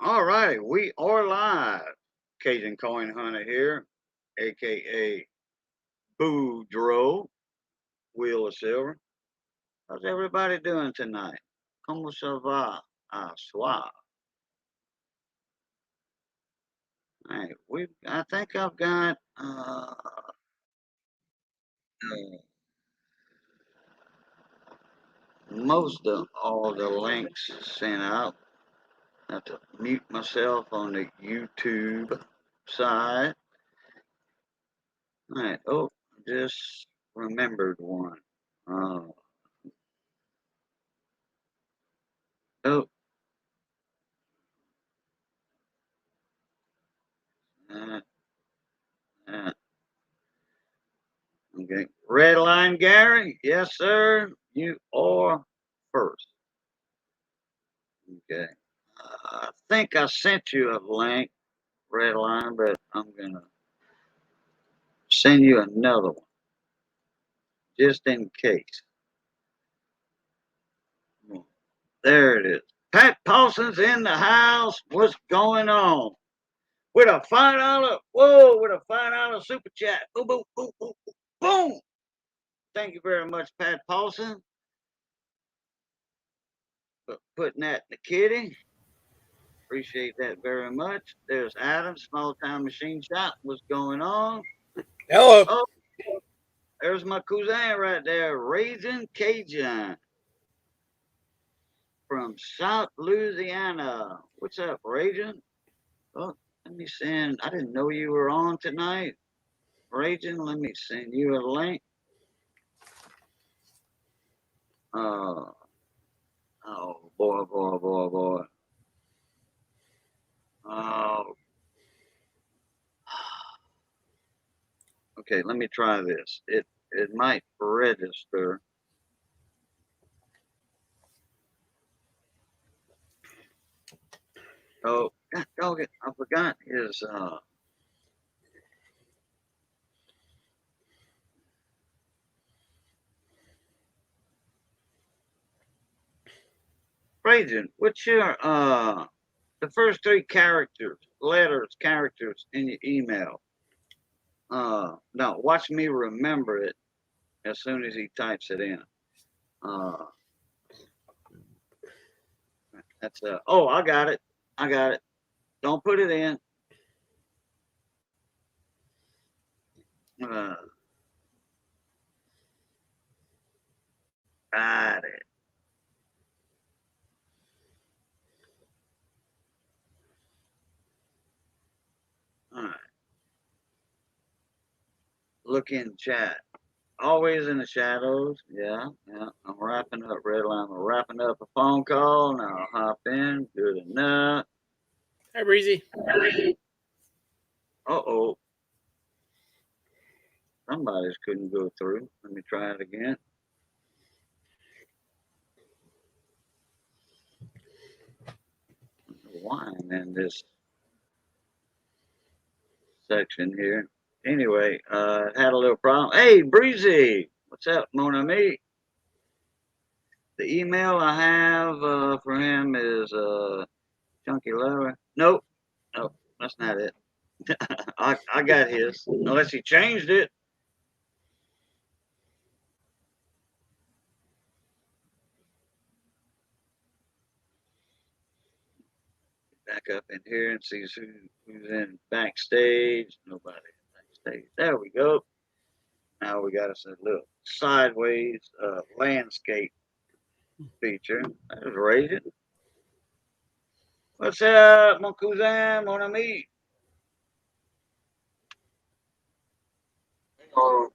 All right, we are live. Cajun Coin Hunter here, aka Boudreaux, Wheel of Silver. How's everybody doing tonight? Como ça va? Soir. All right, I think I've got most of all the links sent out. I have to mute myself on the YouTube side. All right. Oh, just remembered one. Uh, oh, uh, uh, okay. Red line, Gary. Yes, sir. You are first. Okay. I think I sent you a link, red line, but I'm gonna send you another one just in case. There it is. Pat Paulson's in the house. What's going on? With a $5, whoa, with a $5 super chat. Boom, boom, boom, boom, boom. Thank you very much, Pat Paulson, for putting that in the kitty. Appreciate that very much. There's Adam, Small Town Machine Shop. What's going on? Hello. Oh, there's my cousin right there, Raging Cajun from South Louisiana. What's up, Raging? Oh, let me send. I didn't know you were on tonight, Raging. Let me send you a link. Oh boy, boy, boy, boy. Oh. Okay, let me try this. It might register. Oh, God dog it! I forgot his. Raging, what's your the first three characters in your email? Now watch me remember it as soon as he types it in. Uh, that's oh, I got it. I got it. Don't put it in. Uh, got it. All right. Look in chat. Always in the shadows. Yeah, yeah. I'm wrapping up, Red Line. I'm wrapping up a phone call. Now I'll hop in. Good enough. Hi, Breezy. Uh-oh. Somebody's couldn't go through. Let me try it again. Why I'm in this section here. Anyway, had a little problem. Hey, Breezy. What's up, mon ami? The email I have for him is Chunky Lover. Nope. Nope. That's not it. I got his. Unless he changed it. Back up in here and see who's in backstage. Nobody backstage. There we go. Now we got us a little sideways landscape feature. There's Raging. What's up, mon cousin, mon ami? Oh,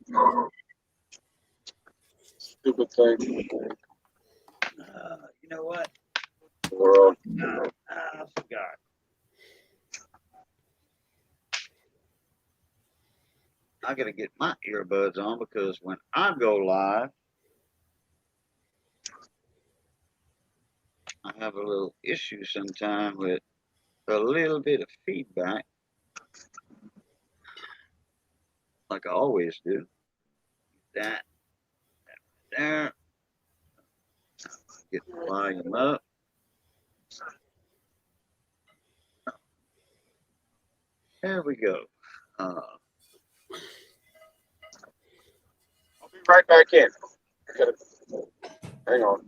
stupid thing. You know what? World. I forgot. I gotta get my earbuds on because when I go live, I have a little issue sometimes with a little bit of feedback, like I always do. That there. Get the volume up. There we go. I'll be right back in. Hang on.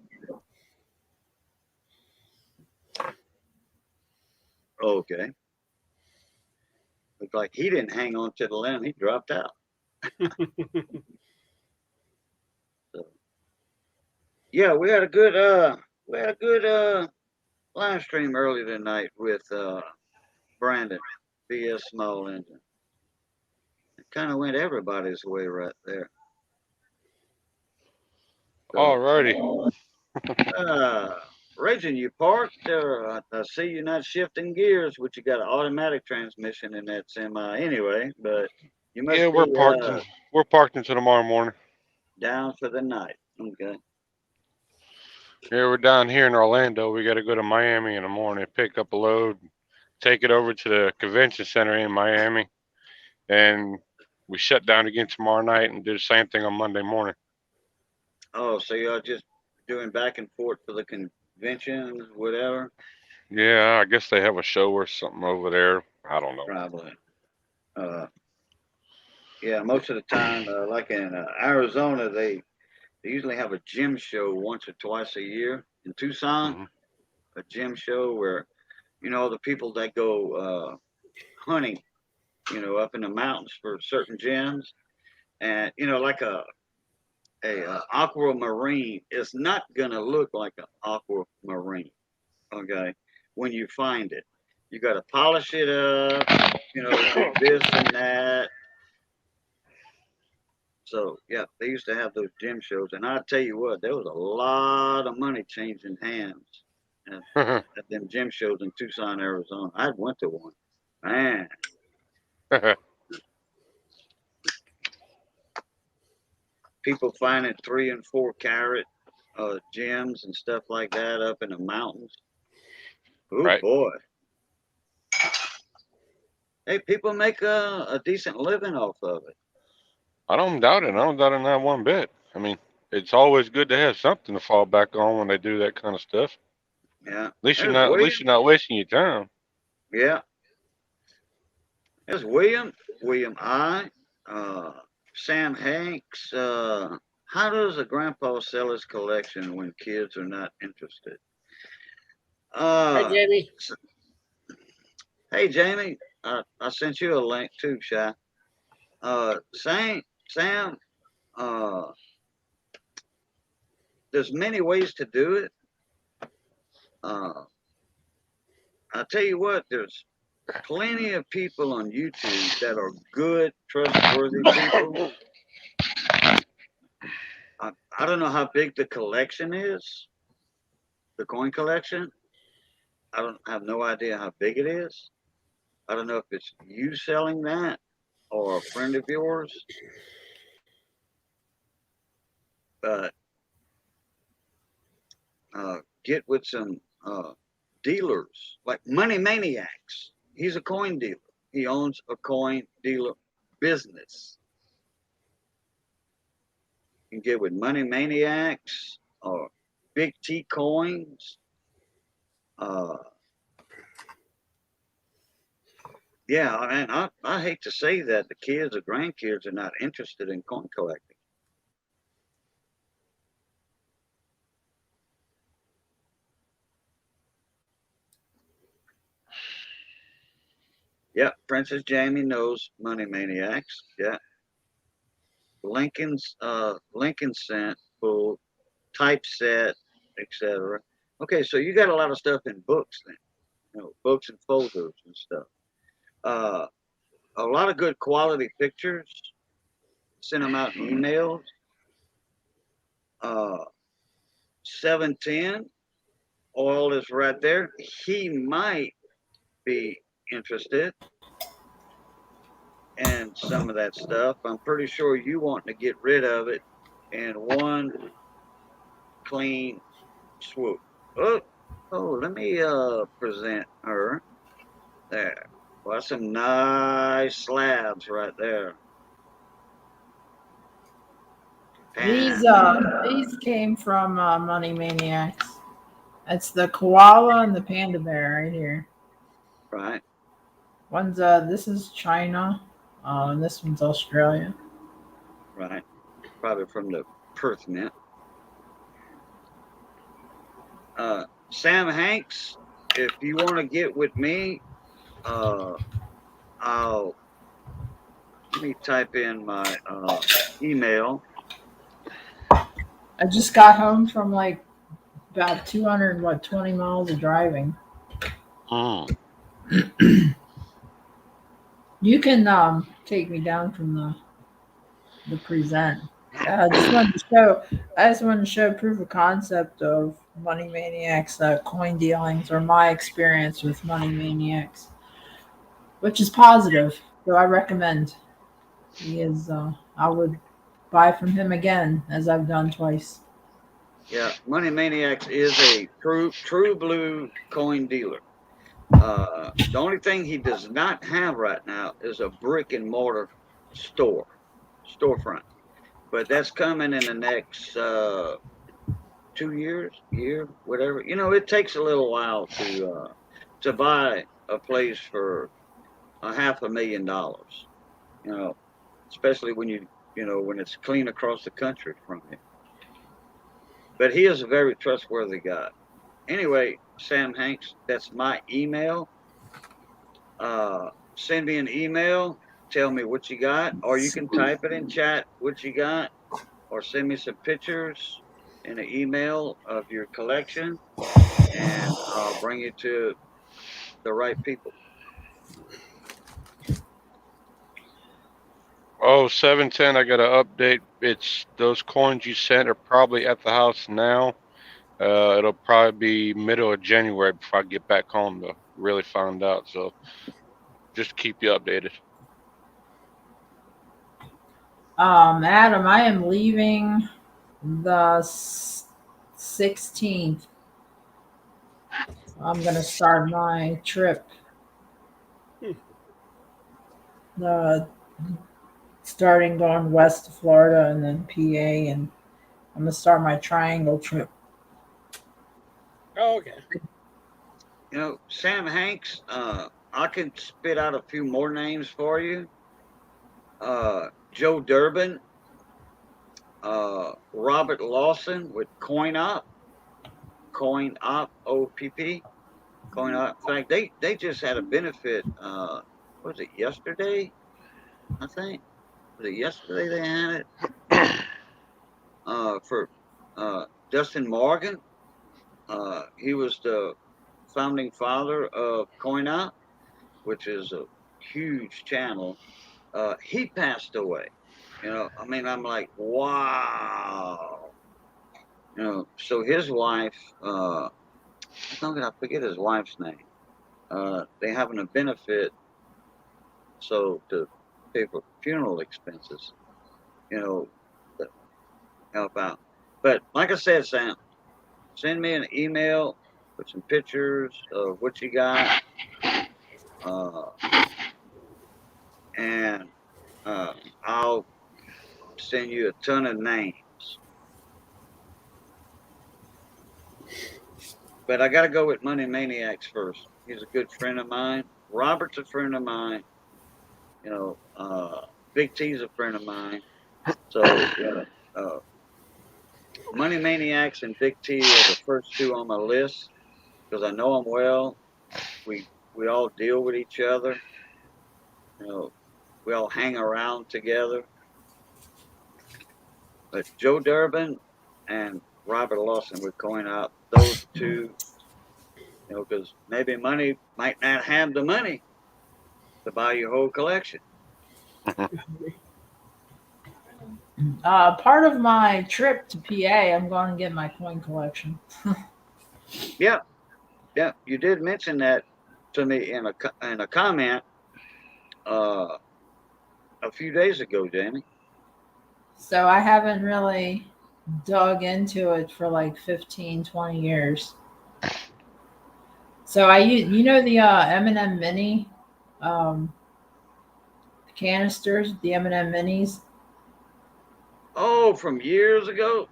Okay. Looked like he didn't hang on to the limb. He dropped out. So, yeah, we had a good live stream earlier tonight with Brandon, BSsmallengine. It kind of went everybody's way right there. So, Alrighty. Raging, you parked. I see you're not shifting gears, which you got an automatic transmission in that semi anyway. But you must Yeah, be we're parked until tomorrow morning. down for the night. Okay. Yeah, we're down here in Orlando. We got to go to Miami in the morning, pick up a load, take it over to the convention center in Miami, and we shut down again tomorrow night and do the same thing on Monday morning. Oh, so y'all just doing back and forth for the conventions, whatever? Yeah, I guess they have a show or something over there. I don't know. Probably. Yeah, most of the time, like in Arizona, they usually have a gym show once or twice a year. In Tucson, Hmm. a gym show where, the people that go hunting, up in the mountains for certain gyms. And, like a aquamarine is not going to look like an aquamarine, okay, when you find it. You got to polish it up, do this and that. So, yeah, they used to have those gym shows. And I tell you what, there was a lot of money changing hands at them gym shows in Tucson, Arizona. I went to one. Man, people finding 3 and 4 carat gems and stuff like that up in the mountains. Oh, Right. boy. Hey, people make a decent living off of it. I don't doubt it. I don't doubt it not one bit. I mean, it's always good to have something to fall back on when they do that kind of stuff. Yeah. At least There's you're William. not wasting your time. Yeah. There's William. William I. Sam Hanks. How does a grandpa sell his collection when kids are not interested? Hi, Jamie. Hey, Jamie. I sent you a link too, Shy. Sam, there's many ways to do it. I tell you what, there's plenty of people on YouTube that are good, trustworthy people. I don't know how big the collection is, the coin collection. I have no idea how big it is. I don't know if it's you selling that or a friend of yours. But get with some dealers like Money Maniacs. He's a coin dealer. He owns a coin dealer business. You can get with Money Maniacs or Big T Coins. Yeah, and I hate to say that the kids or grandkids are not interested in coin collecting. Yeah, Princess Jamie knows Money Maniacs. Yeah. Lincoln Cent, full typeset, etc. Okay, so you got a lot of stuff in books then, books and folders and stuff. A lot of good quality pictures. Send them out in emails. 710 oil is right there. He might be interested in some of that stuff. I'm pretty sure you want to get rid of it in one clean swoop. Let me present her. There. Well, that's some nice slabs right there. These came from Money Maniacs. It's the koala and the panda bear right here. Right. One's this is China, and this one's Australia. Right. Probably from the Perth Mint. Sam Hanks, if you want to get with me, let me type in my email. I just got home from like about 220 miles of driving. You can take me down from the present. I just wanted to show proof of concept of Money Maniacs coin dealings, or my experience with Money Maniacs, which is positive. So I recommend. He is. I would buy from him again, as I've done twice. Yeah, Money Maniacs is a true blue coin dealer. The only thing he does not have right now is a brick and mortar storefront, but that's coming in the next 2 years, whatever. You know, it takes a little while to buy a place for $500,000. You know, especially when when it's clean across the country from you. But he is a very trustworthy guy. Anyway, Sam Hanks, that's my email. Send me an email. Tell me what you got, or you can type it in chat what you got, or send me some pictures in an email of your collection, and I'll bring you to the right people. Oh, 710, I got to update. It's those coins you sent are probably at the house now. It'll probably be middle of January before I get back home to really find out. So just keep you updated. Adam, I am leaving the 16th. I'm gonna start my trip. Starting going west to Florida and then PA, and I'm gonna start my triangle trip. Oh, okay. You know, Sam Hanks, I can spit out a few more names for you. Joe Durbin, Robert Lawson with Coin Op, OPP, Coin Op. In fact, they just had a benefit. Was it yesterday? I think. Was it yesterday they had it? For Dustin Morgan. He was the founding father of Coin Op, which is a huge channel. He passed away. You know, I mean, I'm like, wow. You know, so his wife, I forget his wife's name. They having a benefit, so to pay for funeral expenses, you know, to help out. But like I said, Sam, send me an email with some pictures of what you got, and I'll send you a ton of names. But I got to go with Money Maniacs first. He's a good friend of mine. Robert's a friend of mine. You know, Big T's a friend of mine. So, Money Maniacs and Big T are the first two on my list because I know them well. We all deal with each other. You know, we all hang around together. But Joe Durbin and Robert Lawson would coin out those two. You know, because maybe Money might not have the money to buy your whole collection. Part of my trip to PA, I'm going to get my coin collection. Yeah, you did mention that to me in a comment a few days ago, Jamie. So I haven't really dug into it for like 15, 20 years. So you know the M&M Mini canisters, the M&M Minis? Oh, from years ago?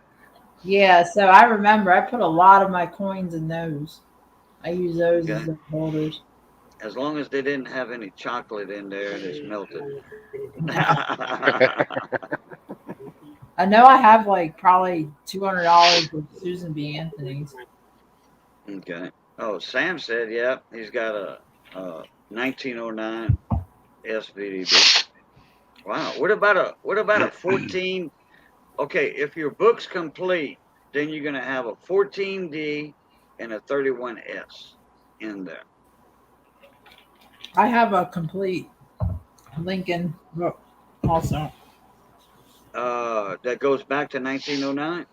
Yeah, so I remember I put a lot of my coins in those. I use those as the holders. As long as they didn't have any chocolate in there and it's melted. I know I have like probably $200 with Susan B. Anthony's. Okay. Oh, Sam said, yeah, he's got a 1909 SVDB. Wow. What about a 14? Okay, if your book's complete, then you're gonna have a 14D and a 31S in there. I have a complete Lincoln book also. That goes back to 1909.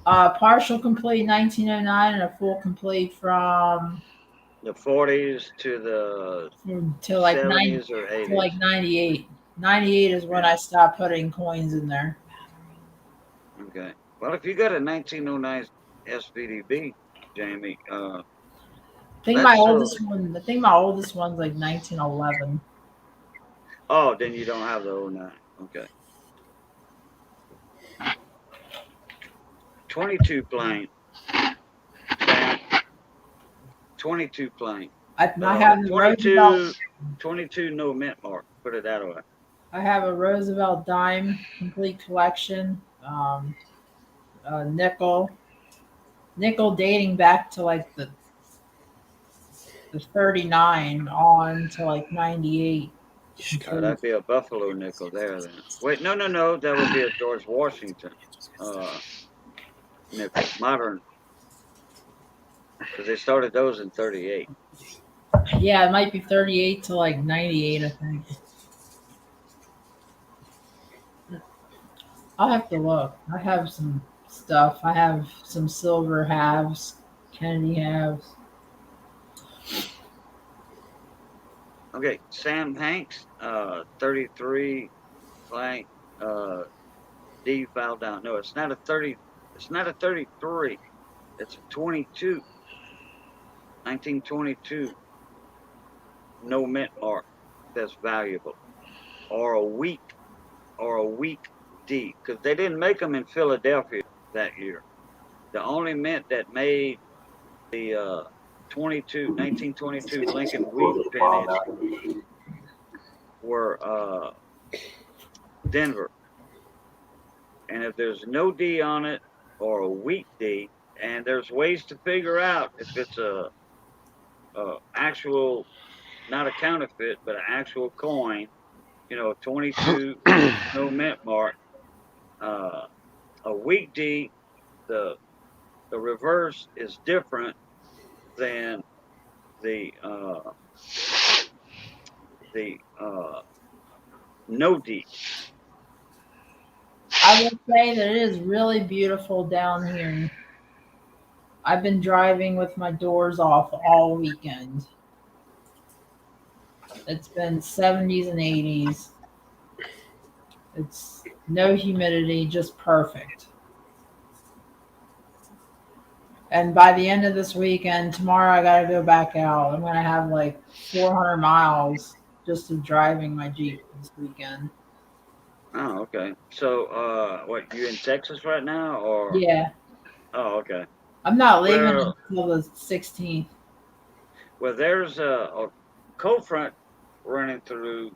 Partial complete 1909 and a full complete from The 40s to the to like 70s or 80s. to like 98. 98 is when I stopped putting coins in there. Okay. Well, if you got a 1909 SVDB, Jamie, I think my oldest one's like 1911. Oh, then you don't have the 09. Okay. 22 plane. 22 plane. I have the 22, 22 no mint mark. Put it that way. I have a Roosevelt dime complete collection. Nickel dating back to like the 39 on to like 98. That'd be a Buffalo nickel there then. Wait, no. That would be a George Washington nickel, modern. Because they started those in 38. Yeah, it might be 38 to like 98, I think. I'll have to look. I have some stuff. I have some silver halves, Kennedy halves. Okay, Sam Hanks, 33 blank, D file down. No, it's not a 30. It's not a 33. It's a 22. 1922. No mint mark. That's valuable. Or a weak D, because they didn't make them in Philadelphia that year. The only mint that made the 1922 Lincoln wheat pennies were Denver. And if there's no D on it or a weak D, and there's ways to figure out if it's a actual, not a counterfeit, but an actual coin, 22 no mint mark, a weak D, the reverse is different than the no D. I will say that it is really beautiful down here. I've been driving with my doors off all weekend. It's been 70s and 80s. It's no humidity, just perfect. And by the end of this weekend, tomorrow I gotta go back out. I'm gonna have like 400 miles just of driving my Jeep this weekend. Oh, okay. So, what, you in Texas right now, or? Yeah. Oh, okay. I'm not leaving until the 16th. Well, there's a cold front running through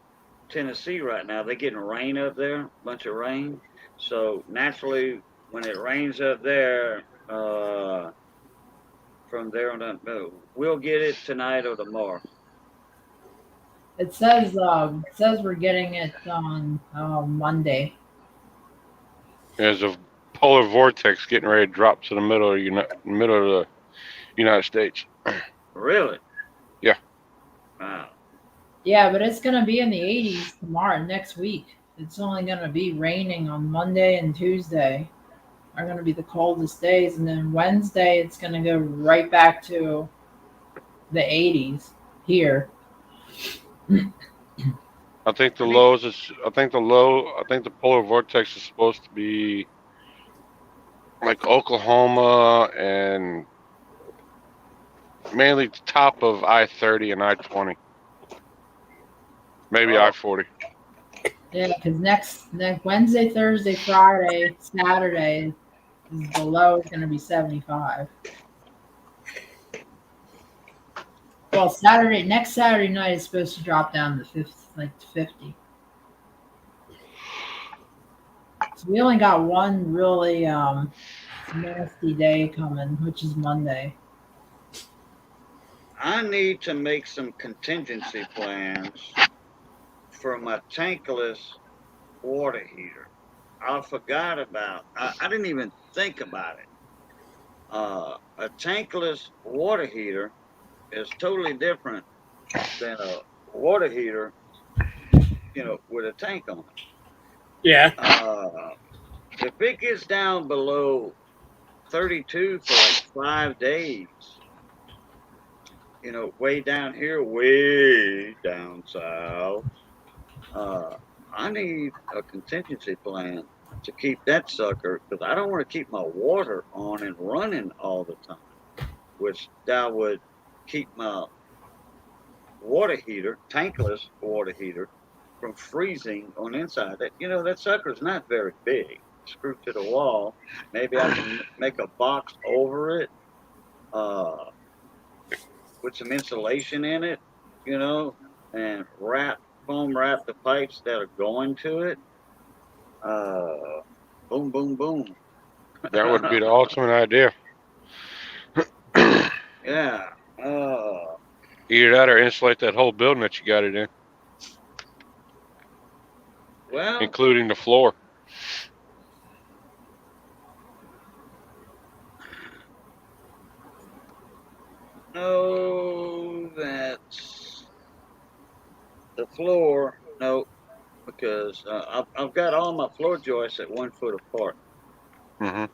Tennessee right now. They're getting rain up there, a bunch of rain. So naturally, when it rains up there, from there on up, we'll get it tonight or tomorrow. It says we're getting it on Monday. There's a polar vortex getting ready to drop to the middle of the United States. Really? Yeah. Wow. Yeah, but it's gonna be in the 80s next week. It's only gonna be raining on Monday and Tuesday. Are gonna be the coldest days, and then Wednesday it's gonna go right back to the 80s here. I think the polar vortex is supposed to be like Oklahoma and mainly the top of I-30 and I-20. Maybe I-40. Yeah, because next Wednesday, Thursday, Friday, Saturday, the low is going to be 75. Well, next Saturday night is supposed to drop down to 50. So we only got one really nasty day coming, which is Monday. I need to make some contingency plans for my tankless water heater. I forgot about. I didn't even think about it. A tankless water heater is totally different than a water heater, with a tank on it. Yeah. If it gets down below 32 for like 5 days, way down here, way down south, I need a contingency plan to keep that sucker, because I don't want to keep my water on and running all the time, which that would keep my water heater, tankless water heater, from freezing on the inside. That sucker's not very big. Screwed to the wall. Maybe I can make a box over it, with some insulation in it, and foam wrap the pipes that are going to it. Boom, boom, boom. That would be the ultimate idea. Yeah. Either that or insulate that whole building that you got it in, Well, including the floor. no, that's the floor. No, because I've got all my floor joists at 1 foot apart. Mm-hmm.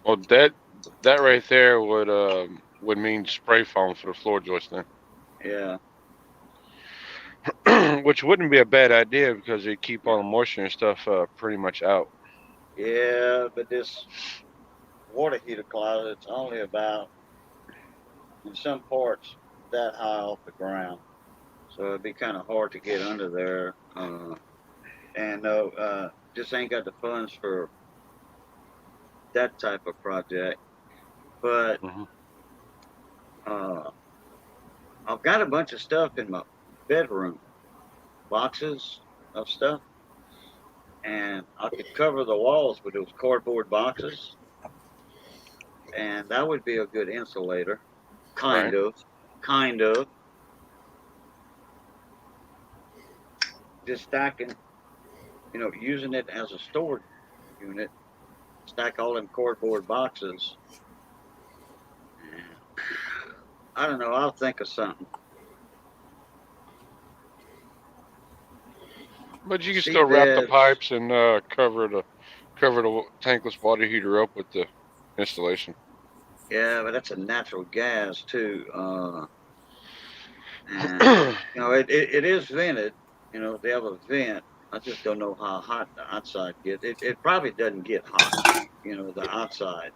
Well, that right there would mean spray foam for the floor joist then. Yeah. Which wouldn't be a bad idea because they keep all the moisture and stuff pretty much out. Yeah, but this water heater closet's only about, in some parts, that high off the ground. So it'd be kind of hard to get under there. And no, just ain't got the funds for that type of project. But I've got a bunch of stuff in my bedroom, boxes of stuff, and I could cover the walls with those cardboard boxes, and that would be a good insulator, kind of. Just stacking, using it as a storage unit, stack all them cardboard boxes. I don't know. I'll think of something. But you can still wrap the pipes and cover the tankless water heater up with the installation. Yeah, but that's a natural gas too. And it is vented. They have a vent. I just don't know how hot the outside gets. It probably doesn't get hot. The outside.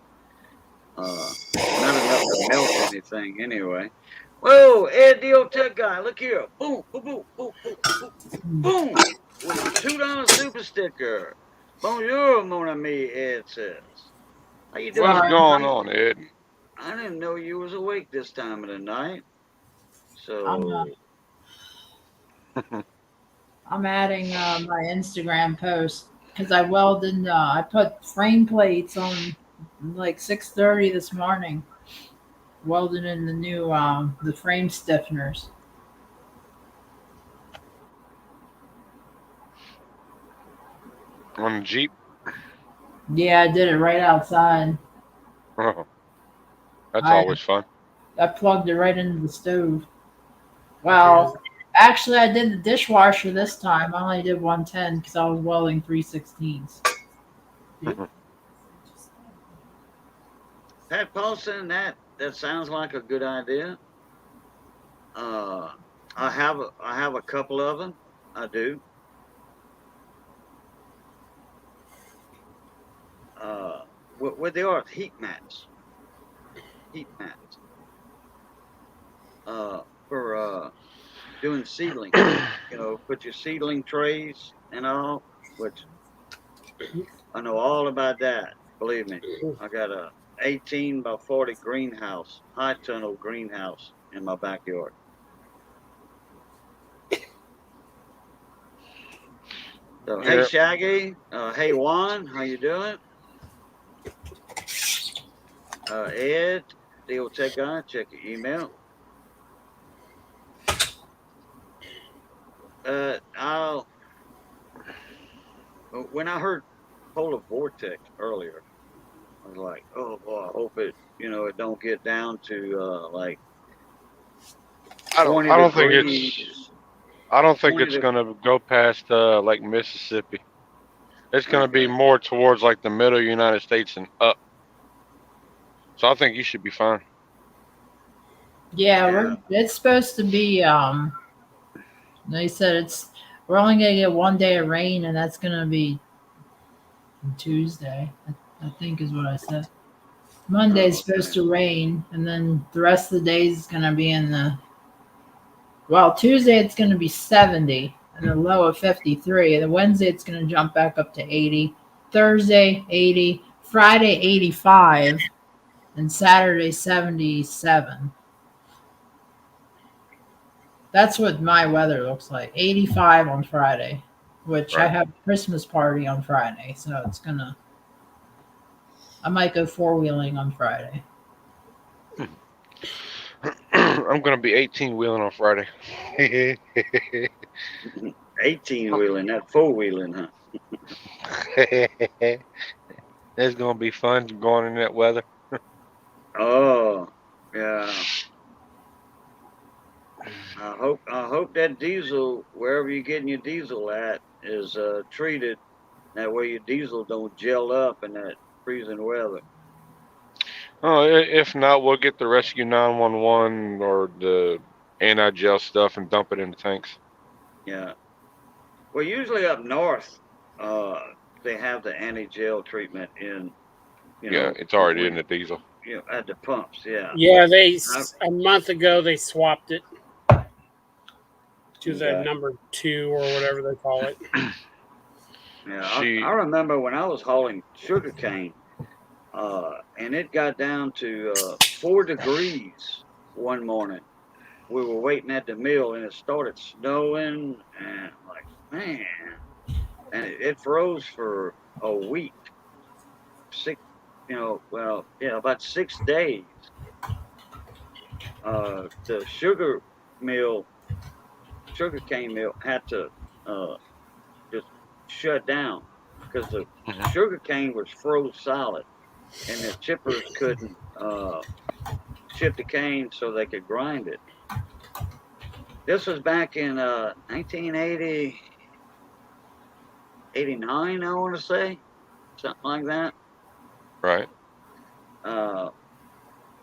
Not enough to melt anything anyway. Whoa, Ed the old tech guy, look here. Boom, boom, boom, boom, boom, boom, boom. With a $2 super sticker. Bonjour, mon ami, Ed says. How you doing? What's going on, Ed? I didn't know you was awake this time of the night. So I'm adding my Instagram post because I welded. I put frame plates on like 6:30 this morning. Welded in the new the frame stiffeners. On the Jeep? Yeah, I did it right outside. Oh, that's always fun. I plugged it right into the stove. Well, actually, I did the dishwasher this time. I only did 110 because I was welding 3/16. Pat Paulson, that sounds like a good idea. I have a couple of them. I do. What they are, heat mats. For doing seedling. Put your seedling trays and all, which I know all about that. Believe me, I got a 18 by 40 greenhouse, high tunnel greenhouse in my backyard. So, hey Yeah. Shaggy, hey Juan, how you doing? Ed, Deal Tech Guy, check your email. I'll when I heard polar vortex earlier, I was like, oh boy, I hope it it don't get down to like I 20 don't think degrees. it's gonna go past like Mississippi. It's gonna be Okay. more towards like the middle United States and up. So I think you should be fine. Yeah, Yeah. it's supposed to be. They said we're only gonna get 1 day of rain, and that's gonna be Tuesday. I think is what I said. Monday's supposed to rain, and then the rest of the days is gonna be in the. Well, Tuesday it's gonna be 70 and a low of 53. And then Wednesday it's gonna jump back up to 80. Thursday 80. Friday 85, and Saturday 77. That's what my weather looks like. 85 on Friday, which I Right. have a Christmas party on Friday, so I might go four-wheeling on Friday. I'm gonna be 18 wheeling on Friday. 18 wheeling, not 4 wheeling, huh? It's gonna be fun going in that weather. Oh, yeah. I hope that diesel, wherever you're getting your diesel at, is treated. That way your diesel don't gel up in that freezing weather. Oh, if not, we'll get the Rescue 911 or the anti-gel stuff and dump it in the tanks. Yeah. Well, usually up north, uh, they have the anti-gel treatment in, Yeah, it's already in when, the diesel. at the pumps. Yeah. Yeah, a month ago they swapped it to the Okay. number 2 or whatever they call it. Yeah. I remember when I was hauling sugar cane, and it got down to 4 degrees one morning. We were waiting at the mill, and it started snowing, and I'm like, man, and it froze for a week. About 6 days. The sugar cane mill had to just shut down because the sugar cane was froze solid, and the chippers couldn't chip the cane so they could grind it. This was back in 1980, 89, I want to say, something like that. Right.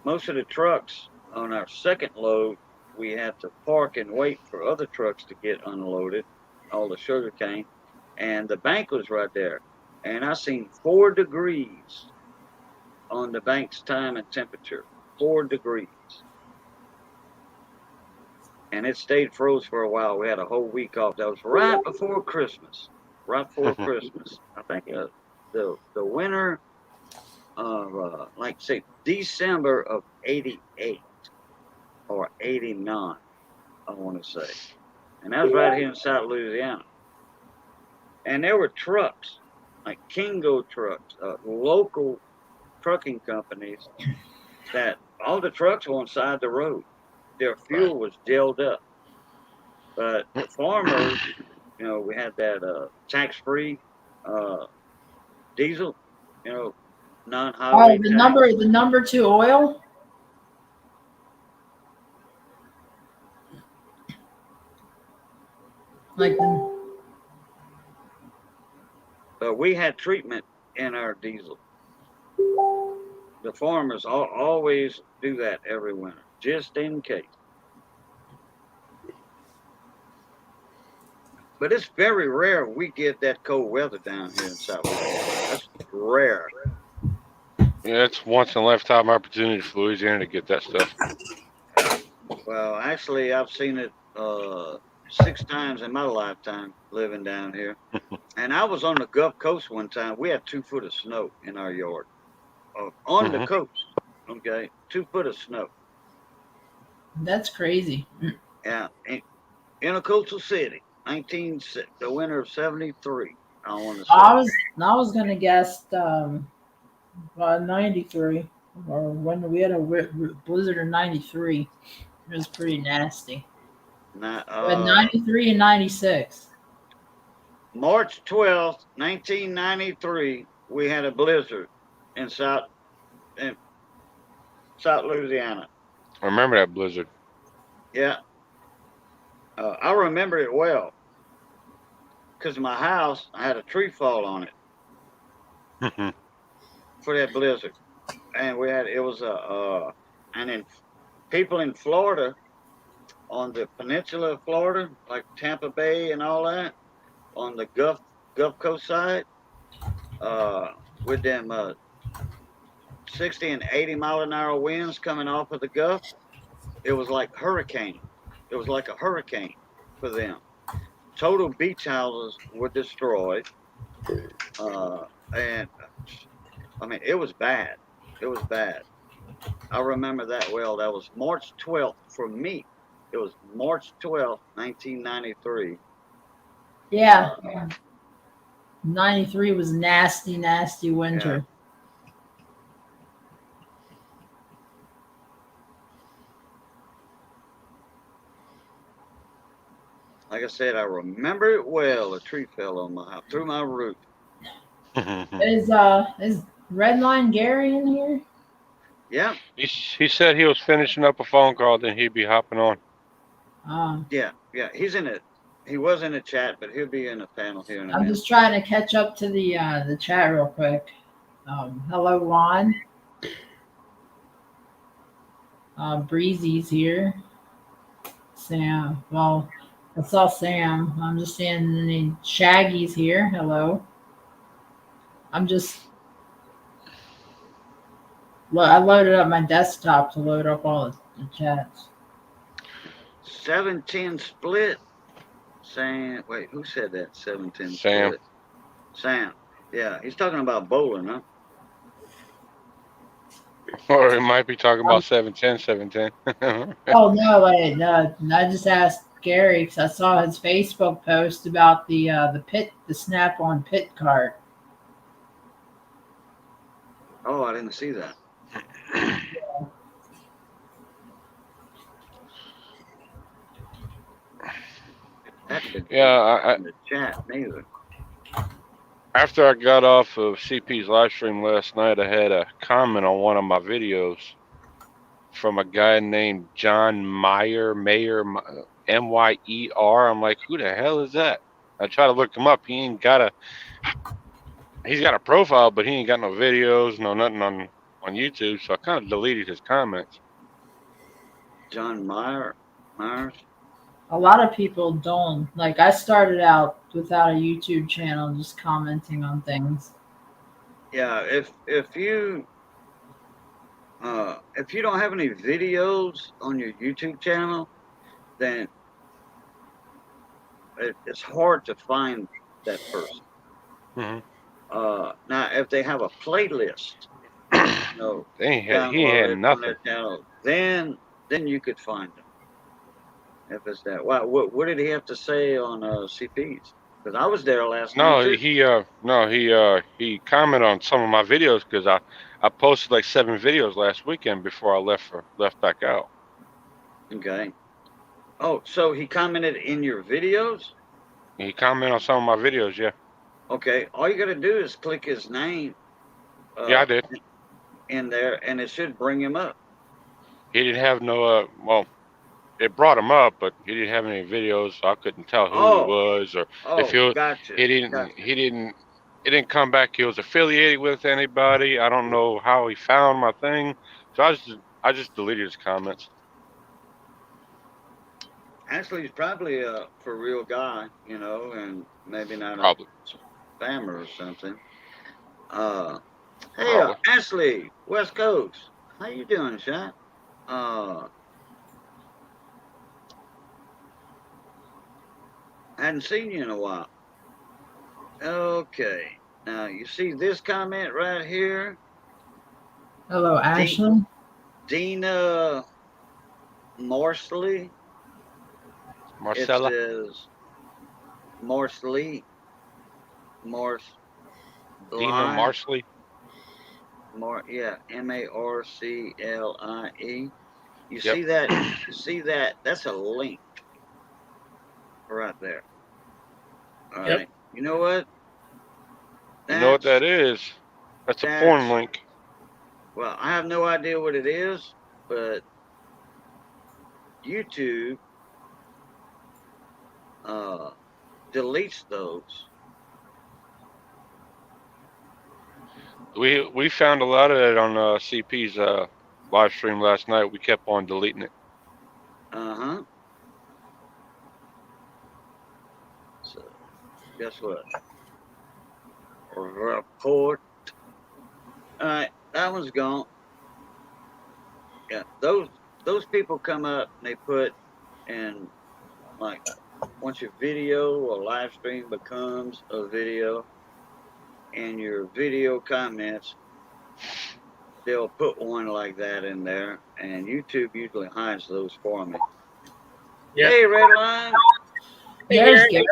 Most of the trucks on our second load, we had to park and wait for other trucks to get unloaded, all the sugar cane, and the bank was right there. And I seen 4 degrees on the bank's time and temperature, 4 degrees. And it stayed froze for a while. We had a whole week off. That was right before Christmas. Right before Christmas. I think the winter of like say December of '88 or '89, I want to say. And that was right here in South Louisiana. And there were trucks, like Kingo trucks, local trucking companies that all the trucks were on the side of the road. Their fuel was gelled up. But the farmers, we had that tax-free diesel, non-highway Oh, the tax. number 2 oil. But we had treatment in our diesel. The farmers always do that every winter, just in case. But it's very rare we get that cold weather down here in South Louisiana. That's rare. Yeah, it's once in a lifetime opportunity for Louisiana to get that stuff. Well, actually, I've seen it 6 times in my lifetime living down here. And I was on the Gulf Coast one time. We had 2 foot of snow in our yard. on the Mhm. coast. Okay, 2 foot of snow. That's crazy. Yeah, in a coastal city, the winter of '73. I want to I say. was gonna guess 93, or when we had a blizzard in 93. It was pretty nasty. Now, But 93 and 96. March 12th, 1993, we had a blizzard in in South Louisiana. I remember that blizzard. Yeah, I remember it well because my house, I had a tree fall on it Mhm. for that blizzard, and it was and then people in Florida, on the peninsula of Florida, like Tampa Bay and all that, on the Gulf Coast side, uh, with them 60 and 80 mile an hour winds coming off of the Gulf, it was like hurricane. It was like a hurricane for them. Total beach houses were destroyed, and I mean it was bad. It was bad. I remember that well. That was March 12th for me. It was March 12th, 1993. Yeah, 93 was nasty, nasty Yeah. winter. Like I said, I remember it well. A tree fell on my house through my roof. Is Redline Gary in here? Yeah, He said he was finishing up a phone call, then he'd be hopping on. yeah. He's in it. He was in the chat, but he'll be in the panel here in a I'm minute. just trying to catch up to the chat real quick. Hello, Juan. Breezy's here. Sam. Well, I saw Sam. I'm just saying the name. Shaggy's here. Hello. I'm just. I loaded up my desktop to load up all the chats. 7-10 split. Sam, wait, who said that? 7-10 Sam. split. Sam. Yeah, he's talking about bowling, huh? Or he might be talking about 710, 710. Oh no, wait, no. I just asked Gary because I saw his Facebook post about the Snap-on pit cart. Oh, I didn't see that. That didn't Yeah, in the chat neither. after I got off of CP's live stream last night, I had a comment on one of my videos from a guy named John Mayer, Myer. I'm like, who the hell is that? I try to look him up. He's got a profile, but he ain't got no videos, no nothing on YouTube. So I kind of deleted his comments. John Myers. A lot of people don't. Like, I started out without a YouTube channel, just commenting on things. Yeah, if you don't have any videos on your YouTube channel, then it's hard to find that person. Mm-hmm. Now, if they have a playlist, he had downloaded on nothing. their channel, then you could find them. If it's that, wow, what did he have to say on CPs? Because I was there last night too. He commented on some of my videos because I posted like 7 videos last weekend before I left back out. Okay. Oh, so he commented in your videos? He commented on some of my videos, yeah. Okay. All you got to do is click his name. Yeah, I did. In there, and it should bring him up. He didn't have no well, it brought him up, but he didn't have any videos, so I couldn't tell who he was or if he was. Gotcha. He didn't. It didn't come back. He was affiliated with anybody. I don't know how he found my thing, so I just deleted his comments. Actually, he's probably a for real guy, and maybe not Probably. a spammer or something. Hey, Probably. Ashley, West Coast. How you doing, Shot? Hadn't seen you in a while. Okay. Now, you see this comment right here? Hello, Ashley. Dina Morsley. It Marcella. says Morsley. Dina Marsley. Yeah, Marcie. You Yep. see that? You see that? That's a link right there. All Yep. right. You know what? You know what That's that is? That's a porn that's link. well, I have no idea what it is, but YouTube uh deletes those. We found a lot of that on CP's live stream last night. We kept on deleting it. Uh-huh. So guess what? Report. All right, that one's gone. Yeah, those people come up and they put in like once your video or live stream becomes a video and your video comments, they'll put one like that in there, and YouTube usually hides those for me. Yep. Hey, Redline. Hey, There's Gary. Gary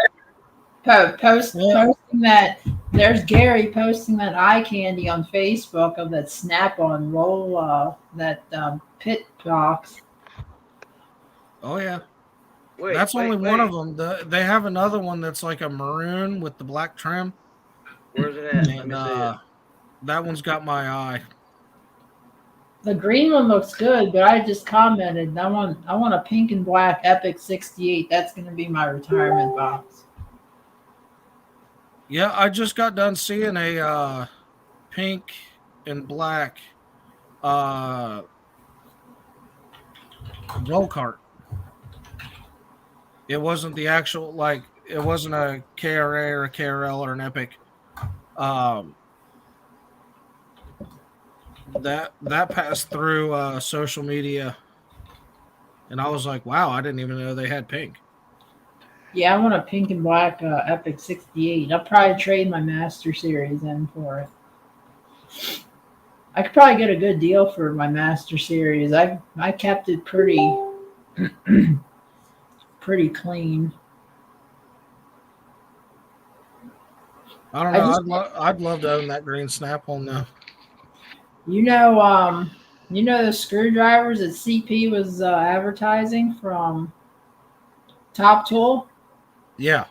Yeah. posting that. There's Gary posting that eye candy on Facebook of that Snap-on roll, that pit box. Oh yeah. Wait, That's wait, only wait. one of them. They have another one that's like a maroon with the black trim. Where's it at? Let And me see it. that one's got my eye. The green one looks good, but I just commented. I want a pink and black Epic 68. That's going to be my retirement box. Yeah, I just got done seeing a pink and black roll cart. It wasn't the actual, like, it wasn't a KRA or a KRL or an Epic. That passed through social media, and I was like, wow, I didn't even know they had pink. Yeah, I want a pink and black Epic 68. I'll probably trade my Master Series in for it. I could probably get a good deal for my Master Series. I kept it pretty pretty clean. I don't know. I'd love to own that green Snap-on though. You know the screwdrivers that CP was advertising from Top Tool? Yeah.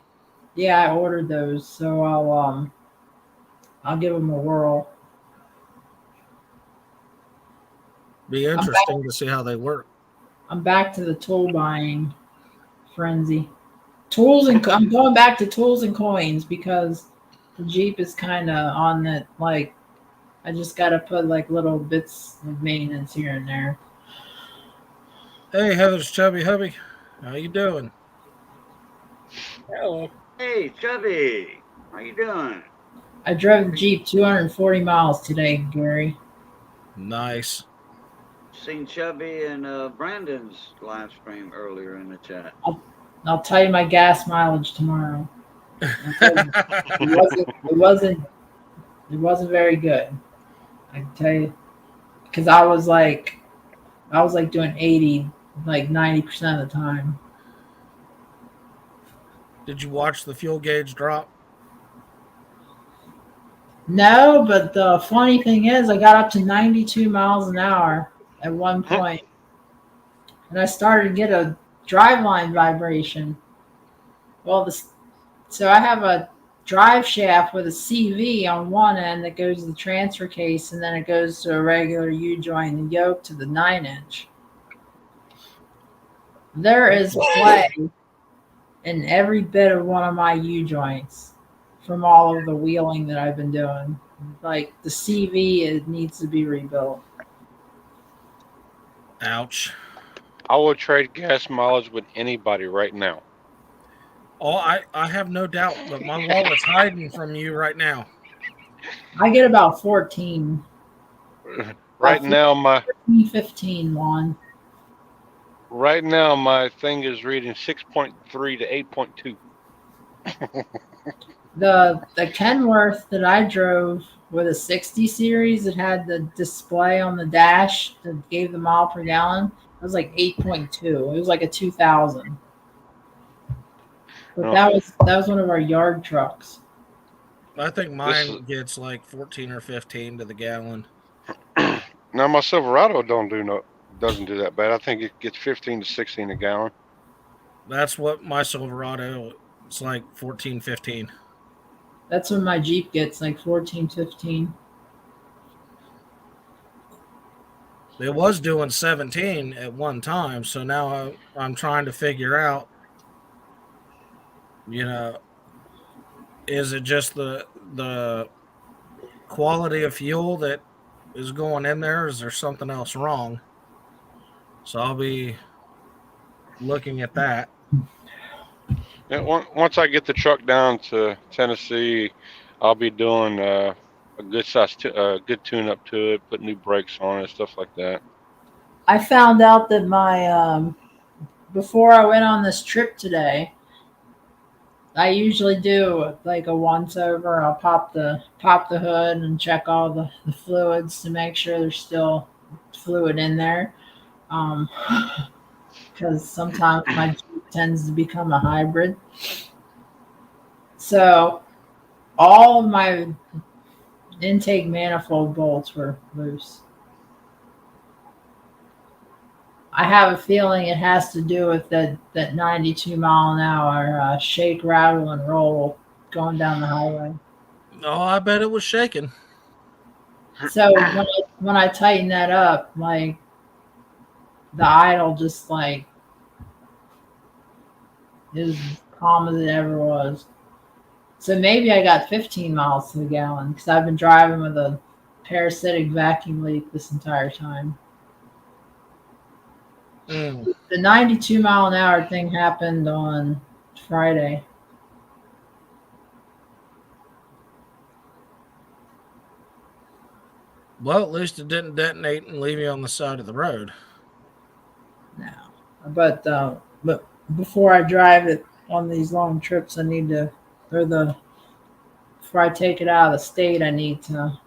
Yeah, I ordered those, so I'll give them a whirl. Be interesting to see how they work. I'm back to the tool buying frenzy. I'm going back to tools and coins because the Jeep is kind of on that, like, I just got to put like little bits of maintenance here and there. Hey, Heather's chubby hubby. How you doing? Hello. Hey, Chubby. How you doing? I drove the Jeep 240 miles today, Gary. Nice. Seen Chubby and Brandon's live stream earlier in the chat. I'll tell you my gas mileage tomorrow. It wasn't very good. I can tell you, because I was like doing 80, like 90% of the time. Did you watch the fuel gauge drop? No, but the funny thing is, I got up to 92 miles an hour at one point, and I started to get a driveline vibration. Well, so I have a drive shaft with a CV on one end that goes to the transfer case, and then it goes to a regular U-joint and yoke to the 9-inch. There is play in every bit of one of my U-joints from all of the wheeling that I've been doing. Like the CV, it needs to be rebuilt. Ouch. I will trade gas mileage with anybody right now. Oh, I have no doubt, but my wallet's hiding from you right now. I get about 14. Right now, 15, Juan. right now my thing is reading 6.3 to 8.2. The Kenworth that I drove with a 60 series, it had the display on the dash that gave the mile per gallon. It was like 8.2. It was like a 2000. But Oh. that was one of our yard trucks. I think This mine gets like 14 or 15 to the gallon. Now my Silverado doesn't do that bad. I think it gets 15 to 16 a gallon. That's what my Silverado. It's like 14, 15. That's when my Jeep gets like 14, 15. It was doing 17 at one time, so now I'm trying to figure out, is it just the quality of fuel that is going in there? Is there something else wrong? So I'll be looking at that. Yeah, once I get the truck down to Tennessee, I'll be doing a good good tune up to it, put new brakes on it, stuff like that. I found out that my before I went on this trip today, I usually do like a once over. I'll pop the hood and check all the fluids to make sure there's still fluid in there. Because sometimes my Jeep tends to become a hybrid. So all of my intake manifold bolts were loose. I have a feeling it has to do with that 92 mile an hour shake, rattle, and roll going down the highway. Oh, I bet it was shaking. So when I tighten that up, like the idle just like is as calm as it ever was. So maybe I got 15 miles to the gallon because I've been driving with a parasitic vacuum leak this entire time. Mm. The 92 mile an hour thing happened on Friday. Well, at least it didn't detonate and leave you on the side of the road. No, but before I drive it on these long trips, before I take it out of the state, I need to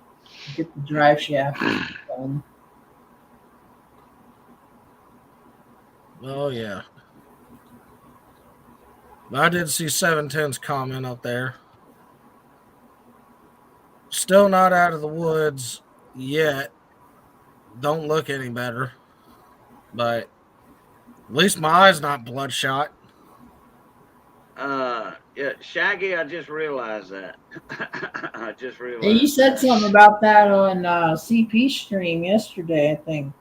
get the drive shaft done. Oh, yeah. I did see 710's comment up there. Still not out of the woods yet. Don't look any better. But at least my eye's not bloodshot. Yeah, Shaggy, I just realized that. I just realized. Yeah, you said that. something about that on CP stream yesterday, I think.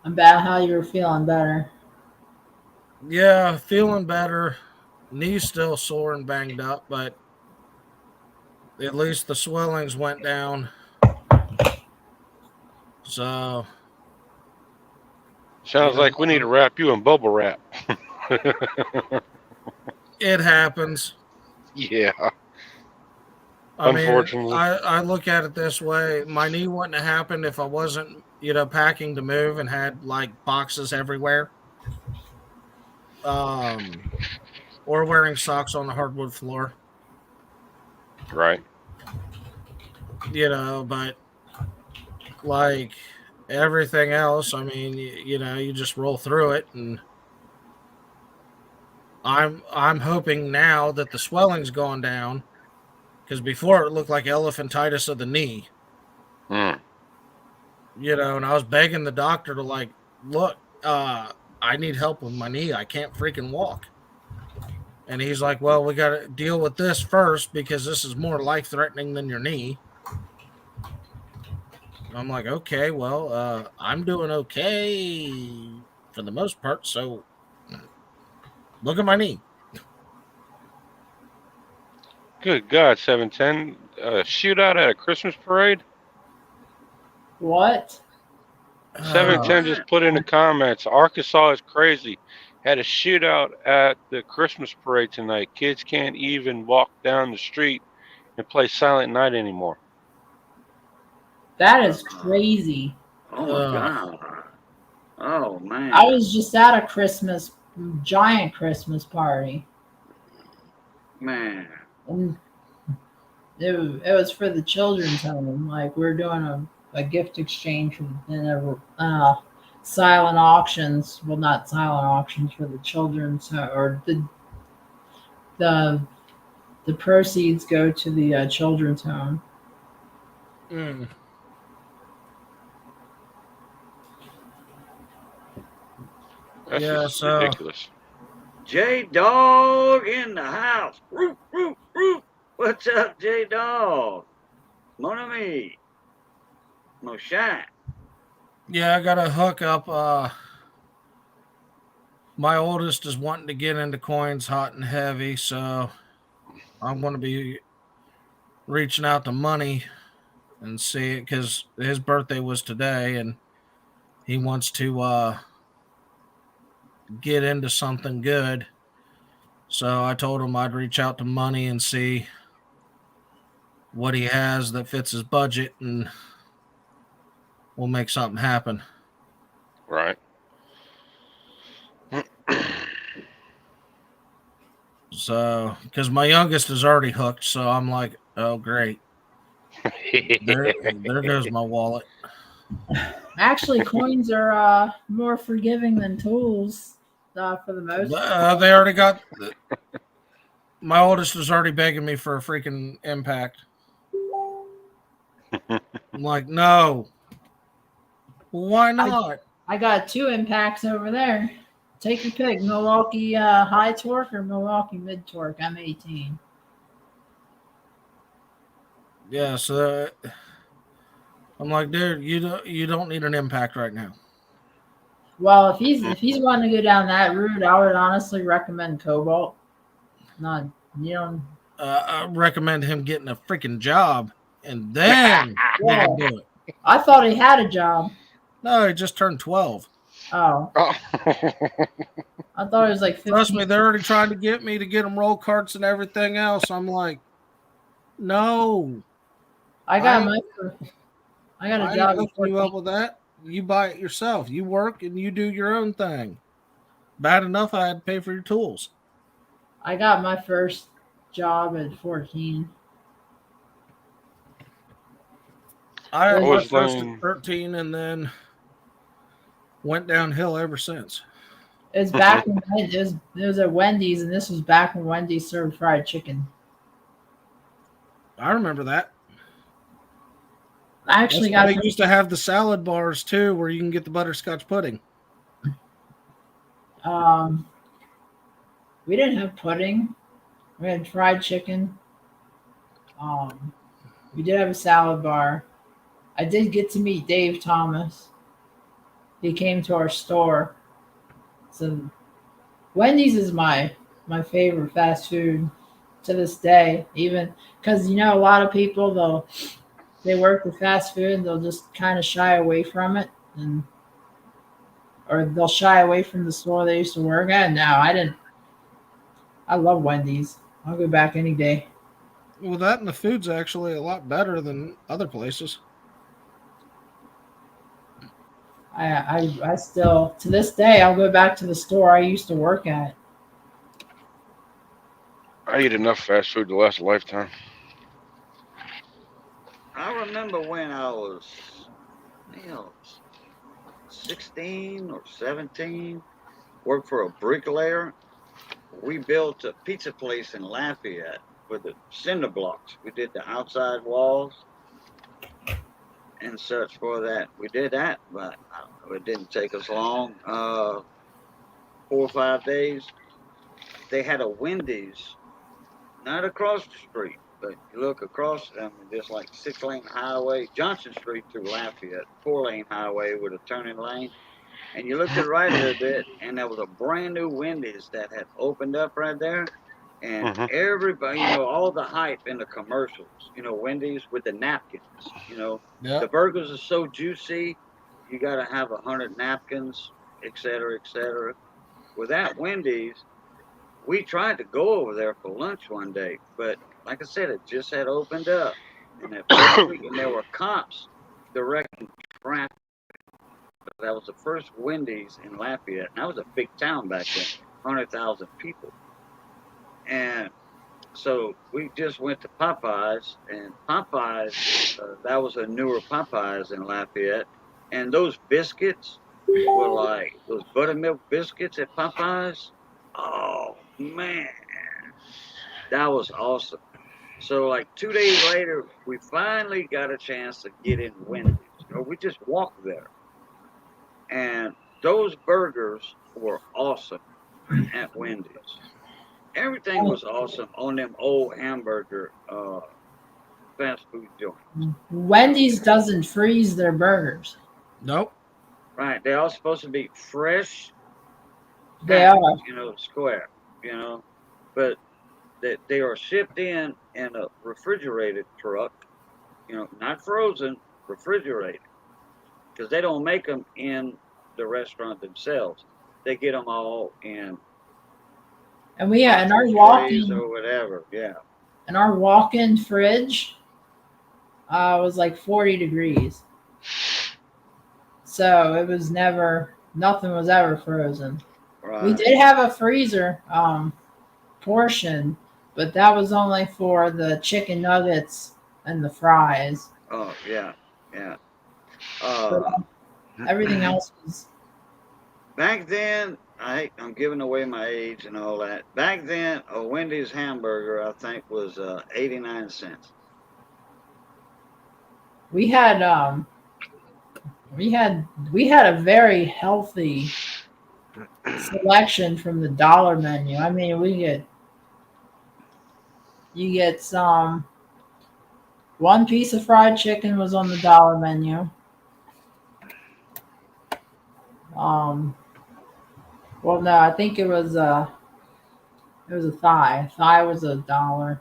About how you were feeling better. Yeah, feeling better. Knee's still sore and banged up, but at least the swellings went down. So Sounds like we need to wrap you in bubble wrap. it happens. Yeah. I mean, Unfortunately. I look at it this way. My knee wouldn't have happened if I wasn't, packing to move and had like boxes everywhere. Or wearing socks on the hardwood floor. Right. But like everything else, I mean, you just roll through it, and I'm hoping now that the swelling's gone down, because before it looked like elephantitis of the knee. Mm. And I was begging the doctor to like, look, I need help with my knee. I can't freaking walk. And he's like, well, we got to deal with this first because this is more life-threatening than your knee. I'm like, okay, well, I'm doing okay for the most part. So look at my knee. Good God, 710. Shootout at a Christmas parade? What? 710 just put in the comments. Arkansas is crazy. Had a shootout at the Christmas parade tonight. Kids can't even walk down the street and play Silent Night anymore. That is crazy. Oh my God. Oh man. I was just at a giant Christmas party. Man. And it was for the children's home. Like we're doing a gift exchange and silent auctions. Well, not silent auctions for the children's or the the proceeds go to the children's home. Mm. That's Yeah, just so ridiculous. J Dog in the house. Roof, roof, roof. What's up, J Dog? Mon ami. Mo shine. yeah, I gotta hook up. My oldest is wanting to get into coins hot and heavy, so I'm gonna be reaching out to Money and see it because his birthday was today and he wants to get into something good. So I told him I'd reach out to Money and see what he has that fits his budget and we'll make something happen. Right. So, because my youngest is already hooked, so I'm like, oh great, there goes my wallet. Actually, coins are more forgiving than tools for the most part. They already got. My oldest is already begging me for a freaking impact. I'm like, no. Why not? I got 2 impacts over there. Take your pick: Milwaukee high torque or Milwaukee mid torque. I'm 18. Yeah, so I'm like, dude, you don't need an impact right now. Well, if he's wanting to go down that route, I would honestly recommend Cobalt. Not you know. I recommend him getting a freaking job and then he can do it. I thought he had a job. No, he just turned 12. Oh, Oh. I thought it was like 15. Trust me, they're already trying to get me to get him roll carts and everything else. I'm like, no. I got I a ain't job. hooking you up with that. You buy it yourself. You work and you do your own thing. Bad enough I had to pay for your tools. I got my first job at 14. I had my was first doing- at 13 and then went downhill ever since. It was back when it was at Wendy's, and this was back when Wendy's served fried chicken. I remember that. I actually That's why got they used to have the salad bars too, where you can get the butterscotch pudding. we didn't have pudding. We had fried chicken. We did have a salad bar. I did get to meet Dave Thomas. He came to our store. So Wendy's is my favorite fast food to this day, even because a lot of people they work with fast food and they'll just kind of shy away from it, or they'll shy away from the store they used to work at. No, I didn't. I love Wendy's. I'll go back any day. Well, that and the food's actually a lot better than other places. I still, to this day, I'll go back to the store I used to work at. I eat enough fast food to last a lifetime. I remember when I was 16 or 17, worked for a bricklayer. We built a pizza place in Lafayette with the cinder blocks. We did the outside walls and such for that. We did that, but it didn't take us long. 4 or 5 days. They had a Wendy's, not across the street, but you look across, just like 6-lane highway, Johnson Street through Lafayette, 4-lane highway with a turning lane. And you looked to the right a little bit, and there was a brand new Wendy's that had opened up right there. And everybody, all the hype in the commercials, Wendy's with the napkins, the burgers are so juicy, you got to have 100 napkins, et cetera, et cetera. With that Wendy's, we tried to go over there for lunch one day, but like I said, it just had opened up. And that first week, and there were cops directing traffic. That was the first Wendy's in Lafayette, and that was a big town back then, 100,000 people. And so we just went to Popeyes, and Popeyes, that was a newer Popeyes in Lafayette, and those biscuits were like those buttermilk biscuits at Popeyes. Oh man, that was awesome. So like 2 days later, we finally got a chance to get in Wendy's. We just walked there, and those burgers were awesome at Wendy's. Everything was awesome on them old hamburger fast food joints. Wendy's doesn't freeze their burgers. Nope. Right? They're all supposed to be fresh, They packed, are. square, but they are shipped in a refrigerated truck, not frozen, refrigerated, because they don't make them in the restaurant themselves. They get them all in And we and our trays walk-in or whatever. Yeah. and our walk-in fridge was like 40 degrees. So it was nothing was ever frozen. Right. We did have a freezer portion, but that was only for the chicken nuggets and the fries. Oh yeah, yeah. Everything else was Back then, I'm giving away my age and all that. Back then, a Wendy's hamburger I think was 89 cents. we had a very healthy selection from the dollar menu. I mean, you get some. One piece of fried chicken was on the dollar menu. Well, no, I think it was a thigh. Thigh was $1.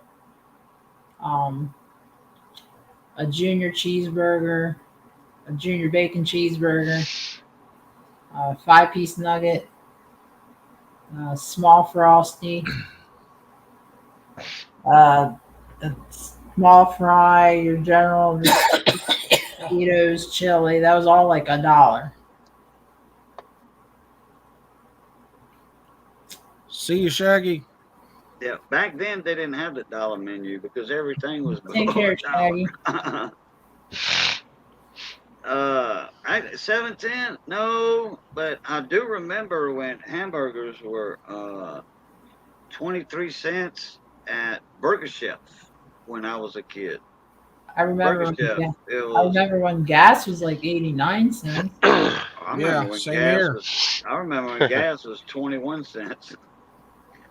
A junior cheeseburger, a junior bacon cheeseburger, a 5-piece nugget, a small frosty, a small fry, your general potatoes, chili. That was all like $1. See you, Shaggy. Yeah, back then they didn't have the dollar menu because everything was Take care, Shaggy. $7.10? No, but I do remember when hamburgers were 23 cents at Burger Chef when I was a kid. I remember. Burger Chef. It I was. remember when gas was like 89 cents. I remember Yeah, when same gas here. was. I remember when gas was 21 cents.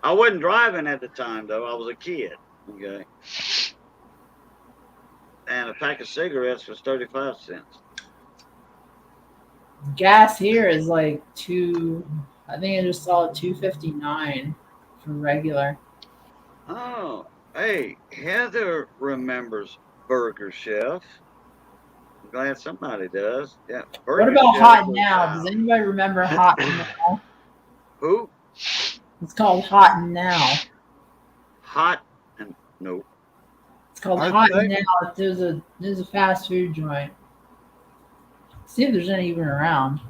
I wasn't driving at the time though. I was a kid. Okay. And a pack of cigarettes was 35 cents. Gas here is like I think I just saw it $2.59 for regular. Oh, hey, Heather remembers Burger Chef. I'm glad somebody does. Yeah. Burger What about Chef Hot was, Now? Does anybody remember Hot Now? Who? It's called Hot Now. Hot and no. It's called I Hot think- Now. There's a fast food joint. See if there's any even around.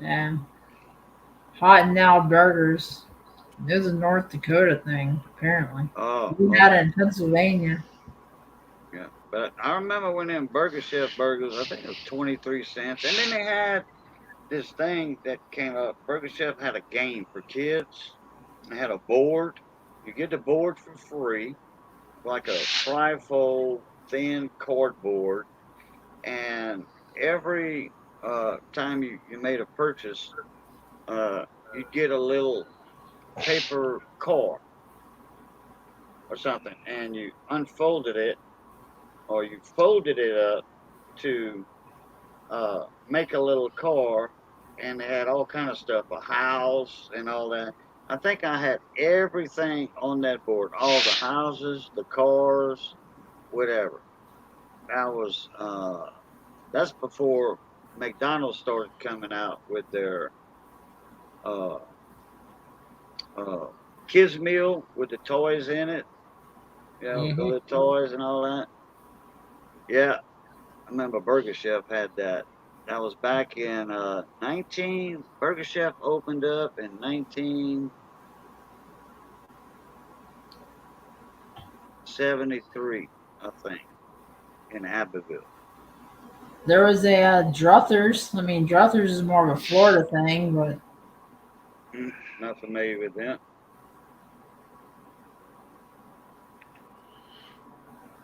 And Hot Now Burgers. There's a North Dakota thing, apparently. Oh. We had it in Pennsylvania. Yeah, but I remember when them Burger Chef burgers, I think it was 23 cents. And then they had this thing that came up. Burger Chef had a game for kids. They had a board. You get the board for free, like a trifold thin cardboard. And every time you made a purchase, you'd get a little paper car or something, and you unfolded it or you folded it up to make a little car, and they had all kind of stuff, a house and all that. I think I had everything on that board, all the houses, the cars, whatever. That was that's before McDonald's started coming out with their kids meal with the toys in it, the little toys and all that. Yeah, I remember Burger Chef had that. That was back in Burger Chef opened up in 1973, I think, in Abbeville. There was a Druthers. I mean, Druthers is more of a Florida thing, but Not familiar with them.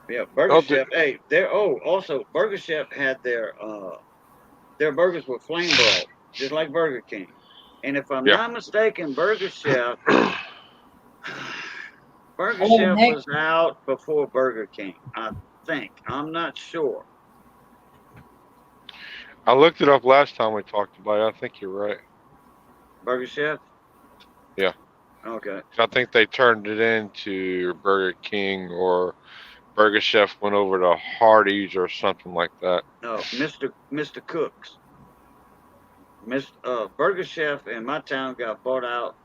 Yeah, Burger Oh, Chef. Hey, also Burger Chef had their burgers were flame broiled, just like Burger King. And if I'm Yeah. not mistaken, Burger Chef oh, Nick, was out before Burger King. I think. I'm not sure. I looked it up last time we talked about it. I think you're right. Burger Chef. Yeah. Okay. I think they turned it into Burger King, or Burger Chef went over to Hardee's or something like that. No, Mr. Cooks. Burger Chef in my town got bought out.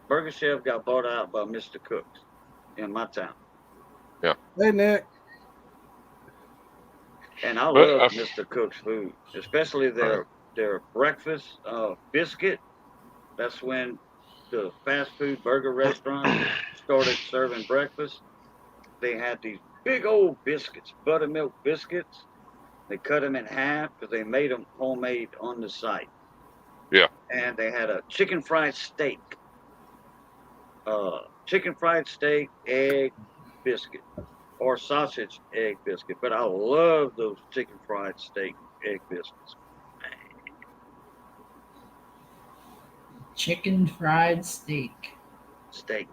Burger Chef got bought out by Mr. Cooks in my town. Hey, Nick. And I But, love Mr. Cook's food, especially their breakfast biscuit. That's when the fast food burger restaurants started serving breakfast. They had these big old biscuits, buttermilk biscuits. They cut them in half because they made them homemade on the site. Yeah. And they had a chicken fried steak, egg biscuit, or sausage egg biscuit. But I love those chicken fried steak egg biscuits. chicken fried steak. Steak.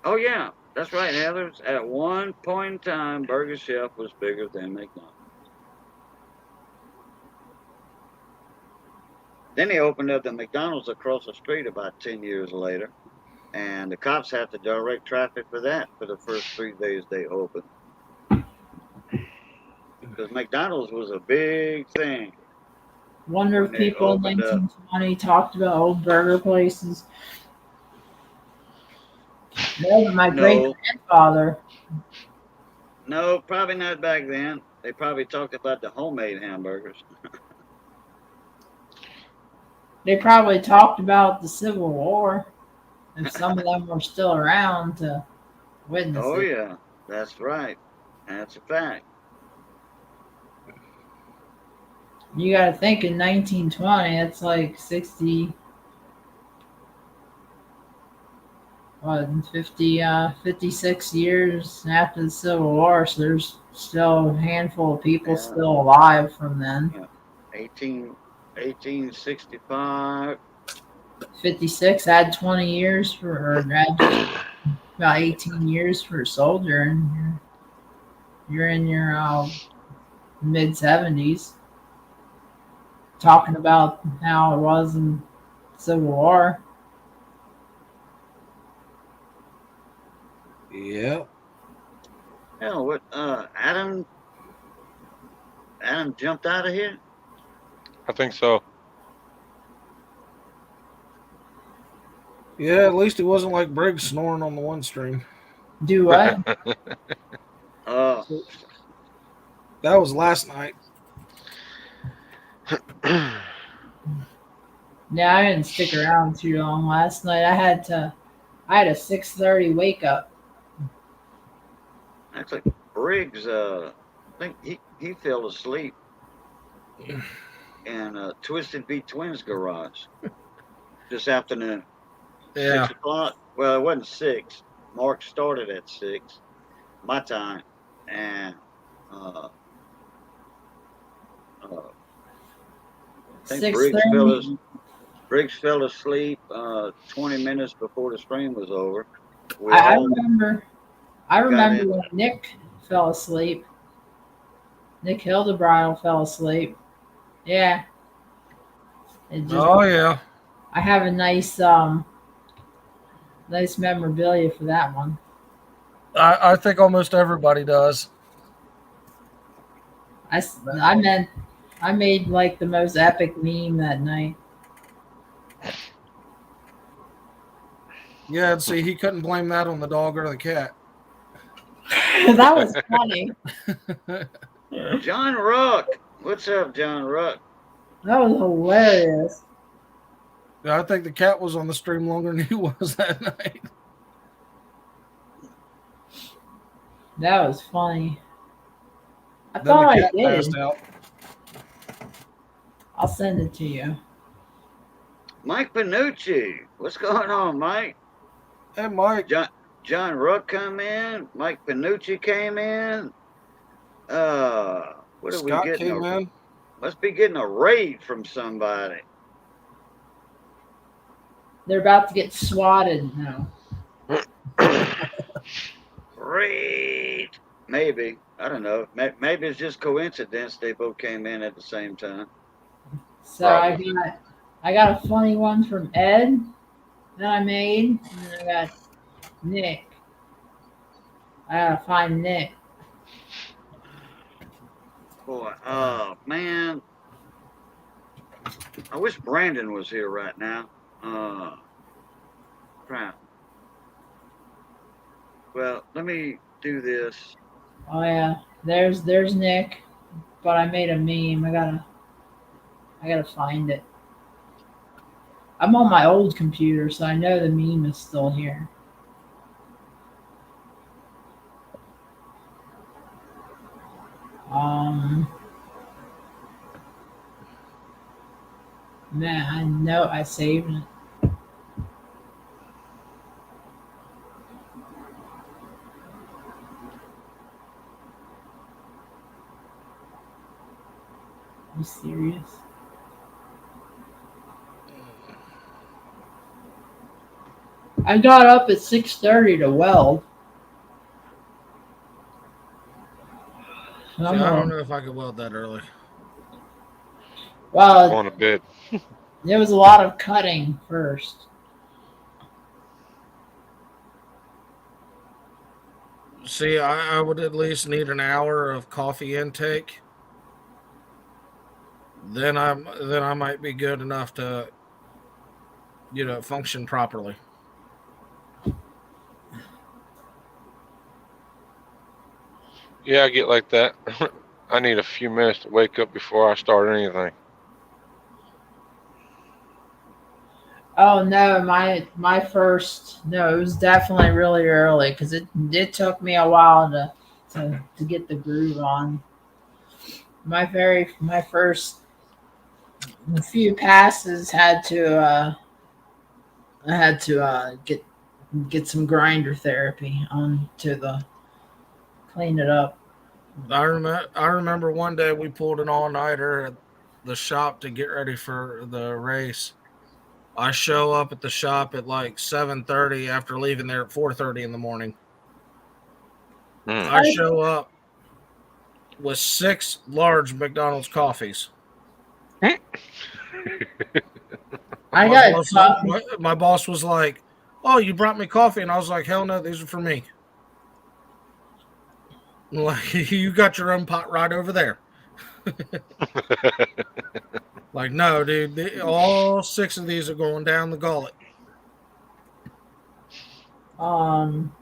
Oh yeah, that's right, Heather. At one point in time, Burger Chef was bigger than McDonald's. Then they opened up the McDonald's across the street about 10 years later, and the cops had to direct traffic for that for the first 3 days they opened. Because McDonald's was a big thing. Wonder if When they people in opened up. 1920 talked about old burger places. No, but my No. great grandfather. No, probably not back then. They probably talked about the homemade hamburgers. They probably talked about the Civil War, if some of them were still around to witness Oh it. yeah, that's right. That's a fact. You got to think in 1920, it's like 60, 56 years after the Civil War. So there's still a handful of people Yeah. still alive from then. 1865. 56 had 20 years or had about 18 years for a soldier, and you're in your mid 70s. Talking about how it was in Civil War. Yep. Hell, what? Adam jumped out of here. I think so. Yeah, at least it wasn't like Briggs snoring on the one stream. Do what? Uh, That was last night. Yeah, I didn't stick around too long last night. I had a 6:30 wake up. actually, Briggs. I think he fell asleep in Twisted V Twins garage this afternoon. Yeah. 6 o'clock. Well, it wasn't 6. Mark started at 6, my time, and I think Briggs fell asleep 20 minutes before the stream was over. We I all remember in. when Nick fell asleep. Nick Hildebridal fell asleep. Yeah. It just, Oh yeah. I have a nice memorabilia for that one. I think almost everybody does. I made like the most epic meme that night. Yeah, and see, he couldn't blame that on the dog or the cat. That was funny. John Ruck. What's up, John Ruck? That was hilarious. Yeah, I think the cat was on the stream longer than he was that night. That was funny. I Then thought the I cat did. passed out. I'll send it to you. Mike Panucci. What's going on, Mike? Hey, Mike. John Ruck come in. Mike Panucci came in. What are we Scott getting? came in. Must be getting a raid from somebody. They're about to get swatted now. Raid. Maybe. I don't know. Maybe it's just coincidence they both came in at the same time. So I got a funny one from Ed that I made, and then I got Nick. I gotta find Nick. Boy, oh man. I wish Brandon was here right now. Crap. Well, let me do this. Oh yeah, there's Nick, but I made a meme. I gotta find it. I'm on my old computer, so I know the meme is still here. Man, I know I saved it. You serious? I got up at 6:30 to weld. See, I don't know if I could weld that early. Well, Going to bed. there was a lot of cutting first. See, I would at least need an hour of coffee intake. Then I might be good enough to, function properly. Yeah, I get like that. I need a few minutes to wake up before I start anything. Oh no, my first no, it was definitely really early because it took me a while to get the groove on. My first few passes I had to get some grinder therapy on to the clean it up. I remember one day we pulled an all-nighter at the shop to get ready for the race. I show up at the shop at like 7:30 after leaving there at 4:30 in the morning. I show up with 6 large McDonald's coffees. My boss was like, "Oh, you brought me coffee," and I was like, "Hell no, these are for me." Like, you got your own pot right over there. Like, no, dude, all 6 of these are going down the gullet. I'm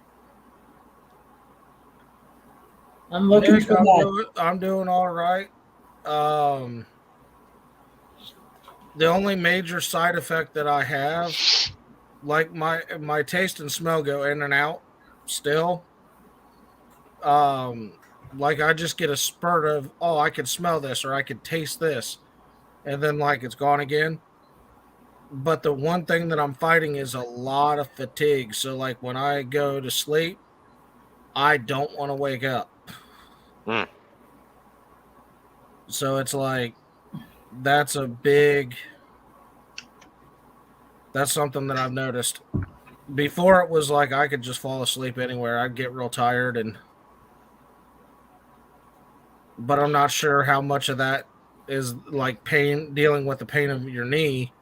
looking Nick, for that. I'm doing all right. The only major side effect that I have, like my taste and smell go in and out still. Like I just get a spurt of, oh, I could smell this or I could taste this, and then like it's gone again. But the one thing that I'm fighting is a lot of fatigue. So like when I go to sleep, I don't want to wake up. So it's like that's something that I've noticed. Before it was like I could just fall asleep anywhere. I'd get real tired but I'm not sure how much of that is like pain, dealing with the pain of your knee,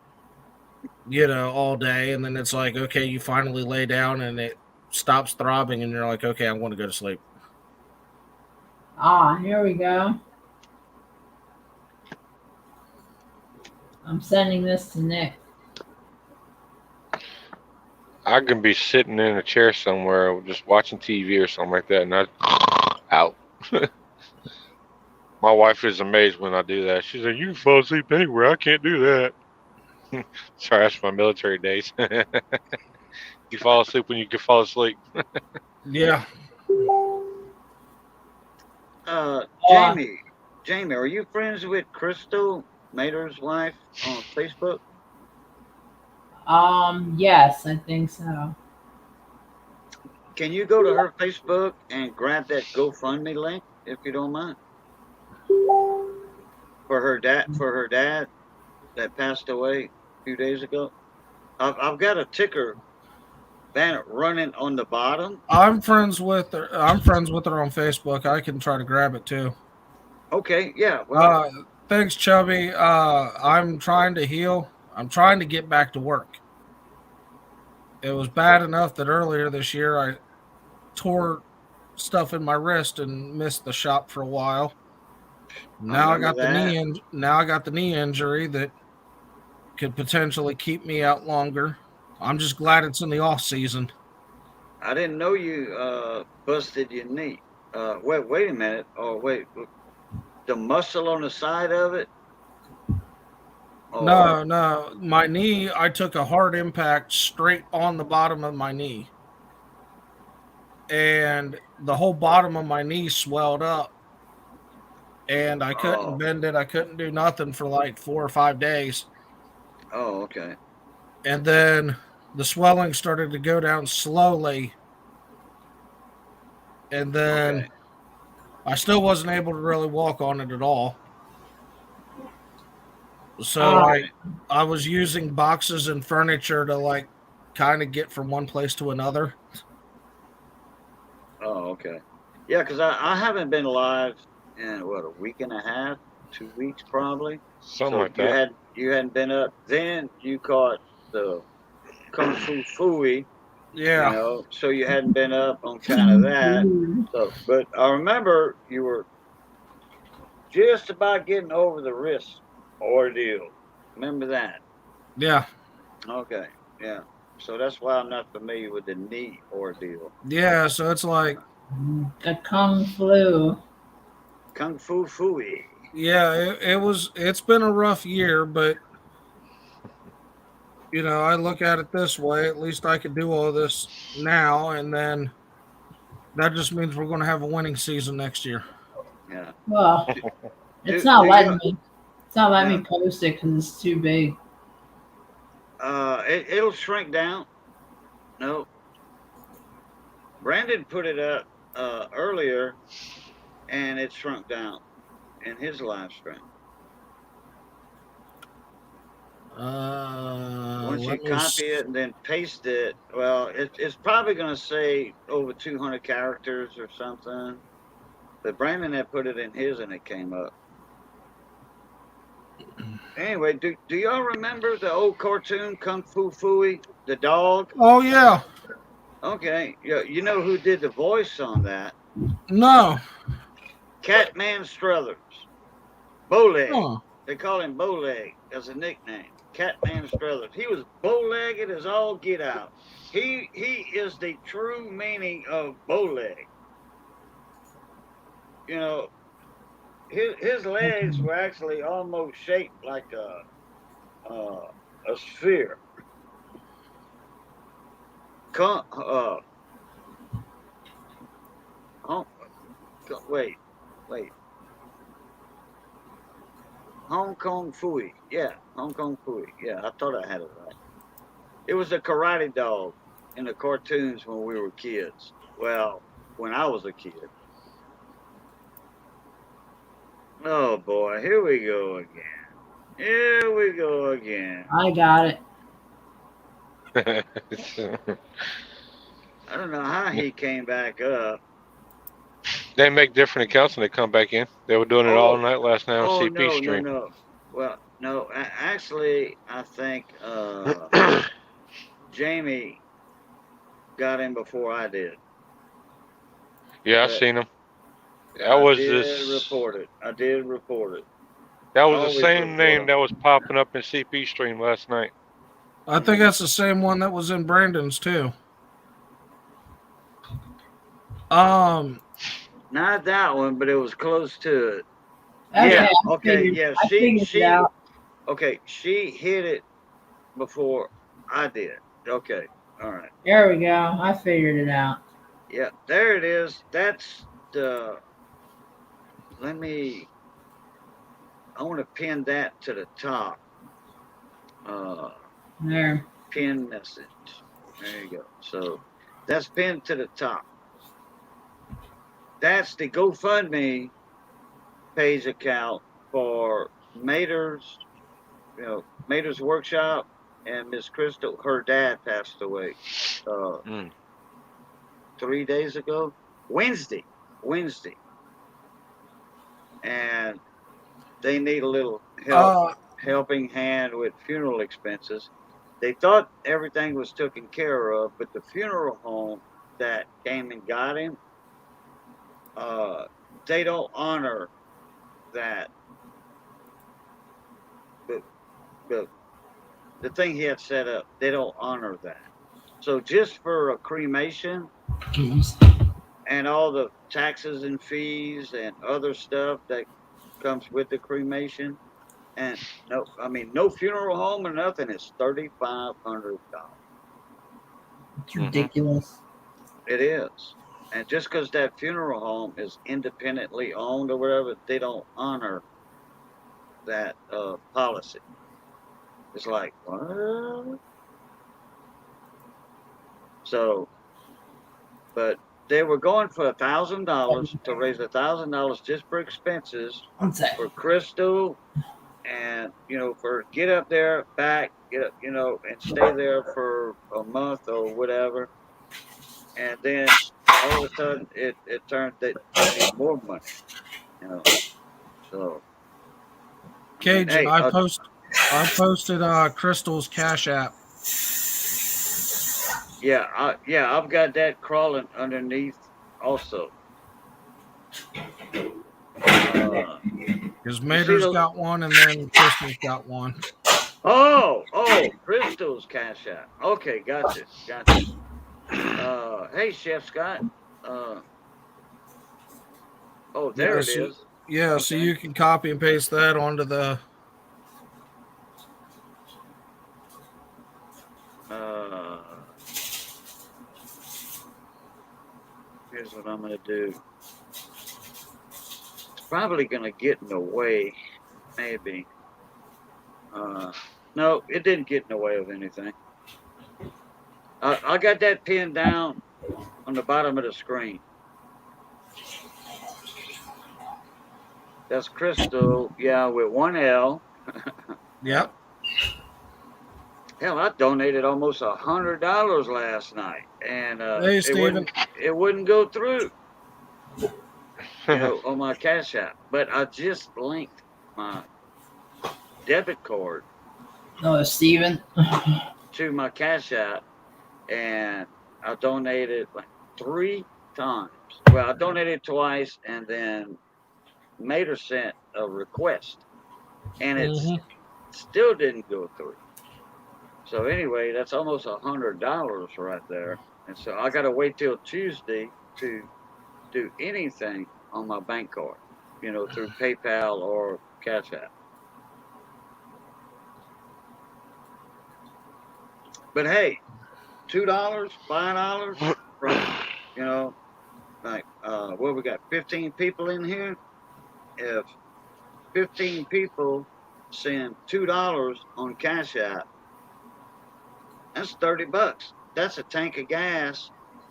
all day. And then it's like, okay, you finally lay down and it stops throbbing and you're like, okay, I want to go to sleep. Here we go. I'm sending this to Nick. I can be sitting in a chair somewhere just watching TV or something like that, and I out. My wife is amazed when I do that. She's like, "You can fall asleep anywhere. I can't do that." Sorry, that's my military days. You fall asleep when you can fall asleep. Yeah. Jamie, Jamie, are you friends with Crystal Mater's wife on Facebook? Yes, I think so. Can you go to her Facebook and grab that GoFundMe link if you don't mind for her dad that passed away a few days ago? I've got a ticker banner running on the bottom. I'm friends with her. I'm friends with her on Facebook. I can try to grab it too. Okay, yeah. Well, Thanks, Chubby. I'm trying to heal. I'm trying to get back to work. It was bad enough that earlier this year I tore stuff in my wrist and missed the shop for a while. Now I remember got the that. now I got the knee injury that could potentially keep me out longer. I'm just glad it's in the off season. I didn't know you busted your knee. Wait a minute. Oh, wait. The muscle on the side of it? No, no. My knee, I took a hard impact straight on the bottom of my knee. And the whole bottom of my knee swelled up. And I couldn't bend it. I couldn't do nothing for like 4 or 5 days. Oh, okay. And then the swelling started to go down slowly. And then I still wasn't able to really walk on it at all. So I was using boxes and furniture to like kind of get from one place to another. Oh, okay. Yeah, because I haven't been live in what, a week and a half, 2 weeks probably. Something like that. You hadn't been up. Then you caught the Kung Fu Fooey. Yeah. You know, so you hadn't been up on kind of that. So, but I remember you were just about getting over the wrist ordeal. Remember that? Yeah. Okay. Yeah. So that's why I'm not familiar with the knee ordeal. Yeah. So it's like the Kung Flu. Kung Fu Fooey. Yeah, it's been a rough year, but you know, I look at it this way, at least I can do all this now, and then that just means we're going to have a winning season next year. Yeah. Well, it's not letting me post it because it's too big. It'll shrink down. No. Brandon put it up earlier, and it shrunk down in his live stream. Once you copy it and then paste it, well, it's probably going to say over 200 characters or something. But Brandon had put it in his and it came up. Anyway, do y'all remember the old cartoon Kung Fu Fooey, the dog? Oh, yeah. Okay. You know who did the voice on that? No. Catman Struthers. Bowleg. Oh. They call him Bowleg as a nickname. Catman Struthers. He was bow-legged as all get out. He is the true meaning of bow-leg. You know, his legs were actually almost shaped like a sphere. Wait. Hong Kong Fooey. Yeah, Hong Kong Fooey. Yeah, I thought I had it right. It was a karate dog in the cartoons when we were kids. Well, when I was a kid. Oh boy, here we go again. I got it. I don't know how he came back up. They make different accounts and they come back in. They were doing it all night last night on CP stream. No. Well, no, actually, I think Jamie got in before I did. Yeah, I seen him. I did report it. That was the same name that was popping up in CP stream last night. I think that's the same one that was in Brandon's too. Not that one, but it was close to it. Okay, She hit it before I did. Okay, all right. There we go. I figured it out. Yeah, there it is. That's the I want to pin that to the top. There. Pin message. There you go. So that's pinned to the top. That's the GoFundMe page account for Mater's, Mater's Workshop and Miss Crystal. Her dad passed away 3 days ago. Wednesday. And they need a little helping hand with funeral expenses. They thought everything was taken care of, but the funeral home that came and got him, they don't honor that. The thing he had set up, they don't honor that. So just for a cremation and all the taxes and fees and other stuff that comes with the cremation, and no funeral home or nothing, is $3,500. It's ridiculous. It is. And just because that funeral home is independently owned or whatever, they don't honor that policy. It's like, what? So, but they were going for $1,000 to raise $1,000 just for expenses for Crystal, and for get up there, back, get up, and stay there for a month or whatever. And then all of a sudden, it turned that they need more money, So, Cajun, hey, I posted Crystal's Cash App. Yeah, I've got that crawling underneath also. Because Mater's got one, and then Crystal's got one. Oh, Crystal's Cash App. Okay, gotcha. Hey, Chef Scott. There it is. Yeah, Okay. so you can copy and paste that onto the. Here's what I'm gonna do. It's probably gonna get in the way, maybe. No, it didn't get in the way of anything. I got that pinned down on the bottom of the screen. That's Crystal, with one L. Yep. Hell, I donated almost $100 last night, and Hey, Steven. it wouldn't go through, on my Cash App. But I just linked my debit card Steven. to my Cash App, and I donated like 3 times. Well, I donated twice, and then Mater sent a request, and it still didn't go through. So anyway, that's almost $100 right there. And so I got to wait till Tuesday to do anything on my bank card, through PayPal or Cash App. But hey, $2, $5 from, we got 15 people in here. If 15 people send $2 on Cash App, that's $30. That's a tank of gas,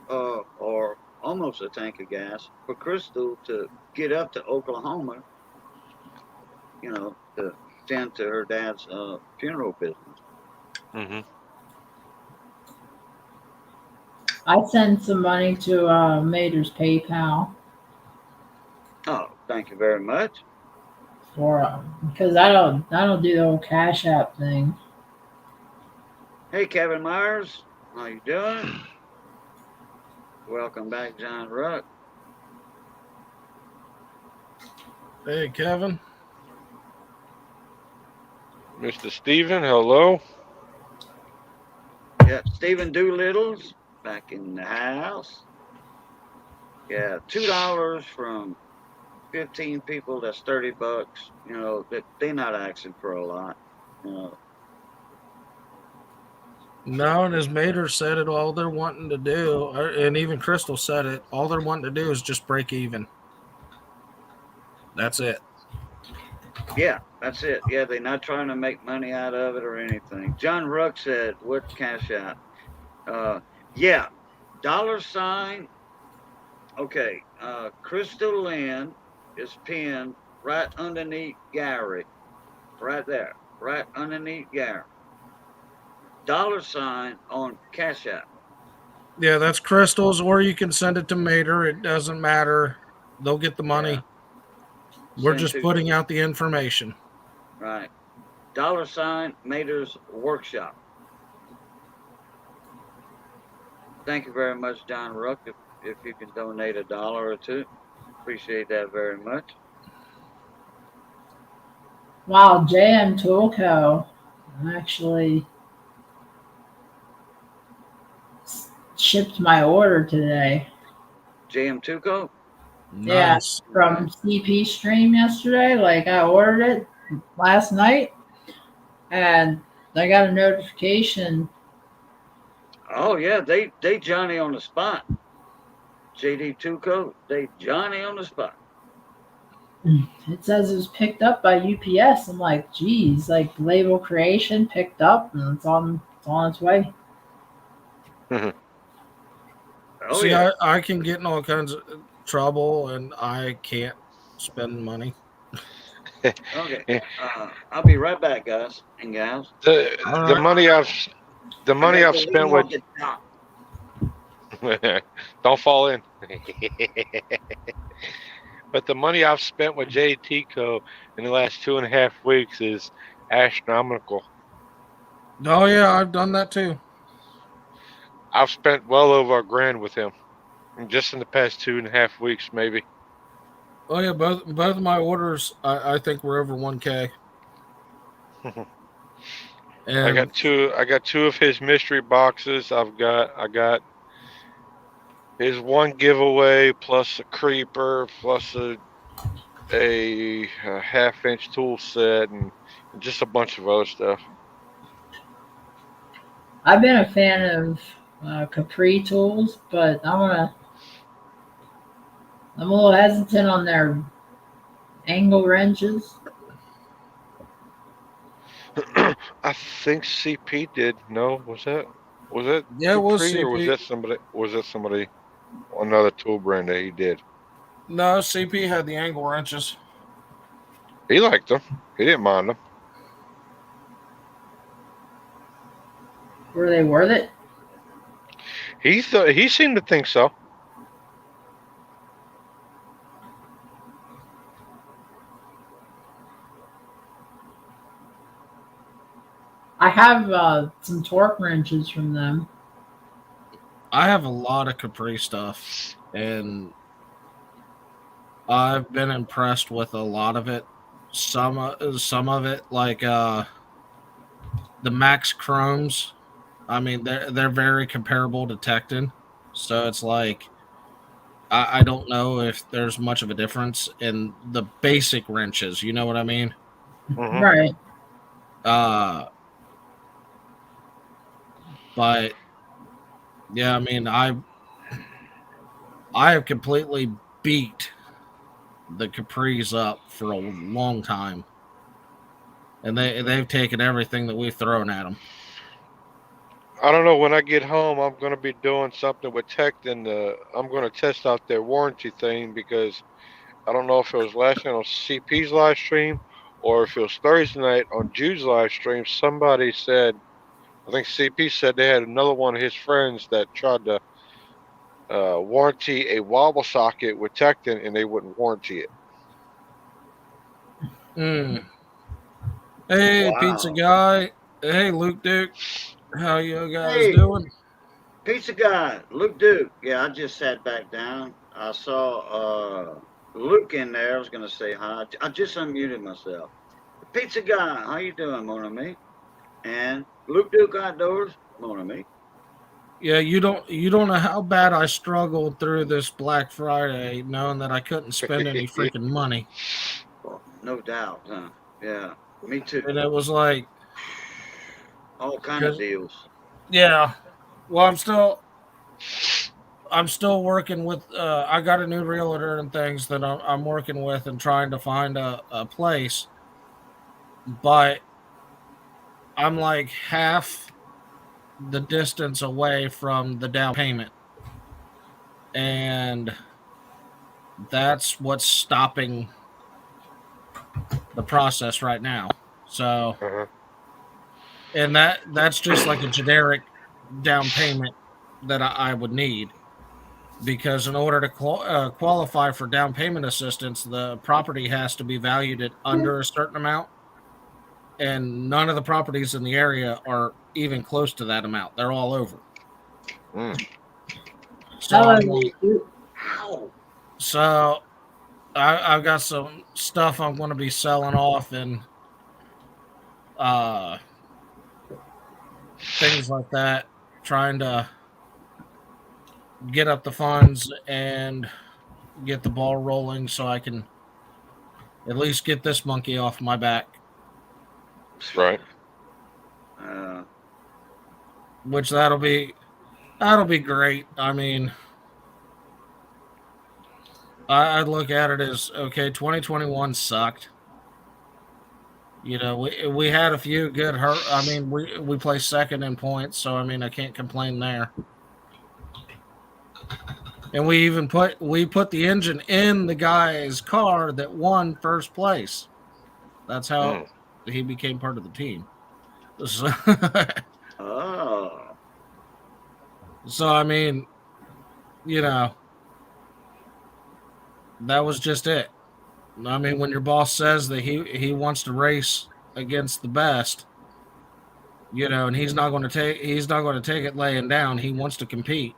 or almost a tank of gas for Crystal to get up to Oklahoma, to tend to her dad's funeral business. I sent some money to Mater's PayPal. Oh, thank you very much. Because I don't do the old Cash App thing. Hey, Kevin Myers, how you doing? Welcome back, John Ruck. Hey, Kevin. Mr. Steven, hello. Yeah, Stephen Doolittle's back in the house. Yeah, $2 from 15 people, that's $30. They're not asking for a lot. No, and as Mater said it, all they're wanting to do, and even Crystal said it, all they're wanting to do is just break even. That's it. Yeah, that's it. Yeah, they're not trying to make money out of it or anything. John Ruck said, "What cash out?" Yeah, $. Okay, Crystal Lynn is pinned right underneath Gary, right there, right underneath Gary. $, on Cash App. Yeah, that's crystals, or you can send it to Mater. It doesn't matter. They'll get the money. We're Send just to putting out the information. right. $ Mater's Workshop. Thank you very much, John Ruck. If you can donate $1 or $2, appreciate that very much. Wow, JM Toolco actually shipped my order today. JM Tuco. Yeah, Nice. from CP Stream yesterday. Like I ordered it last night, and I got a notification. Oh yeah, they Johnny on the spot. JD Tuco, they Johnny on the spot. It says it was picked up by UPS. I'm like, geez, like label creation picked up, and it's on its way. Oh See, yeah. I can get in all kinds of trouble, and I can't spend money. Okay. I'll be right back, guys and gals. The Alright. money I've I gotta go spent walk with it down. don't fall in. But the money I've spent with JTCO in the last 2.5 weeks is astronomical. Oh yeah, I've done that too. I've spent well over $1,000 with him, just in the past 2.5 weeks, maybe. Oh yeah, both of my orders I think were over 1K. And I got two of his mystery boxes. I got his one giveaway plus a creeper plus a half-inch tool set and just a bunch of other stuff. I've been a fan of Capri tools, but I'm a little hesitant on their angle wrenches. I think CP did. No, was that yeah, it was Capri, or CP. was that somebody another tool brand that he did? No, CP had the angle wrenches. He liked them. He didn't mind them. Were they worth it? He seemed to think so. I have some torque wrenches from them. I have a lot of Capri stuff, and I've been impressed with a lot of it. Some of it, like the Max Chromes. I mean, they're very comparable to Tecton, so it's like I don't know if there's much of a difference in the basic wrenches. You know what I mean? Mhm. Right. But yeah, I mean, I have completely beat the Capris up for a long time, and they've taken everything that we've thrown at them. I don't know. When I get home, I'm going to be doing something with Tecton. I'm going to test out their warranty thing because I don't know if it was last night on CP's live stream or if it was Thursday night on Jude's live stream. Somebody said, I think CP said they had another one of his friends that tried to warranty a wobble socket with Tecton and they wouldn't warranty it. Hey, Wow. Pizza Guy. Hey, Luke Duke. How you guys Hey. doing? Pizza guy, Luke Duke. Yeah, I just sat back down. I saw Luke in there. I was gonna say hi. I just unmuted myself. Pizza guy, how you doing, mon ami? And Luke Duke Outdoors, mon ami. Yeah, you don't know how bad I struggled through this Black Friday, knowing that I couldn't spend any freaking money. Well, no doubt, huh? Yeah, me too. And it was like, All kind of deals. yeah. Well, I'm still I'm still working with. I got a new realtor and things that I'm working with and trying to find a place, but I'm like half the distance away from the down payment, and that's what's stopping the process right now. So, Uh-huh. and that's just like a generic down payment that I would need. Because in order to qualify for down payment assistance, the property has to be valued at under a certain amount, and none of the properties in the area are even close to that amount. They're all over. Mm. So Hello, I'm like, Ow. so I've got some stuff I'm going to be selling off and uh, things like that, trying to get up the funds and get the ball rolling so I can at least get this monkey off my back. Right. Which that'll be great. I mean, I look at it as okay. 2021 sucked. You know, we had a few good hurt. I mean, we placed second in points, so I mean, I can't complain there. And we put the engine in the guy's car that won first place. That's how he became part of the team. So, Oh. so I mean, you know, that was just it. I mean, when your boss says that he wants to race against the best, you know, and he's not going to take it laying down. He wants to compete.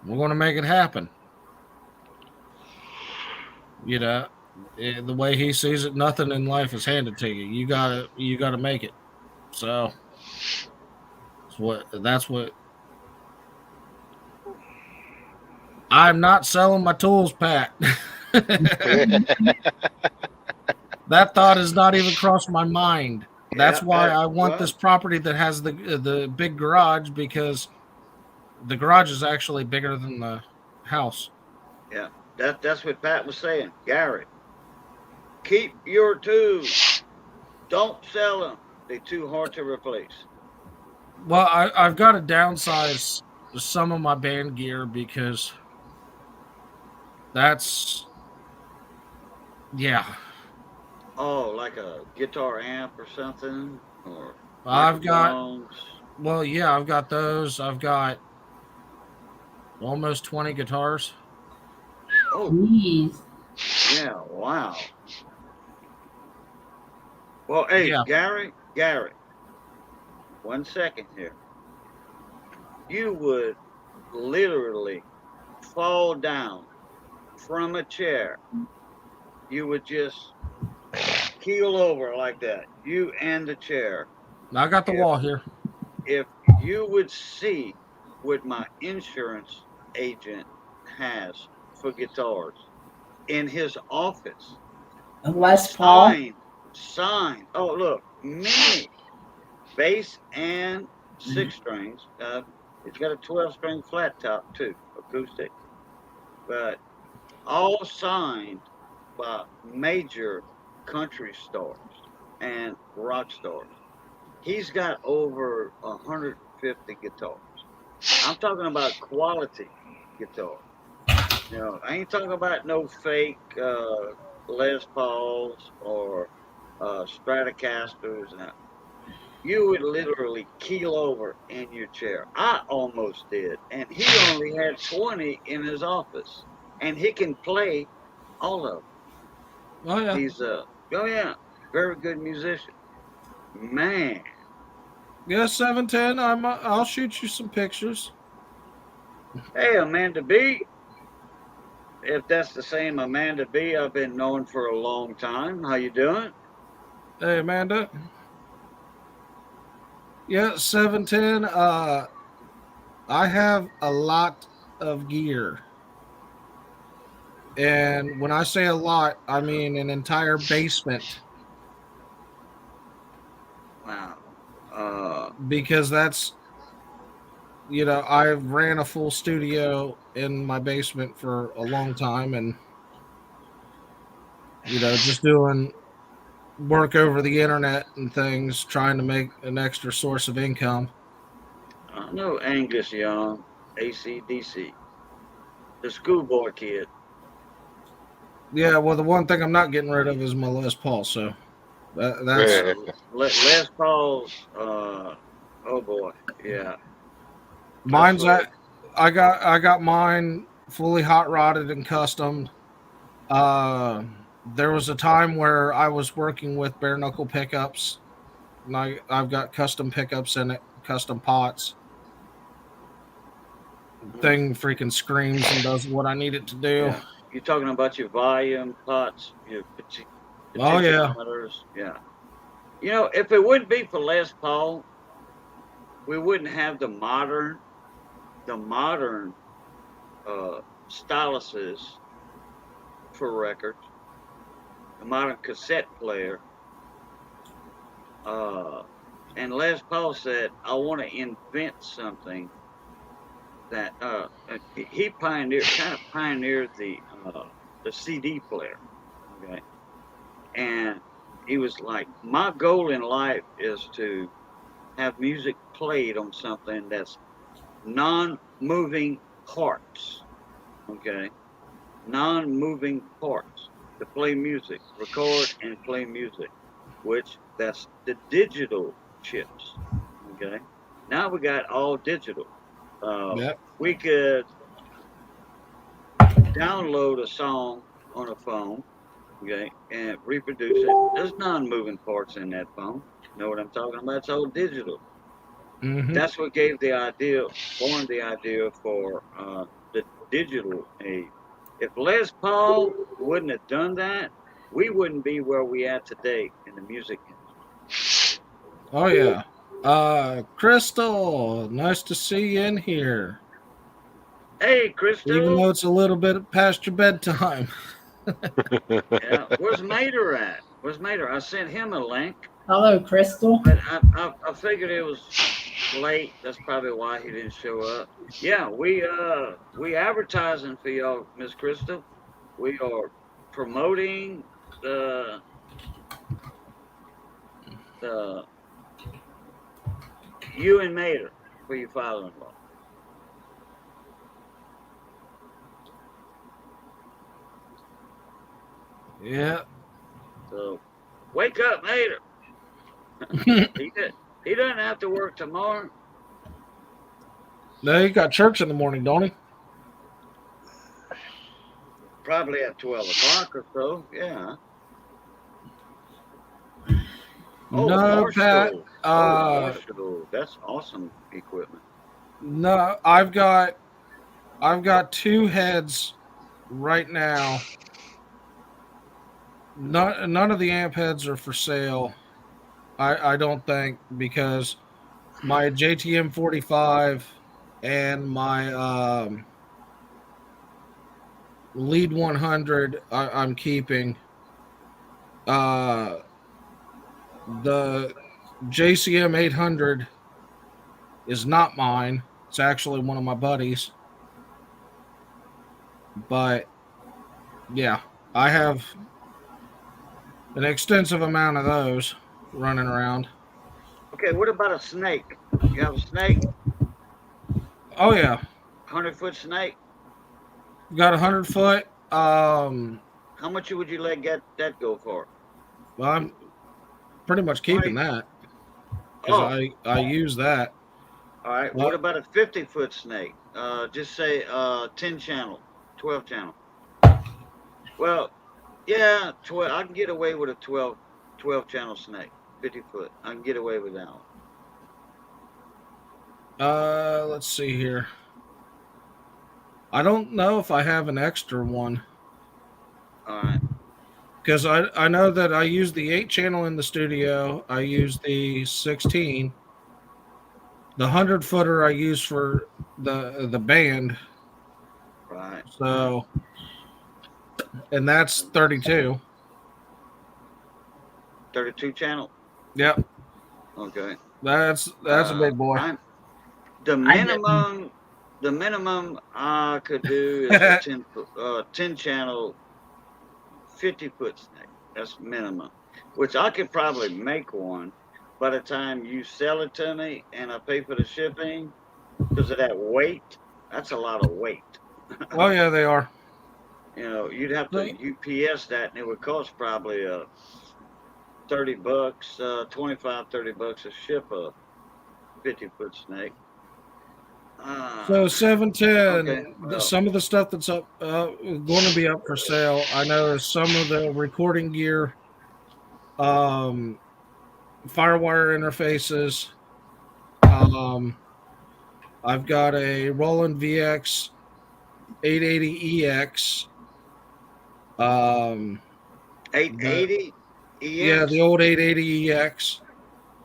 We're going to make it happen. You know, the way he sees it, nothing in life is handed to you. You gotta make it. So that's what I'm not selling my tools, Pat. That thought has not even crossed my mind. That's why I want this property that has the big garage, because the garage is actually bigger than the house. Yeah, that's what Pat was saying. Gary, keep your tools. Don't sell them. They're too hard to replace. Well, I've got to downsize some of my band gear because that's, yeah. Oh, like a guitar amp or something, or I've got, microphones. well, yeah, I've got those. I've got almost 20 guitars. Oh, Jeez. yeah, wow. Well, hey, Yeah. Gary, 1 second here. You would literally fall down from a chair. You would just keel over like that. You and the chair. I got the wall here. If you would see what my insurance agent has for guitars in his office. A Les Paul. Signed. Oh, look, many bass and 6 strings. It's got a 12-string flat top too, acoustic. But all signed by major country stars and rock stars. He's got over 150 guitars. I'm talking about quality guitar. You know, I ain't talking about no fake Les Pauls or Stratocasters. You would literally keel over in your chair. I almost did, and he only had 20 in his office, and he can play all of them. Oh yeah. He's very good musician. Man. Yeah, 710. I'll shoot you some pictures. Hey, Amanda B. If that's the same Amanda B I've been knowing for a long time. How you doing? Hey, Amanda. Yeah, 710. I have a lot of gear. And when I say a lot, I mean an entire basement. Wow. Because you know, I've ran a full studio in my basement for a long time, and you know, just doing work over the internet and things, trying to make an extra source of income. I know Angus Young, ACDC, the schoolboy kid. Yeah, well, the one thing I'm not getting rid of is my Les Paul, so that's Yeah. Les Paul's, oh boy, yeah. mine's at. I got mine fully hot rodded and custom. There was a time where I was working with bare knuckle pickups, and I've got custom pickups in it, custom pots. Thing freaking screams and does what I need it to do. Yeah. You're talking about your volume pots, your Oh yeah, potentiometers. Yeah. You know, if it wouldn't be for Les Paul, we wouldn't have the modern styluses for records, the modern cassette player. And Les Paul said, I want to invent something that he kind of pioneered the CD player. Okay. And he was like, my goal in life is to have music played on something that's non-moving parts. Okay. Non-moving parts to play music, record and play music, which that's the digital chips. Okay. Now we got all digital. yep. We could download a song on a phone, okay, and reproduce it. There's non-moving parts in that phone. You know what I'm talking about? It's all digital. Mm-hmm. That's what gave the idea, formed the idea for the digital age. If Les Paul wouldn't have done that, we wouldn't be where we at today in the music industry. Oh yeah. Crystal, nice to see you in here. Hey, Even though Crystal. it's a little bit past your bedtime. Yeah, where's Mater at? Where's Mater? I sent him a link, Hello, Crystal. but I figured it was late. That's probably why he didn't show up. Yeah, we advertising for y'all, Miss Crystal. We are promoting the you and Mater for your father-in-law. Yeah. So wake up, Mater. He doesn't have to work tomorrow. No, you got church in the morning, don't he? Probably at 12 o'clock or so. Yeah. Oh, No, Pat. Marshall. That's awesome equipment. No, I've got two heads right now. None of the amp heads are for sale. I don't think, because my JTM 45 and my Lead 100 I'm keeping. The JCM 800 is not mine. It's actually one of my buddies. But yeah, I have an extensive amount of those running around. Okay, what about a snake? You have a snake? Oh yeah, 100-foot snake? got 100-foot. How much would you let that go for? Well, I'm pretty much keeping that because I use that. All right. What about a 50-foot snake? Just say 10 channel, 12 channel. Well, yeah, 12. I can get away with a 12 channel snake, 50 foot. I can get away with that one. Let's see here. I don't know if I have an extra one. All right. Because I know that I use the 8 channel in the studio. I use the 16. The 100-footer I use for the band. Right. So, and that's 32. 32 channel. Yep. Okay. That's a big boy. The I didn't. minimum I could do is a 10 channel 50-foot snake. That's minimum. Which I could probably make one by the time you sell it to me and I pay for the shipping because of that weight. That's a lot of weight. Oh yeah, they are. You know, you'd have to So- UPS that and it would cost probably $30, 25, $30 to ship a 50-foot snake. So 710. Okay, well, Some of the stuff that's up, going to be up for sale. I know some of the recording gear, firewire interfaces. I've got a Roland VX 880EX. 880 Yeah, EX. the old 880EX.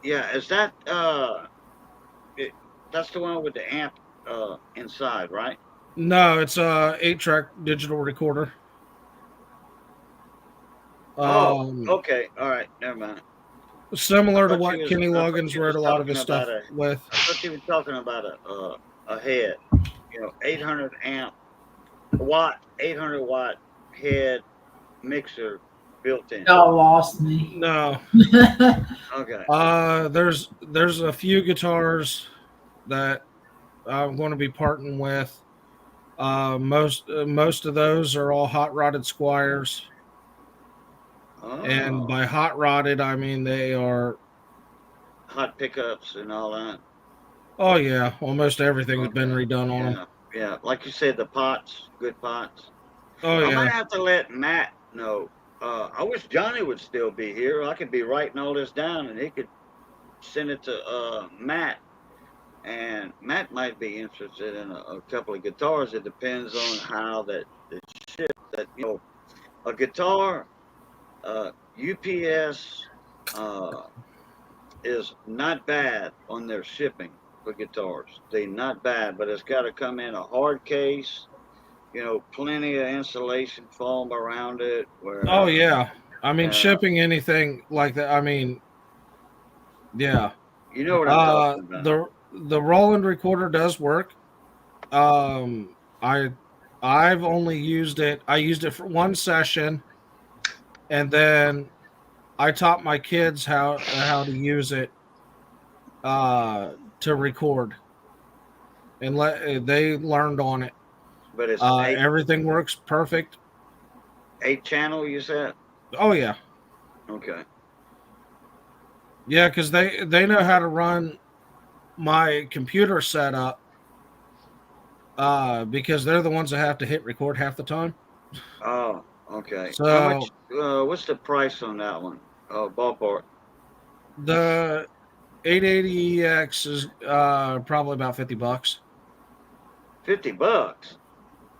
Yeah, is that that's the one with the amp inside, right? No, it's a 8-track digital recorder. Oh, okay, all right, never mind. Similar to I what Kenny thought Loggins you wrote was a lot of talking his stuff about with. I thought you were talking about a head, 800 amp 800 watt head mixer built in. Y'all lost me. No. Okay. There's a few guitars that I'm going to be parting with. Most of those are all hot rodded Squires, and Oh, by hot rodded I mean they are. hot pickups and all that. Oh yeah, almost everything has been Okay. redone on them. Yeah. Like you said, the pots, good pots. Oh I might yeah, have to let Matt know. I wish Johnny would still be here. I could be writing all this down and he could send it to Matt. And Matt might be interested in a couple of guitars. It depends on how that ship. That a guitar, UPS is not bad on their shipping for guitars. They not bad, but it's got to come in a hard case. Plenty of insulation foam around it. Where oh yeah. I mean, shipping anything like that. I mean, yeah. you know what I'm talking about. The Roland recorder does work. I've only used it. I used it for one session, and then I taught my kids how to use it to record, and they learned on it. But it's Everything works perfect. 8 channel, you said? Oh yeah, Okay. yeah, because they know how to run my computer setup. Because they're the ones that have to hit record half the time. Oh, okay. So how much? What's the price on that one? Ballpark. the 880EX is probably about $50. $50.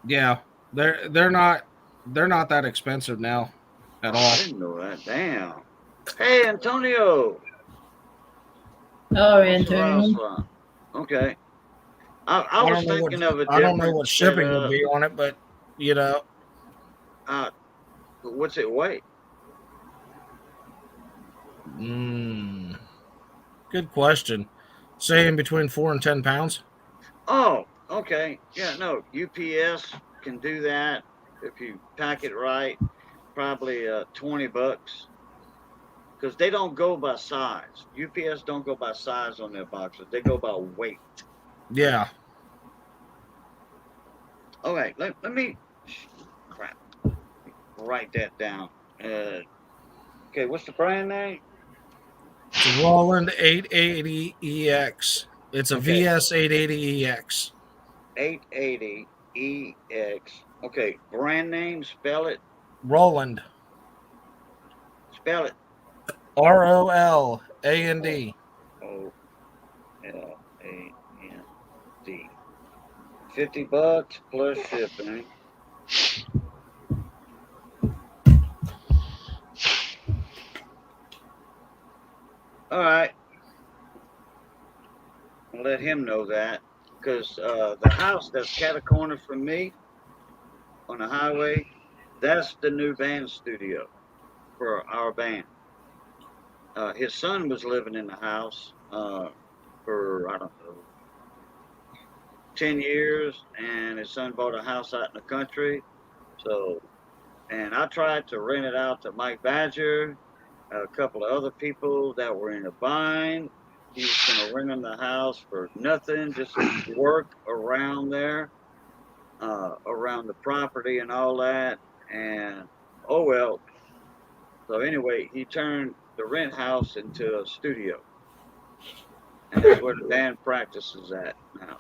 Yeah, they're not that expensive now at all. I didn't know that. Damn. Hey, Antonio. Oh, What's the last Antonio. one? Okay. I was thinking of a different I don't know what shipping setup. would be on it, but What's it weigh? Good question. Saying between 4 and 10 pounds. Oh, okay. Yeah, no. UPS can do that if you pack it right. Probably $20 because they don't go by size. UPS don't go by size on their boxes. They go by weight. Yeah. All right. Let me crap. Write that down. Okay. What's the brand name? It's a Roland 880EX. It's a Okay. VS 880EX. 880EX. Okay. Brand name. Spell it. Roland. Spell it. ROLAND. OLAND. $50 plus shipping. All right. I'll let him know that because the house that's cat a corner from me on the highway, that's the new band studio for our band. His son was living in the house for, I don't know, 10 years, and his son bought a house out in the country. So, and I tried to rent it out to Mike Badger, a couple of other people that were in a bind. He was going to rent them the house for nothing, just work around there, around the property and all that. And oh well. So anyway, he turned the rent house into a studio. And that's where the band practices at now.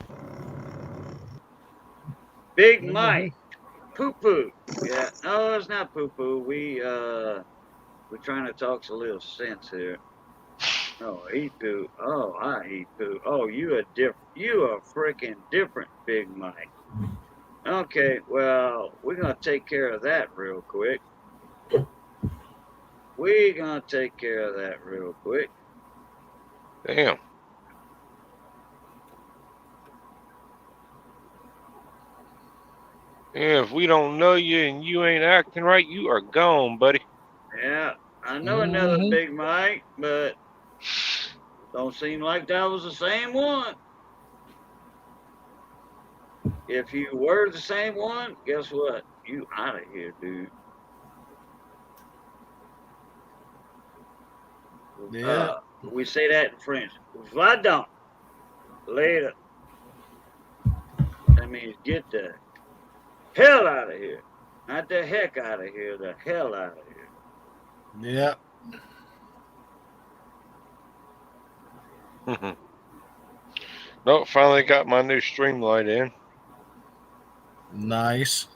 Big Mike, poo poo. Yeah, no, it's not poo poo. We're trying to talk a little sense here. Oh, eat poo. Oh, I eat poo. Oh, you a freaking different Big Mike. Okay, well, we're gonna take care of that real quick. Damn. Yeah, if we don't know you and you ain't acting right, you are gone, buddy. Yeah, I know another Big Mike, but don't seem like that was the same one. If you were the same one, guess what? You out of here, dude. Yeah. We say that in French. Va donc. Later. That means get the hell out of here. Not the heck out of here, the hell out of here. Yeah. Nope, finally got my new Streamlight in. Nice.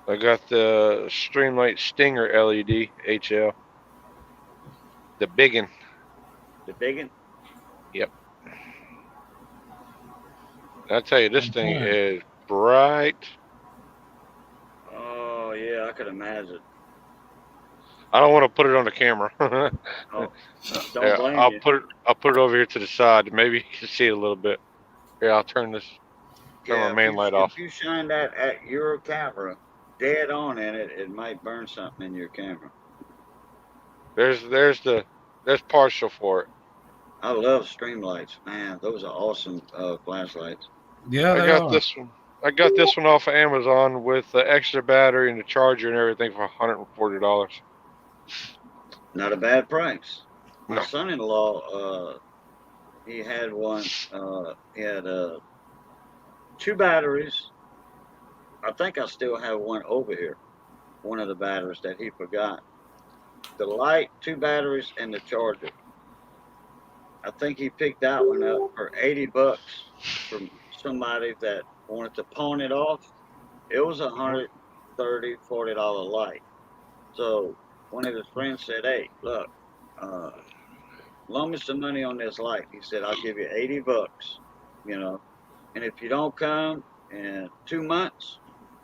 I got the Streamlight Stinger LED HL. The biggin. The biggin? Yep. I tell you, this thing is bright. Oh, yeah, I could imagine. I don't want to put it on the camera. Oh, don't blame I'll you. put it over here to the side. Maybe you can see it a little bit. Here, I'll turn my main light off. If you shine that at your camera dead on in it, it might burn something in your camera. There's partial for it. I love Streamlights, man. Those are awesome flashlights. Yeah, I got this one. I got this one off of Amazon with the extra battery and the charger and everything for $140. Not a bad price. My No. son-in-law, he had one. He had 2 batteries. I think I still have one over here. One of the batteries that he forgot. The light, 2 batteries, and the charger. I think he picked that one up for $80 from somebody that wanted to pawn it off. It was $130, $40 light. So one of his friends said, "Hey, look, loan me some money on this light." He said, "I'll give you $80, you know, and if you don't come in 2 months,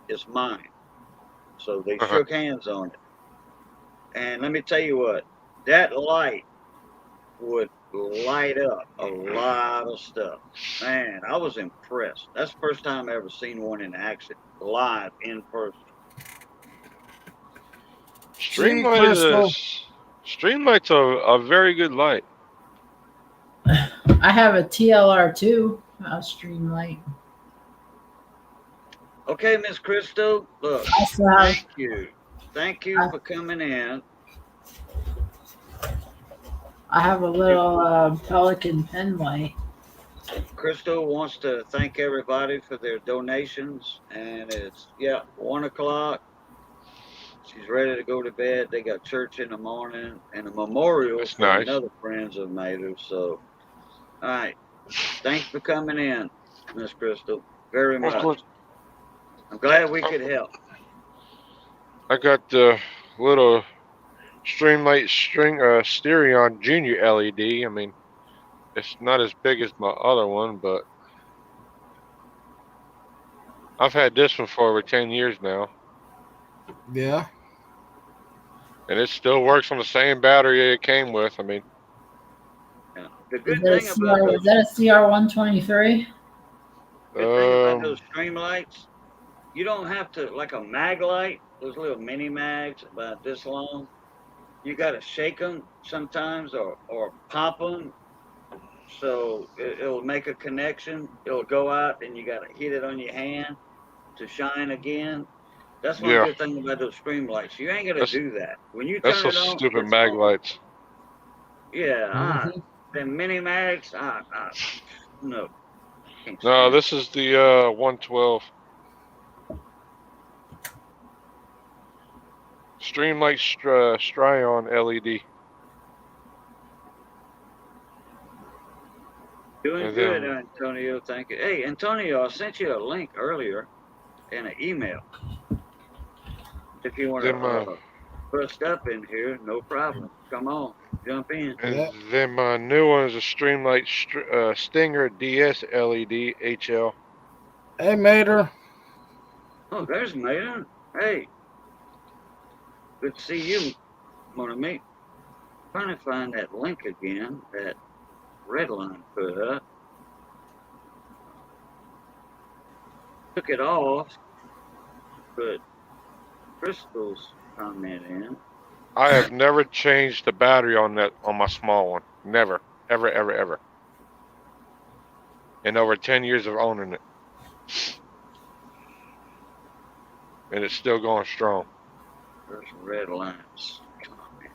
it's mine." So they shook hands on it. And let me tell you what, that light would light up a lot of stuff. Man, I was impressed. That's the first time I ever seen one in action, live, in person. Streamlight's a very good light. I have a TLR2 Streamlight. Okay, Miss Crystal, look, I still have, thank you. Thank you for coming in. I have a little Pelican pen light. Crystal wants to thank everybody for their donations, and it's 1 o'clock. She's ready to go to bed. They got church in the morning and a memorial That's for nice. another friends of Mater. So, all right, thanks for coming in, Miss Crystal, very much. I'm glad we could help. I got the little Streamlight Stereon Junior LED. I mean, it's not as big as my other one, but I've had this one for over 10 years now. Yeah. And it still works on the same battery it came with. I mean, Yeah. The good thing about those, Is that a CR123? those Streamlights, you don't have to, like a mag light, those little mini mags about this long, you got to shake them sometimes or pop them, so it'll make a connection. It'll go out, and you got to hit it on your hand to shine again. That's one Yeah, good thing about those stream lights. You ain't gonna that's do that. When you that's turn those it on, stupid it's mag on. lights. Yeah, Mhm. them mini mags, no, can't No, stand. this is the 112 Streamlight Strion LED. Doing And good, then Antonio. Thank you. Hey, Antonio, I sent you a link earlier in an email. If you want to them bust up in here, no problem. Come on, jump in. Yeah. new one is a Streamlight Stinger DS LED HL. Hey, Mater. Oh, there's Maiden. Hey, good to see you, Mona. Trying to find that link again that Redline put up. Took it off, put Crystal's comment in. I have never changed the battery on my small one. Never, ever, ever, ever. In over 10 years of owning it, and it's still going strong. There's Redline's comment.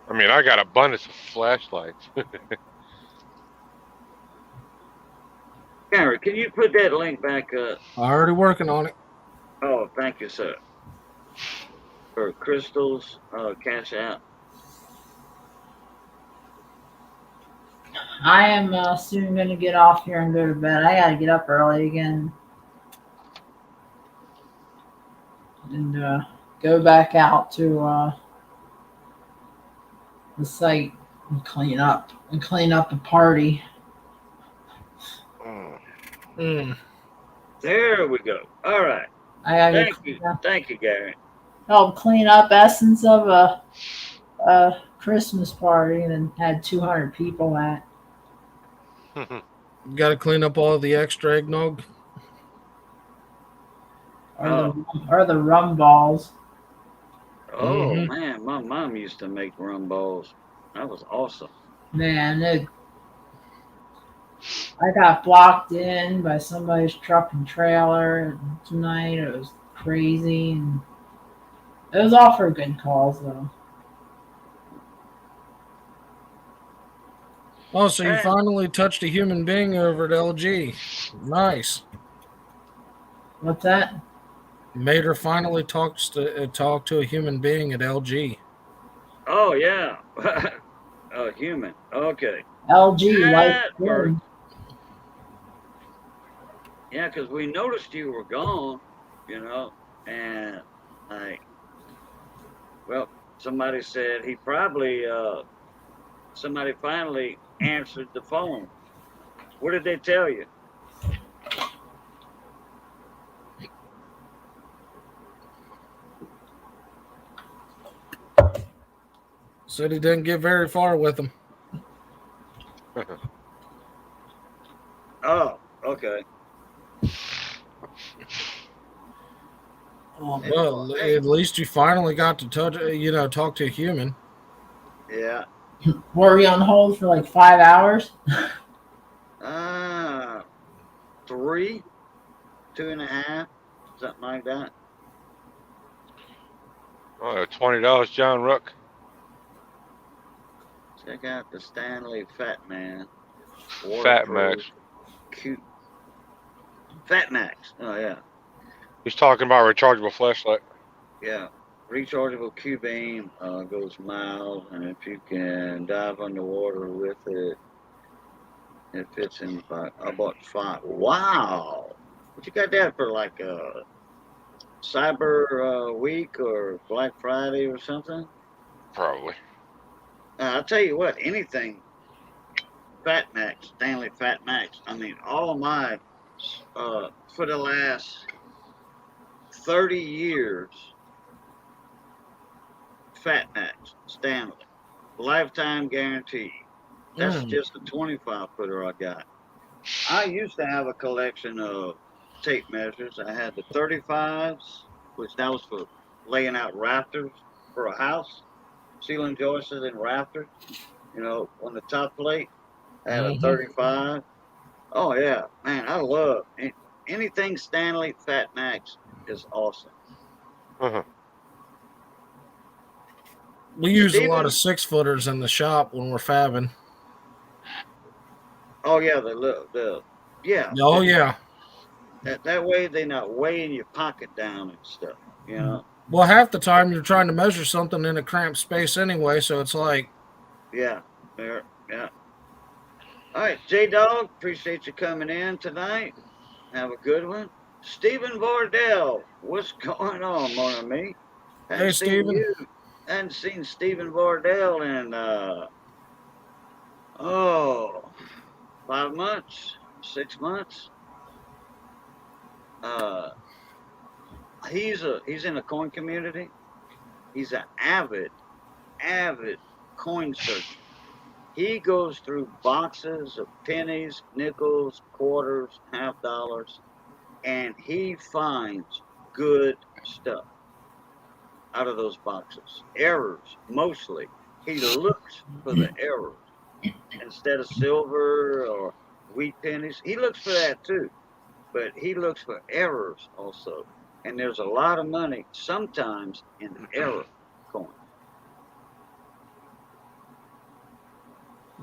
I mean, I got abundance of flashlights. Gary, can you put that link back up? Already working on it. Oh, thank you, sir. For Crystal's cash out. I am soon going to get off here and go to bed. I got to get up early again and go back out to the site and clean up the party. Mm. There we go. All right. I got to Thank you. Thank you, Gary. help clean up essence of a Christmas party and then had 200 people at. Got to clean up all the extra eggnog. Or the rum balls. Oh, Mhm. man. My mom used to make rum balls. That was awesome. Man, I got blocked in by somebody's truck and trailer tonight. It was crazy, and it was all for good cause, though. Oh, so you Hey. finally touched a human being over at LG. Nice. What's that? Mater finally talked to a human being at LG. Oh, yeah. A human. Okay. LG Life That Green. worked. Yeah, because we noticed you were gone, and like, well, somebody said he probably, somebody finally answered the phone. What did they tell you? Said he didn't get very far with him. Oh, okay. Well, at least you finally got to talk to a human. Yeah. Were we on hold for like 5 hours? 3, 2.5, something like that. Oh, $20, John Rook. Check out the Stanley Fat Man. Fat Max. Cute. Fat Max. Oh, yeah. He's talking about rechargeable flashlight. Yeah. Rechargeable Q beam goes miles, and if you can dive underwater with it, it fits in. I bought 5. Wow. But you got that for like Cyber Week or Black Friday or something? Probably. I'll tell you what, anything Fat Max, Stanley Fat Max. I mean, all of my, for the last 30 years, Fat Max, Stanley, lifetime guarantee. That's just a 25 footer I got. I used to have a collection of tape measures. I had the 35s, which that was for laying out rafters for a house, ceiling joists and rafters, on the top plate. At a Mhm. 35. Oh yeah, man, I love anything Stanley Fat Max is awesome. Uh-huh. We use a lot Steven? of 6-footers in the shop when we're fabbing. Oh yeah, the yeah. Oh yeah. That way they're not weighing your pocket down and stuff. You know. Well, half the time you're trying to measure something in a cramped space anyway, so it's like, Yeah. There. Yeah. All right, J Dog. Appreciate you coming in tonight. Have a good one. Stephen Vardell, what's going on, mon ami? hey, Hadn't seen Steven. you. Hadn't seen Stephen Vardell in oh 5 months, 6 months. Uh, he's in the coin community. He's an avid coin searcher. He goes through boxes of pennies, nickels, quarters, half dollars, and he finds good stuff out of those boxes. Errors, mostly. He looks for the errors instead of silver or wheat pennies. He looks for that too, but he looks for errors also. And there's a lot of money sometimes in error coins.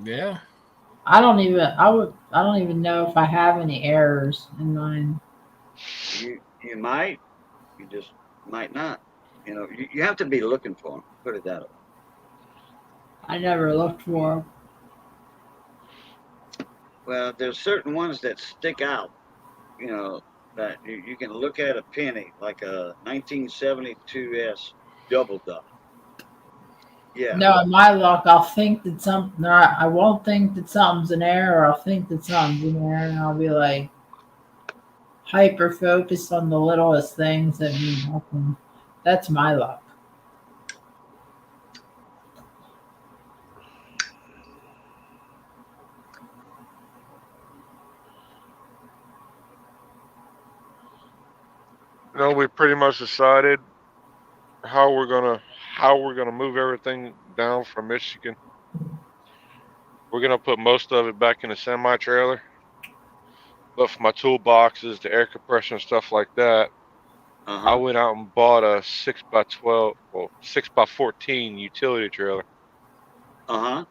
Yeah. I don't even know if I have any errors in mine. You might, you just might not. You know, you have to be looking for them. Put it that way. I never looked for 'em. Well, there's certain ones that stick out. You know, that you can look at a penny like a 1972 double dot. Yeah. No, in my luck, I'll think that something. No, I won't think that something's an error. I'll think that something's an error, and I'll be like hyper focused on the littlest things that mean nothing. That's my luck. No, we pretty much decided how we're gonna move everything down from Michigan. We're gonna put most of it back in the semi trailer. But for my toolboxes, the air compressor and stuff like that, Uh I huh. went out and bought a 6x12, well, 6x14 utility trailer. Uh huh.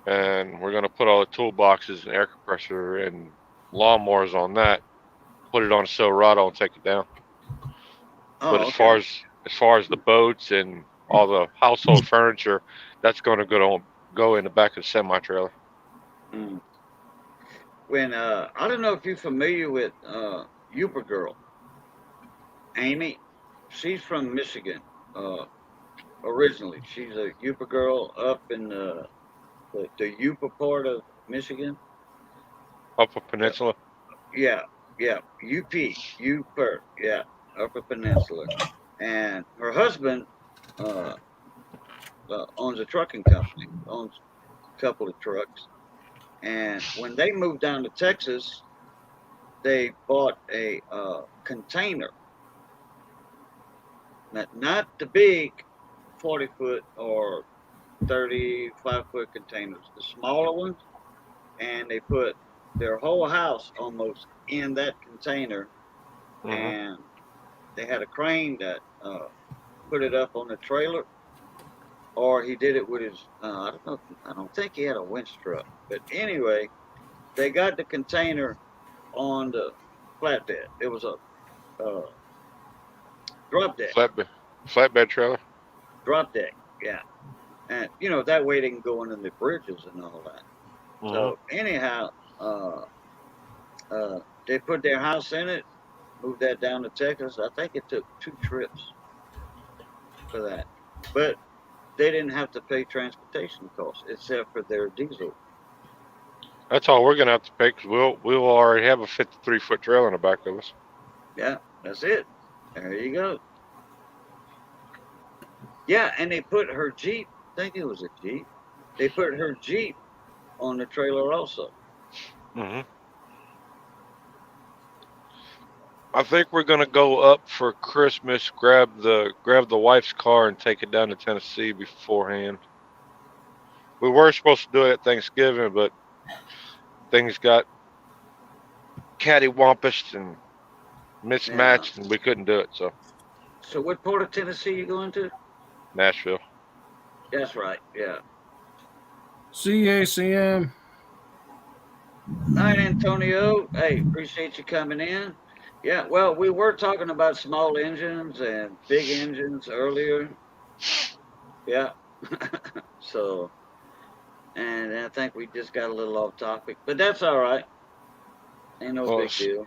And we're gonna put all the toolboxes and air compressor and lawnmowers on that, put it on a Silverado and take it down. But Oh, okay. as far as the boats and all the household furniture, that's gonna go in the back of the semi trailer. Mm. When I don't know if you're familiar with Uber Girl, Amy. She's from Michigan. Originally, she's a Uber Girl up in the Upa part of Michigan. Upper Peninsula. Yeah, yeah. Upper, yeah, Upper Peninsula. And her husband uh, owns a trucking company, owns a couple of trucks. And when they moved down to Texas, they bought a container, not the big 40-foot or 35-foot containers, the smaller ones, and they put their whole house almost in that container, and they had a crane that put it up on the trailer, or he did it with his. I don't know. I don't think he had a winch truck, but anyway, they got the container on the flatbed. It was a drop deck. Flatbed trailer. Drop deck, yeah. And that way they can go into the bridges and all that. So anyhow, they put their house in it, moved that down to Texas. I think it took 2 trips for that, but they didn't have to pay transportation costs except for their diesel. That's all we're gonna have to pay because we'll already have a 53-foot trailer in the back of us. Yeah, that's it. There you go. Yeah, and they put her Jeep. I think it was a Jeep. They put her Jeep on the trailer also. I think we're gonna go up for Christmas, grab the wife's car and take it down to Tennessee beforehand. We were supposed to do it at Thanksgiving, but things got cattywampus and Yeah. mismatched, and we couldn't do it. So So what part of Tennessee you going to? Nashville. That's right. Yeah. CACM. All right, Antonio. Hey, appreciate you coming in. Yeah. Well, we were talking about small engines and big engines earlier. Yeah. So, and I think we just got a little off topic, but that's all right. Ain't no Well, big deal.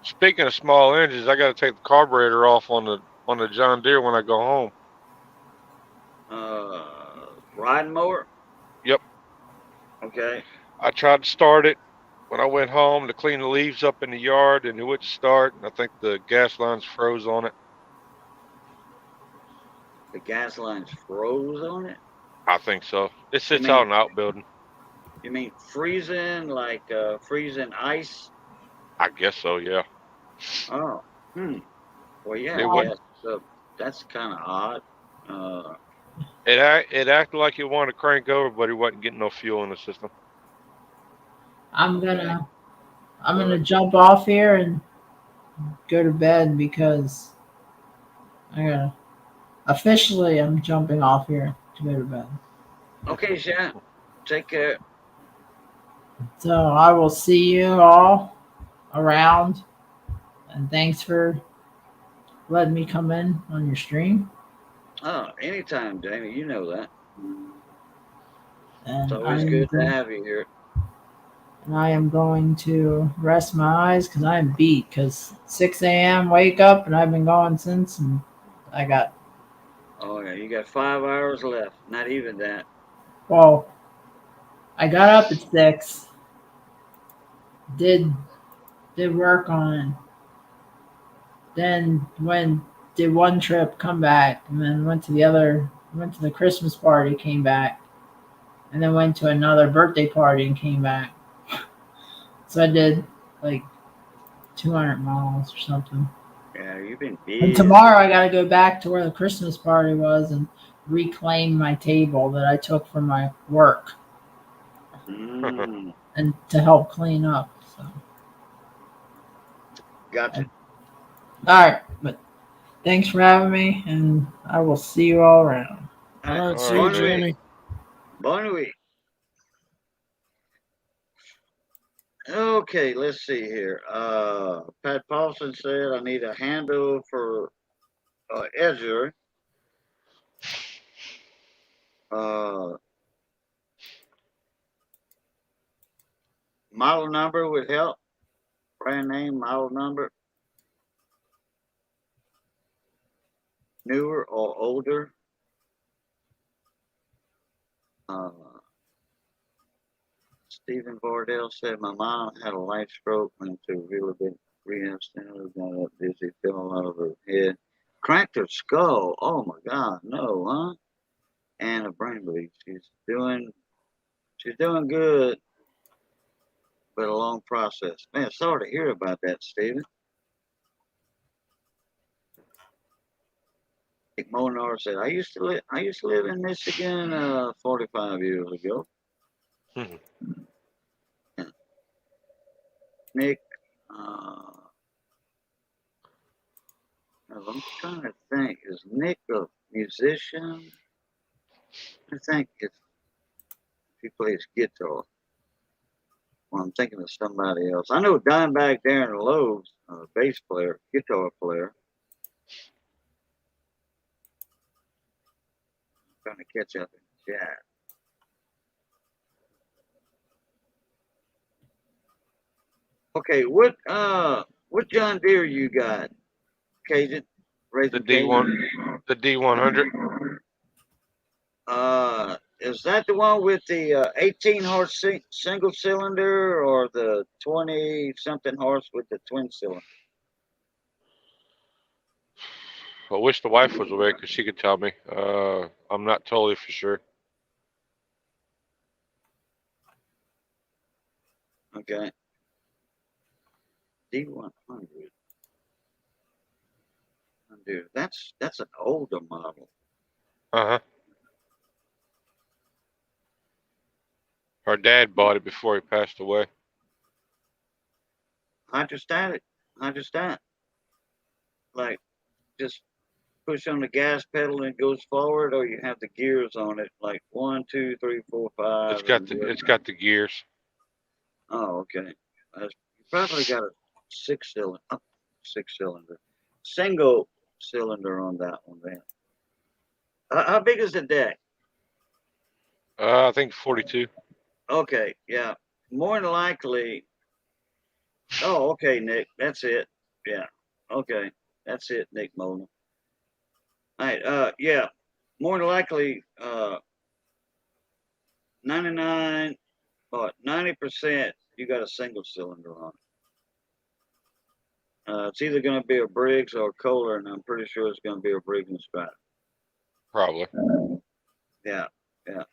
speaking of small engines, I got to take the carburetor off on the John Deere when I go home. Riding mower. Yep. Okay. I tried to start it when I went home to clean the leaves up in the yard, and it wouldn't start. And I think the gas lines froze on it. The gas lines froze on it. I think so. It You sits out mean in the outbuilding. you mean freezing like freezing ice? I guess so. Yeah. Oh. Hmm. Well, yeah. It Gas. wouldn't. That's kind of odd. Uh. It acted like it wanted to crank over, but it wasn't getting no fuel in the system. I'm Okay. gonna jump off here and go to bed because I gotta officially I'm jumping off here to go to bed. Okay, Shan. Take care. So I will see you all around, and thanks for letting me come in on your stream. Oh, anytime, Jamie. You know that. It's And always good to have you here. I am going to rest my eyes because I am beat. Because 6 a.m. wake up, and I've been going since, and I got Oh yeah, you got 5 hours left. Not even that. well. I got up at 6, did work on it, then did one trip, come back, and then went to the Christmas party, came back, and then went to another birthday party and came back. So I did like 200 miles or something. Yeah, you've been And busy. tomorrow I got to go back to where the Christmas party was and reclaim my table that I took from my work Mm, and to help clean up. So, gotcha. all right, but thanks for having me, and I will see you all around. All All right. right, All see right, you, Bonne man. nuit. Jamie. Bonne nuit. Okay, let's see here. Pat Paulson said I need a handle for Azure. Uh, model number would help. Brand name, model number, newer or older. Uh, Stephen Vardell said my mom had a light stroke, went to really big rehab center, got up dizzy, fell all out of her head, cracked her skull. Oh my God, no, huh? And a brain bleed. She's doing good, but a long process. Man, sorry to hear about that, Stephen. Nick Molnar said I used to live in Michigan 45 years ago. Mhm. Nick, I'm trying to think. Is Nick a musician? I think he plays guitar. Well, I'm thinking of somebody else. I know Dimebag Darren Lowe's bass player, guitar player. I'm trying to catch up in the chat. Okay, what John Deere you got? Cajun? The Raising D1, Cajun? the D100. Is that the one with the 18 horse single cylinder or the 20 something horse with the twin cylinder? I wish the wife was awake because she could tell me. I'm not totally for sure. Okay. D100. Dude, that's an older model. Uh huh. Her dad bought it before he passed away. Hydrostatic. Hydrostatic. Like, just push on the gas pedal and it goes forward, or you have the gears on it, like 1, 2, 3, 4, 5. It's got the gears. Oh, okay. You probably got a six cylinder, single cylinder on that one then. How big is the deck? I think 42. Okay, yeah. More than likely. Oh, okay, Nick. That's it. Yeah. Okay. That's it, Nick Molina. All right. Yeah. More than likely, 99 or 90%, you got a single cylinder on it. It's either going to be a Briggs or a Kohler, and I'm pretty sure it's going to be a Briggs and Stratton. Probably. Yeah. Yeah.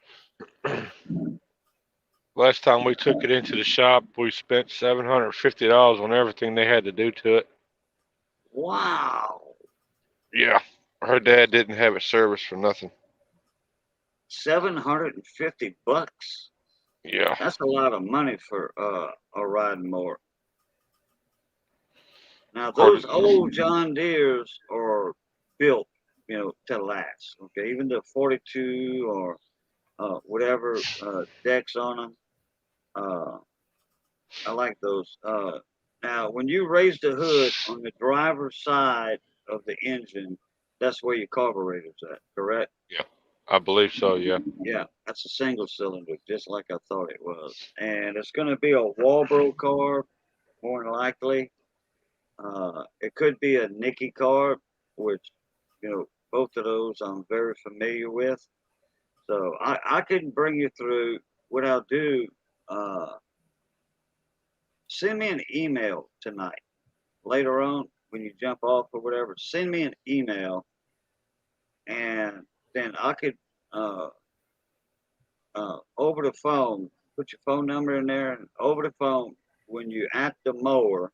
Last time we took it into the shop, we spent $750 on everything they had to do to it. Wow. Yeah. Her dad didn't have it serviced for nothing. $750. Yeah. That's a lot of money for a riding mower. Now those old John Deeres are built, to last. Okay, even the 42 or whatever decks on them. I like those. Now, when you raise the hood on the driver's side of the engine, that's where your carburetor's at, correct? Yeah. I believe so, yeah. Yeah, that's a single cylinder, just like I thought it was. And it's going to be a Walbro carb, more than likely. It could be a Nicky carb, which, both of those I'm very familiar with. So I can bring you through. What I'll do, send me an email tonight. Later on, when you jump off or whatever, send me an email, and then I could, over the phone, put your phone number in there, and over the phone, when you're at the mower,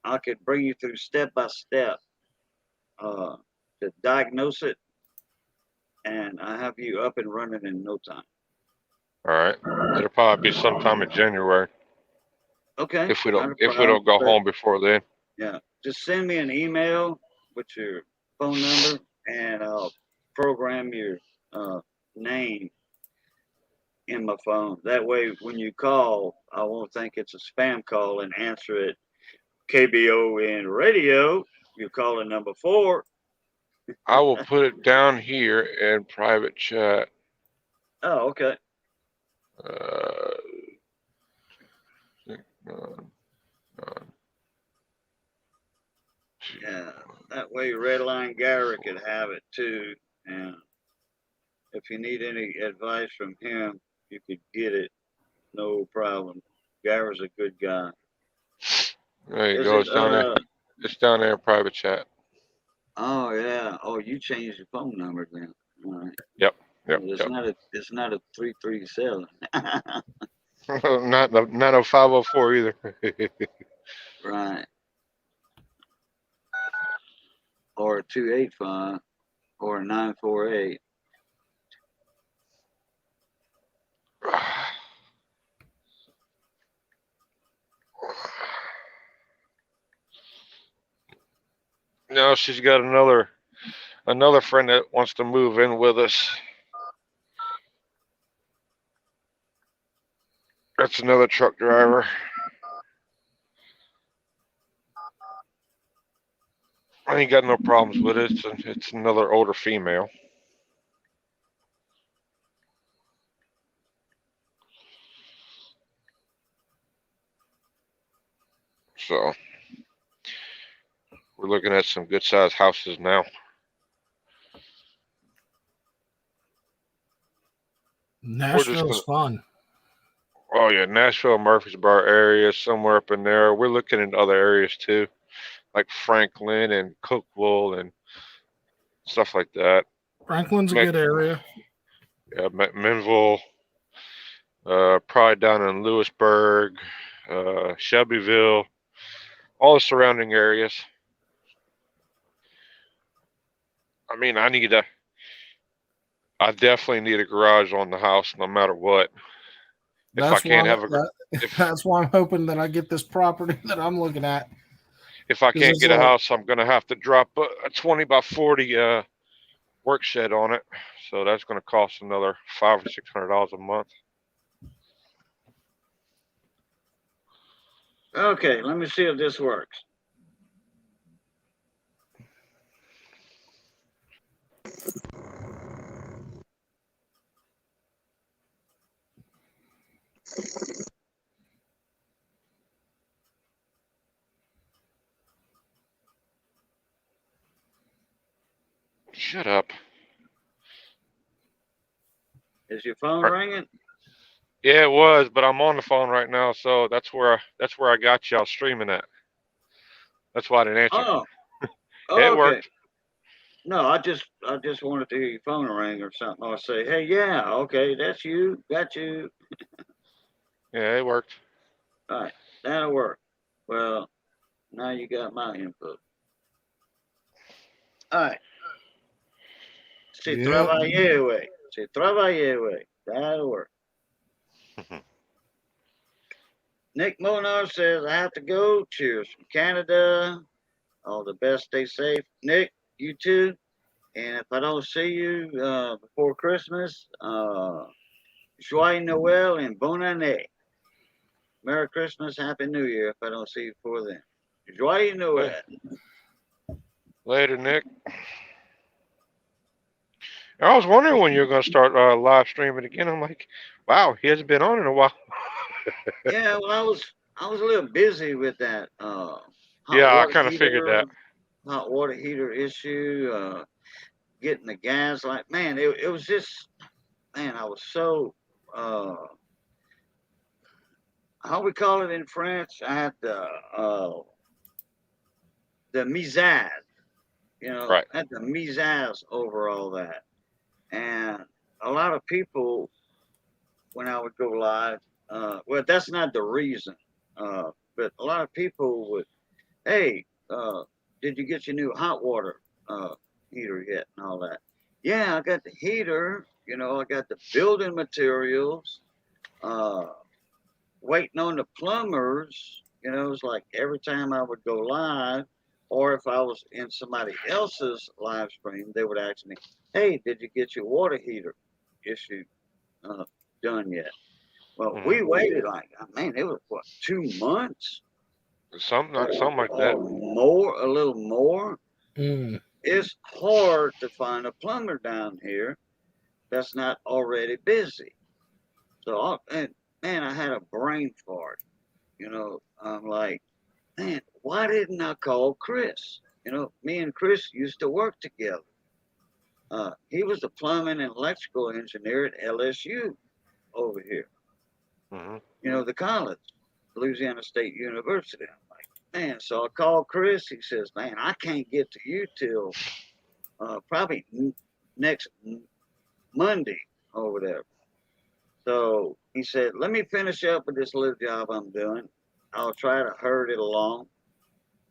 I could bring you through step by step to diagnose it, and I have you up and running in no time. All right. It'll probably be sometime in January. Okay. If we don't go home before then. Yeah. Just send me an email with your phone number, and I'll program your name in my phone. That way, when you call, I won't think it's a spam call and answer it. KBON radio. You're calling number 4. I will put it down here in private chat. Oh, okay. Yeah, that way Redline Gary could have it too. And if you need any advice from him, you could get it. No problem. Gary's a good guy. There you go. It's down there. It's down there in private chat. Oh yeah. Oh, you changed your phone number then. All right. Yep. It's not a 337. not a 504 either. Right. Or a 285 or a 948. No, she's got another friend that wants to move in with us. That's another truck driver. I ain't got no problems with it. It's another older female. So we're looking at some good sized houses now. Nashville's fun. Oh yeah, Nashville, Murfreesboro area, somewhere up in there. We're looking in other areas too, like Franklin and Cookville and stuff like that. Franklin's a good area. Yeah, Minville, probably down in Lewisburg, Shelbyville, all the surrounding areas. I mean, I definitely need a garage on the house no matter what. If I That's can't why have a, that, that's why I'm hoping that I get this property that I'm looking at. if I 'Cause can't it's get a like- house, I'm gonna have to drop a 20 by 40 work shed on it. So that's gonna cost another $500 or $600 a month. Okay, let me see if this works. Shut up. Is your phone Right. ringing? Yeah, it was, but I'm on the phone right now, so that's where I got y'all streaming at. That's why I didn't answer. Oh, It okay. worked. No, I just wanted to hear your phone ring or something. Or say, hey, yeah, okay, that's you, got you. Yeah, it worked. All right, that'll work. Well, now you got my input. All right. Si Yeah. travaillez, way. Si travaillez, way. That'll work. Nick Monar says, I have to go. Cheers from Canada. All the best. Stay safe. Nick, you too. And if I don't see you before Christmas, Joyeux Noel and Bonne Année. Merry Christmas, Happy New Year if I don't see you before then. Joyeux Noel. Later, Nick. I was wondering when you were going to start live streaming again. I'm like, wow, he hasn't been on in a while. Yeah, well, I was a little busy with that hot Yeah, I water kind of figured that. hot water heater issue, getting the gas. Like, man, it was just, man, I was so, how we call it in French? I had the misère, Right. I had the misère over all that. And a lot of people, when I would go live, well, that's not the reason, but a lot of people would, hey, did you get your new hot water heater yet and all that? Yeah, I got the heater, I got the building materials, waiting on the plumbers. It was like every time I would go live, or if I was in somebody else's live stream, they would ask me, hey, did you get your water heater issue done yet? Well, we waited like, man, it was what, 2 months? Something like Or that. more, a little more. Mm. It's hard to find a plumber down here that's not already busy. So, and man, I had a brain fart. I'm like, man, why didn't I call Chris? Me and Chris used to work together. He was the plumbing and electrical engineer at LSU over here. The college, Louisiana State University. I'm like, man, so I called Chris. He says, man, I can't get to you till probably next Monday or whatever. So he said, let me finish up with this little job I'm doing. I'll try to hurry it along.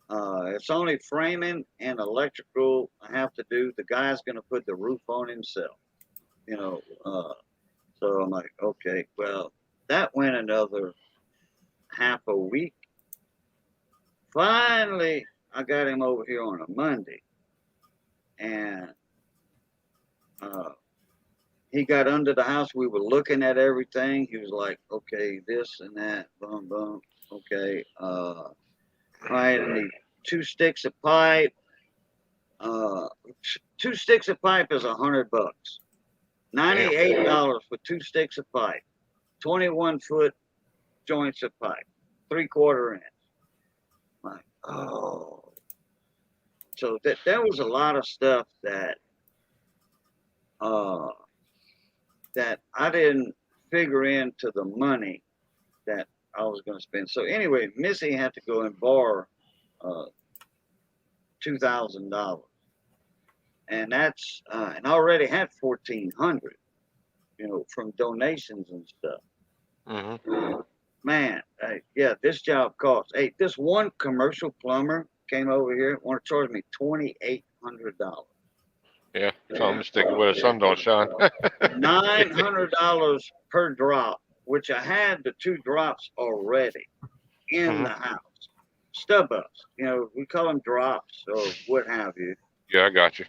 It's only framing and electrical I have to do. The guy's going to put the roof on himself. So I'm like, okay, well, that went another half a week. Finally, I got him over here on a Monday. And he got under the house. We were looking at everything. He was like, okay, this and that, boom, boom. Okay. Right. I need 2 sticks of pipe. 2 sticks of pipe is $100. $98 for 2 sticks of pipe. 21-foot joints of pipe. 3/4 inch. Like, oh. So there was a lot of stuff that that I didn't figure into the money that I was going to spend. So anyway, Missy had to go and borrow $2,000, and that's and I already had 1,400, from donations and stuff. Man, yeah, this job costs. Hey, this one commercial plumber came over here, want to charge me $2,800. Yeah, tell him to stick it where the sun don't shine. $900 per drop which I had the 2 drops already in the house. Stub ups, we call them drops or what have you. Yeah, I got you.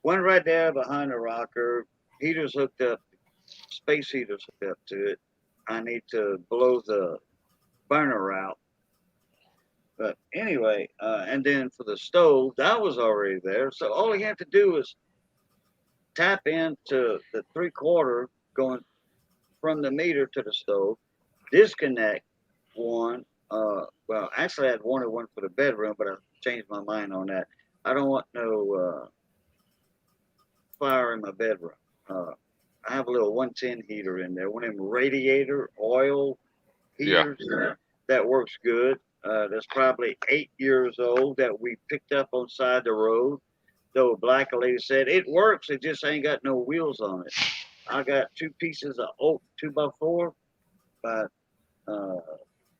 One right there behind the rocker. Heater's hooked up, space heater's hooked up to it. I need to blow the burner out. But anyway, and then for the stove, that was already there. So all he had to do is tap into the 3/4 going from the meter to the stove, disconnect one. Well, actually, I had wanted one for the bedroom, but I changed my mind on that. I don't want no fire in my bedroom. I have a little 110 heater in there, one of them radiator oil heaters. That works good. That's probably 8 years old that we picked up on side the road. Though Black lady said it works, it just ain't got no wheels on it. I got 2 pieces of oak 2x4, about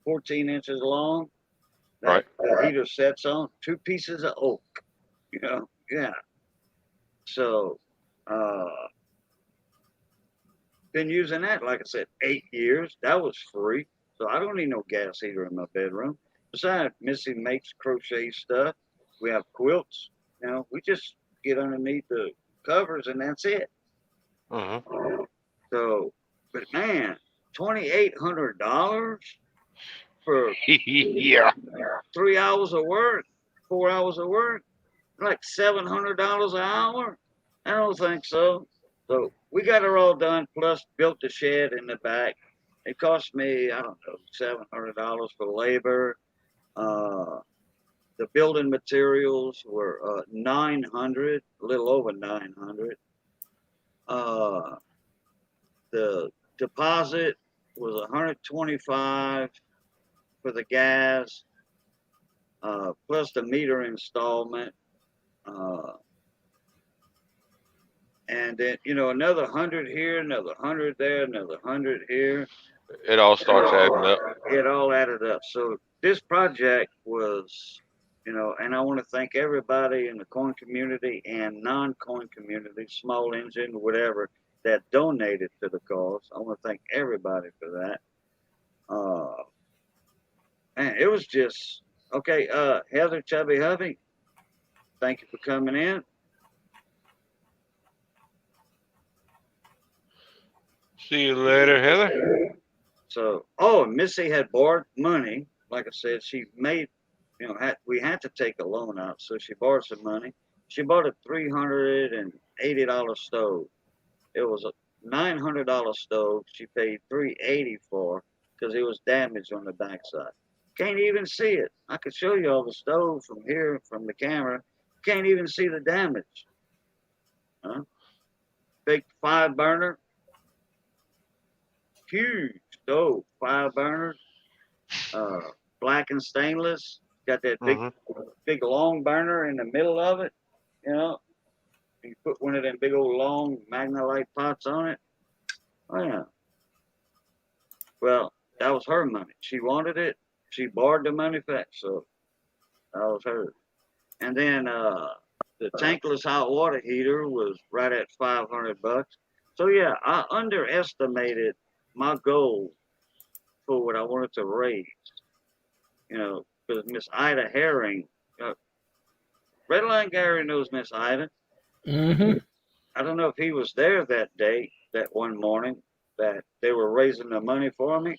14 inches long. That the heater sets on 2 pieces of oak. Yeah. So, been using that, like I said, 8 years. That was free. So I don't need no gas heater in my bedroom. Besides, Missy makes crochet stuff. We have quilts. We just get underneath the covers and that's it. So, but man, $2,800 for Yeah. 3 hours of work, 4 hours of work, like $700 an hour. I don't think so. So we got her all done, plus built the shed in the back. It cost me, I don't know, $700 for labor. The building materials were $900, a little over $900. The deposit was $125 for the gas, plus the meter installment. And then, another 100 here, another 100 there, another 100 here. It all starts adding up. It all added up. So this project was, and I want to thank everybody in the coin community and non-coin community, small engine, whatever, that donated to the cause. I want to thank everybody for that. Man, it was just, okay, Heather Chubby Hubby, thank you for coming in. See you later, Heather. So, Missy had borrowed money. Like I said, she made, we had to take a loan out, so she borrowed some money. She bought a $380 stove. It was a $900 stove. She paid $380 for because it was damaged on the backside. Can't even see it. I could show you all the stove from here, from the camera. Can't even see the damage. Big 5-burner. Huge stove, 5-burner, black and stainless. Got that big long burner in the middle of it. You put one of them big old long Magnolite pots on it. Oh yeah. Well, that was her money. She wanted it. She borrowed the money back, so that was hers. And then the tankless hot water heater was right at $500. So yeah, I underestimated my goal for what I wanted to raise, because Miss Ida Herring, Redline Gary knows Miss Ida. I don't know if he was there that day, that one morning that they were raising the money for me.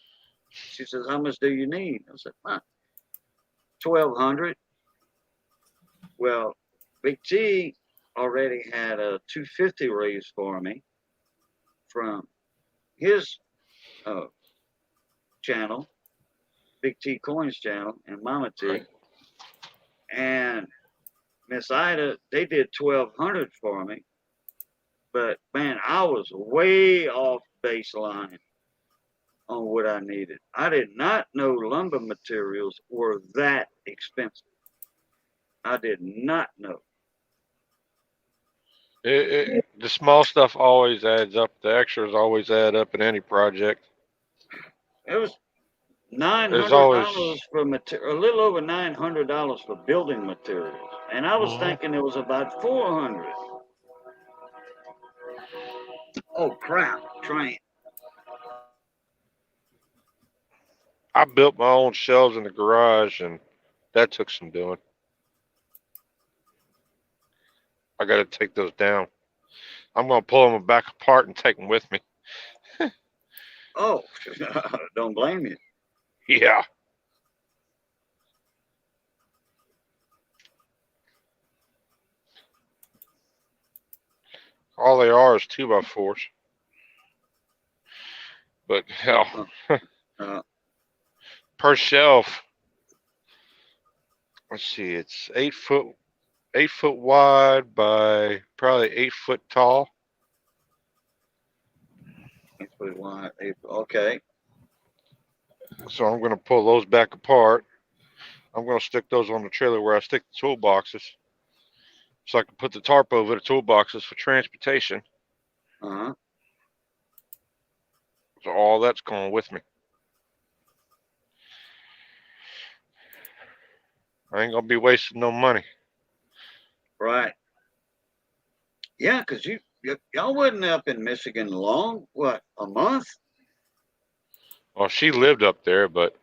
She says, "How much do you need?" I said, $1,200. Well, Big T already had a $250 raised for me from his channel, Big T Coins channel, and Mama T. And Miss Ida, they did $1,200 for me. But man, I was way off baseline on what I needed. I did not know lumber materials were that expensive. I did not know. The small stuff always adds up. The extras always add up in any project. It was $900 always for material, a little over $900 for building materials, and I was thinking it was about $400. Oh crap! Train. I built my own shelves in the garage, and that took some doing. I got to take those down. I'm going to pull them back apart and take them with me. Oh, don't blame you. Yeah. All they are is 2x4s. But hell, Uh, per shelf, let's see, it's 8 foot wide by probably 8 foot tall. okay. So I'm going to pull those back apart. I'm going to stick those on the trailer where I stick the toolboxes, so I can put the tarp over the toolboxes for transportation. Uh-huh. So all that's going with me. I ain't going to be wasting no money. Right. Yeah, because y'all wasn't up in Michigan long. What, a month? Well, she lived up there, but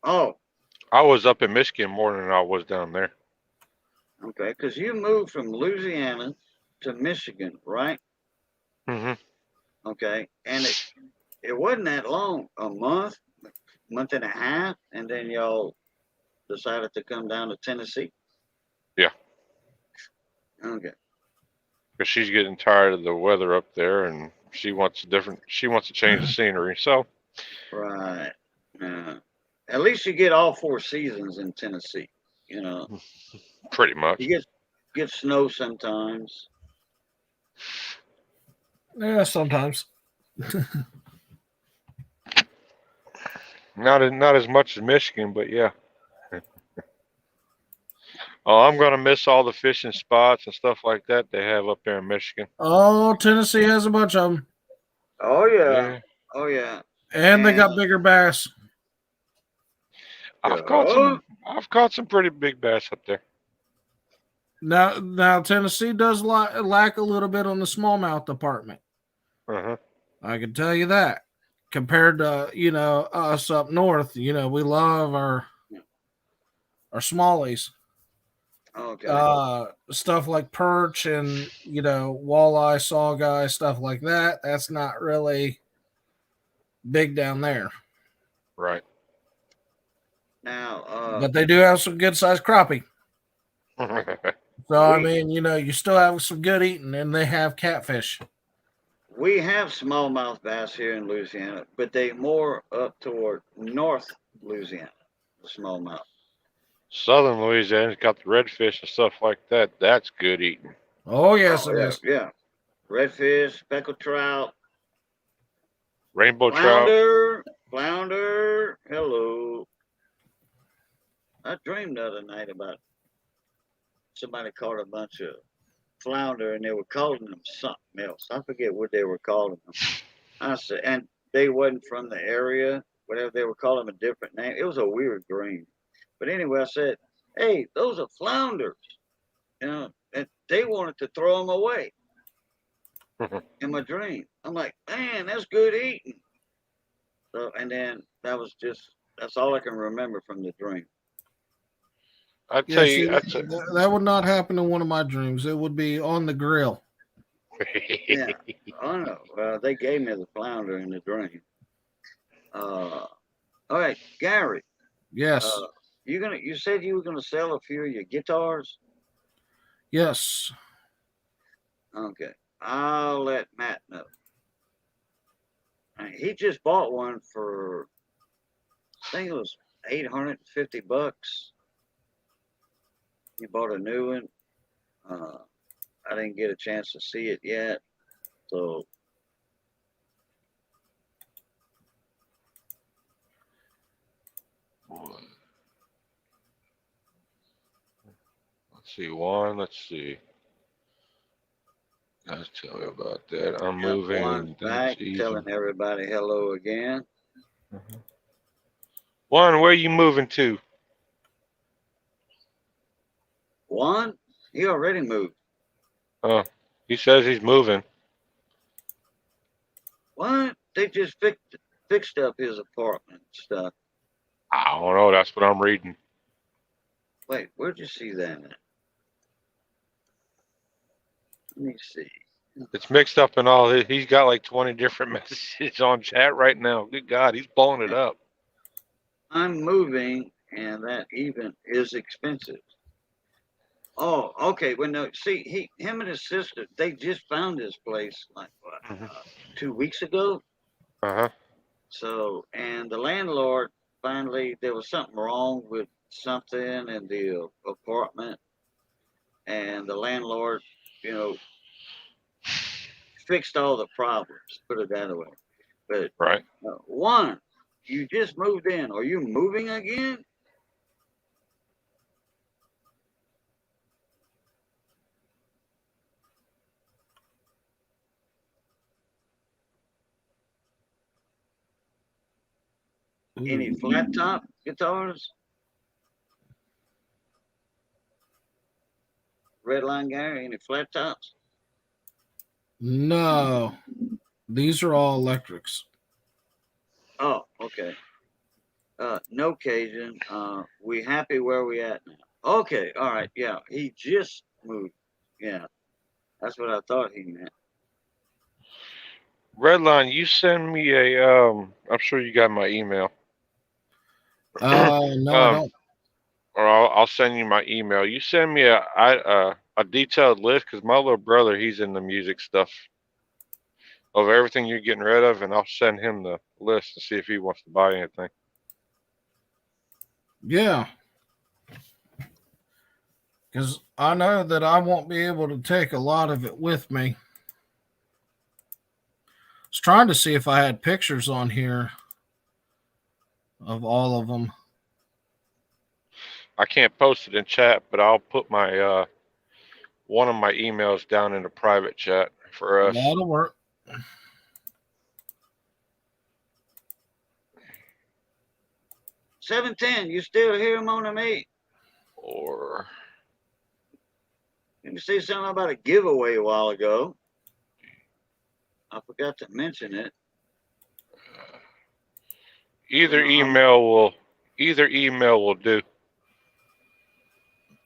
Oh, I was up in Michigan more than I was down there. okay. Because you moved from Louisiana to Michigan, right? Mm-hmm. Okay. And it wasn't that long, a month and a half, and then y'all decided to come down to Tennessee? Yeah. Okay. Because she's getting tired of the weather up there, and she wants to change the scenery. So Right. At least you get all 4 seasons in Tennessee. You know, pretty much. you get snow sometimes. Yeah, sometimes. Not as much as Michigan, but yeah. Oh, I'm gonna miss all the fishing spots and stuff like that they have up there in Michigan. Oh, Tennessee has a bunch of them, Oh yeah. Yeah. Oh yeah. and they got bigger bass. I've Oh, caught some pretty big bass up there. Now Tennessee does lack a little bit on the smallmouth department. Uh-huh. I can tell you that. Compared to us up north, we love our smallies. okay. Stuff like perch and walleye, sawguy, stuff like that. That's not really big down there. Right. Now, But they do have some good sized crappie. So I mean, you still have some good eating, and they have catfish. we have smallmouth bass here in Louisiana, but they more up toward North Louisiana, the smallmouth. Southern Louisiana's got the redfish and stuff like that. That's good eating. Oh yes, Oh, it yeah, is. yeah. Redfish, speckled trout, Rainbow trout. flounder. Hello. I dreamed the other night about somebody caught a bunch of flounder and they were calling them something else. I forget what they were calling them. I said, and they wasn't from the area, whatever they were calling them a different name. It was a weird dream. But anyway, I said, hey, those are flounders. And they wanted to throw them away in my dream. I'm like, man, that's good eating. So, and then that's all I can remember from the dream. I Yeah, tell see, you, that would not happen in one of my dreams. It would be on the grill. Yeah. Oh no. Well, they gave me the flounder in the dream. All right, Gary. Yes. You said you were gonna sell a few of your guitars. Yes. Okay. I'll let Matt know. He just bought one for, I think it was $850. He bought a new one. I didn't get a chance to see it yet, so let's see. Let's see. Guys, tell me about that. I'm got moving. one back telling everybody hello again. Juan, where you moving to? One, he already moved. Oh, he says he's moving. What? They just fixed it. fixed up his apartment and stuff. I don't know. That's what I'm reading. Wait, where'd you see that at? Let me see. It's mixed up in all. He's got like 20 different messages on chat right now. Good God, he's blowing it up. I'm moving, and that even is expensive. Oh, okay. Well, no, see, him and his sister, they just found this place like what, Mhm. 2 weeks ago. Uh-huh. So, and the landlord finally, there was something wrong with something in the apartment, and the landlord, you know, fixed all the problems. Put it that way. But Right. one, you just moved in. Are you moving again? Any flat top guitars? Redline Gary, any flat tops? No, these are all electrics. Oh, okay. No Cajun. We happy where we at now. Okay, all right, yeah. He just moved. Yeah, that's what I thought he meant. Redline, you send me a I'm sure you got my email. No, I don't. Or I'll send you my email. You send me a detailed list because my little brother, he's in the music stuff of everything you're getting rid of, and I'll send him the list to see if he wants to buy anything. Yeah. Because I know that I won't be able to take a lot of it with me. I was trying to see if I had pictures on here of all of them. I can't post it in chat, but I'll put my one of my emails down in the private chat for us. That'll work. $7.10. You still here, Mona Me? Or You say something about a giveaway a while ago. I forgot to mention it. either email will do.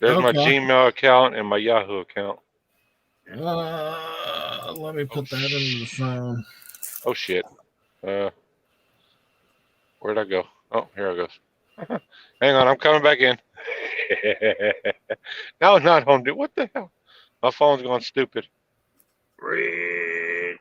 There's my Okay. Gmail account and my Yahoo account. Let me put that into the phone. Oh shit. Where'd I go? Oh, here I goes. Hang on, I'm coming back in. No, not home, dude. What the hell? My phone's going stupid. Red.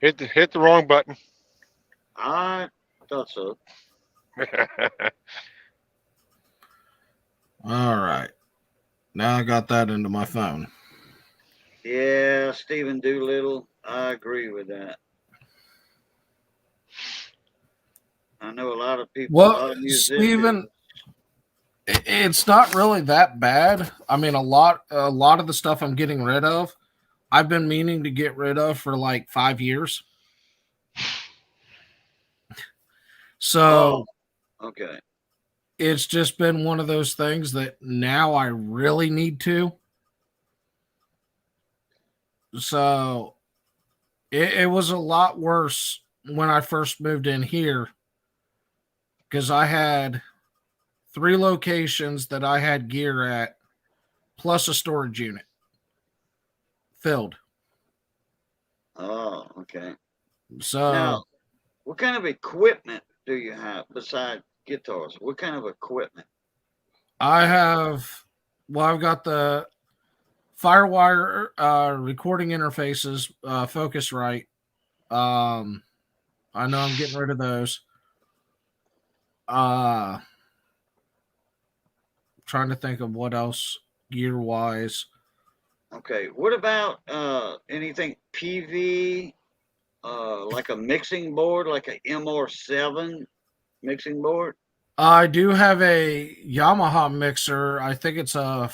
Hit the wrong button. I thought so. All right. Now I got that into my phone. Yeah, Stephen Doolittle. I agree with that. I know a lot of people, a lot Well, of musicians. Stephen, it's not really that bad. I mean, a lot of the stuff I'm getting rid of, I've been meaning to get rid of for like 5 years. So Okay. it's just been one of those things that now I really need to. So it was a lot worse when I first moved in here because I had 3 locations that I had gear at, plus a storage unit filled. Oh, okay. So Now, what kind of equipment do you have besides guitars? What kind of equipment? I've got the Firewire recording interfaces, Focusrite. I know I'm getting rid of those. Trying to think of what else gear wise. Okay. What about anything PV? Like a mixing board, like a MR7? mixing board? I do have a Yamaha mixer. I think it's a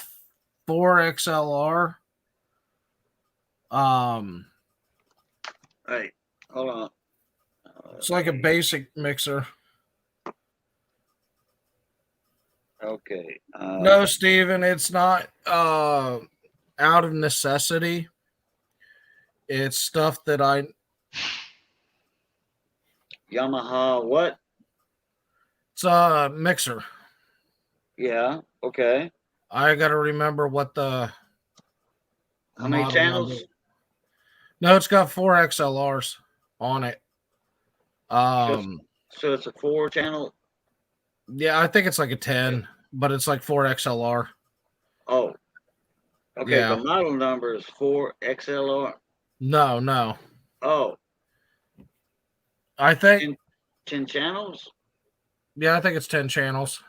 4XLR. Hey, hold on. It's like a basic mixer. Okay. No, Steven, it's not out of necessity. It's stuff that Yamaha what? it's a mixer. Yeah. Okay. I got to remember what the How many model channels? number. No, it's got 4XLRs on it. So it's a 4-channel. Yeah, I think it's like a 10, but it's like 4XLR. Oh. Okay. Yeah. The model number is 4XLR. No. Oh. I think 10 channels. yeah, I think it's 10 channels.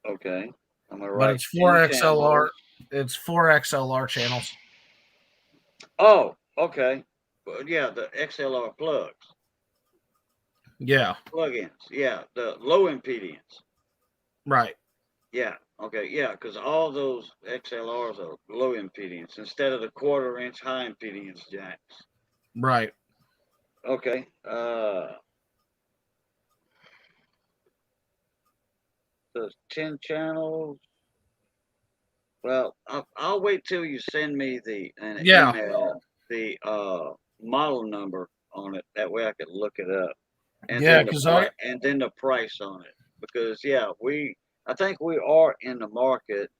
Okay. I'm gonna But write it's 10 4XLR. channels. It's 4XLR channels. Oh. Okay. Well, yeah, the XLR plugs. Yeah. Plugins. Yeah, the low impedance. Right. Yeah. Okay. Yeah, because all those XLRs are low impedance instead of the 1/4-inch high impedance jacks. Right. Okay. The 10 channels. Well, I'll wait till you send me an Yeah. email the model number on it. That way I could look it up. And Yeah, then because and then the price on it. Because yeah, I think we are in the market.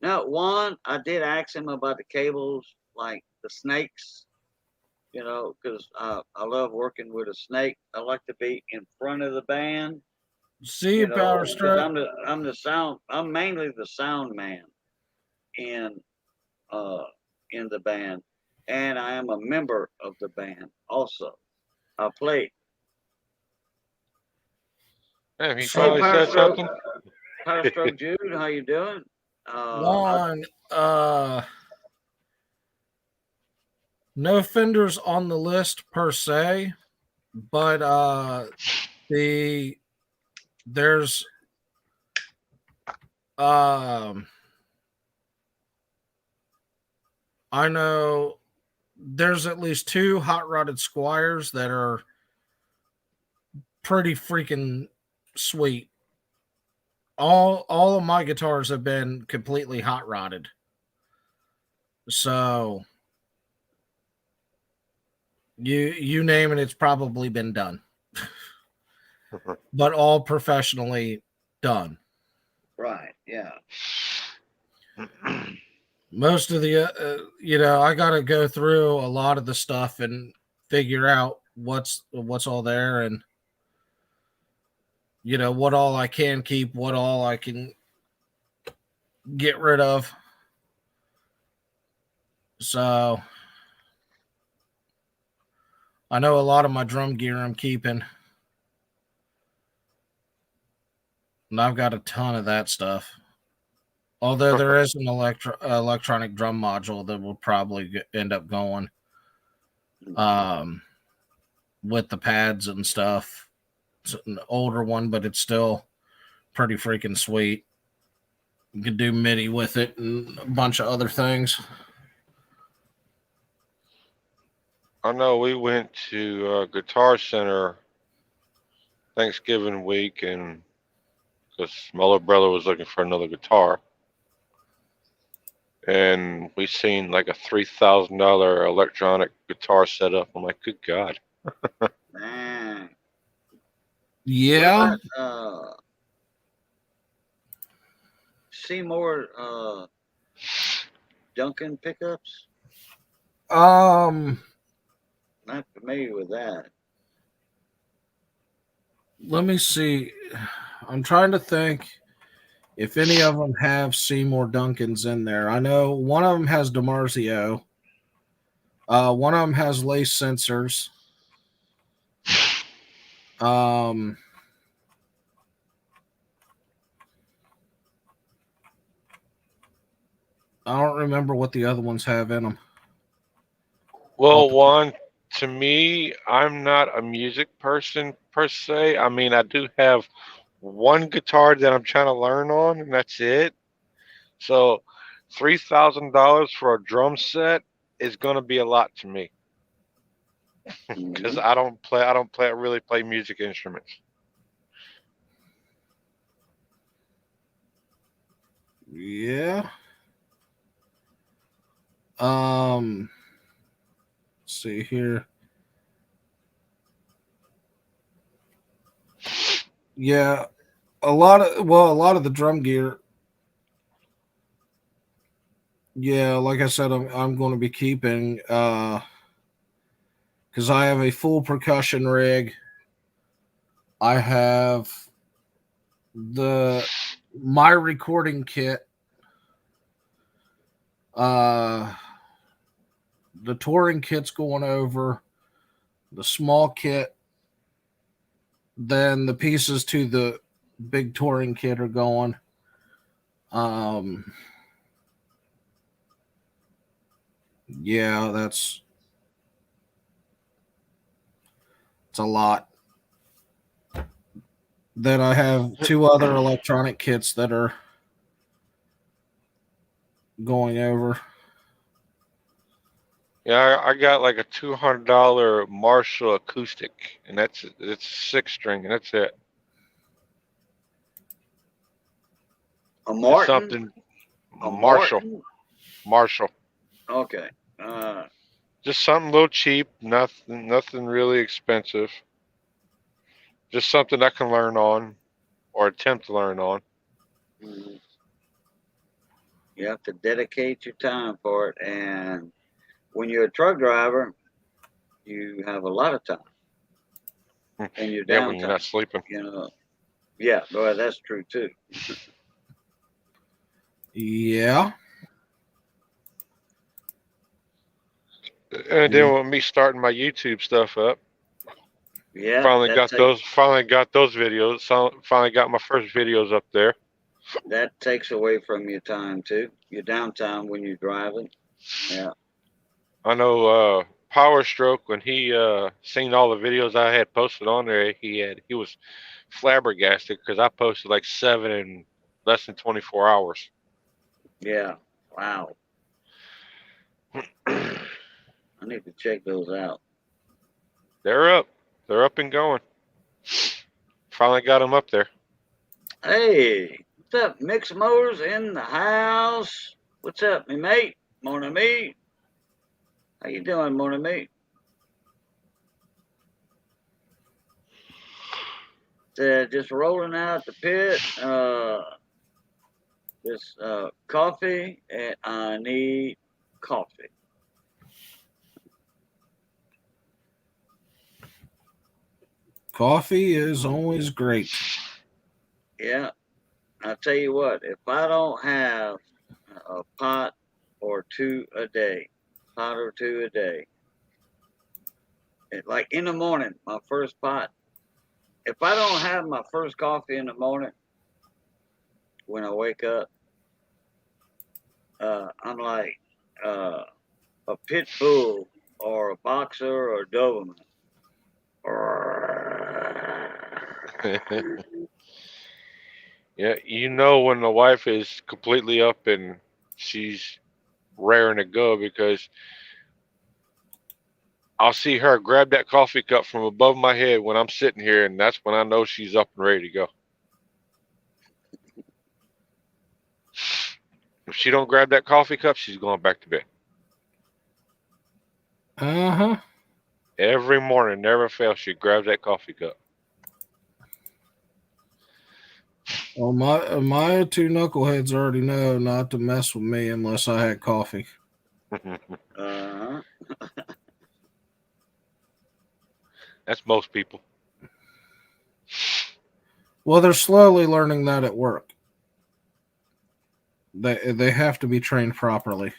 Now, one, I did ask him about the cables, like the snakes, because I love working with a snake. I like to be in front of the band, see Power because Stroke. I'm mainly the sound man in in the band, and I am a member of the band also. I play. Have he So Hey, finally Power said Stroke, something? Power Stroke Jude, how you doing? one, no fenders on the list per se, but there's I know there's at least 2 hot rodded Squires that are pretty freaking sweet. All of my guitars have been completely hot rodded. So you name it, it's probably been done. But all professionally done. Right, yeah. Most of the I got to go through a lot of the stuff and figure out what's all there, and what all I can keep, what all I can get rid of. So I know a lot of my drum gear I'm keeping, and I've got a ton of that stuff. Although there is an electronic drum module that will probably end up going with the pads and stuff. It's an older one, but it's still pretty freaking sweet. You can do MIDI with it and a bunch of other things. I know we went to Guitar Center Thanksgiving week, and because my little brother was looking for another guitar, and we seen like a $3,000 electronic guitar setup. I'm like, good God. Man. Yeah. What about, Seymour Duncan pickups? Not familiar with that. Let me see. I'm trying to think if any of them have Seymour Duncans in there. I know one of them has DiMarzio. One of them has lace sensors. I don't remember what the other ones have in them. Well, one, to me, I'm not a music person per se. I mean, I do have one guitar that I'm trying to learn on, and that's it. So $3,000 for a drum set is gonna be a lot to me because Mhm. I don't really play music instruments. Yeah. Let's see here. Yeah, a lot of the drum gear. Yeah, like I said, I'm going to be keeping because I have a full percussion rig. I have my recording kit, uh, the touring kit's going over, the small kit, then the pieces to the big touring kit are going. Yeah, it's a lot. Then I have two other electronic kits that are going over. Yeah, I got like a $200 Marshall acoustic, and it's 6 string, and that's it. A Just Martin? something A Marshall, Martin? Marshall. Okay. Just something a little cheap, nothing really expensive. Just something I can learn on or attempt to learn on. Mhm. You have to dedicate your time for it, and when you're a truck driver, you have a lot of time in your Yeah, when you're not downtime. sleeping. You know. Yeah, well, that's true too. Yeah. And then with me starting my YouTube stuff up, Yeah, finally got those videos. So finally got my first videos up there. that takes away from your time too. Your downtime when you're driving. Yeah. I know Power Stroke, when he seen all the videos I had posted on there, he was flabbergasted because I posted like 7 in less than 24 hours. Yeah. Wow. I need to check those out. They're up. They're up and going. Finally got them up there. Hey, what's up, Mix Motors in the house? What's up, me mate? Mon ami. How you doing, mon ami? Just rolling out the pit. Just coffee, and I need coffee. Coffee is always great. Yeah, I tell you what, if I don't have a pot or two a day, like in the morning, my first pot. If I don't have my first coffee in the morning when I wake up, I'm like uh, a pit bull or a boxer or a Doberman. Yeah, you know when the wife is completely up and she's raring to go because I'll see her grab that coffee cup from above my head when I'm sitting here, and that's when I know she's up and ready to go. If she don't grab that coffee cup, she's going back to bed. Uh-huh. Every morning, never fails, she grabs that coffee cup. Well, my two knuckleheads already know not to mess with me unless I had coffee. Uh-huh. That's most people. Well, they're slowly learning that at work. They have to be trained properly.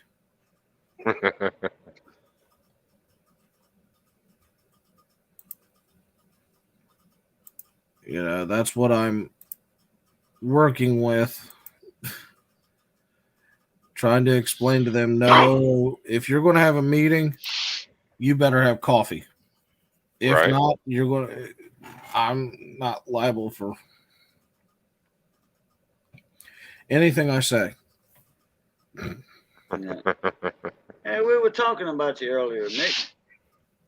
You know, that's what I'm working with. Trying to explain to them, no, if you're going to have a meeting, you better have coffee. If Right. not, I'm not liable for anything I say. Yeah. Hey, we were talking about you earlier, Nick.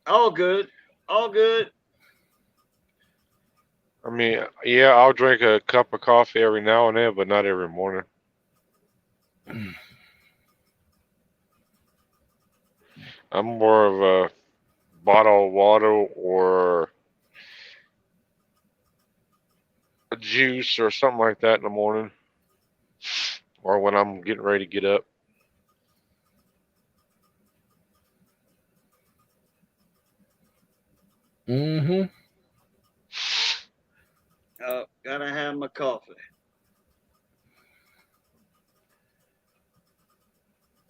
All good. All good. I mean, yeah, I'll drink a cup of coffee every now and then, but not every morning. I'm more of a bottle of water or a juice or something like that in the morning, or when I'm getting ready to get up. Mm-hmm. Gotta have my coffee.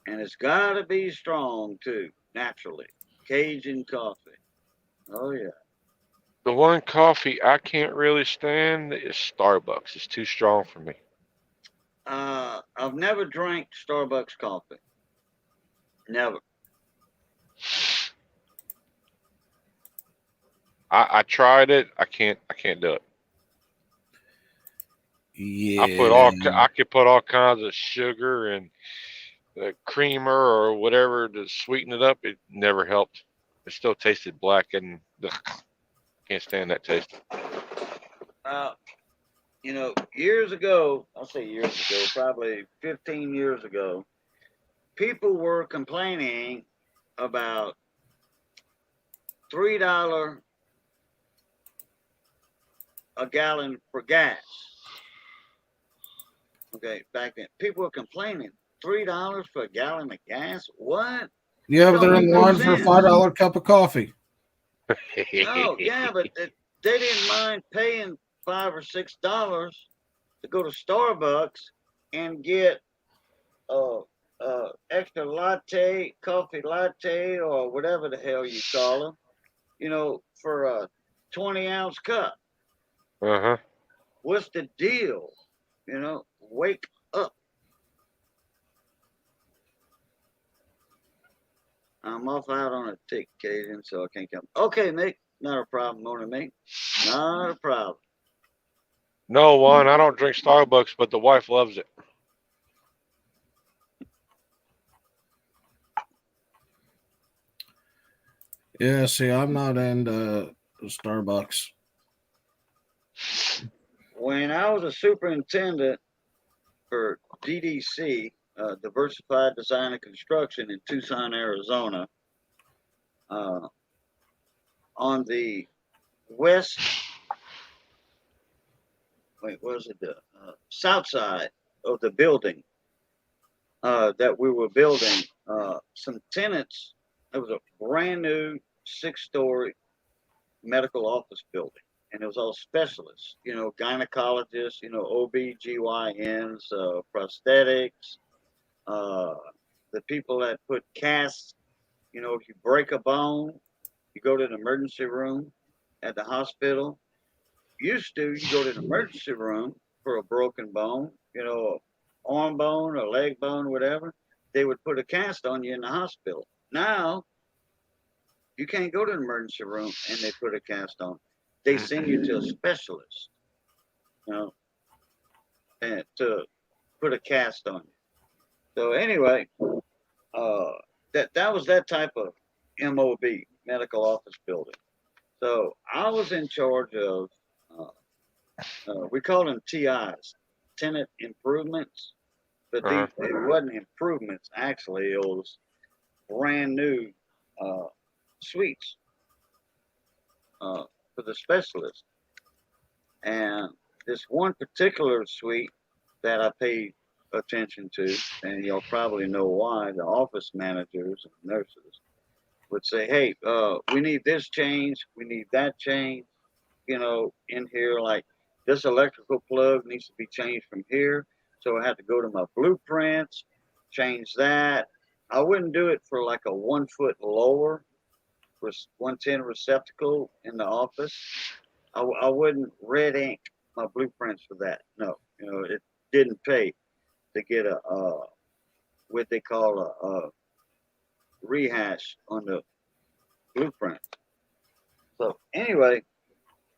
And it's gotta be strong too, naturally. Cajun coffee. Oh yeah. The one coffee I can't really stand is Starbucks. It's too strong for me. I've never drank Starbucks coffee. Never. I tried it. I can't do it. Yeah. I could put all kinds of sugar and creamer or whatever to sweeten it up. It never helped. It still tasted black and ugh, can't stand that taste. You know, years ago, I'll say years ago, probably 15 years ago, people were complaining about $3 a gallon for gas. Okay, back then, people were complaining $3 for a gallon of gas. What? Yeah, but Don't they're make in no line for a sense. $5 cup of coffee. No, yeah, but they didn't mind paying $5 or $6 to go to Starbucks and get extra latte, coffee latte, or whatever the hell you call them, you know, for a 20-ounce cup. Uh-huh. What's the deal? You know, wake up. I'm off out on a tick, Cajun, so I can't come. Okay, Nick, not a problem, morning, mate. Not a problem. No, one, I don't drink Starbucks, but the wife loves it. Yeah, see, I'm not into Starbucks. When I was a superintendent for DDC, Diversified Design and Construction in Tucson, Arizona, uh, on the west, wait, was it the south side of the building that we were building? Some tenants. It was a brand new 6-story medical office building, and it was all specialists. You know, gynecologists. You know, OB/GYNs, prosthetics. Uh, the people that put casts. You know, if you break a bone, you go to the emergency room at the hospital. Used to, you go to the emergency room for a broken bone, you know, arm bone or leg bone, whatever. They would put a cast on you in the hospital. Now, you can't go to the emergency room and they put a cast on. They send you to a specialist, you know, and to put a cast on you. So anyway, that was that type of MOB, medical office building. So I was in charge of, we call them TIs, tenant improvements, but Uh-huh. it wasn't improvements. Actually, it was brand new uh, suites for the specialist. And this one particular suite that I paid attention to, and you'll probably know why, the office managers and nurses would say, hey, we need this change, we need that change, you know, in here, like this electrical plug needs to be changed from here. So I had to go to my blueprints, change that. I wouldn't do it for like a 1 foot lower 110 receptacle in the office. I wouldn't red ink my blueprints for that. No, you know, it didn't pay to get a what they call a rehash on the blueprint. So anyway,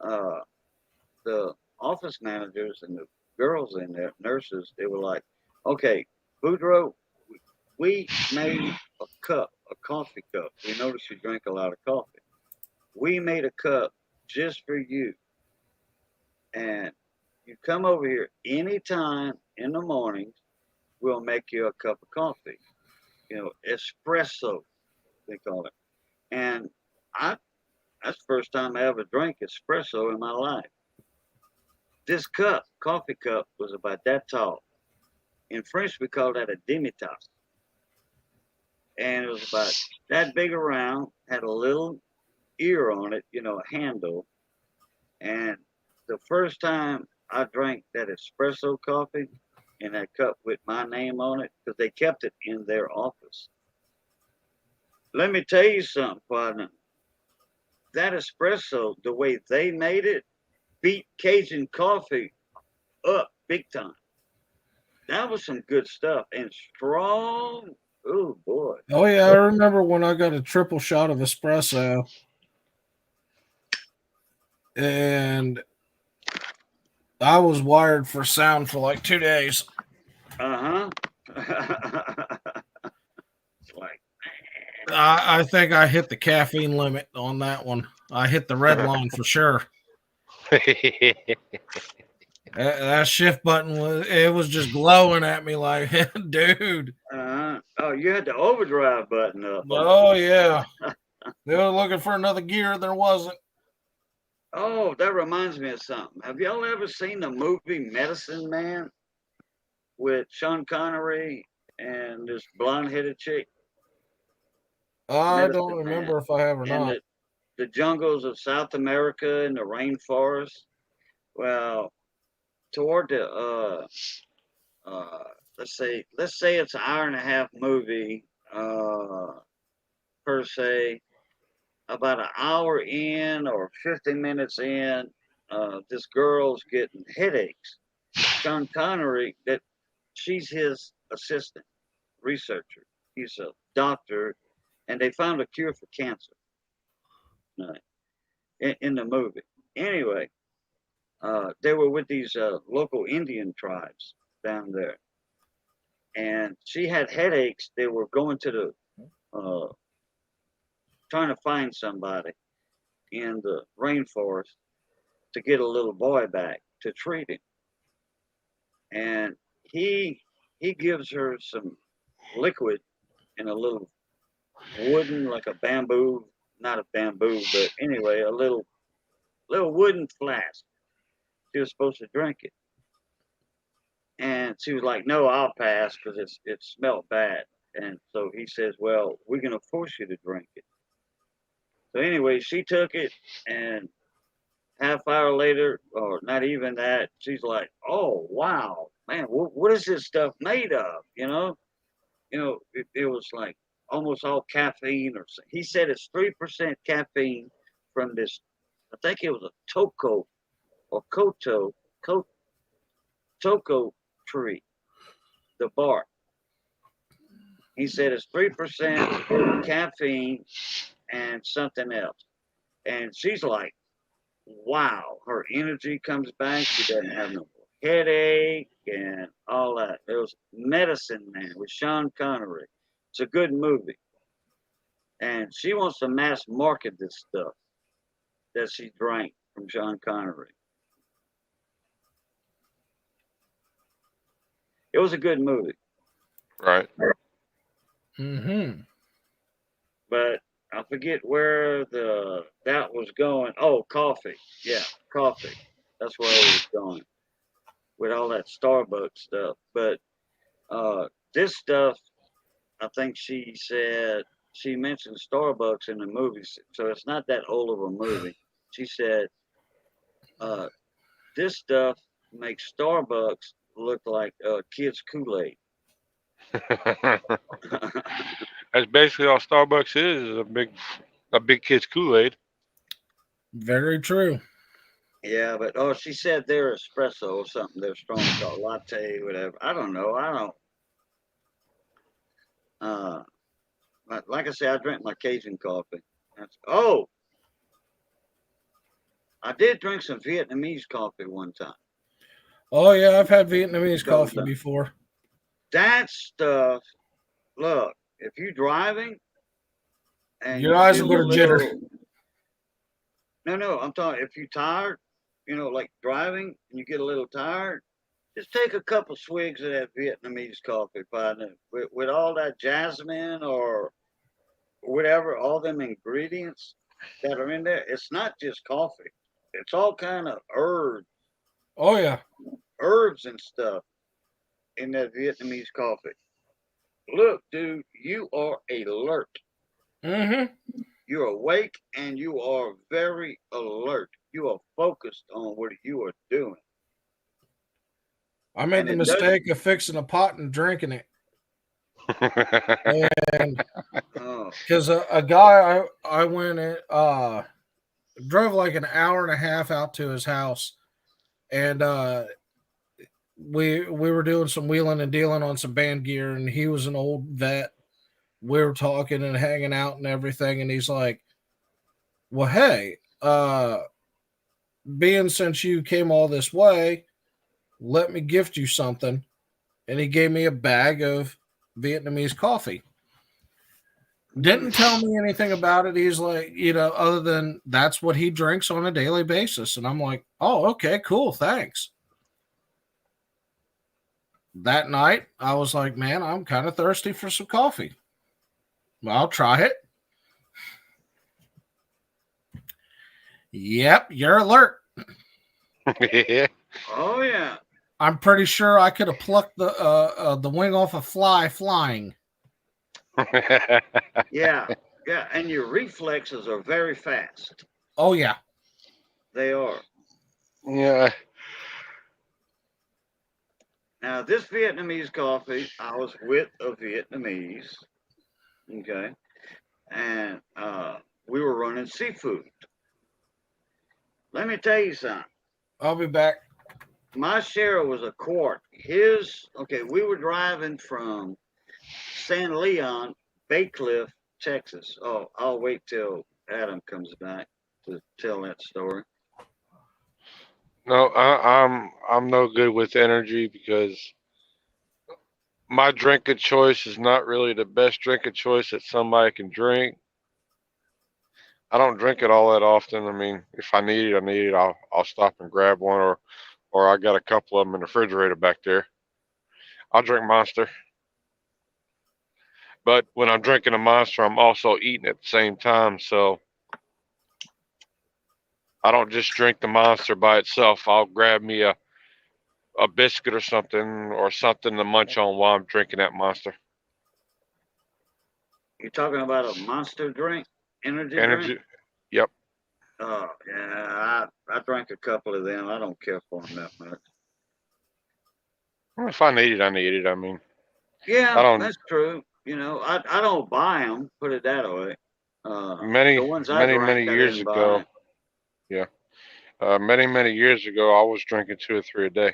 the office managers and the girls in there, nurses. They were like, "Okay, Boudreaux, we made a cup, a coffee cup. We noticed you drink a lot of coffee. We made a cup just for you, and you come over here anytime in the mornings. We'll make you a cup of coffee. Espresso they call it. And I that's the first time I ever drank espresso in my life. This cup, coffee cup, was about that tall. In French, we call that a demi-tasse. And it was about that big around, had a little ear on it, a handle. And the first time I drank that espresso coffee in that cup with my name on it, because they kept it in their office. Let me tell you something, partner. That espresso, the way they made it, beat Cajun coffee up big time. That was some good stuff. And strong. Oh, boy. Oh yeah, I remember when I got a triple shot of espresso, and I was wired for sound for like 2 days. Uh-huh. It's like, I think I hit the caffeine limit on that one. I hit the red line for sure. That shift button was just glowing at me like, dude. oh, you had the overdrive button up. Oh yeah, they were looking for another gear. There wasn't. Oh, that reminds me of something. Have y'all ever seen the movie Medicine Man with Sean Connery and this blonde-headed chick? I Medicine don't remember Man. if I have or In not. the jungles of South America and the rainforest. Well, toward the let's say it's an hour and a half movie per se. About an hour in or 50 minutes in, this girl's getting headaches. Sean Connery, that she's his assistant researcher. He's a doctor, and they found a cure for cancer in the movie. Anyway, they were with these local Indian tribes down there, and she had headaches. They were going to the trying to find somebody in the rainforest to get a little boy back to treat him. And he gives her some liquid in a little wooden, like a bamboo, not a bamboo, but anyway, a little wooden flask. She was supposed to drink it. And she was like, "No, I'll pass because it smelled bad." And so he says, "Well, we're gonna force you to drink it." So anyway, she took it, and half hour later, or not even that, she's like, "Oh wow, man, what is this stuff made of?" It was like almost all caffeine, or he said it's 3% caffeine from this. I think it was a toko or toko tree, the bark. He said it's 3% caffeine and something else. And she's like, wow, her energy comes back. She doesn't have no more headache and all that. It was Medicine Man with Sean Connery. It's a good movie. And she wants to mass market this stuff that she drank from Sean Connery. It was a good movie. Right. Mm-hmm. But I forget where that was going. Oh, coffee. Yeah, coffee. That's where I was going with all that Starbucks stuff. But this stuff, I think she said she mentioned Starbucks in the movie, so it's not that old of a movie. She said this stuff makes Starbucks look like kids' Kool-Aid. That's basically all Starbucks is a big kid's Kool-Aid. Very true. Yeah, but she said they're espresso or something. They're strong, called latte, whatever. I don't know. Like I said, I drink my Cajun coffee. I did drink some Vietnamese coffee one time. Oh yeah, I've had Vietnamese So coffee before. that stuff, look, if you're driving and Your you eyes feel will a go to jitter. little, no, I'm talking if you're tired, like driving and you get a little tired, just take a couple swigs of that Vietnamese coffee, partner, with all that jasmine or whatever, all them ingredients that are in there. It's not just coffee. It's all kind of Oh yeah. herbs and stuff in that Vietnamese coffee. Look, dude, you are alert. Mm-hmm. You're awake and you are very alert. You are focused on what you are doing. I made And the it doesn't, mistake of fixing a pot and drinking it. And oh, because a guy I went and drove like an hour and a half out to his house, and we were doing some wheeling and dealing on some band gear, and he was an old vet. We were talking and hanging out and everything, and he's like, "Well, hey, being since you came all this way, let me gift you something." And he gave me a bag of Vietnamese coffee. Didn't tell me anything about it. He's like, other than that's what he drinks on a daily basis. And I'm like, oh, okay, cool, thanks. That night, I was like, man, I'm kind of thirsty for some coffee. Well, I'll try it. Yep, you're alert. Yeah. oh yeah. I'm pretty sure I could have plucked the wing off a fly flying. Yeah. Yeah. And your reflexes are very fast. Oh yeah. They are. Yeah. Now, this Vietnamese coffee, I was with a Vietnamese, okay, and we were running seafood. Let me tell you something. I'll be back. My share was a quart. Okay, we were driving from San Leon, Bay Cliff, Texas. Oh, I'll wait till Adam comes back to tell that story. No, I'm no good with energy because my drink of choice is not really the best drink of choice that somebody can drink. I don't drink it all that often. I mean, if I need it, I need it. I'll stop and grab one, or I got a couple of them in the refrigerator back there. I'll drink Monster, but when I'm drinking a Monster, I'm also eating at the same time. So I don't just drink the Monster by itself. I'll grab me a biscuit or something to munch on while I'm drinking that Monster. You're talking about a monster drink, energy drink? Energy. Yep. Oh, yeah, I drank a couple of them. I don't care for them that much. Well, if I need it, I need it. I mean, I Yeah, don't. that's true. I don't buy them. Put it that way. The Many, ones I many, drank, many I years didn't buy. ago. Yeah. Many, many years ago, I was drinking 2 or 3 a day.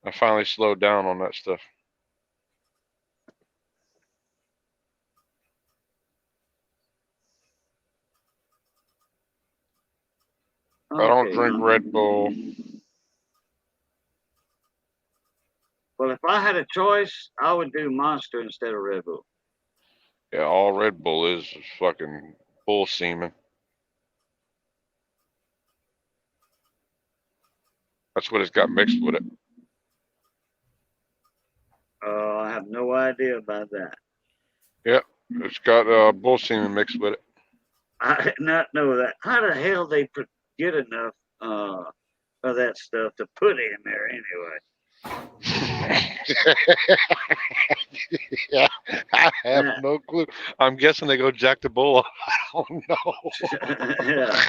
I finally slowed down on that stuff. I don't Okay. drink Red Bull. Well, if I had a choice, I would do Monster instead of Red Bull. Yeah, all Red Bull is fucking bull semen. That's what it's got mixed with it. I have no idea about that. Yep, it's got bull semen mixed with it. I did not know that. How the hell they get enough of that stuff to put in there anyway? Yeah, I have Yeah. no clue. I'm guessing they go jack the bull up. I don't know. Yeah.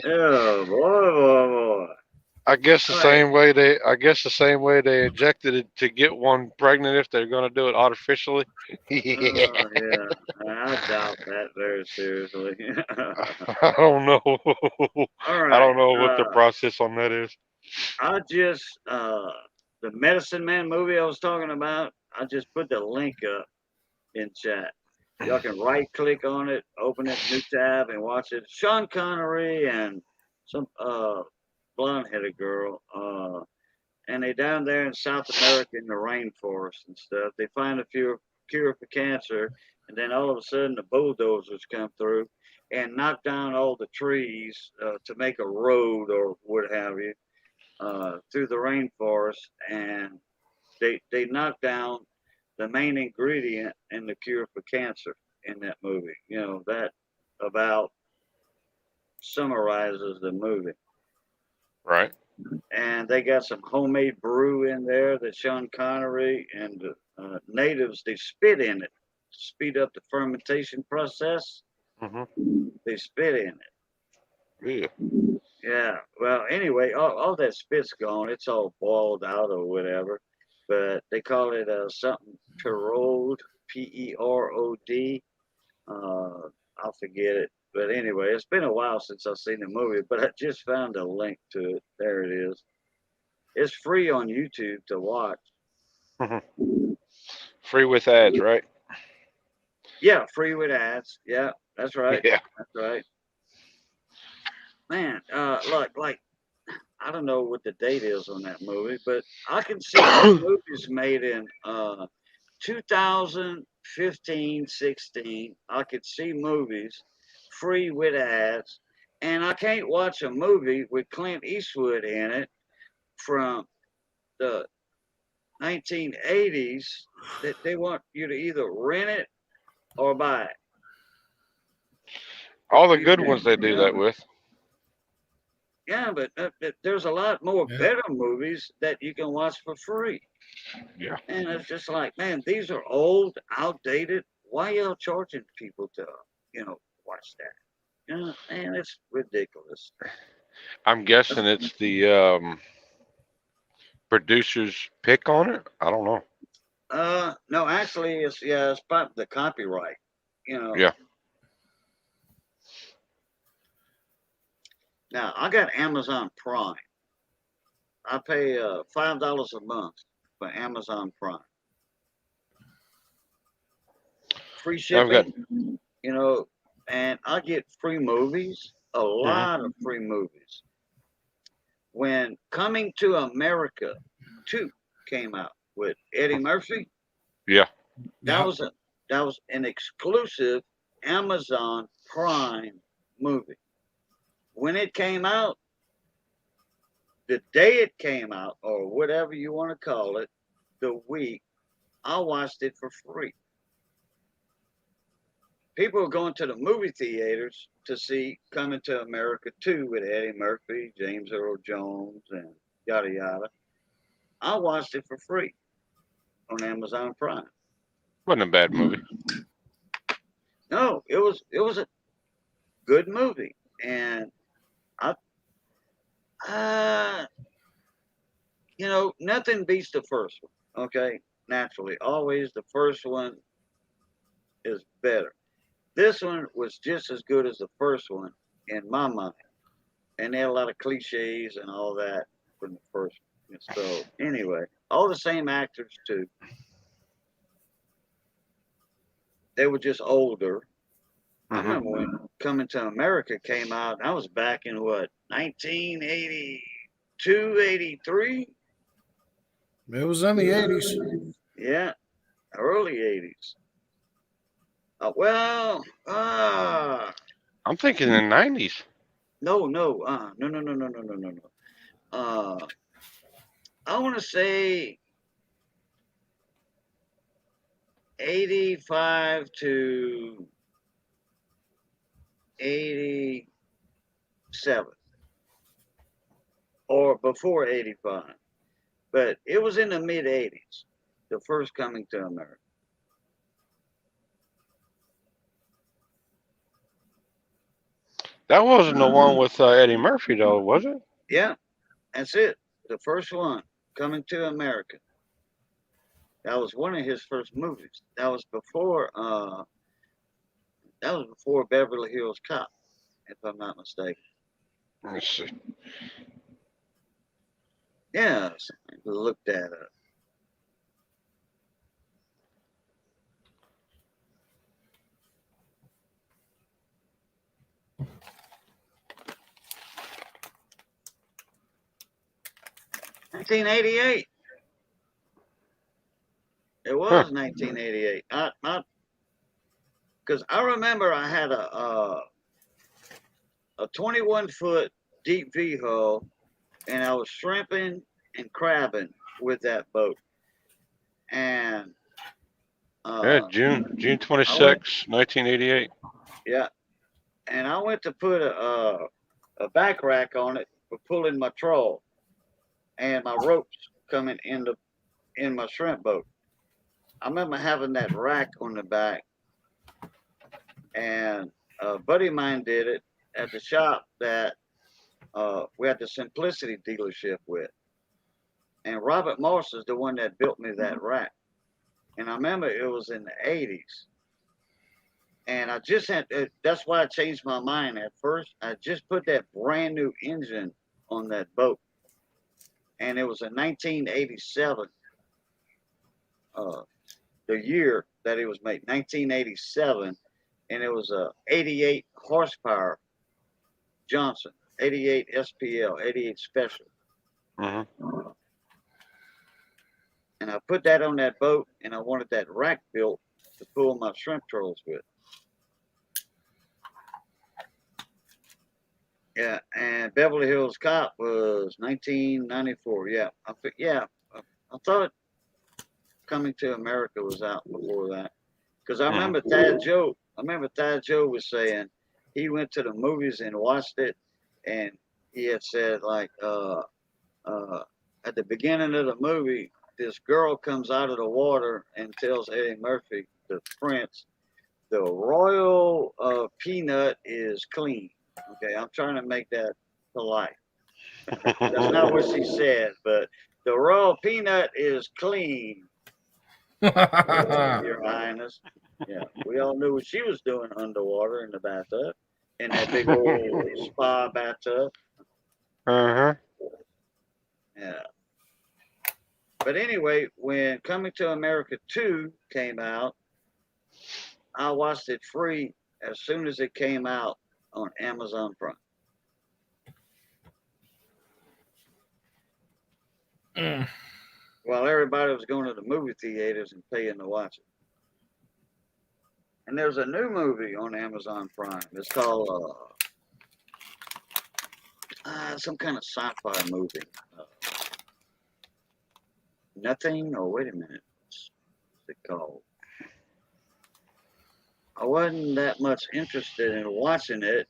Oh boy. I guess the All right. same way they injected it to get one pregnant if they're gonna do it artificially. Yeah. Oh yeah. I doubt that very seriously. I don't know. All I right. don't know what the process on that is. I just the Medicine Man movie I was talking about. I just put the link up in chat. Y'all can right click on it, open it, new tab, and watch it. Sean Connery and some blonde-headed girl. And they down there in South America in the rainforest and stuff. They find a cure for cancer, and then all of a sudden the bulldozers come through and knock down all the trees to make a road or what have you through the rainforest, and they knock down the main ingredient in the cure for cancer in that movie. You know that about summarizes the movie. Right. And they got some homemade brew in there that Sean Connery and the natives they spit in it to speed up the fermentation process. They spit in it. Yeah. Yeah. Well, anyway, all that spit's gone. It's all boiled out or whatever. But they call it something Perod, Perod. I'll forget it. But anyway, it's been a while since I've seen the movie, but I just found a link to it. There it is. It's free on YouTube to watch. Free with ads, right? Yeah, free with ads. Yeah, that's right. Yeah. That's right. Man, look, like I don't know what the date is on that movie, but I can see movies made in 2015, 16. I could see movies free with ads, and I can't watch a movie with Clint Eastwood in it from the 1980s that they want you to either rent it or buy it. All the good ones they do that with. Yeah, but there's a lot more Yeah. better movies that you can watch for free. Yeah. And it's just like, man, these are old, outdated. Why y'all charging people to, watch that? Man, it's ridiculous. I'm guessing it's the producer's pick on it. I don't know. No, actually, it's about the copyright. Yeah. Now I got Amazon Prime. I pay $5 a month for Amazon Prime. Free I've got. shipping, and I get free movies, a lot of free movies. When Coming to America 2 came out with Eddie Murphy, Yeah. that was an exclusive Amazon Prime movie. When it came out, the day it came out, or whatever you want to call it, the week, I watched it for free. People are going to the movie theaters to see Coming to America 2 with Eddie Murphy, James Earl Jones, and yada yada. I watched it for free on Amazon Prime. Wasn't a bad movie. No, it was a good movie, and nothing beats the first one. Okay, naturally, always the first one is better. This one was just as good as the first one in my mind, and they had a lot of cliches and all that from the first one. So anyway, all the same actors too. They were just older. I remember when Coming to America came out. I was back in what 1982, 83. It was in the 80s. Yeah, early 80s. I'm thinking in the 90s. No, no, I want to say 85 to 87, or before 85, but it was in the mid 80s. The first Coming to America. That wasn't the one with Eddie Murphy, though, was it? Yeah, that's it. The first one, Coming to America. That was one of his first movies. That was before Beverly Hills Cop, if I'm not mistaken. Let's see. Yeah, look that up. 1988. It was 1988. Because I remember I had a 21-foot deep V hull, and I was shrimping and crabbing with that boat. And Yeah, June I went, 26, 1988. yeah, and I went to put a back rack on it for pulling my trawl, and my ropes coming in my shrimp boat. I remember having that rack on the back, and a buddy of mine did it at the shop that we had the Simplicity dealership with. And Robert Morse is the one that built me that rack. And I remember it was in the 80s. And I just had, that's why I changed my mind at first. I just put that brand new engine on that boat. And it was a 1987, the year that it was made, 1987. And it was a 88 horsepower Johnson, 88 SPL, 88 special. Mm-hmm. And I put that on that boat, and I wanted that rack built to pull my shrimp trolls with. Yeah, and Beverly Hills Cop was 1994. Yeah, I thought Coming to America was out before that, because I remember Thad Joe. I remember Thad Joe was saying he went to the movies and watched it, and he had said like at the beginning of the movie, this girl comes out of the water and tells Eddie Murphy, the prince, the royal peanut is clean. Okay, I'm trying to make that polite. That's not what she said, but the royal peanut is clean, Your Highness. Yeah, we all knew what she was doing underwater in the bathtub, in that big old spa bathtub. Uh-huh. Yeah. But anyway, when Coming to America 2 came out, I watched it free as soon as it came out on Amazon Prime. While everybody was going to the movie theaters and paying to watch it. And there's a new movie on Amazon Prime. It's called some kind of sci-fi movie. Nothing, or wait a minute. What's it called? I wasn't that much interested in watching it,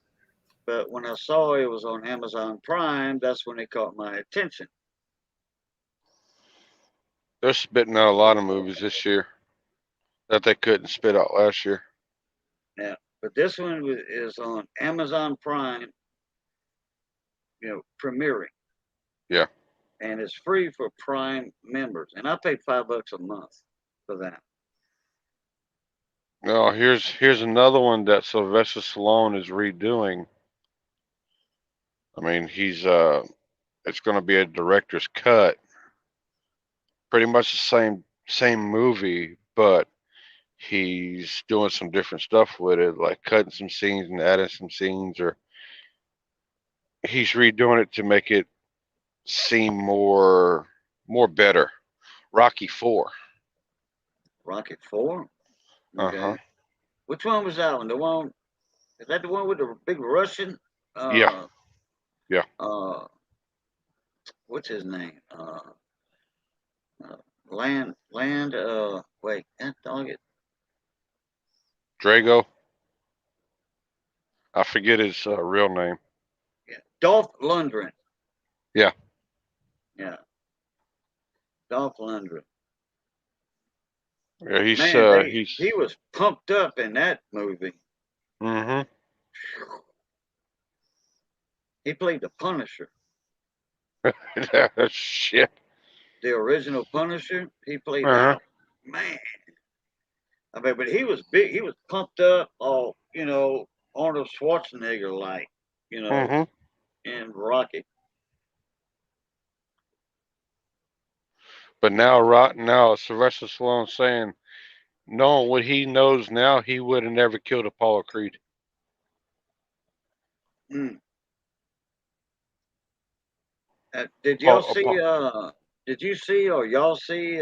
but when I saw it was on Amazon Prime, that's when it caught my attention. They're spitting out a lot of movies this year that they couldn't spit out last year. Yeah, but this one is on Amazon Prime, premiering. Yeah. And it's free for Prime members. And I paid $5 a month for that. No, here's another one that Sylvester Stallone is redoing. I mean, it's going to be a director's cut. Pretty much the same movie, but he's doing some different stuff with it, like cutting some scenes and adding some scenes, or he's redoing it to make it seem more better. Rocky 4. Rocky 4? Okay. Uh-huh. Which one was that one? Is that the one with the big Russian? Yeah. What's his name? Wait, that dog it. Drago. I forget his real name. Yeah. Dolph Lundgren. Yeah. Yeah. Dolph Lundgren. Yeah, Man, he's he was pumped up in that movie. Mm-hmm. He played the Punisher. Shit. The original Punisher. He played Uh-huh. that. Man. I mean, but he was big. He was pumped up, all Arnold Schwarzenegger like, Mm-hmm. in Rocky. But now Sylvester Stallone saying, knowing what he knows now, he would have never killed Apollo Creed. Mm. Did y'all Oh, see? Did you see or y'all see?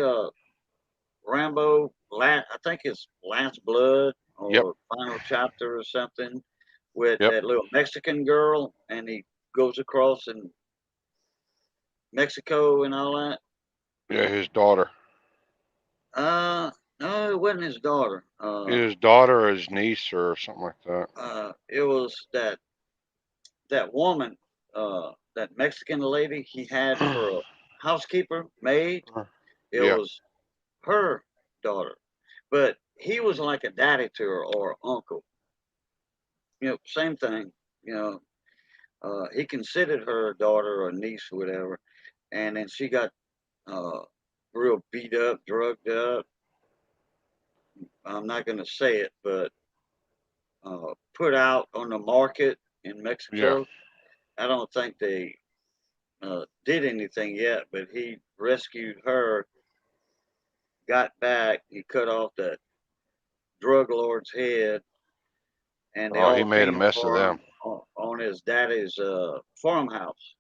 Rambo. I think it's Last Blood yep, or Final Chapter or something with yep. that little Mexican girl, and he goes across in Mexico and all that. Yeah, his daughter. No, it wasn't his daughter. His daughter or his niece or something like that. It was that woman, that Mexican lady he had for a housekeeper maid. It Yeah. was her daughter, but he was like a daddy to her or uncle. Same thing. You know, he considered her a daughter or niece or whatever, and then she got uh, real beat up, drugged up. I'm not going to say it, but put out on the market in Yeah. Mexico. I don't think they did anything yet, but he rescued her, got back, he cut off that drug lord's head, and they Oh, he all made a came mess of for them. him on his daddy's farmhouse,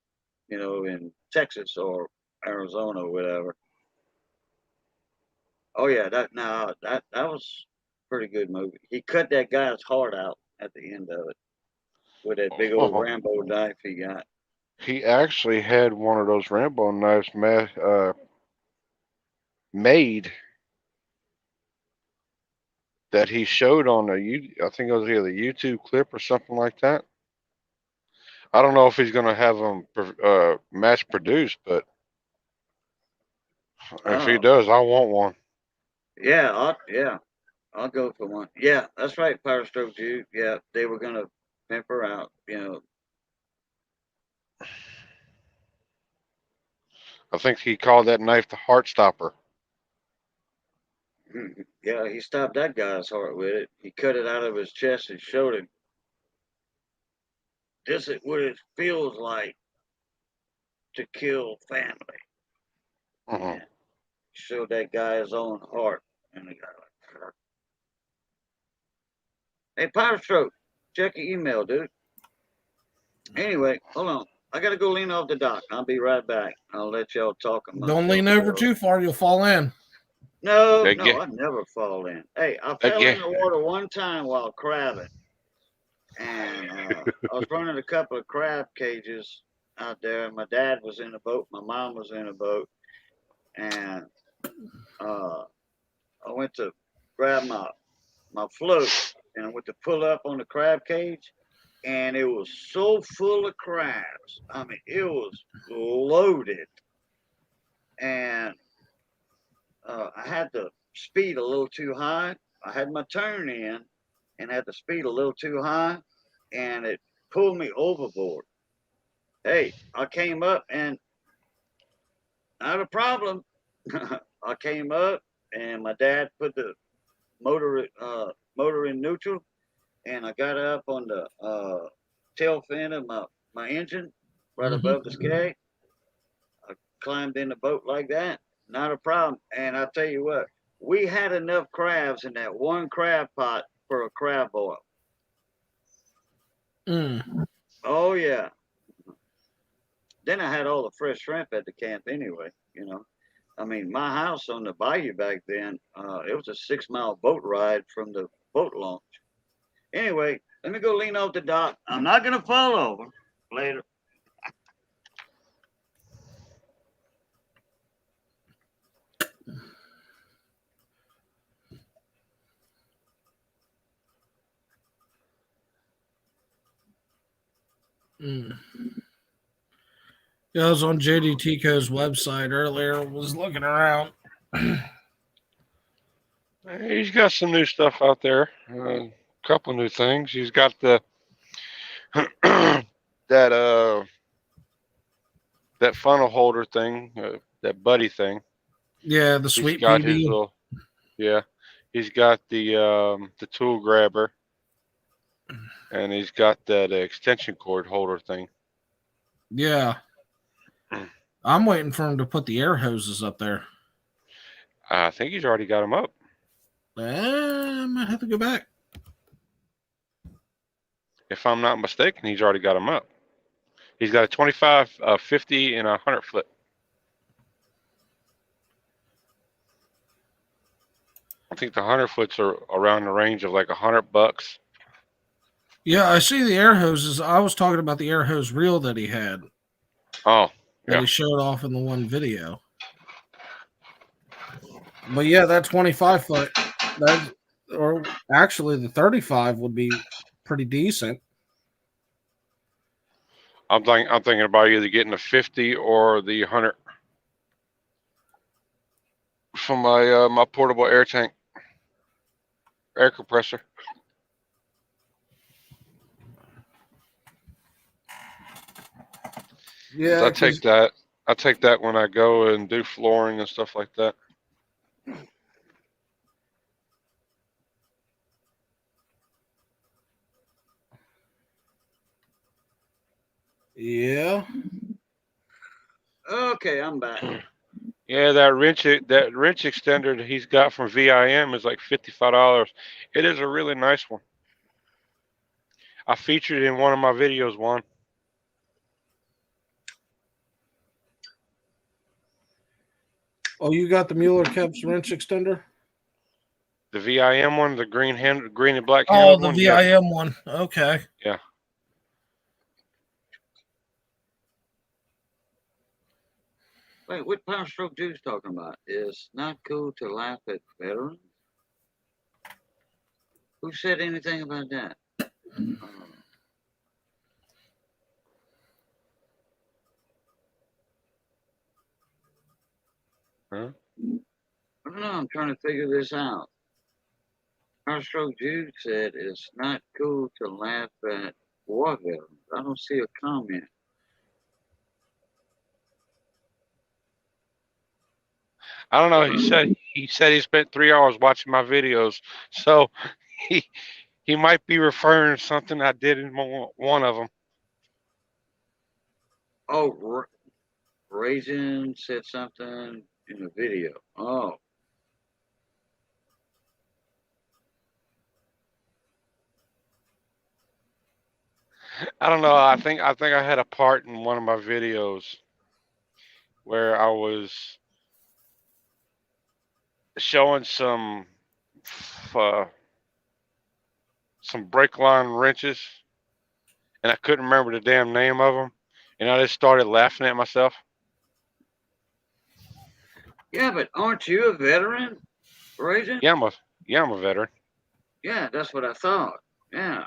in Texas or Arizona or whatever. Oh yeah, that was a pretty good movie. He cut that guy's heart out at the end of it with that big old Oh, Rambo knife he got. he actually had one of those Rambo knives made that he showed on I think it was either a YouTube clip or something like that. I don't know if he's gonna have them mass produced, but if he Oh does, I want one. yeah, I'll go for one. Yeah, that's right, Power Stroke Jew. Yeah, they were gonna pimp her out. I think he called that knife the Heart Stopper. Yeah, he stopped that guy's heart with it. He cut it out of his chest and showed him. This is what it feels like to kill family. Hmm. And showed that guy his own heart. And the guy like, hey, Power Stroke, check your email, dude. Anyway, hold on. I gotta go lean off the dock. I'll be right back. I'll let y'all talk amongst Don't lean over yourselves. too far, you'll fall in. No, Again, I never fall in. Hey, I fell again. in the water one time while crabbing, and I was running a couple of crab cages out there. My dad was in the boat, my mom was in the boat, and I went to grab my float, and I went to pull up on the crab cage, and it was so full of crabs. I mean, it was loaded, and I had to speed a little too high. I had my turn in and had to speed a little too high, and it pulled me overboard. Hey, I came up and not a problem. I came up and my dad put the motor in neutral, and I got up on the tail fin of my engine right above the skeg. I climbed in the boat like that, not a problem. And I tell you what, we had enough crabs in that one crab pot for a crab boil. Mm. Oh yeah. Then I had all the fresh shrimp at the camp anyway. I mean, my house on the Bayou back then, it was a 6-mile boat ride from the boat launch. Anyway, let me go lean off the dock. I'm not gonna fall over. Later. Mm. Yeah, I was on JD Tico's website earlier, was looking around. He's got some new stuff out there. A couple new things. He's got the that that funnel holder thing, that buddy thing. Yeah, the He's sweet got his PB. little yeah. He's got the tool grabber, and he's got that extension cord holder thing. Yeah. I'm waiting for him to put the air hoses up there. I think he's already got them up. I might have to go back. If I'm not mistaken, he's already got them up. He's got a 25, 50, and a 100 flip. I think the 100 flips are around the range of like $100. Yeah, I see the air hoses. I was talking about the air hose reel that he had Oh, that yeah. he showed off in the one video. But yeah, that 25 foot, that or actually the 35 would be pretty decent. I'm thinking about either getting the 50 or the 100 for my my portable air tank, air compressor. Yeah, I take that. I take that when I go and do flooring and stuff like that. yeah. Okay, I'm back. Yeah, that wrench extender that he's got from VIM is like $55. It is a really nice one. I featured it in one of my videos, Juan. Oh, you got the Mueller Kep's wrench extender? The VIM one, the green and black Oh, handled the one. VIM one. Okay. Yeah. Wait, what Power Stroke Dude's talking about? It's not cool to laugh at veterans? Who said anything about that? Huh? I don't know, I'm trying to figure this out. Power Stroke Dude said it's not cool to laugh at war veterans. I don't see a comment. I don't know. He said he spent 3 hours watching my videos, so he might be referring to something I did in one of them. Oh, Raisin said something in the video. Oh. I don't know. I think I had a part in one of my videos where I was showing some brake line wrenches, and I couldn't remember the damn name of them, and I just started laughing at myself. Yeah, but aren't you a veteran, Raisin? Yeah, I'm a veteran. Yeah, that's what I thought. Yeah.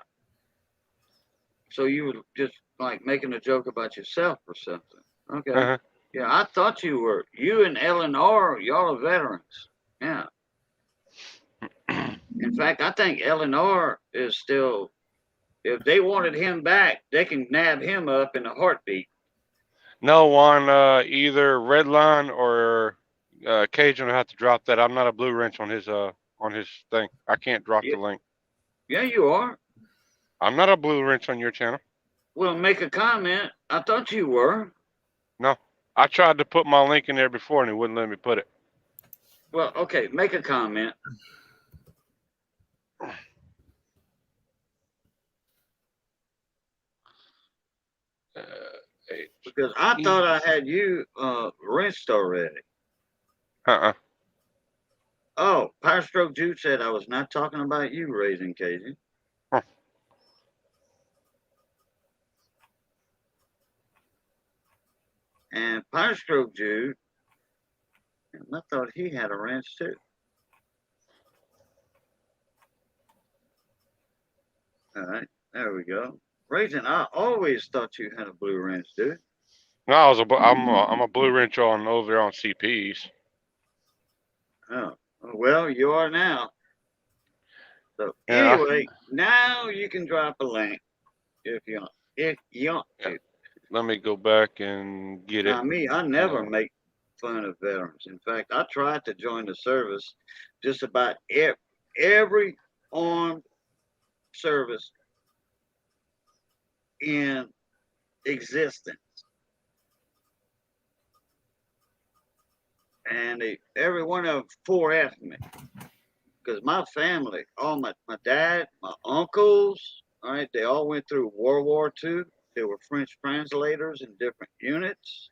So you were just like making a joke about yourself or something. Okay. Uh-huh. Yeah, I thought you were. You and Eleanor, y'all are veterans. Yeah. In fact, I think Eleanor is still. If they wanted him back, they can nab him up in a heartbeat. No one, either Redline or Cajun will have to drop that. I'm not a blue wrench on his thing. I can't drop Yeah. the link. Yeah, you are. I'm not a blue wrench on your channel. Well, make a comment. I thought you were. No, I tried to put my link in there before and it wouldn't let me put it. Well, okay, make a comment. Because I thought I had you wrenched already. Oh, Power Stroke Jude said I was not talking about you, Raising Cajun. Huh. And Power Stroke Jude, I thought he had a wrench too. All right, there we go. Raising, I always thought you had a blue wrench, dude. No, I'm a blue wrench on over there on CPs. Oh, well, you are now. So Yeah. anyway, now you can drop a link if you want. If you want to. Let me go back and get it. Now, me, I never make fun of veterans. In fact, I tried to join the service. Just about every armed service in existence. And every one of them 4F me. Because my family, all my dad, my uncles, all right, they all went through World War II. there were French translators in different units,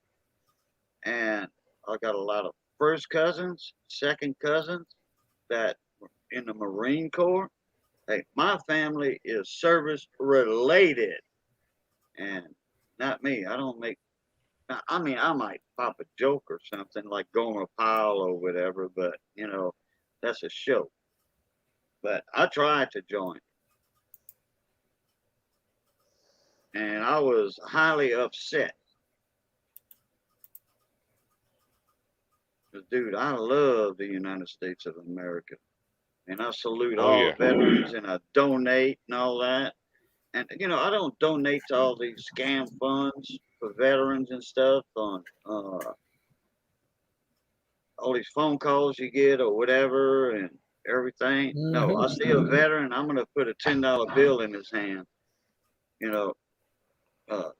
and I got a lot of first cousins, second cousins that were in the Marine Corps. Hey, my family is service related, and not me. I don't make. I mean, I might pop a joke or something like Gomer Pyle or whatever, but that's a show. But I tried to join, and I was highly upset. Dude, I love the United States of America, and I salute Oh, all yeah. veterans, and I donate and all that. And I don't donate to all these scam funds for veterans and stuff on all these phone calls you get or whatever and everything. No, I see a veteran, I'm gonna put a $10 bill in his hand.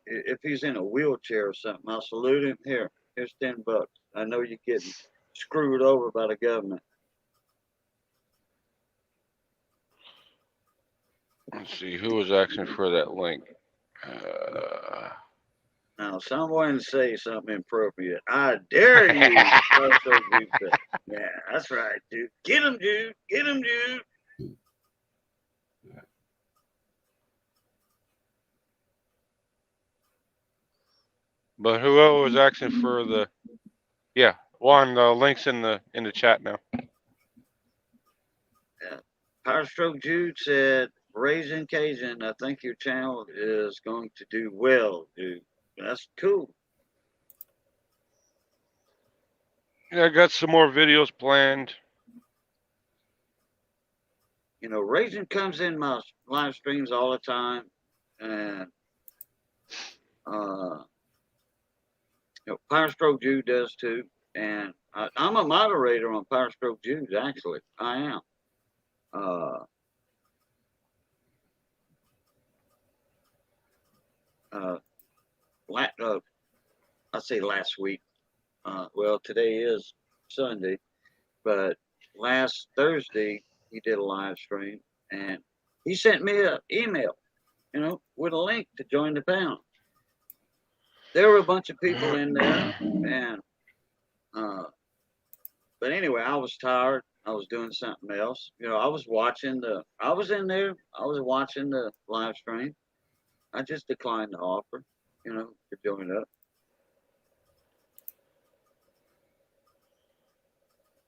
If he's in a wheelchair or something, I'll salute him. Here's $10. I know you're getting screwed over by the government. Let's see who was asking for that link. Now, someone say something appropriate. I dare you. Yeah, that's right, dude. Get him, dude. Get him, dude. But whoever was asking for the, yeah, Juan, the link's in the chat now. Yeah. Power Stroke Jude said, Raising Cajun, I think your channel is going to do well, dude. That's cool. Yeah, I got some more videos planned. Raising comes in my live streams all the time, and Power Stroke Jude does too. And I'm a moderator on Power Stroke Jude, actually. I am. I say last week. Well, today is Sunday, but last Thursday he did a live stream, and he sent me an email, with a link to join the pound. There were a bunch of people in there, and but anyway, I was tired. I was doing something else. I was in there. I was watching the live stream. I just declined the offer, to join up.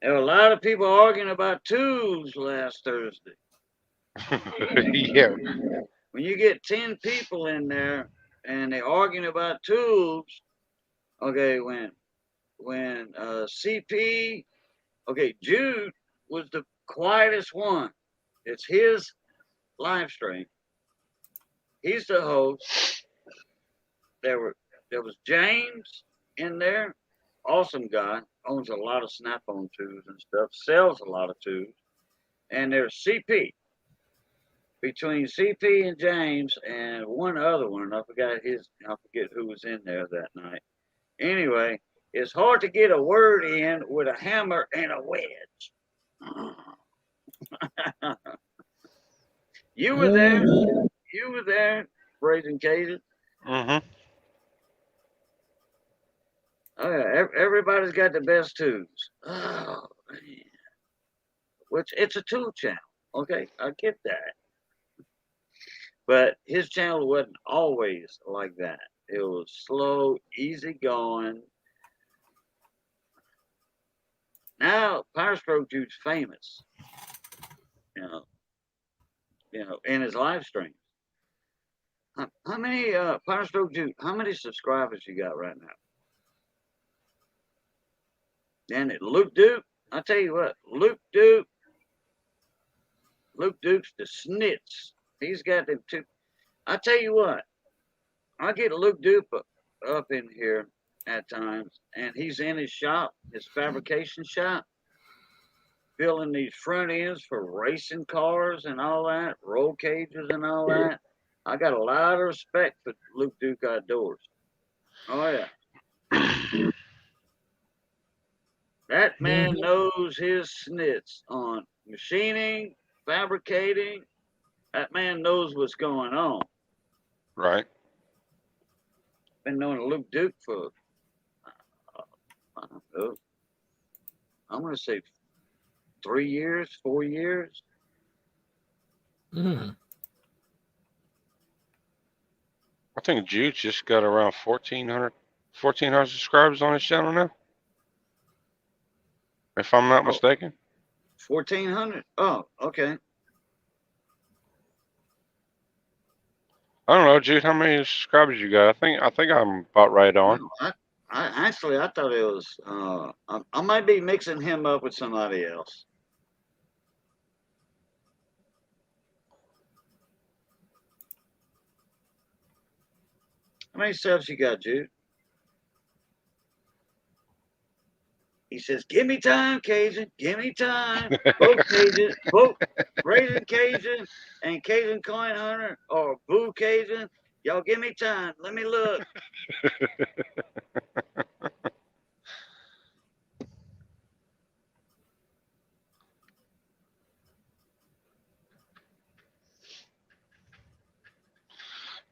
There were a lot of people arguing about tubes last Thursday. Yeah. When you get 10 people in there and they're arguing about tubes, okay, when CP, okay, Jude was the quietest one. It's his live stream. He's the host. There was James in there, awesome guy, owns a lot of snap-on tubes and stuff, sells a lot of tubes. And there's CP. Between CP and James and one other one, I forget who was in there that night. Anyway, it's hard to get a word in with a hammer and a wedge. You were there. You were there, Raising Cajun. Mm-hmm. Oh yeah, everybody's got the best tubes. Oh man, which it's a tool channel. Okay, I get that. But his channel wasn't always like that. It was slow, easy going. Now Power Stroke Jude's famous. In his live streams. How many Power Stroke Jude? How many subscribers you got right now? And Luke Duke. I tell you what, Luke Duke's the snitz. He's got them two. I tell you what, I get Luke Duke up in here at times, and he's in his shop, his fabrication shop, building these front ends for racing cars and all that, roll cages and all that. I got a lot of respect for Luke Duke Outdoors. Oh yeah. That man knows his snits on machining, fabricating. That man knows what's going on. Right. been knowing Luke Duke for, I don't know, I'm going to say 3 years, 4 years. Mm. I think Jude just got around 1,400 subscribers on his channel now, if I'm not Oh. mistaken. 1,400. Oh, okay. I don't know, Jude. How many subscribers you got? I think I'm about right on. No, I actually I thought it was. I might be mixing him up with somebody else. How many subs you got, Jude? He says, "Give me time, Cajun. Give me time." Both Cajun, both Raising Cajun and Cajun Coin Hunter or Boo Cajun. Y'all give me time. Let me look.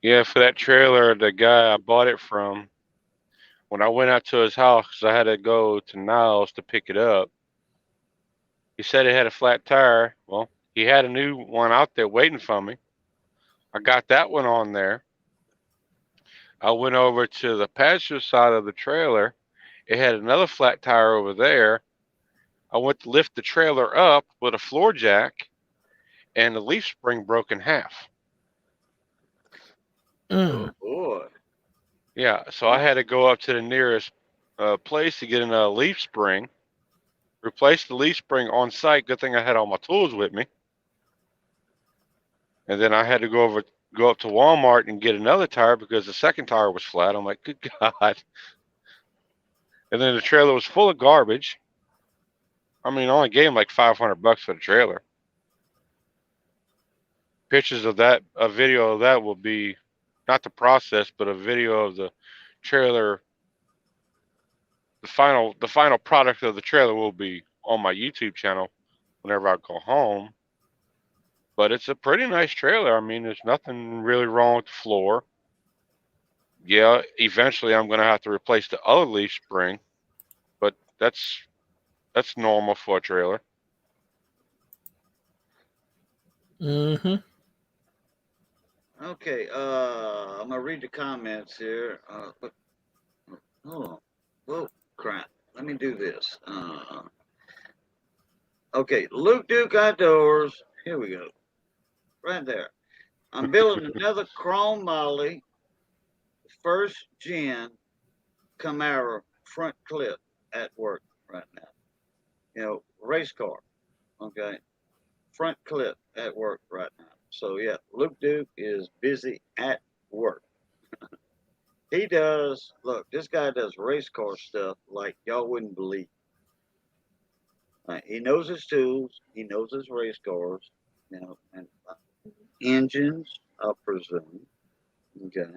Yeah, for that trailer, the guy I bought it from, when I went out to his house, 'cause I had to go to Niles to pick it up, he said it had a flat tire. Well, he had a new one out there waiting for me. I got that one on there. I went over to the passenger side of the trailer. It had another flat tire over there. I went to lift the trailer up with a floor jack, and the leaf spring broke in half. Oh Mm. boy. Yeah, so I had to go up to the nearest place to get a leaf spring, replace the leaf spring on site. Good thing I had all my tools with me. And then I had to go up to Walmart and get another tire because the second tire was flat. I'm like, good God. And then the trailer was full of garbage. I mean, I only gave him like $500 for the trailer. Pictures of that, a video of that will be not the process, but a video of the trailer. The final product of the trailer will be on my YouTube channel whenever I go home. But it's a pretty nice trailer. I mean, there's nothing really wrong with the floor. Yeah, eventually I'm gonna have to replace the other leaf spring, but that's normal for a trailer. Mm-hmm. Okay. I'm gonna read the comments here. Hold on. Whoa, crap. Let me do this. Okay, Luke Duke Outdoors. Here we go. Right there. I'm building another Chrome Molly first gen Camaro front clip at work right now. You know, race car. Okay. Front clip at work right now. So yeah, Luke Duke is busy at work. He does, look, this guy does race car stuff like y'all wouldn't believe. He knows his tools, he knows his race cars, you know, and engines, I presume. Okay.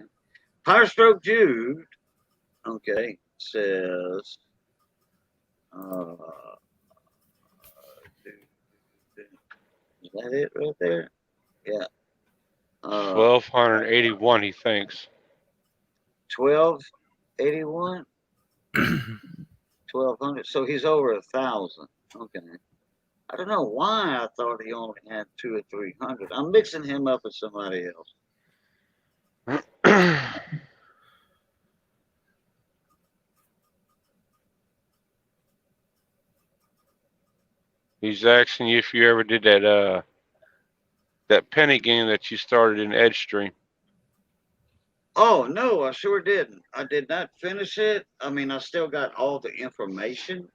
Power Stroke Jude, okay, says, uh, is that it right there? Yeah. 1,281, he thinks. 1281, 1200. So he's over 1,000. Okay. I don't know why I thought he only had 200 or 300. I'm mixing him up with somebody else. He's asking you if you ever did that penny game that you started in Edgestream. Oh no, I sure didn't. I did not finish it. I mean, I still got all the information.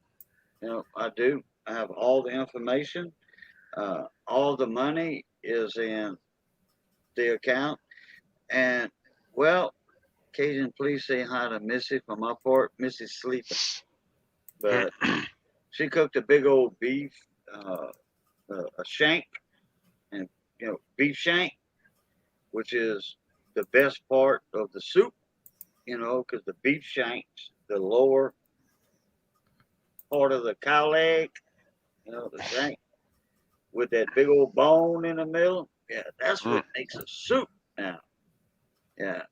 You know, I do. I have all the information. All the money is in the account. And well, Cajun, please say hi to Missy from my part. Missy's sleeping, but she cooked a big old beef, a shank, and you know, beef shank, which is the best part of the soup. You know, because the beef shanks, the lower part of the cow leg, you know, the shank with that big old bone in the middle. Yeah, that's what makes a soup now. Yeah.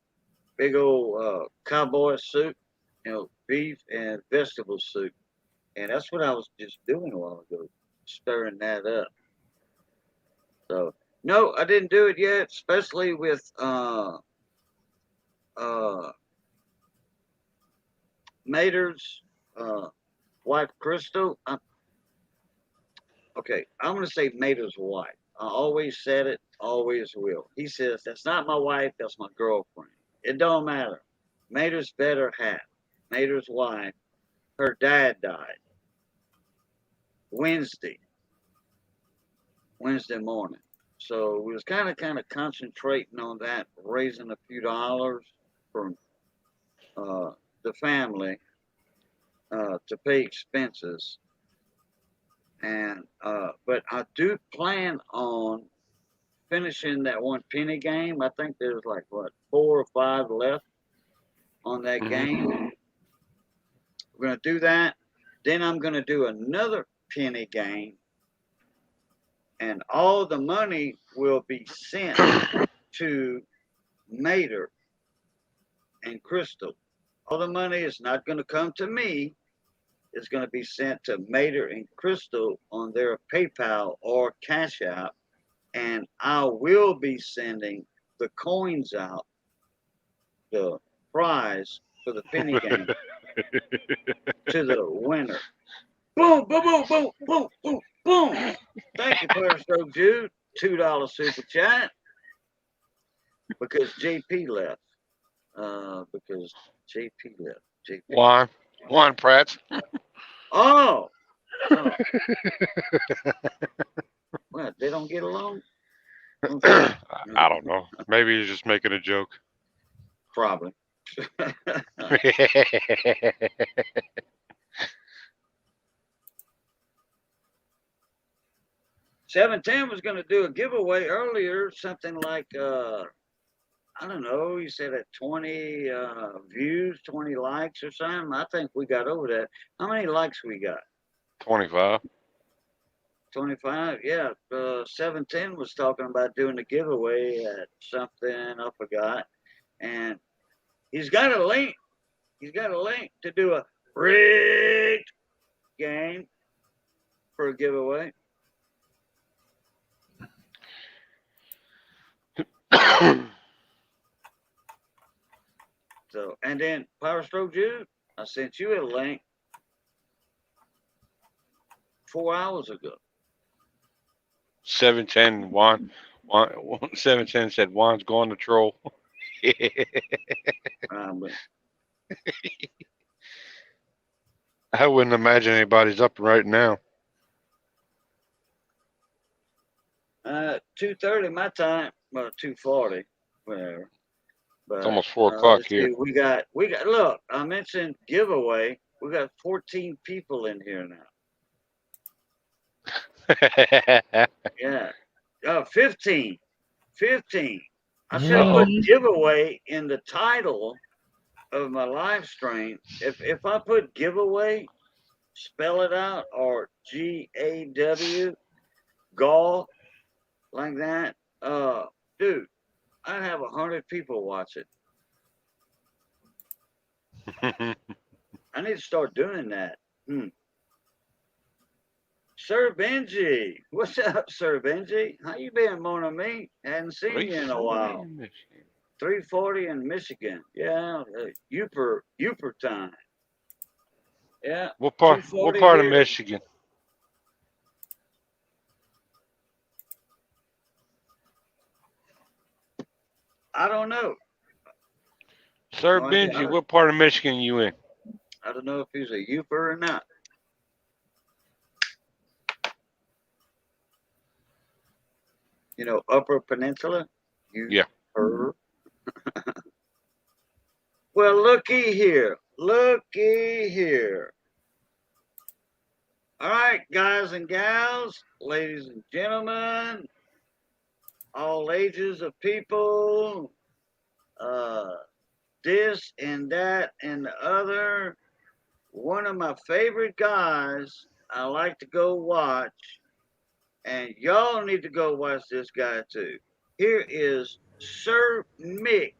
big old cowboy soup, beef and vegetable soup. And that's what I was just doing a while ago, stirring that up. So no, I didn't do it yet, especially with uh Mater's wife Crystal. Okay, I'm gonna say Mater's wife. I always said it, always will. He says that's not my wife, that's my girlfriend. It don't matter. Mater's better half. Mater's wife. Her dad died Wednesday morning. So we was kind of concentrating on that, raising a few dollars for the family to pay expenses. And but I do plan on finishing that one penny game. I think there's like what 4 or 5 left on that game. We're gonna do that. Then I'm gonna do another penny game, and all the money will be sent to Mater and Crystal. All the money is not gonna come to me. It's gonna be sent to Mater and Crystal on their PayPal or Cash App, and I will be sending the coins out, the prize for the penny game, to the winner. Boom, boom, boom, boom, boom, boom, boom. Thank you, Periscope Jude. $2 super chat. Because JP left. Because JP left. JP. Juan Pratt. Oh. What? They don't get along? Okay. I don't know. Maybe he's just making a joke. Probably. 710 was going to do a giveaway earlier, something like, I don't know, you said at 20 views, 20 likes or something. I think we got over that. How many likes we got? 25. 25? Yeah. 710 was talking about doing a giveaway at something, I forgot. And he's got a link. He's got a link to do a rigged game for a giveaway. So, and then Power Stroke Jude, I sent you a link 4 hours ago. 710 710 said Juan's going to troll. But I wouldn't imagine anybody's up right now. 2:30 my time, well 2:40, whatever. But It's almost 4 o'clock let's here. see, we got. Look, I mentioned giveaway. We got 14 people in here now. Yeah, 15. I should have put giveaway in the title of my live stream. If I put giveaway, spell it out, or GAW, GAW, like that, dude, I'd have 100 people watch it. I need to start doing that. Sir Benji, what's up, Sir Benji? How you been, mon ami? Hadn't seen you in a while. 340 in Michigan. Yeah, Uper time. Yeah. What part of here. Michigan? I don't know. Sir No, Benji, what part of Michigan you in? I don't know if he's a Uper or not. You know, Upper Peninsula? Yeah. Well, looky here. All right, guys and gals, ladies and gentlemen, all ages of people, this and that and the other. One of my favorite guys I like to go watch, and y'all need to go watch this guy too. Here is Sir Mick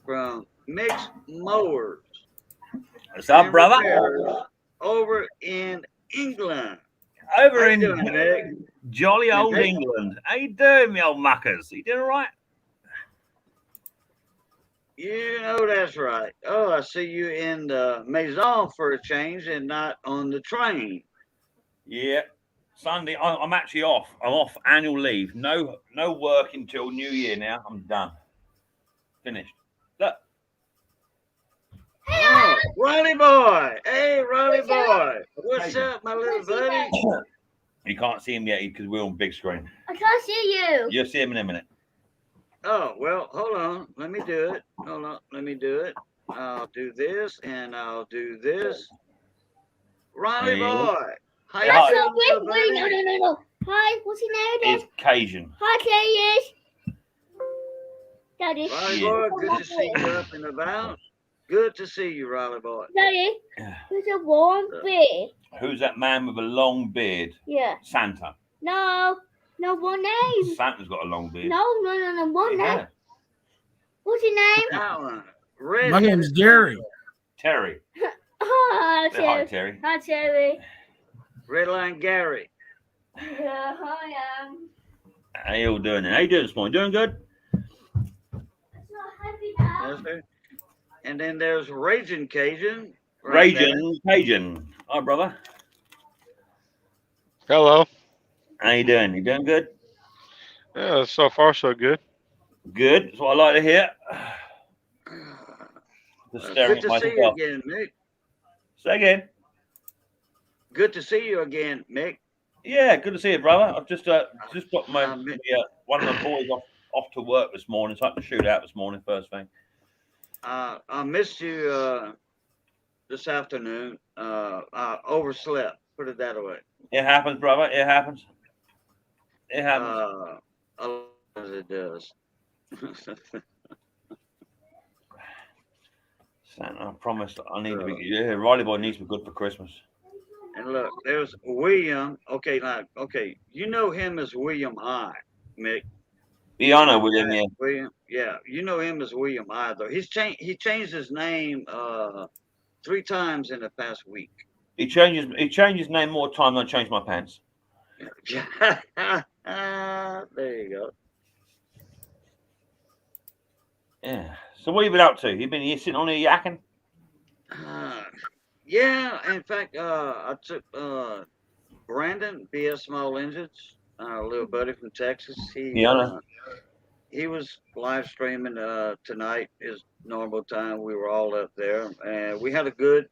from Mixed Mowers What's up, and brother? Repairs over in England. Over How you in doing, Nick? jolly And old Nick? England. How you doing, me old muckers? You doing all right? You know that's right. Oh, I see you in the maison for a change and not on the train. Yeah. Sunday, I'm actually off. I'm off annual leave. No work until New Year now. I'm done. Finished. Look, Oh, Riley boy. Hey, Riley What's up? boy. What's Cajun. up, my little What's he buddy? you can't see him yet because we're on big screen. I can't see you. You'll see him in a minute. Oh, well, hold on. Let me do it. Hold on. Let me do it. I'll do this and I'll do this. Riley Yeah. boy. How Hey, you hi. doing, little Wait, buddy? no. Hi, what's your name again? It's Cajun. Hi, Daddy. Riley Yeah. boy, good to see you up and about. Good to see you, Riley boy. Daddy, there's a warm beer. Who's that man with a long beard? Yeah. Santa. No, one name. Santa's got a long beard. No, one name. Yeah. What's your name? That one. Red. My name's Gary. Terry. Oh, Say hi, Terry. Terry. Hi, Terry. Redline Gary. Yeah, I am. How you all doing? How you doing this morning? Doing good? I'm so happy now. Yes, sir. And then there's Raging Cajun. right there. Cajun. Hi, brother. Hello. How you doing? You doing good? Yeah, so far so good. Good. That's what I like to hear. Just staring Good at to see you myself. again, Mick. Say again. Good to see you again, Mick. Yeah, good to see you, brother. I've just got my Mick. one of my boys off to work this morning, so I had to shoot out this morning first thing. I missed you this afternoon. I overslept. Put it that way. It happens, brother. It happens. It happens. As it does. Santa, I promise I need to be. Yeah, Riley boy needs to be good for Christmas. And look, there's William. Okay, you know him as William I, Mick. Yeah, I know William. Yeah. William, yeah, you know him as William I. Though he changed his name 3 times in the past week. He changed his name more time than I changed my pants. There you go. Yeah. So what have you been up to? You sitting on here yakking? Yeah, in fact, I took Brandon, BSsmallengine, a little buddy from Texas. He was live streaming tonight, his normal time. We were all up there, and we had a good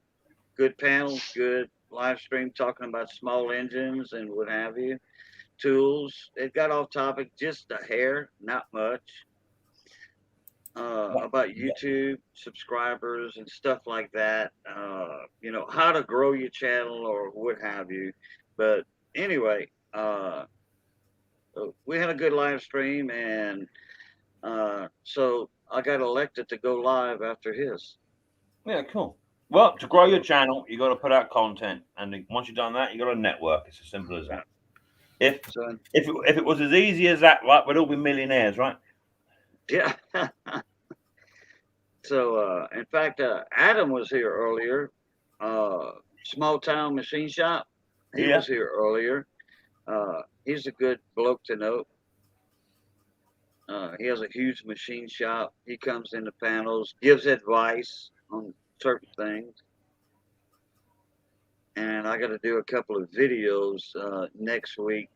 panel, good live stream talking about small engines and what have you, tools. It got off topic just a hair, not much. About YouTube subscribers and stuff like that. How to grow your channel or what have you. But anyway, we had a good live stream, and so I got elected to go live after his. Yeah, cool. Well, to grow your channel, you got to put out content, and once you've done that, you got to network. It's as simple as that. If it was as easy as that, right, we'd all be millionaires, right? Yeah. So, in fact, Adam was here earlier. Small Town Machine Shop. He was here earlier. He's a good bloke to know. He has a huge machine shop. He comes into panels, gives advice on certain things. And I got to do a couple of videos next week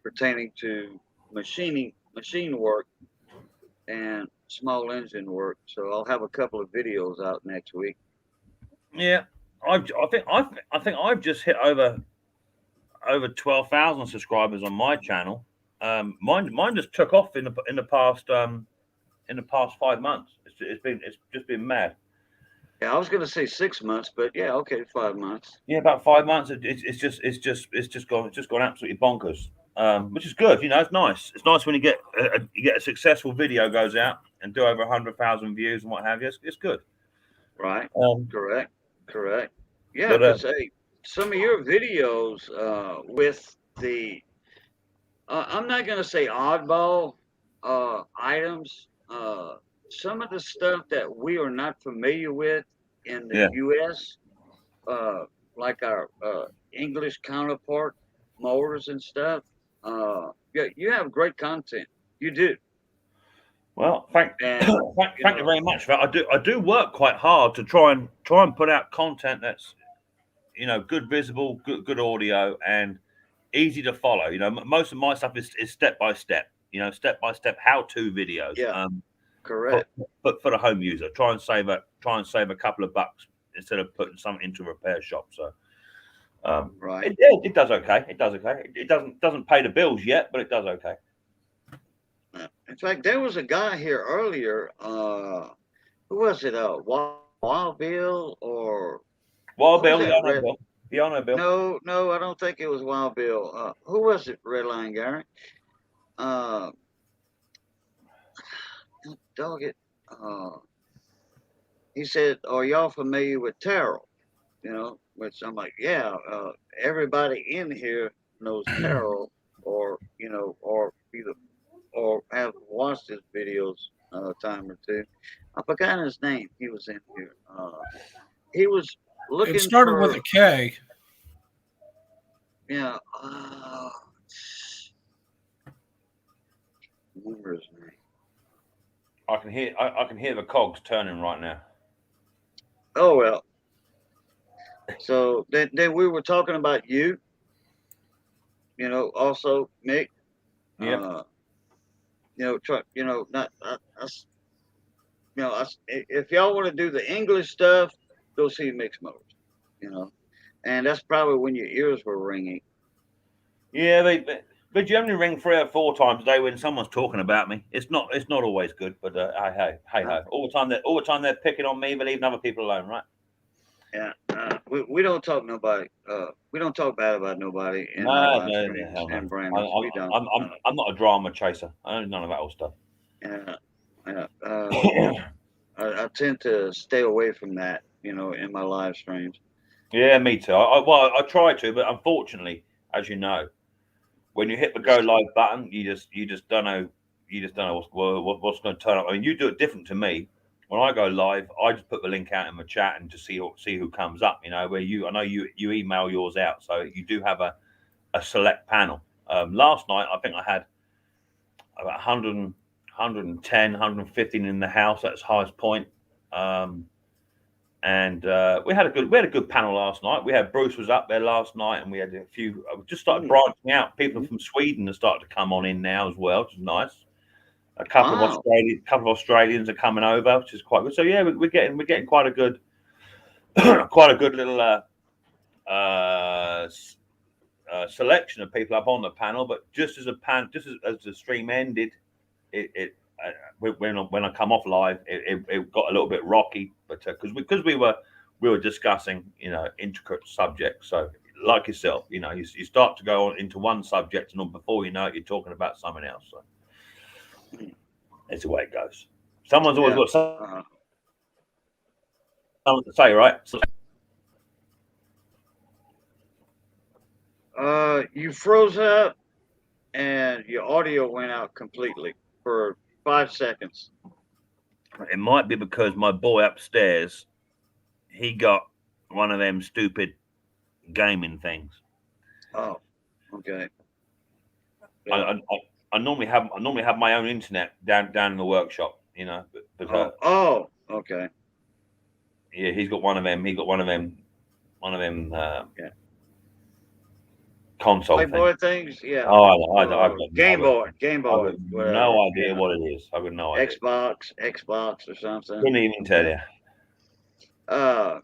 pertaining to machine work and small engine work. So I'll have a couple of videos out next week. Yeah, I think I've just hit over 12,000 subscribers on my channel. Mine just took off in the past 5 months. It's just been mad. Yeah, I was going to say 6 months, but yeah, okay, 5 months. Yeah, about 5 months. It's just gone absolutely bonkers. Which is good. It's nice. It's nice when you get a successful video goes out and do over 100,000 views and what have you. It's good. Right. Correct. Yeah, But, because some of your videos with the, I'm not going to say oddball items, some of the stuff that we are not familiar with in the Yeah. U.S., like our English counterpart motors and stuff. Yeah, you have great content. You do. Well, thank And thank you very much for that. I do work quite hard to try and put out content that's good visible, good audio, and easy to follow. Most of my stuff is step by step. Step by step how to videos. Yeah. For, correct. for the home user, try and save a couple of bucks instead of putting something into a repair shop. So Right. it does okay. It does okay. It doesn't pay the bills yet, but it does okay. In fact, there was a guy here earlier. Who was it? Wild Bill or Wild who was Bill, that? yeah, I know Bill. Yeah, I know Bill. No, I don't think it was Wild Bill. Who was it? Redline Gary. Uh, dog it. He said, "Are y'all familiar with tarot?" Which I'm like, yeah. Everybody in here knows tarot, or or either or have watched his videos a time or two. I forgot his name. He was in here. He was looking It started for, with a K. yeah. Remember his name? I can hear the cogs turning right now. Oh well. So then we were talking about you. Also Mick. Yeah. Try. Not us. If y'all want to do the English stuff, go see Mick's Motors. And that's probably when your ears were ringing. Yeah, they generally ring 3 or 4 times a day when someone's talking about me. It's not always good, but hey ho. All the time they're picking on me, but leaving other people alone, right? Yeah, we don't talk nobody. We don't talk bad about nobody in our No, live no, streams hell and no. branders. We don't. I'm not a drama chaser. I don't know none of that old stuff. Yeah, I tend to stay away from that. In my live streams. Yeah, me too. I try to, but unfortunately, as you know, when you hit the go live button, you just don't know what's going to turn up. I mean, you do it different to me. When I go live, I just put the link out in the chat and just see who comes up. Where I know you email yours out, so you do have a select panel. Last night, I think I had about 100, 110, 115 in the house at its highest point. And we had a good panel last night. We had Bruce was up there last night, and we had a few. We just started branching out. People from Sweden have started to come on in now as well, which is nice. A couple of Australians are coming over, which is quite good. So yeah, we're getting quite a good little selection of people up on the panel. But just as the stream ended, when I come off live, it got a little bit rocky, but because we were discussing intricate subjects. So like yourself, you start to go on into one subject, and before you know it, you're talking about something else. So that's the way it goes. Someone's always got something to say, right? So, You froze up, and your audio went out completely for 5 seconds. it might be because my boy upstairs, he got one of them stupid gaming things. Oh, okay. I normally have my own internet down in the workshop, but okay. yeah, he's got one of them. He got one of them console Playboy things, yeah. Oh, I've got Game Boy. I've got no idea what it is. I've got no idea. Xbox or something. Couldn't even tell you.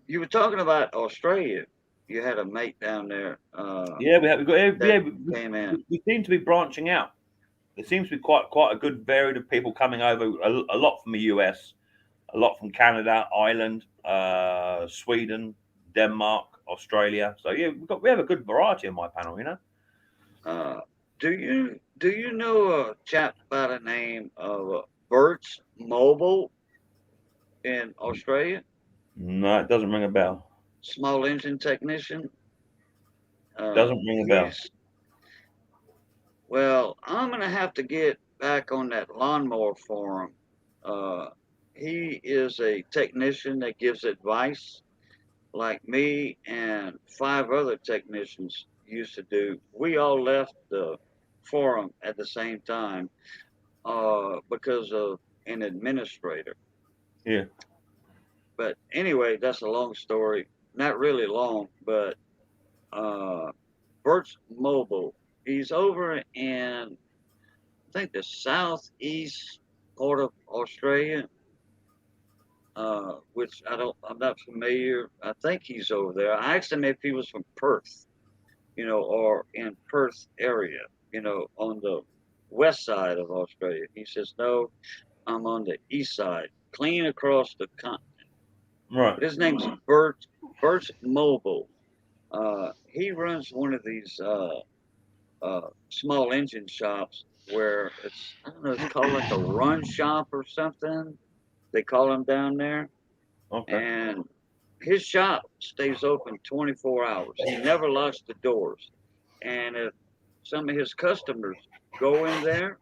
You were talking about Australia. You had a mate down there. Yeah, we came in. We seem to be branching out. There seems to be quite a good variety of people coming over. A lot from the US, a lot from Canada, Ireland, Sweden, Denmark, Australia. So yeah, we have a good variety in my panel. Do you know a chap by the name of Bert's Mobile in Australia? No, it doesn't ring a bell. Small engine technician. Doesn't ring a bell. Well, I'm gonna have to get back on that lawnmower forum he is a technician that gives advice, like me and 5 other technicians used to do. We all left the forum at the same time because of an administrator. Yeah. But anyway, that's a long story. Not really long, but Bert's Mobile. He's over in, I think, the southeast part of Australia, which I'm not familiar. I think he's over there. I asked him if he was from Perth, or in Perth area, on the west side of Australia. He says, no, I'm on the east side, clean across the continent. Right. But his name's Bert's Mobile. He runs one of these small engine shops where I don't know, it's called like a run shop or something. They call them down there. Okay. And his shop stays open 24 hours. He never locks the doors. And if some of his customers go in there,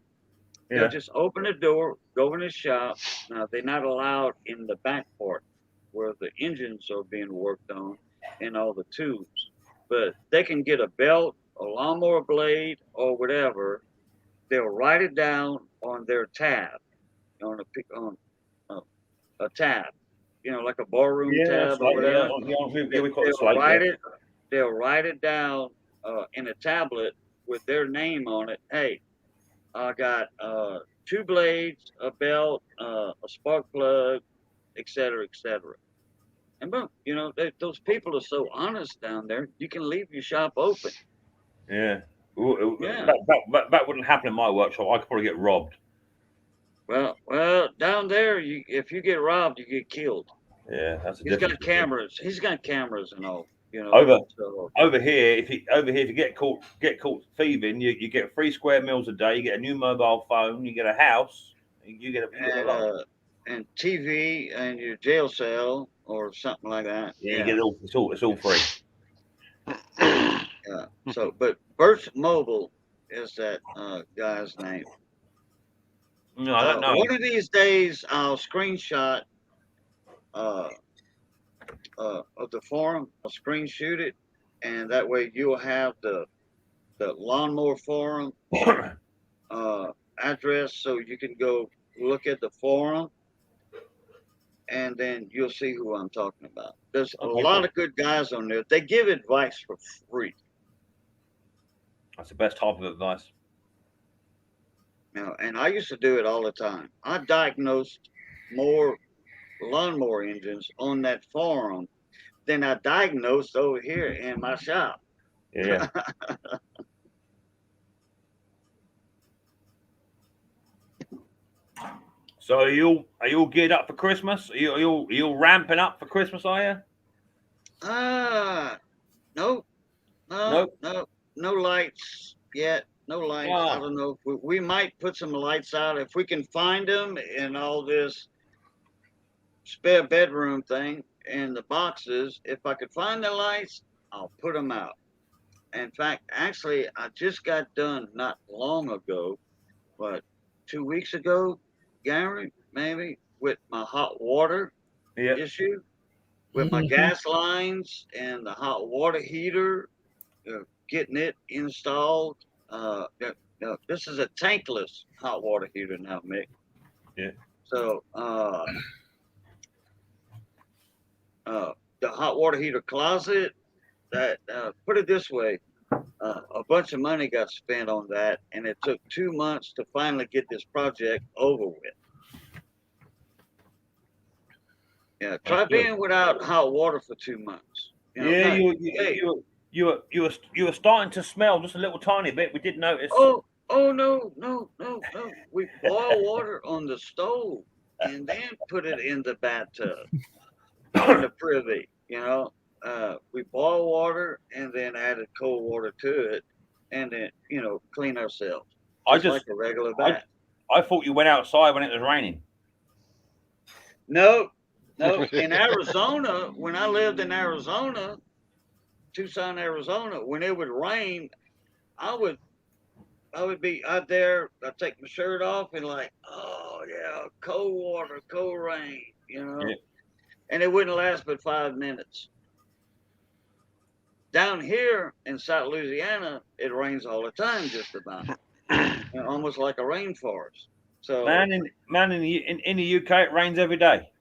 Yeah. they'll just open the door, go in his shop. Now, they're not allowed in the back part where the engines are being worked on and all the tubes. But they can get a belt, a lawnmower blade, or whatever. They'll write it down on their tab, on a tab, like a barroom Yeah, tab that's or right. whatever. Yeah, we call it slate. They'll write it down in a tablet with their name on it. Hey, I got 2 blades, a belt, a spark plug, etc., etc. And boom, those people are so honest down there. You can leave your shop open. Yeah. Yeah. That wouldn't happen in my workshop. I could probably get robbed. Well, down there, if you get robbed, you get killed. Yeah, that's a He's got difference. cameras. He's got cameras and all. Over here, if you get caught thieving, you get 3 square meals a day. You get a new mobile phone. You get a house. You get a lot. And TV and your jail cell or something like that. Yeah, you get it all. It's all free. Yeah. So, but Bert's Mobile is that guy's name. No, I don't know. One of these days, I'll screenshot of the forum. I'll screenshot it, and that way you'll have the lawnmower forum address, so you can go look at the forum, and then you'll see who I'm talking about. There's a lot of good guys on there. They give advice for free. That's the best type of advice. And I used to do it all the time. I diagnosed more lawnmower engines on that forum than I diagnosed over here in my shop. Yeah. So are you all geared up for Christmas? Are you ramping up for Christmas? Are you? No lights yet. No lights. Oh. I don't know. We might put some lights out if we can find them in all this spare bedroom thing and the boxes. If I could find the lights, I'll put them out. In fact, actually, I just got done not long ago, but 2 weeks ago, Gary, maybe, with my hot water issue, with my gas lines and the hot water heater, getting it installed. This is a tankless hot water heater now, Mick. Yeah. So the hot water heater closet, that put it this way, a bunch of money got spent on that, and it took 2 months to finally get this project over with. Yeah, try being without hot water for 2 months. You were starting to smell just a little tiny bit. We did notice. Oh no. We boil water on the stove and then put it in the bathtub, in the privy. We boil water and then added cold water to it, and then clean ourselves. Like a regular bath. I thought you went outside when it was raining. No. In Arizona, when I lived in Arizona, Tucson, Arizona, when it would rain, I would be out there. I'd take my shirt off and like, oh, oh yeah, cold water, cold rain, you know, Yeah. and it wouldn't last but 5 minutes. Down here in South Louisiana, it rains all the time, just about, almost like a rainforest. So Man, in the UK, it rains every day.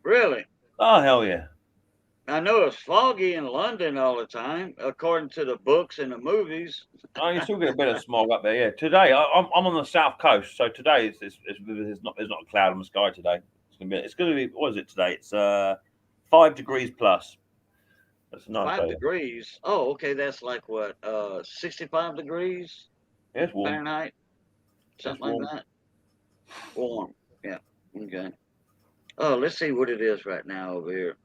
really, Oh hell yeah! I know it's foggy in London all the time, according to the books and the movies. Oh, you still get a bit of smog up there. Yeah. Today, I'm on the south coast, so today there's not a cloud in the sky today. It's gonna be what is it today? It's 5 degrees plus. That's a nice 5 day. degrees. Oh, okay, that's like what, 65 degrees Yeah, it's warm. Fahrenheit, something like warm. that. Warm. Yeah. Okay. Oh, let's see what it is right now over here.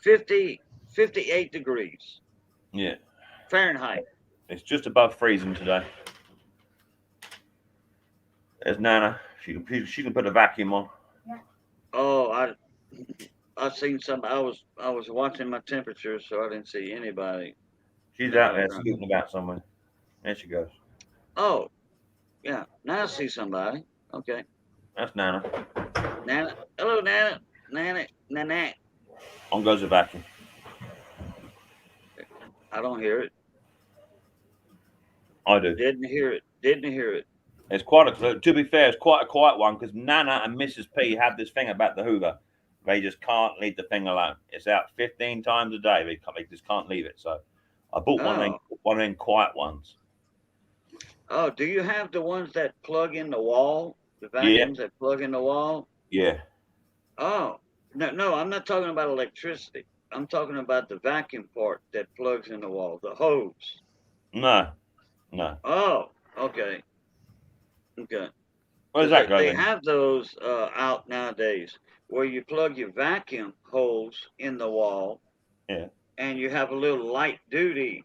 58 degrees Yeah, Fahrenheit. it's just above freezing today. There's Nana. She can put a vacuum on. Oh, I've seen some. I was watching my temperature, so I didn't see anybody. She's out there scooting about somewhere. There she goes. Oh, yeah. Now I see somebody. Okay. That's Nana. Nana. Hello, Nana. Nana. On goes the vacuum. I don't hear it. I do. Didn't hear it. Didn't hear it. It's quite a. To be fair, it's quite a quiet one because Nana and Mrs. P have this thing about the Hoover. They just can't leave the thing alone. It's out 15 times a day. They just can't leave it. So I bought one of them quiet ones. Oh, do you have the ones that plug in the wall? The vacuums that plug in the wall? Yeah. Oh, no, I'm not talking about electricity. I'm talking about the vacuum part that plugs in the wall, the hose. No. Oh, okay. Okay. Where's that go They then? have those out nowadays where you plug your vacuum hose in the wall. Yeah. And you have a little light duty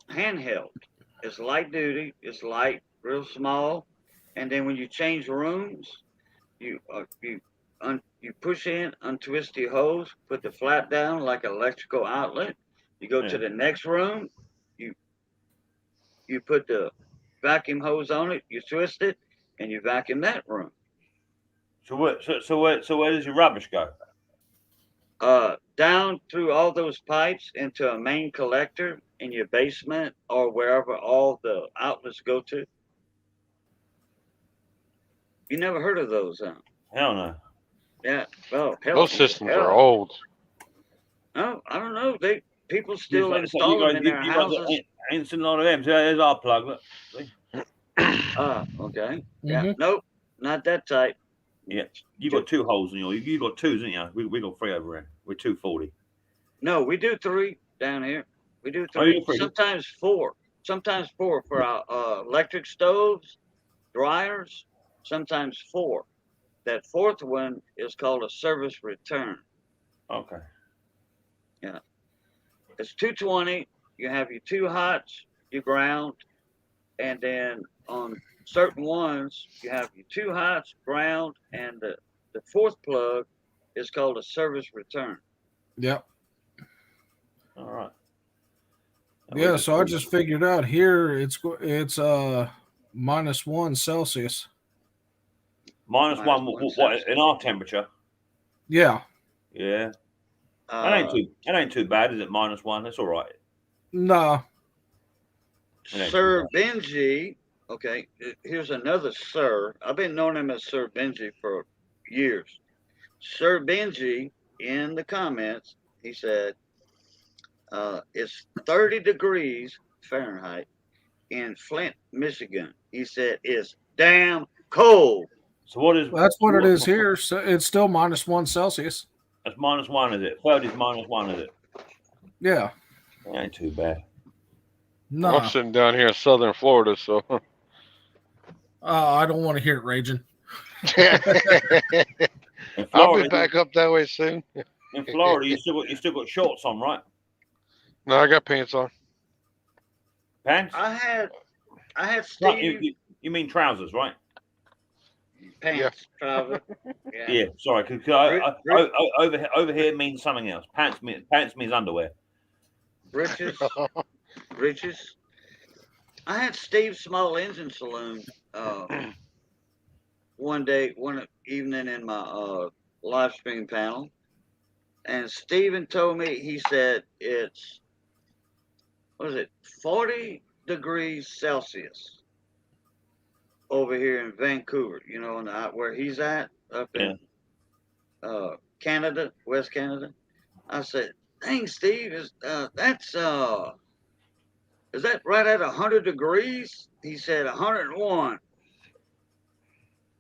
handheld. It's light duty. It's light, real small. And then when you change rooms, you push in, untwist your hose, put the flap down like an electrical outlet. You go to the next room. You put the vacuum hose on it. You twist it, and you vacuum that room. So where does your rubbish go? Down through all those pipes into a main collector in your basement or wherever all the outlets go to. You never heard of those, huh? Hell no. Yeah. Well, hell, Those systems are old. No, I don't know. People still So install them in their houses. Ain't seen a lot of them. So there's our plug. Look. Okay. Yeah. Nope. Not that type. Yeah. You got 2 holes in your. You got 2, didn't you? We got 3 over here. We're 240. No, we do 3 down here. We do 3. Oh, you do 3? Sometimes 4. Sometimes 4 for our electric stoves, dryers. Sometimes 4. That 4th one is called a service return. Okay. Yeah. It's 220. You have your 2 hots, your ground, and then on certain ones, you have your 2 hots, ground, and the 4th plug is called a service return. Yep. All right. Yeah, so I just figured out here it's -1 Celsius. -1. What in our temperature? Yeah. Yeah. That ain't too bad, is it? -1. That's all right. No. Sir Benji. Okay, here's another Sir. I've been knowing him as Sir Benji for years. Sir Benji, in the comments, he said, it's 30 degrees Fahrenheit in Flint, Michigan. He said it's damn cold. So what is? That's what it is here. So it's still -1 Celsius. That's -1, is it? 30 is -1, is it? Yeah. That ain't too bad. No. I'm sitting down here in southern Florida, so I don't want to hear it raging. I'll be back up that way soon. In Florida, you still got shorts on, right? No, I got pants on. Pants? I had Right, Steve you mean trousers, right? pants, trouser. Yeah. Sorry, because over here means something else. Pants means underwear. Breeches. I had Steve's Small Engine Saloon one evening in my live stream panel, and Steven told me, he said it's, what is it, 40 degrees Celsius over here in Vancouver, you know, where he's at, up in Canada, West Canada. I said, dang, Steve, is that right at 100 degrees? He said 101.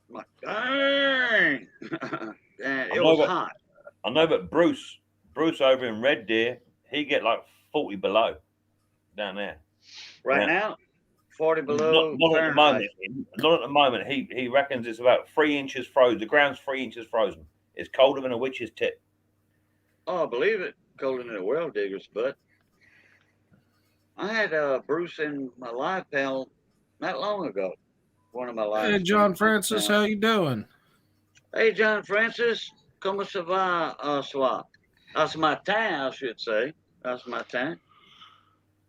I'm like, dang. And it was hot. I know that Bruce over in Red Deer, he get like 40 below down there. Right now, 40 below Fahrenheit. Not at the moment. He reckons it's about 3 inches frozen. The ground's 3 inches frozen. It's colder than a witch's tit. Oh, I believe it. Colder than a well digger's butt. I had Bruce in my live panel not long ago. One of my live. Hey, John Francis, how you doing? Hey, John Francis, comment ça va, soir? That's my time, I should say. That's my time.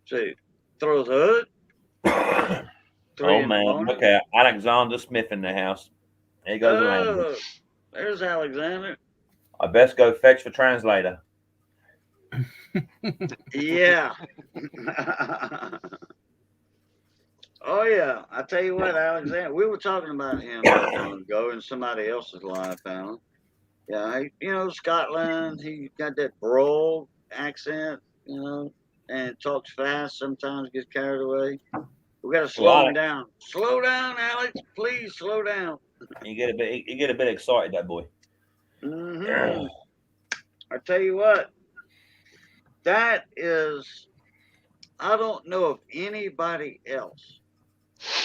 See, throw the hood. Oh man, look at Alexander Smith in the house. Here goes there's Alexander. I best go fetch the translator. Yeah. Oh yeah. I tell you what, Alexander, we were talking about him not long ago in somebody else's live panel. Yeah, Scotland, he got that brogue accent, and talks fast, sometimes gets carried away. We gotta slow him down. Slow down, Alex. Please slow down. You get a bit excited, that boy. Mm-hmm. I tell you what, that is, I don't know of anybody else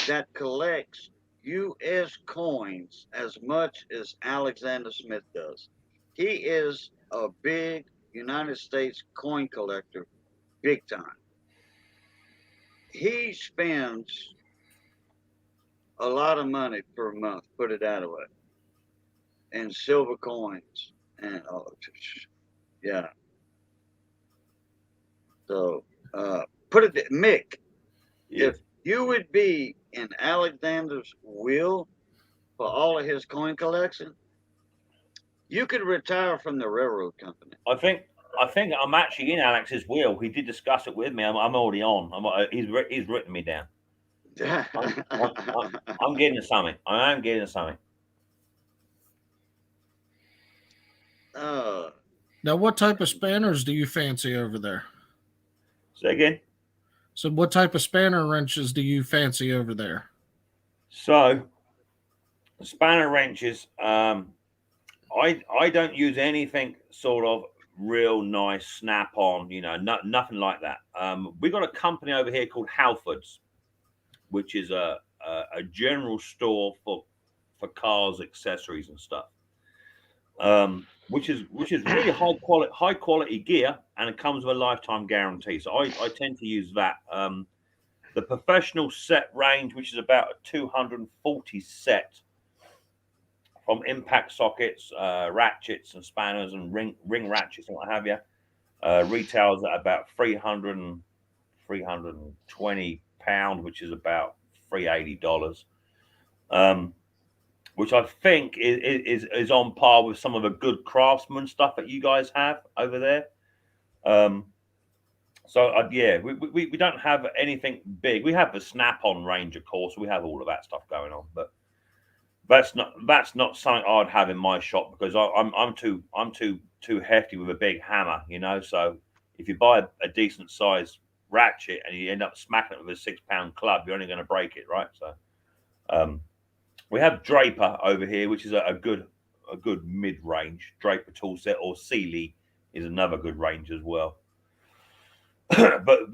that collects U.S. coins as much as Alexander Smith does. He is a big United States coin collector, big time. He spends a lot of money per month, put it that way, in silver coins and yeah. So put it, Mick, if you would be in Alexander's will for all of his coin collection, you could retire from the railroad company. I think I'm actually in Alex's will. He did discuss it with me. I'm already on. He's written me down. I'm getting something. I am getting something. Now, what type of spanners do you fancy over there? Say again. So, what type of spanner wrenches do you fancy over there? So, spanner wrenches. I don't use anything sort of real nice snap-on. Nothing like that. We got a company over here called Halfords, which is a general store for cars, accessories, and stuff. Which is really high quality gear, and it comes with a lifetime guarantee. So I tend to use that. The professional set range, which is about a 240 set, from impact sockets, ratchets and spanners and ring ratchets and what have you, retails at about 320 pounds, which is about $380. Which I think is on par with some of the good craftsman stuff that you guys have over there. We don't have anything big. We have the snap-on range, of course. We have all of that stuff going on, but that's not something I'd have in my shop, because I'm too hefty with a big hammer, So if you buy a decent size ratchet and you end up smacking it with a 6-pound club, you're only going to break it, right? So. We have Draper over here, which is a good mid-range Draper tool set, or Sealy is another good range as well. but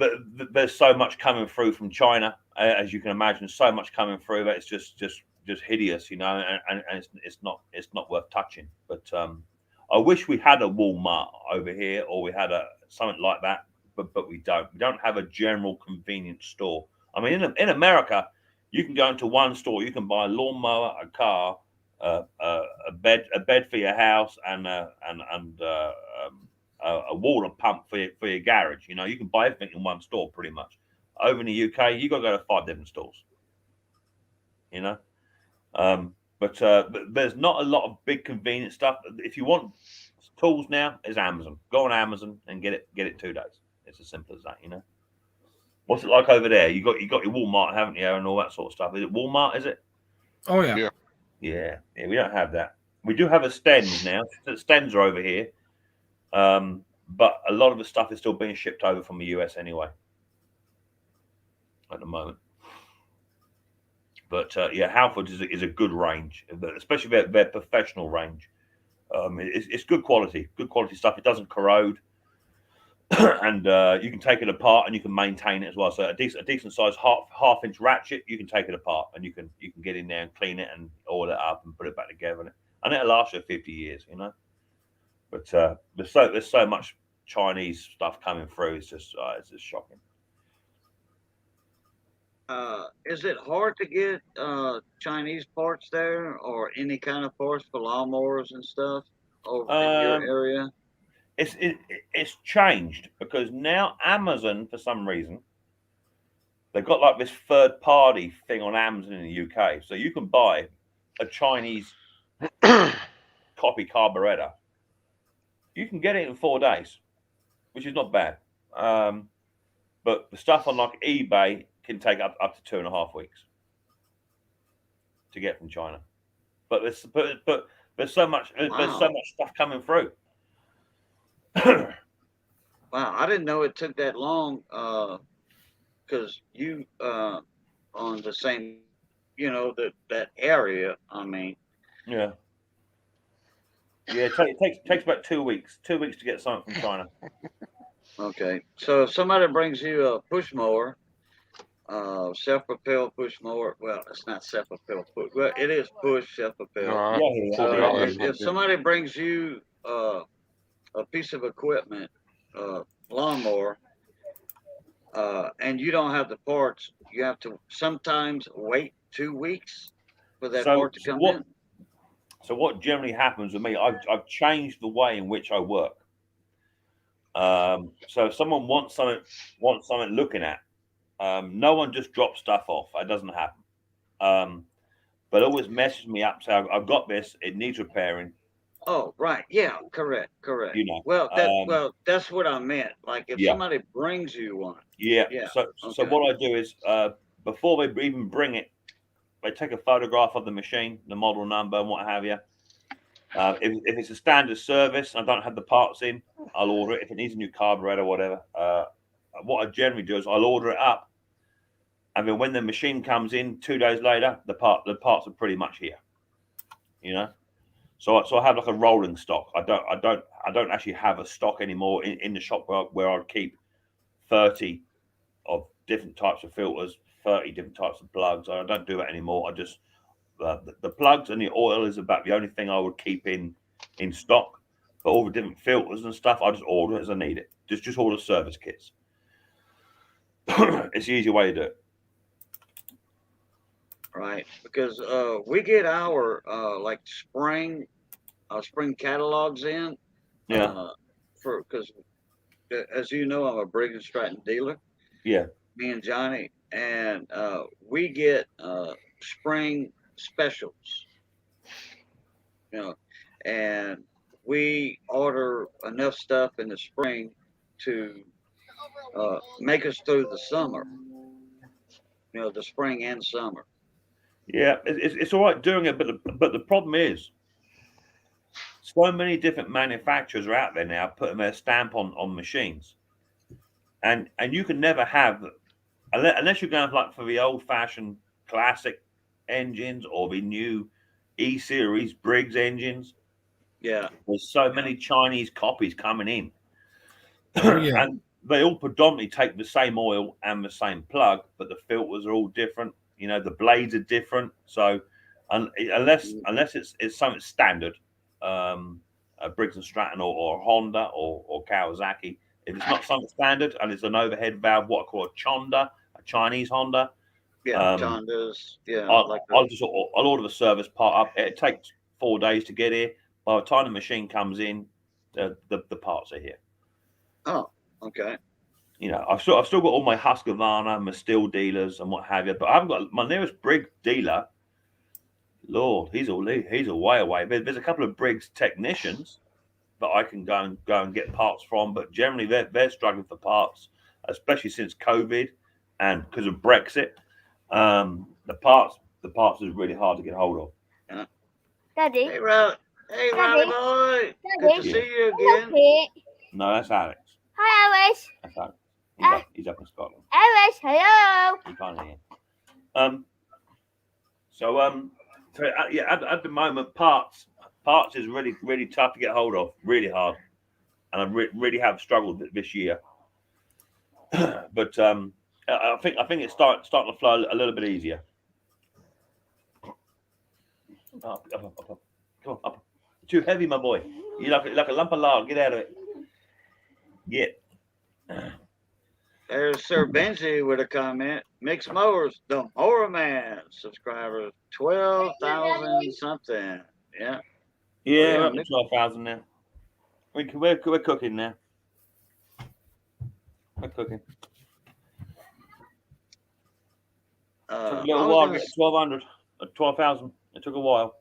there's so much coming through from China, as you can imagine, so much coming through that it's just hideous, and it's not worth touching. But I wish we had a Walmart over here, or we had something like that, but we don't. We don't have a general convenience store. I mean, in America, you can go into one store. You can buy a lawnmower, a car, a bed for your house, and a water pump for your garage. You can buy everything in one store pretty much. Over in the UK, you got to go to 5 different stores. But But there's not a lot of big convenient stuff. If you want tools now, is Amazon. Go on Amazon and get it 2 days. It's as simple as that, you know. What's it like over there? You got your Walmart, haven't you, and all that sort of stuff. Is it Walmart? Is it? Oh yeah. Yeah. Yeah. We don't have that. We do have a Stens now. The Stens are over here, but a lot of the stuff is still being shipped over from the US anyway at the moment. But yeah, Halfords is a good range, especially their professional range. It's good quality stuff. It doesn't corrode, and you can take it apart and you can maintain it as well. So a decent size half-inch ratchet, you can take it apart and you can get in there and clean it and oil it up and put it back together, and it'll last you 50 years, you know. But there's so much Chinese stuff coming through. It's just shocking. Is it hard to get Chinese parts there, or any kind of parts for lawnmowers and stuff over in your area? It's changed because now Amazon, for some reason, they've got like this third party thing on Amazon in the UK, so you can buy a Chinese copy carburetor. You can get it in 4 days, which is not bad. But the stuff on like eBay can take up to 2.5 weeks to get from China. But there's so much stuff coming through. Wow, I didn't know it took that long. Because you on the same, you know, that area. I mean, Yeah. It takes about 2 weeks. 2 weeks to get something from China. okay. So if somebody brings you a push mower, self-propelled push mower. Well, it's not self-propelled push. Well, it is push self-propelled. No, So if somebody brings you a piece of equipment, lawnmower, and you don't have the parts, you have to sometimes wait 2 weeks for that part to come in. So what generally happens with me, I've changed the way in which I work. So if someone wants something looking at, no one just drops stuff off. That doesn't happen. But always message me up, say I've got this, it needs repairing. Oh, right. Yeah, correct. You know. Well, that's what I meant. Like if somebody brings you one. Yeah. Yeah. So what I do is before they even bring it, they take a photograph of the machine, the model number, and what have you. If it's a standard service, and I don't have the parts in, I'll order it. If it needs a new carburetor or whatever, what I generally do is I'll order it up, and then when the machine comes in 2 days later, the parts are pretty much here. You know, so I have like a rolling stock. I don't actually have a stock anymore in the shop where I keep 30 of different types of filters, 30 different types of plugs. I don't do that anymore. I just the plugs and the oil is about the only thing I would keep in stock. But all the different filters and stuff, I just order it as I need it. Just order service kits. It's the easy way to do it. Right, because we get our like spring catalogs in. Yeah. Because as you know, I'm a Briggs and Stratton dealer. Yeah. Me and Johnny, and we get spring specials. You know, and we order enough stuff in the spring to make us through the summer. You know, the spring and summer. Yeah, it's all right doing it, but the problem is, so many different manufacturers are out there now putting their stamp on machines, and you can never have, unless you're going like for the old-fashioned classic engines or the new E-series Briggs engines. Yeah, there's so many Chinese copies coming in, Yeah. and they all predominantly take the same oil and the same plug, but the filters are all different. You know, the blades are different. So unless it's something standard, Briggs and Stratton or Honda or Kawasaki, if it's not something standard and it's an overhead valve, what I call a Chonda, a Chinese Honda. yeah, Chondas. Yeah, I'll order the service part up. It takes 4 days to get here. By the time the machine comes in, the parts are here. Oh, okay. You know, I've still got all my Husqvarna, my Stihl dealers, and what have you, but I haven't got my nearest Briggs dealer. Lord, he's a way away. There's a couple of Briggs technicians that I can go and get parts from, but generally they're struggling for parts, especially since COVID and because of Brexit. The parts is really hard to get hold of. Daddy. Hey, Riley. Hey, Riley boy. Good to Daddy. see you Look again. it. No, that's Alex. Hi, Alice. That's Alex. He's up in Scotland. Alice, hello. You can't hear. At the moment, parts is really tough to get hold of, really hard, and I really have struggled this year. But I think it's starting to flow a little bit easier. Up. Come on, up. Too heavy, my boy. You like a lump of lard. Get out of it. Get. There's Sir Benji with a comment. Mixed Mowers, the Mower Man. Subscribers, 12,000 something. Yeah. Yeah, yeah, we're up to 12,000 now. We're cooking now. We're cooking. Took a little while to get 1,200, 12,000. It took a while.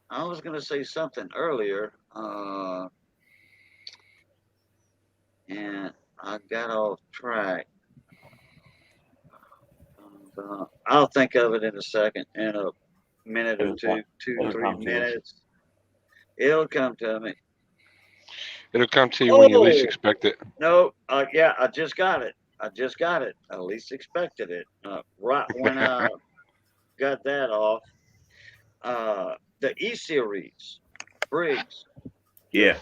I was going to say something earlier, and I got off track. I'll think of it in a second, in a minute or two, 3 minutes. It'll come to me. It'll come to you when you least expect it. No, yeah, I just got it. I least expected it. Right when I got that off, the E-Series Briggs. Yeah.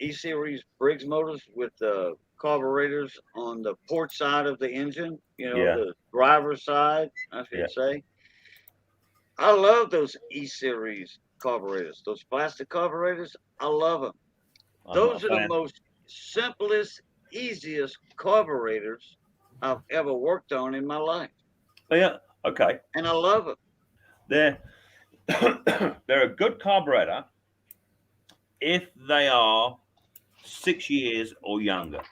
E-Series Briggs motors with the carburetors on the port side of the engine, the driver's side, I should say. I love those E-Series carburetors, those plastic carburetors. I love them. Those are the most simplest, easiest carburetors I've ever worked on in my life. Oh, yeah. Okay. And I love them. They're a good carburetor if they are 6 years or younger.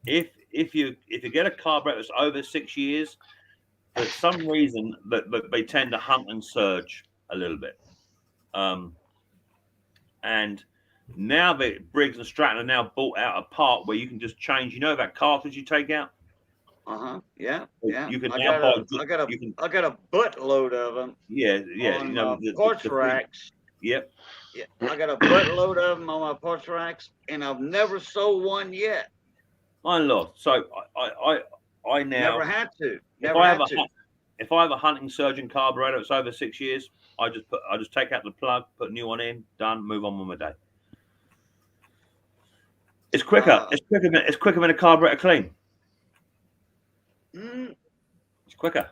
If you get a carburetor that's over 6 years, for some reason that they tend to hunt and surge a little bit. And now that Briggs and Stratton have now bought out a part where you can just change. That cartridge you take out. Yeah. You can I now got a buttload of them. Yeah. On my parts racks. Yep. Yeah, I got a buttload of them on my parts racks, and I've never sold one yet. My lord. So I now never had to. If I have a hunting surgeon carburetor that's over 6 years, I just take out the plug, put a new one in, done, move on with my day. It's quicker. It's quicker than a carburetor clean. It's quicker.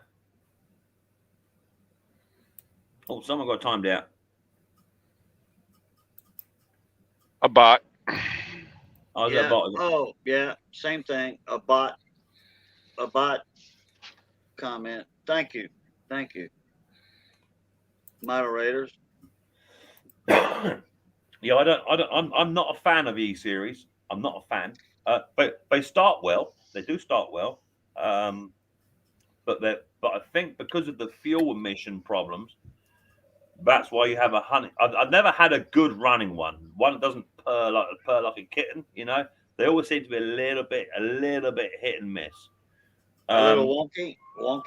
Oh, someone got timed out. A bot. Oh, yeah. Bot? Oh, yeah. Same thing. A bot comment. Thank you. Moderators. Yeah, I'm not a fan of E-Series. I'm not a fan. But they start well. They do start well. But I think because of the fuel emission problems, that's why you have a hunting. I've never had a good running one. One that doesn't purr like a kitten. They always seem to be a little bit hit and miss. A little wonky.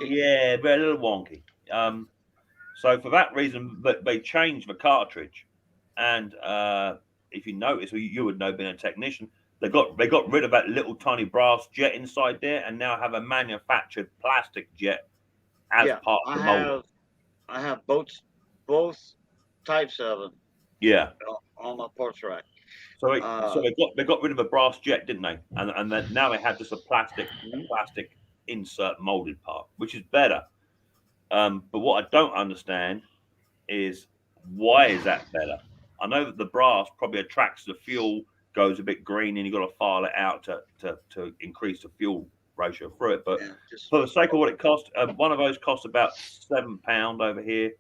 Yeah, but a little wonky. So for that reason, they changed the cartridge. And if you notice, you would know, being a technician, they got rid of that little tiny brass jet inside there, and now have a manufactured plastic jet as part of the mold. I have both types of them. Yeah, on my parts rack. So they got rid of a brass jet, didn't they? And then now they have just a plastic insert molded part, which is better. But what I don't understand is, why is that better? I know that the brass probably attracts the fuel, goes a bit green, and you've got to file it out to increase the fuel ratio through it. But for the sake of what it costs, one of those costs about £7 over here.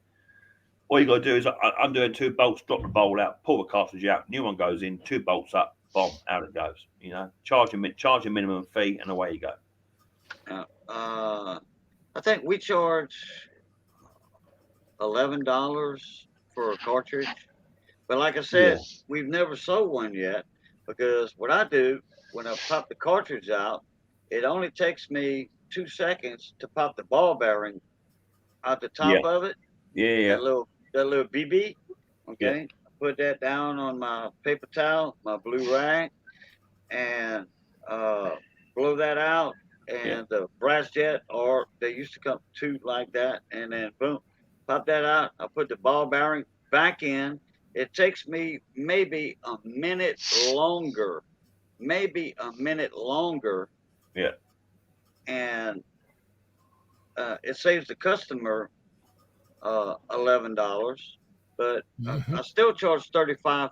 All you got to do is undo 2 bolts, drop the bowl out, pull the cartridge out, new one goes in, 2 bolts up, bomb, out it goes. Charge a minimum fee, and away you go. I think we charge $11 for a cartridge. But like I said, we've never sold one yet because what I do when I pop the cartridge out, it only takes me 2 seconds to pop the ball bearing out the top of it. Yeah. That little BB. Okay. I put that down on my paper towel, my blue rag, and blow that out. And the brass jet, or they used to come 2 like that, and then boom, pop that out. I put the ball bearing back in. It takes me maybe a minute longer. Yeah. And it saves the customer $11, but I still charge $35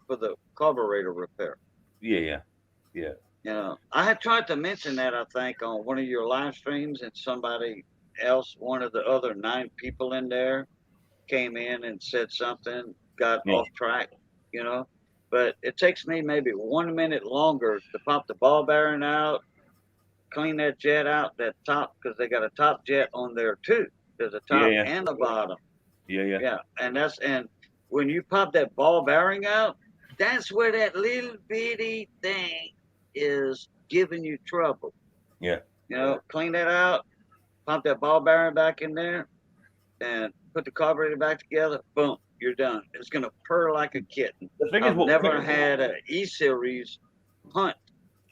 for the carburetor repair. Yeah. You know, I had tried to mention that, I think, on one of your live streams, and somebody else, one of the other 9 people in there, came in and said something, got off track, you know. But it takes me maybe 1 minute longer to pop the ball bearing out, clean that jet out, that top, because they got a top jet on there too. There's a top and a bottom. Yeah. And when you pop that ball bearing out, that's where that little bitty thing is giving you trouble. Yeah. You know, clean that out, pump that ball bearing back in there, and put the carburetor back together. Boom, you're done. It's gonna purr like a kitten. The thing I've is, never had an E-series hunt.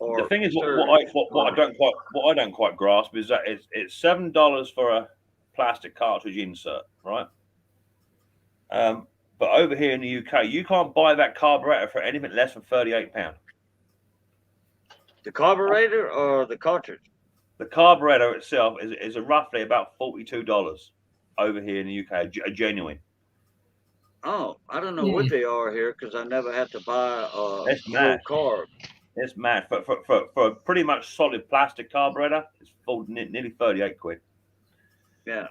Or the thing is, what I don't quite grasp is that it's $7 for a plastic cartridge insert, right? But over here in the UK, you can't buy that carburetor for anything less than £38. The carburetor or the cartridge? The carburetor itself is roughly about $42 over here in the UK, a genuine. Oh, I don't know what they are here because I never had to buy a full carb. It's mad. For a pretty much solid plastic carburetor, it's nearly 38 quid. Yeah,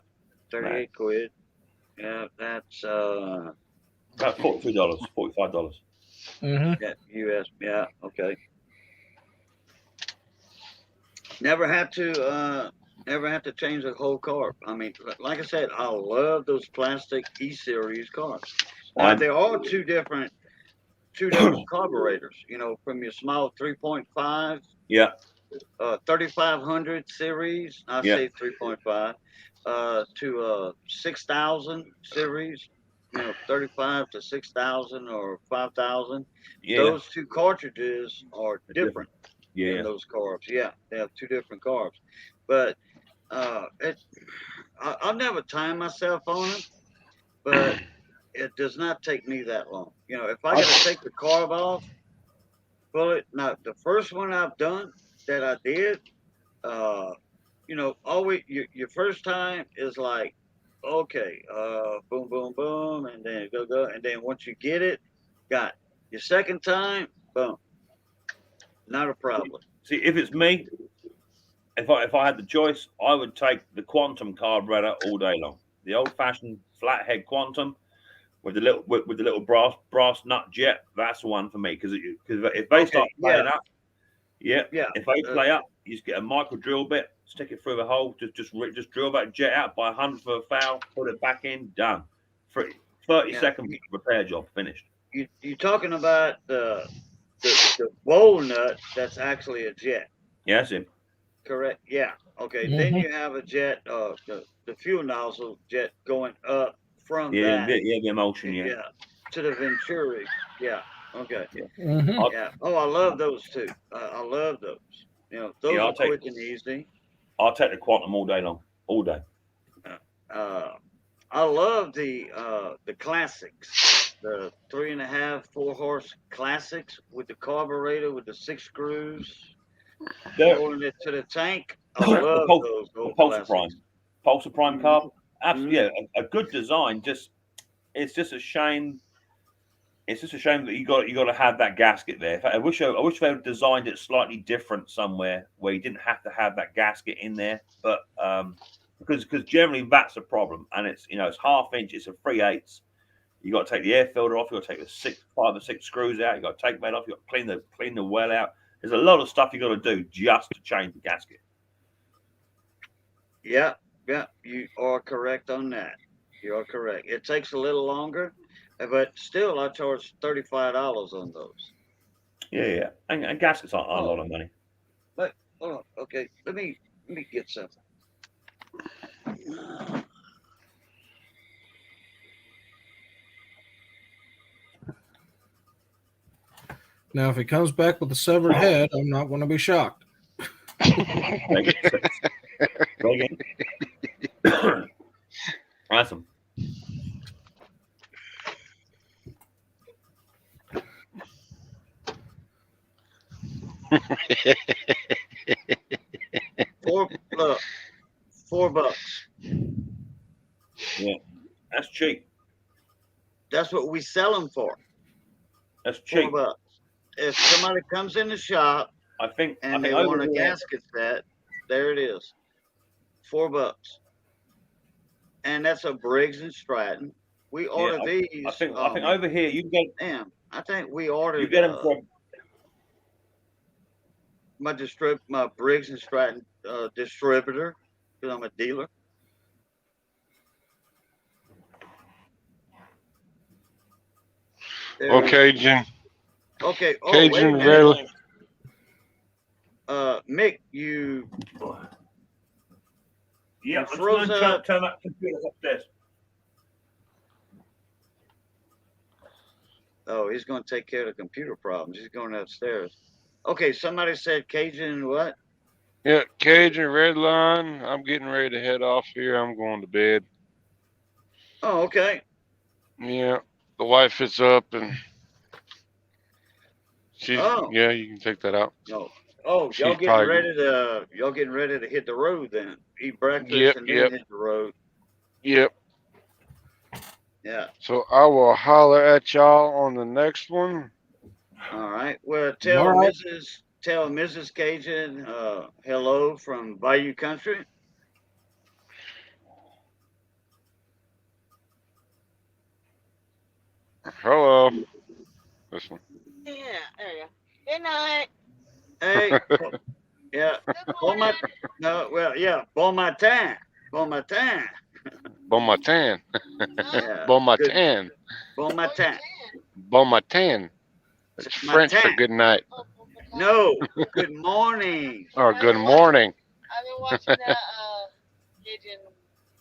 38 quid. Yeah, that's about $42, $45. Yeah, US. Yeah, okay. Never had to change the whole carb. I mean, like I said, I love those plastic E-series carbs. Now they are two different carburetors. You know, from your small 3.5. Yeah. 3500 series. I say 3.5. To 6000 series. You know, 35 to 6000 or 5000. Yeah. Those 2 cartridges are different. Yeah. In those carbs. Yeah, they have 2 different carbs. But I've never timed myself on it, but it does not take me that long. You know, if I got to take the carb off, pull it. Now, the first one I've done that I did, you know, always your first time is like, okay, boom, boom, boom, and then go, and then once you get it, got it. Your second time, boom, not a problem. See, if it's me, if I had the choice, I would take the Quantum carburetor all day long. The old-fashioned flathead Quantum with the little brass nut jet. That's the one for me because if they start playing up, if they play up, you just get a micro drill bit, stick it through the hole, just drill that jet out by 100th of a foul, put it back in, done. 30-second repair job, finished. You're talking about the bowl nut that's actually a jet. Yeah, that's it. Correct. Yeah. Okay. Then you have a jet, the fuel nozzle jet going up from that. The emulsion. Yeah. To the Venturi. Yeah. Okay. Yeah. Yeah. Oh, I love those too. I love those. You know, those are quick and easy. I'll take the Quantum all day long. All day. I love the classics, the 3.5, 4 horse classics with the carburetor with the 6 screws. Holding it to the tank. I love those. The Pulsar Prime carb. Absolutely, yeah. A good design. It's just a shame. It's just a shame that you got to have that gasket there. I wish they had designed it slightly different somewhere where you didn't have to have that gasket in there. But because generally that's a problem, and it's it's 1/2 inch. It's a 3/8. You got to take the air filter off. You got to take the 5 or 6 screws out. You got to take that off. You got to clean the well out. There's a lot of stuff you got to do just to change the gasket. Yeah, Yeah, you are correct on that. You are correct. It takes a little longer, but still, I charge $35 on those. Yeah. And gaskets aren't a Oh. lot of money. But hold on, okay, let me get something. Now, if he comes back with a severed head, I'm not going to be shocked. Awesome. Look, $4. Yeah, that's cheap. That's what we sell them for. That's cheap. $4. If somebody comes in the shop I think and they over want a here- gasket set, there it is, $4. And that's a Briggs and Stratton. We order these. I think over here you get. Damn, I think we ordered. You get them from. My Briggs and Stratton distributor, because I'm a dealer. Okay, Jim. Okay. Oh, Cajun wait a minute. Red. Mick, you. Yeah, You froze up. Turn that computer upstairs. Oh, he's going to take care of the computer problems. He's going upstairs. Okay, somebody said Cajun what? Yeah, Cajun Red Line. I'm getting ready to head off here. I'm going to bed. Oh, okay. Yeah, the wife is up and she's. Oh. Yeah, you can take that out. No. Oh, She's y'all getting probably- ready to hit the road then. Eat breakfast Yep, and then yep. hit the road. Yep. Yeah. So I will holler at y'all on the next one. All right. Well, tell All right. Mrs. Cajun hello from Bayou Country. Hello. This one. Yeah, there you go. Good night. Hey. Yeah. Bon matin. No, well, yeah. Bon matin. Bon matin. Bon matin. Yeah. Bon Good. matin. Bon matin. Bon matin. It's French for Matin. good night. No. Good morning. Or good morning. I've been watching that Cajun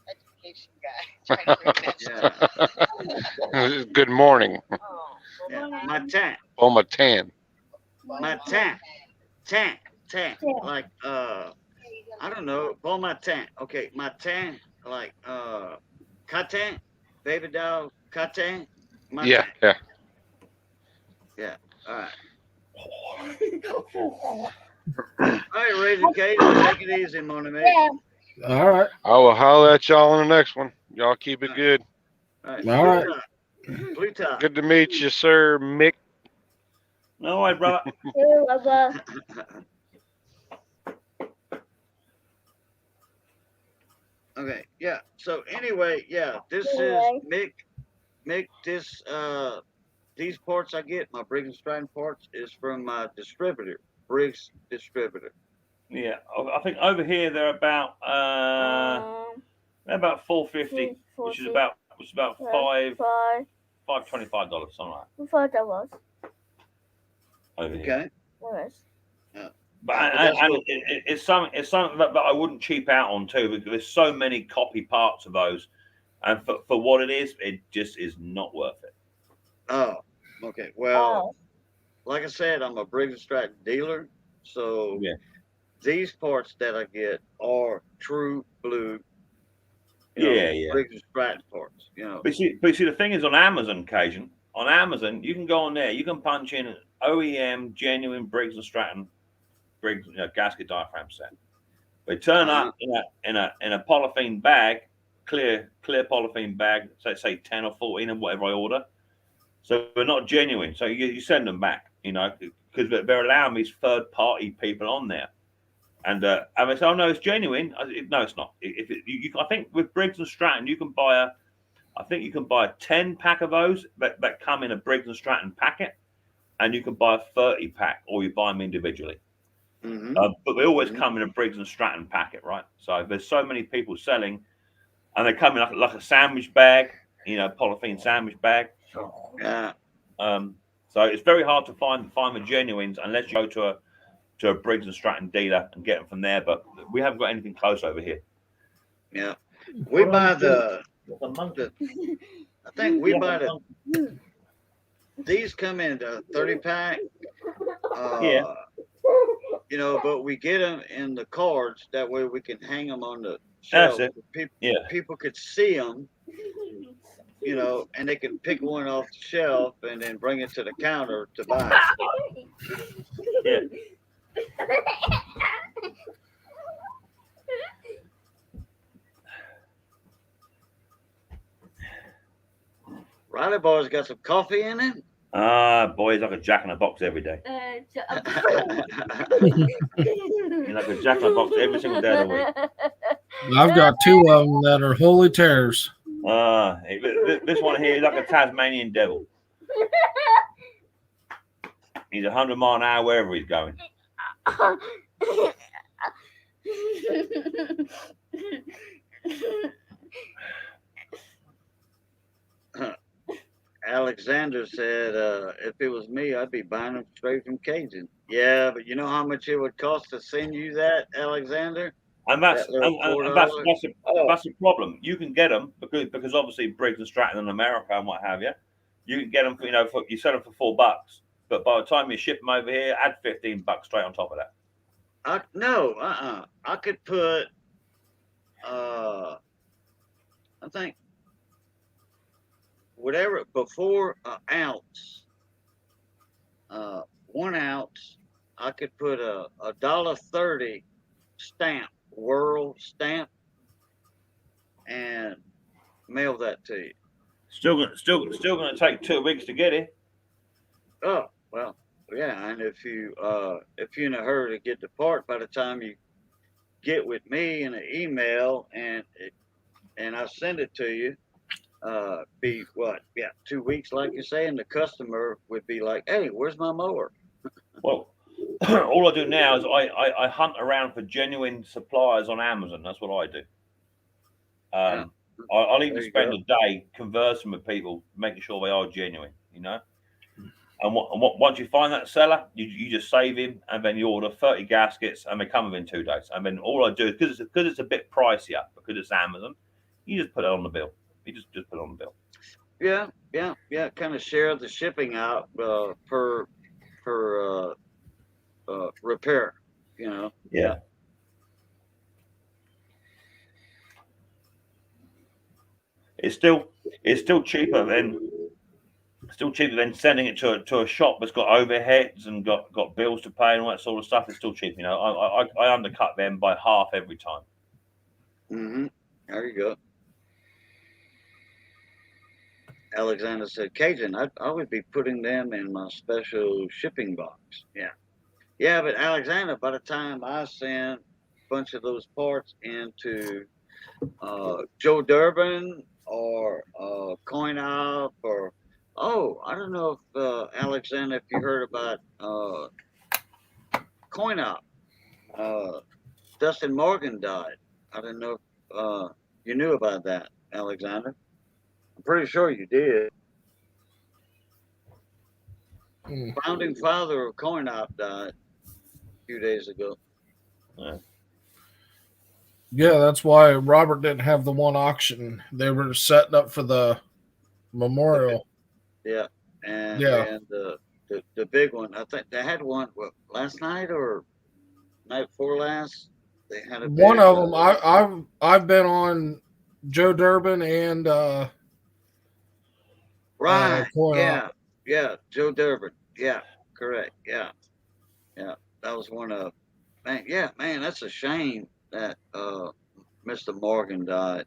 education guy. Trying to read that. Good morning. Oh, Yeah. Matin. Bon matin. Matin. Tan. Like I don't know. Bon matin. Okay, matin. Like catin. Baby doll. Catin. Matin. Yeah. Yeah. All right. All right, Raising Cajun, take it easy, mon ami. All right. I will holler at y'all on the next one. Y'all keep it good. All right. All right. Blue top. Good to meet you, sir, Mick. No way, brother. Okay, yeah. So anyway, yeah, this is Mick. This these parts I get, my Briggs and Stratton parts, is from my distributor, Briggs distributor. Yeah, I think over here they're about $450, which is about $525, something like that. Over here. Okay. But it's something that I wouldn't cheap out on too, because there's so many copy parts of those, and for what it just is not worth it. Oh, okay. Well, like I said, I'm a Briggs and Stratton dealer, so Yeah. these parts that I get are true blue. Yeah. Briggs and Stratton parts. But you see, the thing is, on Amazon, you can go on there, you can punch in OEM genuine Briggs and Stratton gasket diaphragm set. They turn up in a polythene bag, clear polythene bag, say 10 or 14 or whatever I order. So they're not genuine. So you send them back, because they're allowing these third party people on there. And they say, "Oh no, it's genuine." No, it's not. I think with Briggs and Stratton, you can buy a 10 pack of those that come in a Briggs and Stratton packet, and you can buy a 30 pack, or you buy them individually. Mhm. But they always come in a Briggs and Stratton packet, right? So there's so many people selling, and they come in like a sandwich bag, polythene sandwich bag. Yeah. So it's very hard to find the genuines unless you go to a Briggs and Stratton dealer and get them from there. But we haven't got anything close over here. Yeah. We buy the The monkey. I think we Yeah, buy the the monkey. these come in the 30 pack. Yeah. But we get them in the cards. That way we can hang them on the That's shelf. it. Yeah. People could see them, and they can pick one off the shelf and then bring it to the counter to buy. Yeah. Riley boy's got some coffee in it. Boy, he's like a jack in a box every day. He's like a jack in a box every single day of the week. I've got 2 of them that are holy terrors. This one here is like a Tasmanian devil. He's 100 miles an hour wherever he's going. Alexander said, if it was me, I'd be buying them straight from Cajun. Yeah, but you know how much it would cost to send you that, Alexander? And that's That little that's the problem. You can get them because obviously Briggs and Stratton in America and what have you. You can get them for you sell them for $4, but by the time you ship them over here, add $15 straight on top of that. I could put I think whatever before an ounce, 1 ounce, I could put a $1.30 stamp, world stamp, and mail that to you. Still gonna take 2 weeks to get it. Oh well, yeah, and if you're in a hurry to get the part, by the time you get with me in an email and I send it to you, be what? Yeah, 2 weeks, like you say, and the customer would be like, "Hey, where's my mower?" Well, all I do now is I hunt around for genuine suppliers on Amazon. That's what I do. I'll even spend a day conversing with people, making sure they are genuine, And once you find that seller, you just save him, and then you order 30 gaskets, and they come within 2 days. And then all I do is because it's a bit pricier because it's Amazon, you just put it on the bill. You just put it on the bill. Yeah. Kind of share the shipping out per repair. Yeah. It's still cheaper than sending it to a shop that's got overheads and got bills to pay and all that sort of stuff. It's still cheap. I undercut them by half every time. Mm-hmm. There you go. Alexander said, Cajun, I would be putting them in my special shipping box. Yeah, but Alexander, by the time I send a bunch of those parts into Joe Durbin or Coin Op or I don't know if Alexander, if you heard about Coin Op. Dustin Morgan died. I don't know if you knew about that, Alexander. I'm pretty sure you did. Founding father of Coin Op died a few days ago. Yeah, that's why Robert didn't have the one auction. They were setting up for the memorial. Yeah, and the big one. I think they had one last night or night before last. They had one of them. I've been on Joe Durbin and right. Yeah, Joe Durbin. Yeah, correct. Yeah, that was one of. Man, that's a shame that Mr. Morgan died.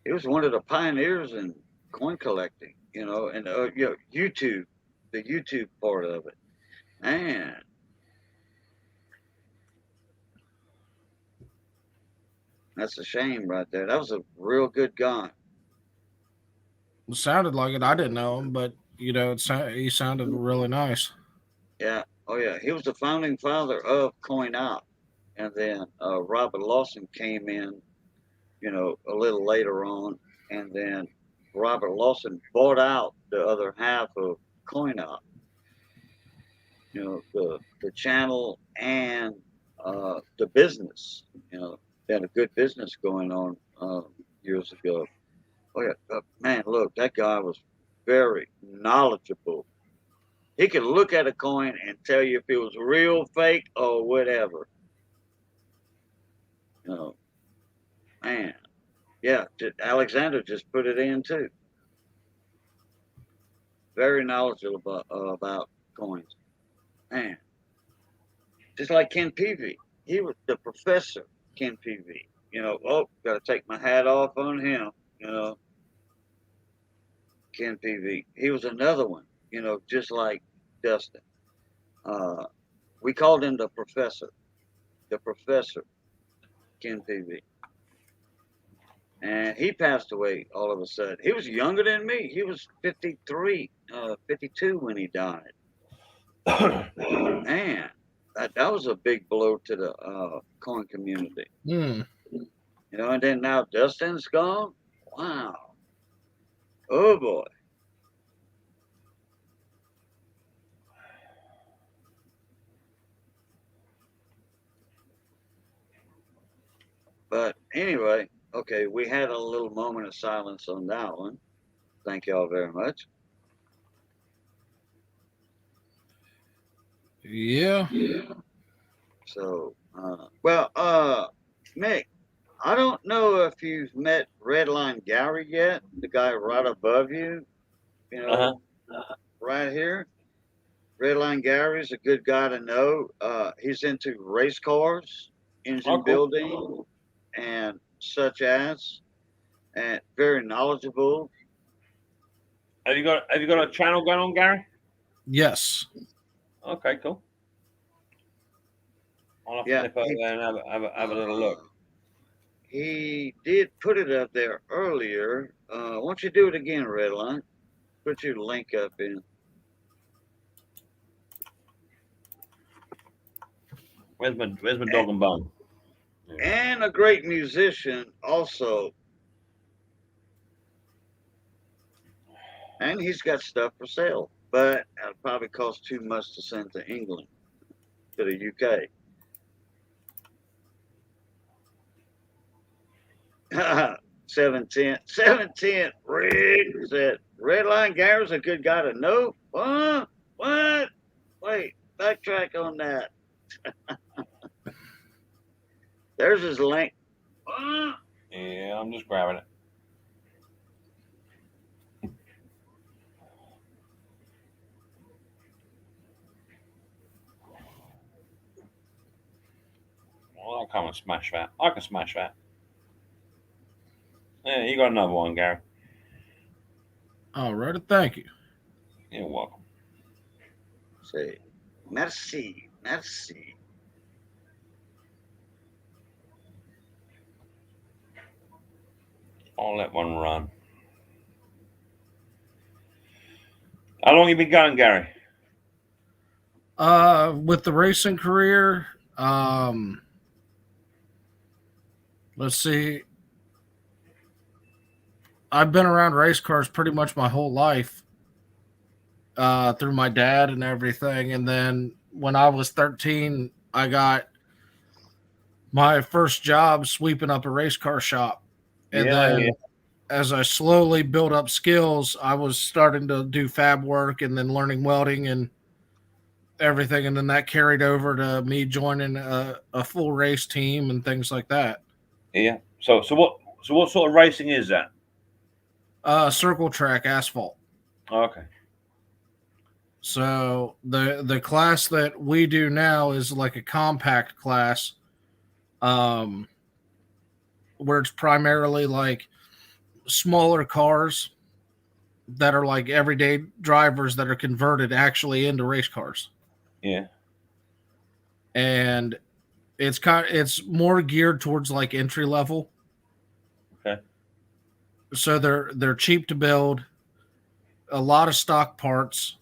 He was one of the pioneers in coin collecting, and YouTube, the YouTube part of it. Man, that's a shame right there. That was a real good guy. It sounded like it. I didn't know him, but he sounded really nice. Yeah. Oh yeah, he was the founding father of Coin Op, and then Robert Lawson came in, a little later on, and then Robert Lawson bought out the other half of Coin Op. The channel and the business. They had a good business going on years ago. Oh yeah, man, look, that guy was very knowledgeable. He could look at a coin and tell you if it was real, fake, or whatever. Man, yeah, Alexander just put it in too. Very knowledgeable about coins. Man, just like Ken Peavy. He was the professor, Ken Peavy. Got to take my hat off on him. Ken Peavy. He was another one, just like Dustin. We called him the professor, Ken Peavy. And he passed away all of a sudden. He was younger than me. He was 53, 52 when he died. Man, that was a big blow to the coin community. Hmm. And then now Dustin's gone. Wow. Oh boy. But anyway, okay, we had a little moment of silence on that one. Thank y'all very much. Yeah. So, Mick, I don't know if you've met Redline Gary yet, the guy right above you, right here. Redline Gary's a good guy to know. He's into race cars, engine building, and such as, and very knowledgeable. Have you got a channel going on, Gary? Yes. Okay, cool. I'll have to nip over there and have a little look. He did put it up there earlier. Why don't you do it again, Redline? Put your link up in. Where's my dog and bone? And a great musician also. And he's got stuff for sale, but it'll probably cost too much to send to England, to the UK. 710. Rick said, Redline Gary's a good guy to know. What? Wait, backtrack on that. There's his link. Yeah, I'm just grabbing it. Well, I'll come and smash that. I can smash that. Yeah, you got another one, Gary. All right, thank you. You're welcome. Say, merci. I'll let one run. How long you been going, Gary? With the racing career, let's see. I've been around race cars pretty much my whole life, through my dad and everything. And then when I was 13, I got my first job sweeping up a race car shop. And then as I slowly built up skills, I was starting to do fab work and then learning welding and everything. And then that carried over to me joining a full race team and things like that. Yeah. So what sort of racing is that? Circle track asphalt. Oh, okay. So the class that we do now is like a compact class, where it's primarily like smaller cars that are like everyday drivers that are converted actually into race cars. Yeah. And it's more geared towards like entry level. Okay. So they're cheap to build, a lot of stock parts,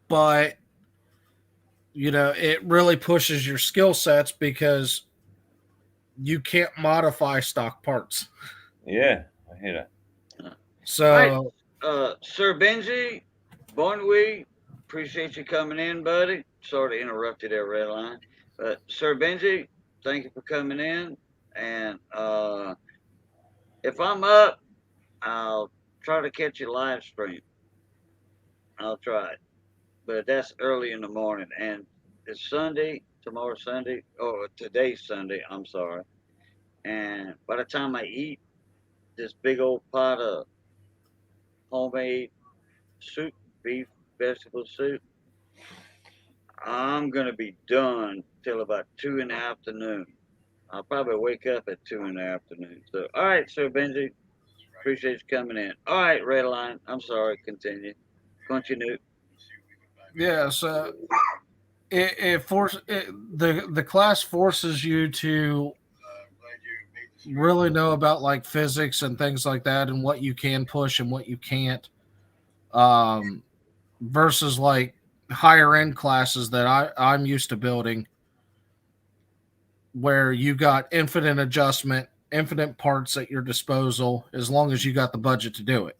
but it really pushes your skill sets because you can't modify stock parts. Yeah, I hear that. So, Sir Benji, Bonwe, appreciate you coming in, buddy. Sorry to interrupt you there, Redline. But Sir Benji, thank you for coming in. And if I'm up, I'll try to catch you live stream. I'll try it. But that's early in the morning. And it's Sunday, tomorrow Sunday, or today's Sunday, I'm sorry. And by the time I eat this big old pot of homemade soup, beef, vegetable soup, I'm gonna be done till about 2 in the afternoon. I'll probably wake up at 2 in the afternoon. So, all right, Sir Benji, appreciate you coming in. All right, Redline, I'm sorry. Continue. yeah, so the class forces you to really know about like physics and things like that, and what you can push and what you can't. Versus like higher end classes that I'm used to building, where you got infinite adjustment, infinite parts at your disposal, as long as you got the budget to do it.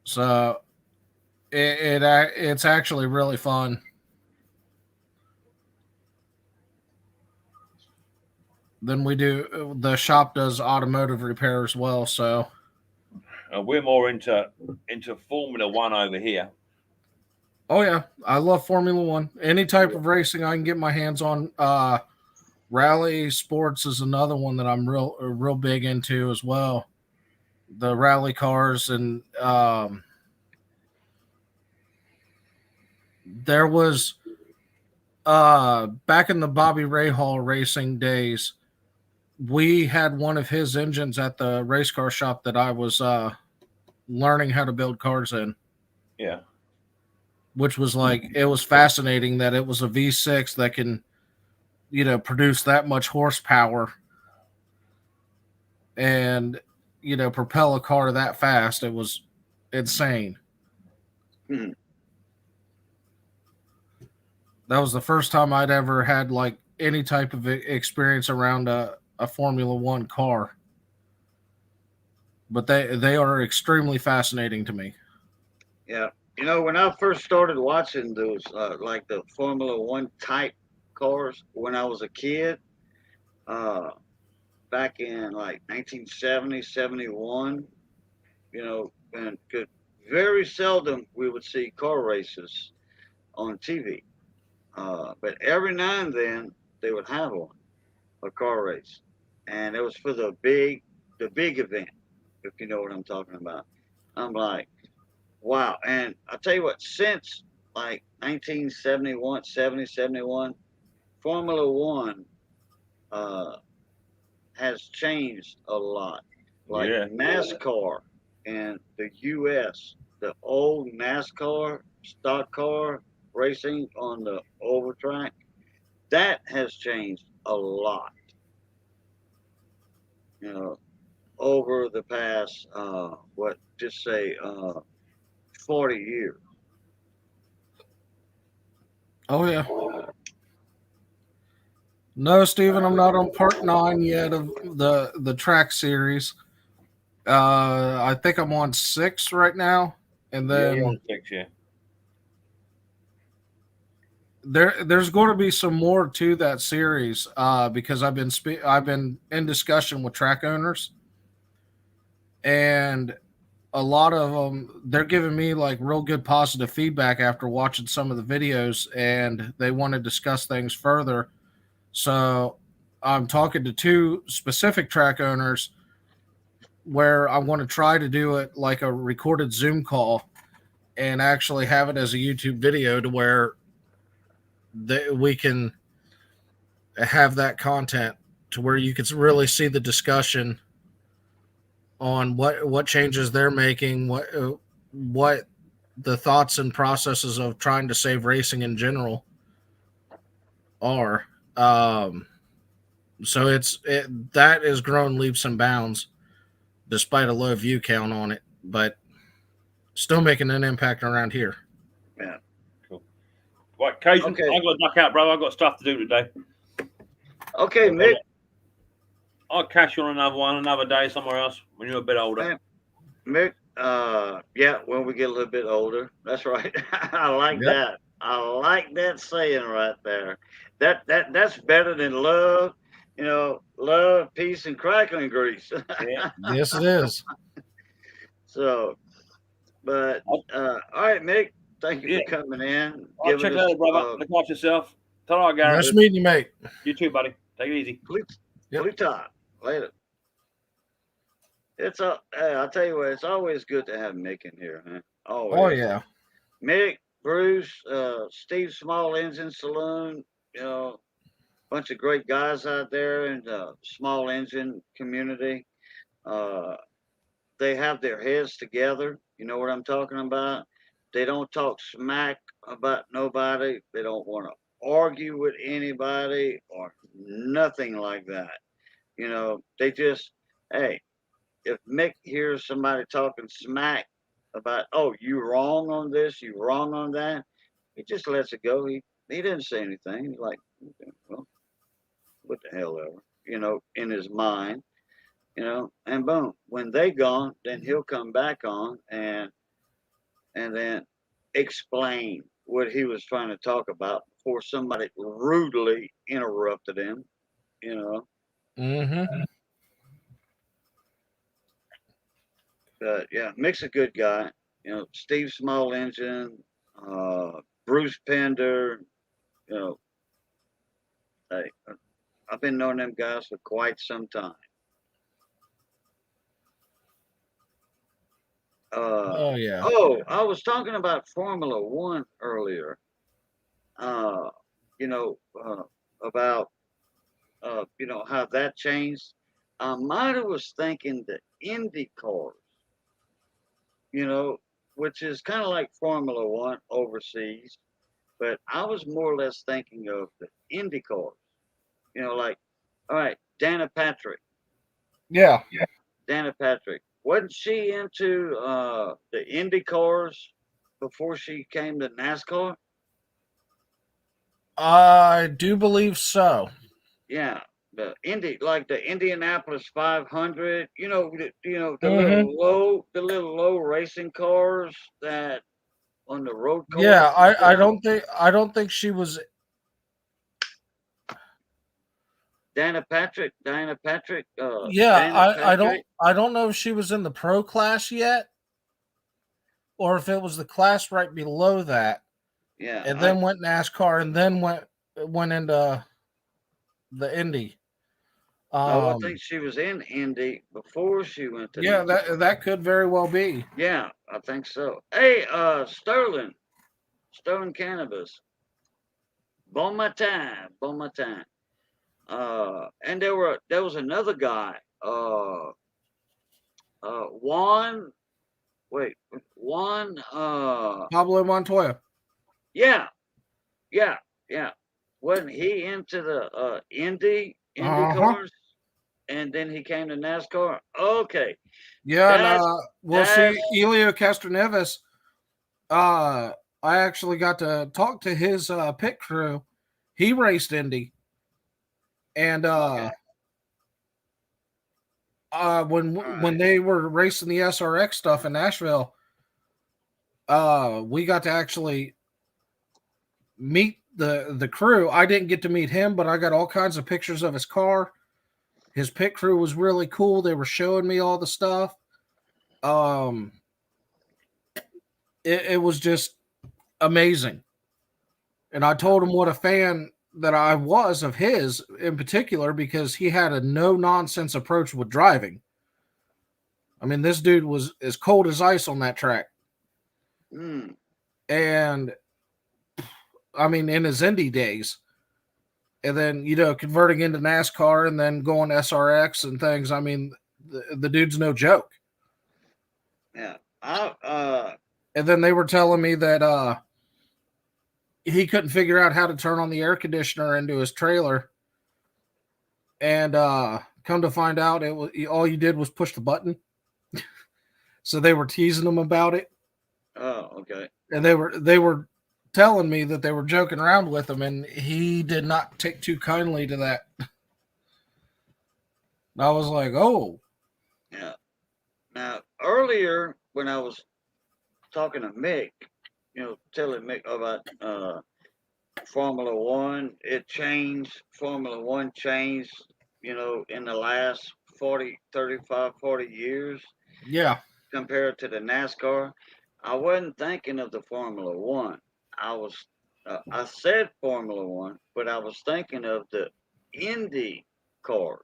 So it's actually really fun. Then the shop does automotive repair as well. So We're more into Formula One over here. oh yeah, I love Formula One. Any type of racing I can get my hands on. Rally sports is another one that I'm real big into as well. The rally cars, and there was back in the Bobby Rahal racing days, we had one of his engines at the race car shop that I was learning how to build cars in. Yeah. Which was like, it was fascinating that it was a V6 that can, produce that much horsepower and, propel a car that fast. It was insane. Hmm. That was the first time I'd ever had like any type of experience around a Formula One car. But they are extremely fascinating to me. Yeah. When I first started watching those, like the Formula One type cars when I was a kid, back in like 1970, 71, and very seldom we would see car races on TV. But every now and then they would have one, a car race. And it was for the big event, if you know what I'm talking about. I'm like, wow. And I'll tell you what, since like 1971, 70, 71, Formula One has changed a lot. Like Yeah. NASCAR in the US, the old NASCAR stock car racing on the oval track, that has changed a lot. Over the past just say 40 years. Oh yeah. No, Stephen, I'm not on part 9 yet of the track series. I think I'm on 6 right now, and then You're on 6, yeah. there's going to be some more to that series because I've been in discussion with track owners, and a lot of them, they're giving me like real good positive feedback after watching some of the videos, and they want to discuss things further. So I'm talking to 2 specific track owners where I want to try to do it like a recorded Zoom call and actually have it as a YouTube video to where we can have that content to where you can really see the discussion on what changes they're making, what the thoughts and processes of trying to save racing in general are. So that has grown leaps and bounds despite a low view count on it, but still making an impact around here. Yeah. Cool. Right, Cajun, Okay. I've got to duck out, brother. I've got stuff to do today. Okay, Mick. I'll catch you on another one, another day, somewhere else when you're a bit older. Hey, Mick, yeah, when we get a little bit older. That's right. I like Yep. that. I like that saying right there. That's better than love. You know, love, peace, and crackling grease. Yeah. Yes, it is. So, but all right, Mick. Thank you Yeah. for coming in. I'll check it out, brother. Look after yourself. Ta-ra, Gareth. Nice meeting you, mate. You too, buddy. Take it easy. Yep. Blue top. Later. It's I'll tell you what. It's always good to have Mick in here, huh? Always. Oh yeah. Mick, Bruce, Steve Small Engine Saloon, you know, bunch of great guys out there in the small engine community. They have their heads together. You know what I'm talking about? They don't talk smack about nobody. They don't want to argue with anybody or nothing like that. You know, they just, hey, if Mick hears somebody talking smack about, oh, you wrong on this, you wrong on that, he just lets it go. He didn't say anything. He's like, okay, well, what the hell ever, you know, in his mind, you know, and boom, when they gone, then he'll come back on and then explain what he was trying to talk about before somebody rudely interrupted him, you know. Mm-hmm. But yeah, Mick's a good guy. You know, Steve Small Engine, Bruce Pender, you know, hey, I've been knowing them guys for quite some time. Oh yeah. Oh, I was talking about Formula One earlier. You know, about you know how that changed. I might have was thinking the Indy cars, you know, which is kind of like Formula One overseas, but I was more or less thinking of the Indy cars. You know, like, all right, Dana Patrick. Yeah. Dana Patrick. Wasn't she into the Indy cars before she came to NASCAR? I do believe so. Yeah, the Indy, like the Indianapolis 500. You know, the Mhm. little low racing cars that on the road course. Yeah, I don't think she was. Dana Patrick. Yeah, Dana Patrick. I don't know if she was in the pro class yet, or if it was the class right below that, Yeah, and then went NASCAR, and then went into the Indy. no, I think she was in Indy before she went to Yeah, NASCAR. that could very well be. Yeah, I think so. Hey, Sterling Cannabis. Bon matin, bon matin. And there was another guy. Juan. Wait, Juan. Pablo Montoya. Yeah, yeah, yeah. Wasn't he into the Indy cars? And then he came to NASCAR. Okay. Yeah, and we'll that's- see Elio Castroneves. I actually got to talk to his pit crew. He raced Indy, and when they were racing the SRX stuff in Nashville, we got to actually meet the crew. I didn't get to meet him, but I got all kinds of pictures of his car. His pit crew was really cool. They were showing me all the stuff. It was just amazing. And I told him what a fan that I was of his in particular, because he had a no nonsense approach with driving. I mean, this dude was as cold as ice on that track. And I mean, in his Indy days, and then, you know, converting into NASCAR and then going SRX and things. I mean, the dude's no joke. Yeah. And then they were telling me that he couldn't figure out how to turn on the air conditioner into his trailer. And come to find out, it was all you did was push the button. So they were teasing him about it. Oh, okay. And they were telling me that they were joking around with him, and he did not take too kindly to that. I was like, oh. Yeah. Now, earlier when I was talking to Mick, telling Mick about Formula One, it changed. Formula One changed, in the last 40 years Yeah. compared to the NASCAR. I wasn't thinking of the Formula One. I said Formula One, but I was thinking of the Indy cars.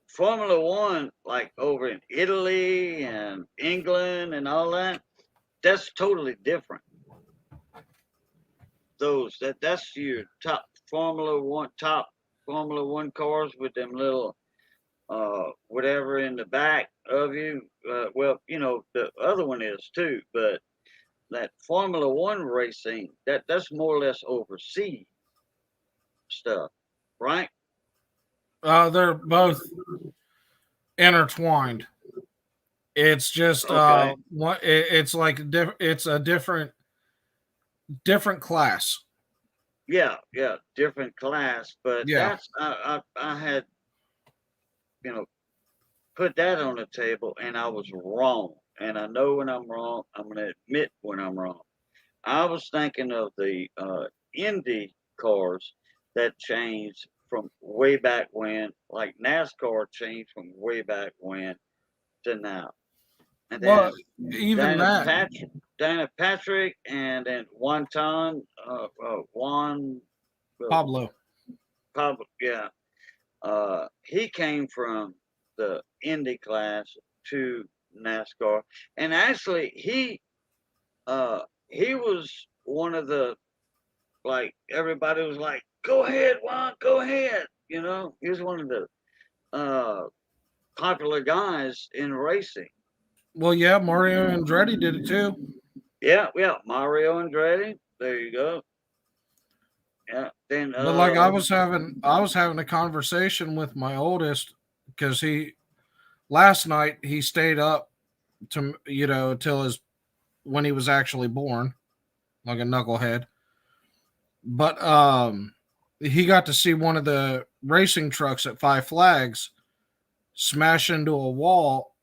Formula One, like over in Italy and England and all that, that's totally different. That's your top Formula One cars with them little whatever in the back of you. Well, the other one is too, but that Formula One racing, that's more or less overseas stuff, right? They're both intertwined. It's just Okay. it's like it's a different class. Yeah, different class, but Yeah. that's I had put that on the table and I was wrong. And I know when I'm wrong, I'm going to admit when I'm wrong. I was thinking of the Indy cars that changed from way back when, like NASCAR changed from way back when to now. And Well, then even that. Dana Patrick, and then Juan, Pablo. yeah. He came from the Indy class to NASCAR, and actually he was one of the, like, everybody was like, "Go ahead, Juan, go ahead." He was one of the popular guys in racing. Well, yeah, Mario Andretti did it too. Yeah, Mario Andretti. There you go. Yeah. Then, but like I was having a conversation with my oldest because last night he stayed up to till when he was actually born, like a knucklehead. But he got to see one of the racing trucks at Five Flags smash into a wall,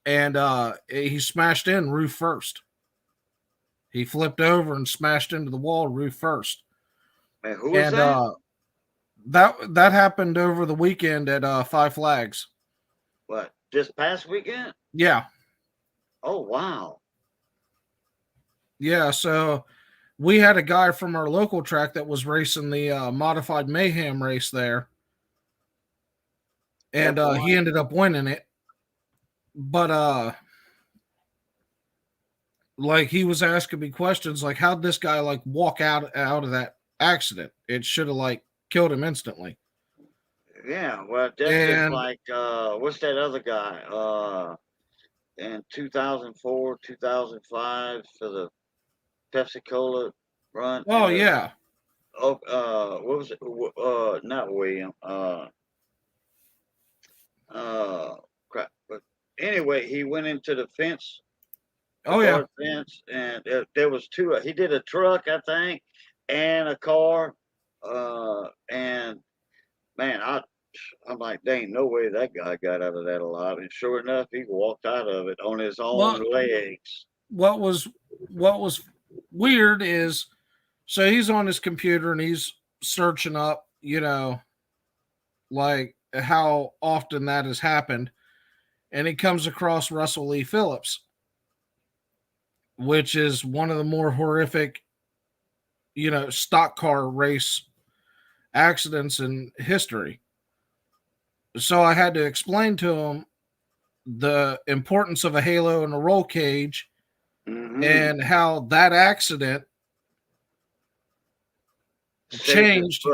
and he smashed in roof first. He flipped over and smashed into the wall roof first. And who was that? That happened over the weekend at Five Flags. What, this past weekend? Yeah. Oh, wow. Yeah, so we had a guy from our local track that was racing the modified mayhem race there, and he ended up winning it. But like he was asking me questions like, how'd this guy like walk out of that accident? It should have like killed him instantly. Yeah, well, that's just like what's that other guy? In 2004, 2005 for the Pepsi Cola run. Oh yeah. Oh, what was it? Not William. Crap. But anyway, he went into the fence. Oh yeah. Fence, and there was two. He did a truck, I think, and a car. And man, I'm like, there ain't no way that guy got out of that alive. And sure enough, he walked out of it on his own legs. What was weird is, so he's on his computer and he's searching up, like how often that has happened. And he comes across Russell Lee Phillips, which is one of the more horrific, stock car race accidents in history. So I had to explain to him the importance of a halo and a roll cage, and how that accident changed.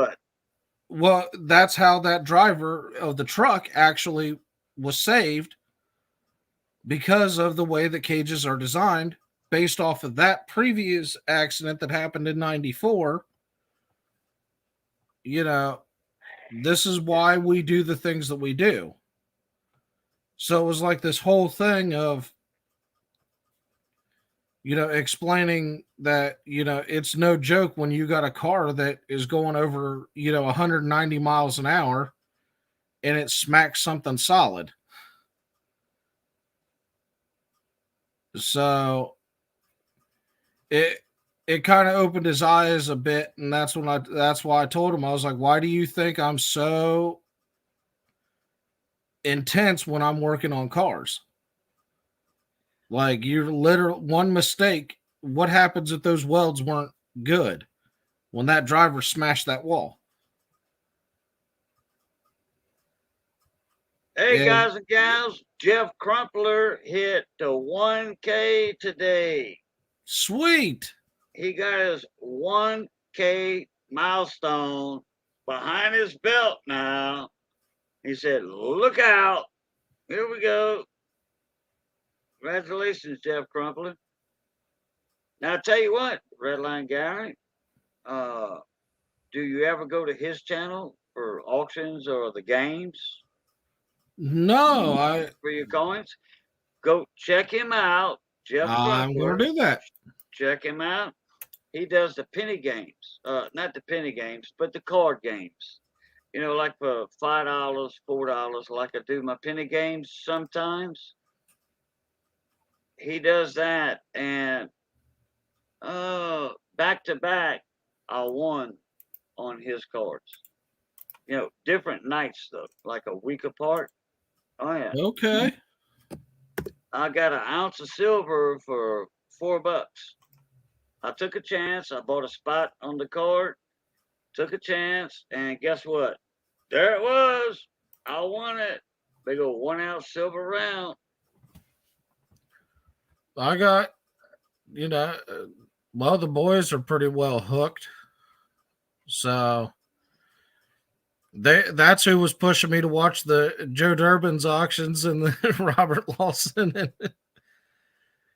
Well, that's how that driver of the truck actually was saved, because of the way the cages are designed based off of that previous accident that happened in 94. This is why we do the things that we do. So it was like this whole thing of explaining that, it's no joke when you got a car that is going over, 190 miles an hour and it smacks something solid. So it kind of opened his eyes a bit, and that's why I told him, I was like, why do you think I'm so intense when I'm working on cars? Like, you're literal one mistake. What happens if those welds weren't good when that driver smashed that wall? Hey, And guys and gals, Jeff Crumpler hit the 1K today. sweet. He got his 1K milestone behind his belt now. He said, look out. Here we go. Congratulations, Jeff Crumpler. Now, I tell you what, Redline Gary, do you ever go to his channel for auctions or the games No, for your coins? Go check him out, Jeff I'm Crumpler. going to do that. Check him out. He does the penny games, not the penny games, but the card games. Like for $5, $4, like I do my penny games sometimes. He does that, and back to back, I won on his cards. Different nights though, like a week apart. Oh yeah. Okay. I got an ounce of silver for $4. I took a chance. I bought a spot on the card, took a chance, and guess what? There it was. I won it. Big old 1 ounce silver round. I got, well, the boys are pretty well hooked. So that's who was pushing me to watch the Joe Durbin's auctions and the Robert Lawson,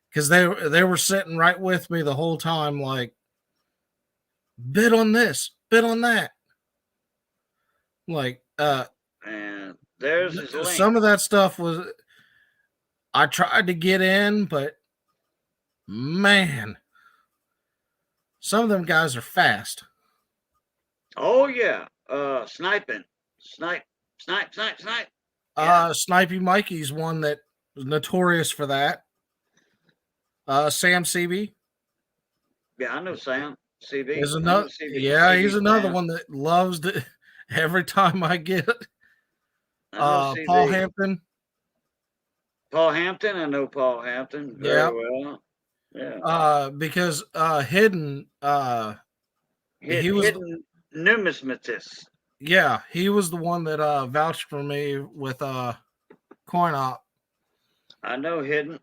because they were sitting right with me the whole time, like, bid on this, bid on that. Like, And there's his link. some of that stuff was, I tried to get in, but man, some of them guys are fast. Oh yeah. Sniping. Snipe. Yeah. Snipey Mikey's one that was notorious for that. Sam CB. Yeah, I know Sam. CB. Is another, CB he's another Sam. one that loves to every time I get it. I know Paul CB. Hampton. Paul Hampton. I know Paul Hampton very well. Yeah. Because Hidden, he was hidden numismatist. Yeah, he was the one that vouched for me with Coin Op. I know Hidden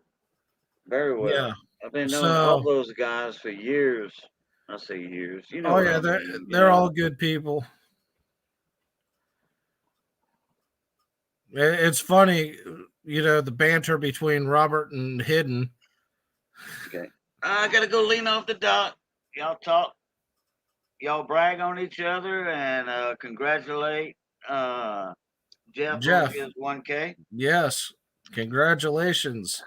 very well. Yeah. I've been knowing all those guys for years. I say years. Oh yeah, they're all good people. It's funny, the banter between Robert and Hidden. Okay. I gotta go lean off the dock. Y'all talk. Y'all brag on each other and congratulate Jeff on his 1K. Yes. Congratulations.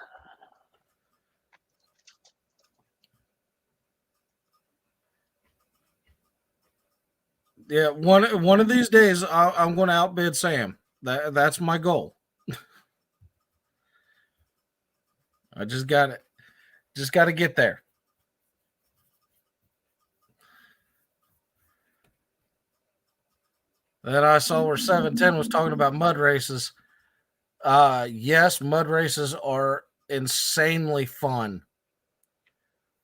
Yeah, one of these days I'm going to outbid Sam. That's my goal. I just got to get there. Then I saw where 710 was talking about mud races. Yes, mud races are insanely fun.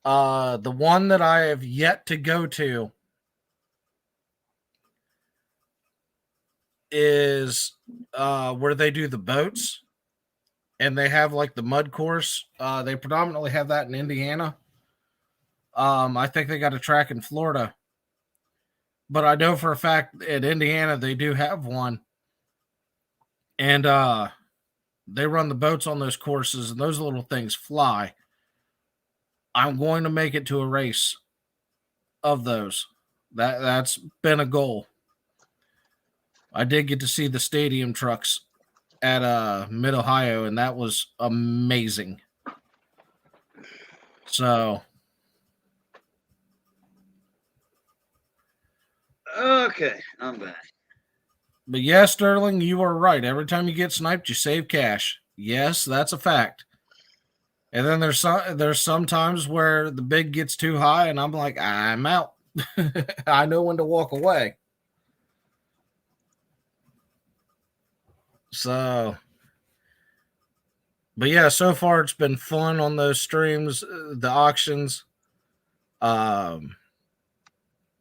The one that I have yet to go to is where they do the boats, and they have like the mud course. They predominantly have that in Indiana. I think they got a track in Florida, but I know for a fact in Indiana they do have one, and they run the boats on those courses, and those little things fly. I'm going to make it to a race of those. That's been a goal. I did get to see the stadium trucks at Mid-Ohio, and that was amazing. So Okay, I'm back. but yes, Sterling, you are right. Every time you get sniped, you save cash. Yes, that's a fact. And then there's some times where the bid gets too high, and I'm like, I'm out. I know when to walk away. So, but yeah, so far it's been fun on those streams, the auctions,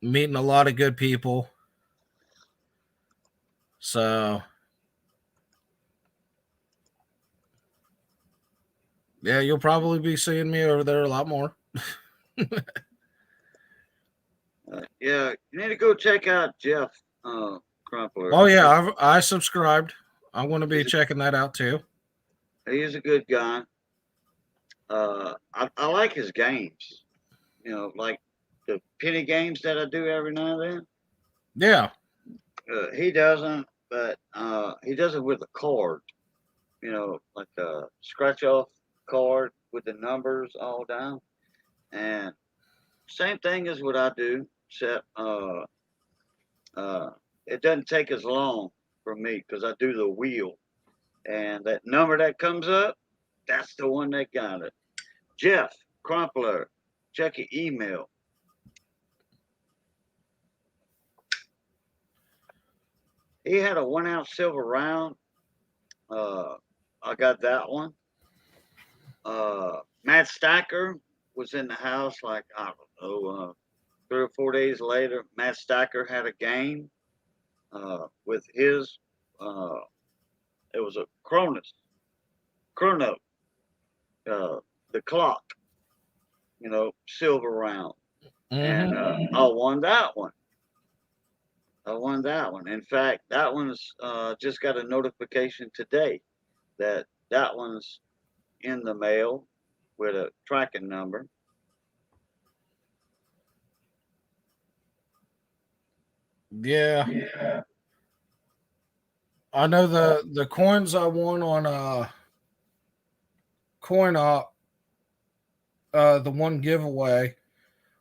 meeting a lot of good people. So, yeah, you'll probably be seeing me over there a lot more. Yeah, you need to go check out Jeff Crumpler. Oh yeah, I subscribed. I'm going to be checking that out too. He's a good guy. I like his games. You know, like the penny games that I do every now and then. Yeah. He doesn't, but he does it with a card. You know, like a scratch off card with the numbers all down. And same thing as what I do, except it doesn't take as long for me because I do the wheel. And that number that comes up, that's the one that got it. Jeff Crumpler, check your email. He had a 1 ounce silver round. I got that one. Matt Stacker was in the house like, I don't know, 3 or 4 days later. Matt Stacker had a game with his, it was a chrono, the clock, you know, silver round. And I won that one. In fact, that one's just got a notification today that one's in the mail with a tracking number. Yeah. I know the coins I won on Coin Op, the one giveaway,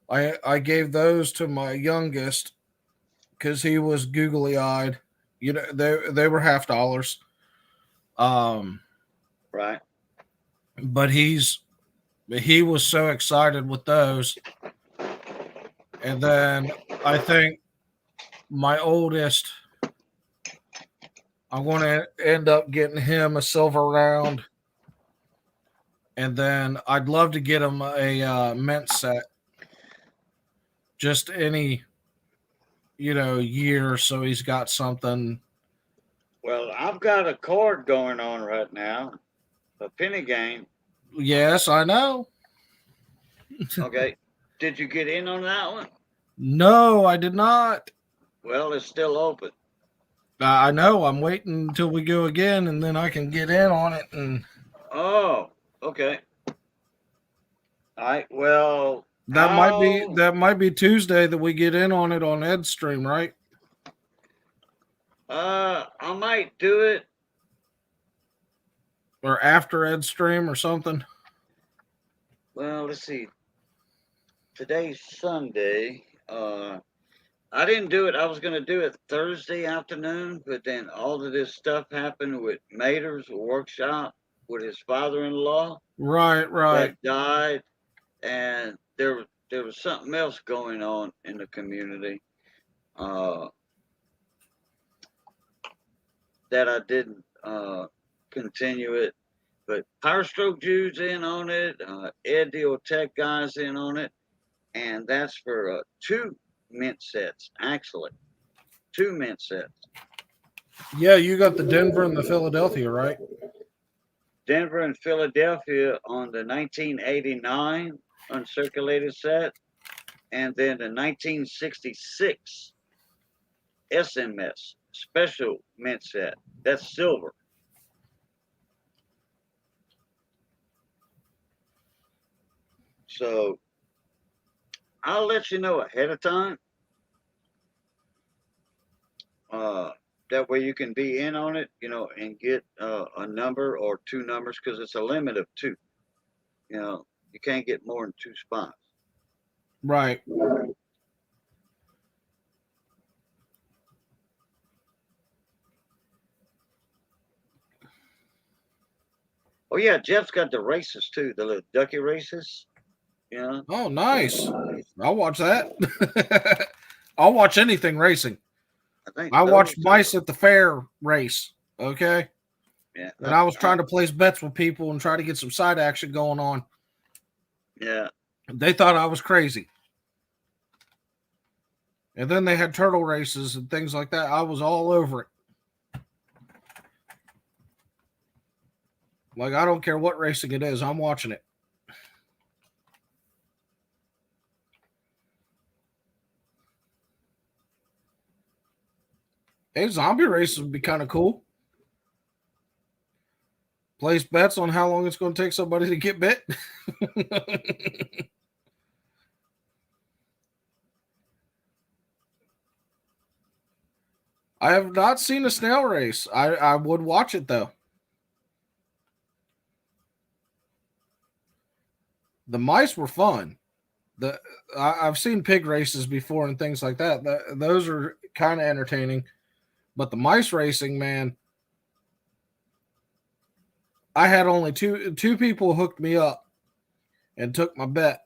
I gave those to my youngest because he was googly eyed. You know, they were $50. Right. But he was so excited with those. And then I think my oldest, I'm going to end up getting him a silver round. And then I'd love to get him a mint set. Just any, year, so he's got something. Well, I've got a card going on right now, a penny game. Yes, I know. Okay. Did you get in on that one? No, I did not. Well, it's still open. I know. I'm waiting until we go again, and then I can get in on it. And oh, okay. All right. Well, that might be Tuesday that we get in on it on Ed's stream, right? I might do it. Or after Ed's stream or something. Well, let's see. Today's Sunday. I didn't do it. I was going to do it Thursday afternoon, but then all of this stuff happened with Mater's workshop with his father-in-law. Right. That died, and there was something else going on in the community that I didn't continue it. But Power Stroke Jude's in on it. Ed the Tech guy's in on it, and that's for 2 mint sets, actually. 2 mint sets. Yeah, you got the Denver and the Philadelphia, right? Denver and Philadelphia on the 1989 uncirculated set, and then the 1966 SMS special mint set. That's silver. So I'll let you know ahead of time. That way you can be in on it, and get a number or 2 numbers, because it's a limit of 2. You can't get more than 2 spots. Right. Oh yeah, Jeff's got the races too, the little ducky races. Yeah. Oh, nice. I'll watch that. I'll watch anything racing. I think I watched those mice are- at the fair race. Okay. Yeah. And I was trying to place bets with people and try to get some side action going on. Yeah. They thought I was crazy. And then they had turtle races and things like that. I was all over it. Like, I don't care what racing it is. I'm watching it. Hey, zombie races would be kind of cool. Place bets on how long it's going to take somebody to get bit. I have not seen a snail race. I would watch it though. The mice were fun. I've seen pig races before and things like that. Those are kind of entertaining. But the mice racing, man, I had only two people hooked me up and took my bet.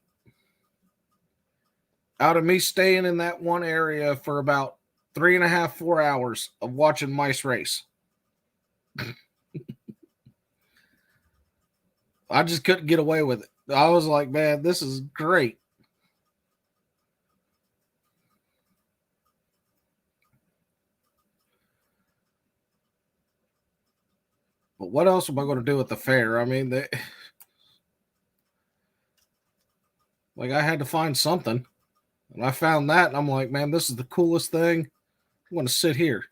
Out of me staying in that one area for about 3.5, 4 hours of watching mice race. I just couldn't get away with it. I was like, man, this is great. But what else am I going to do at the fair? I mean, like I had to find something. And I found that, and I'm like, man, this is the coolest thing. I'm going to sit here.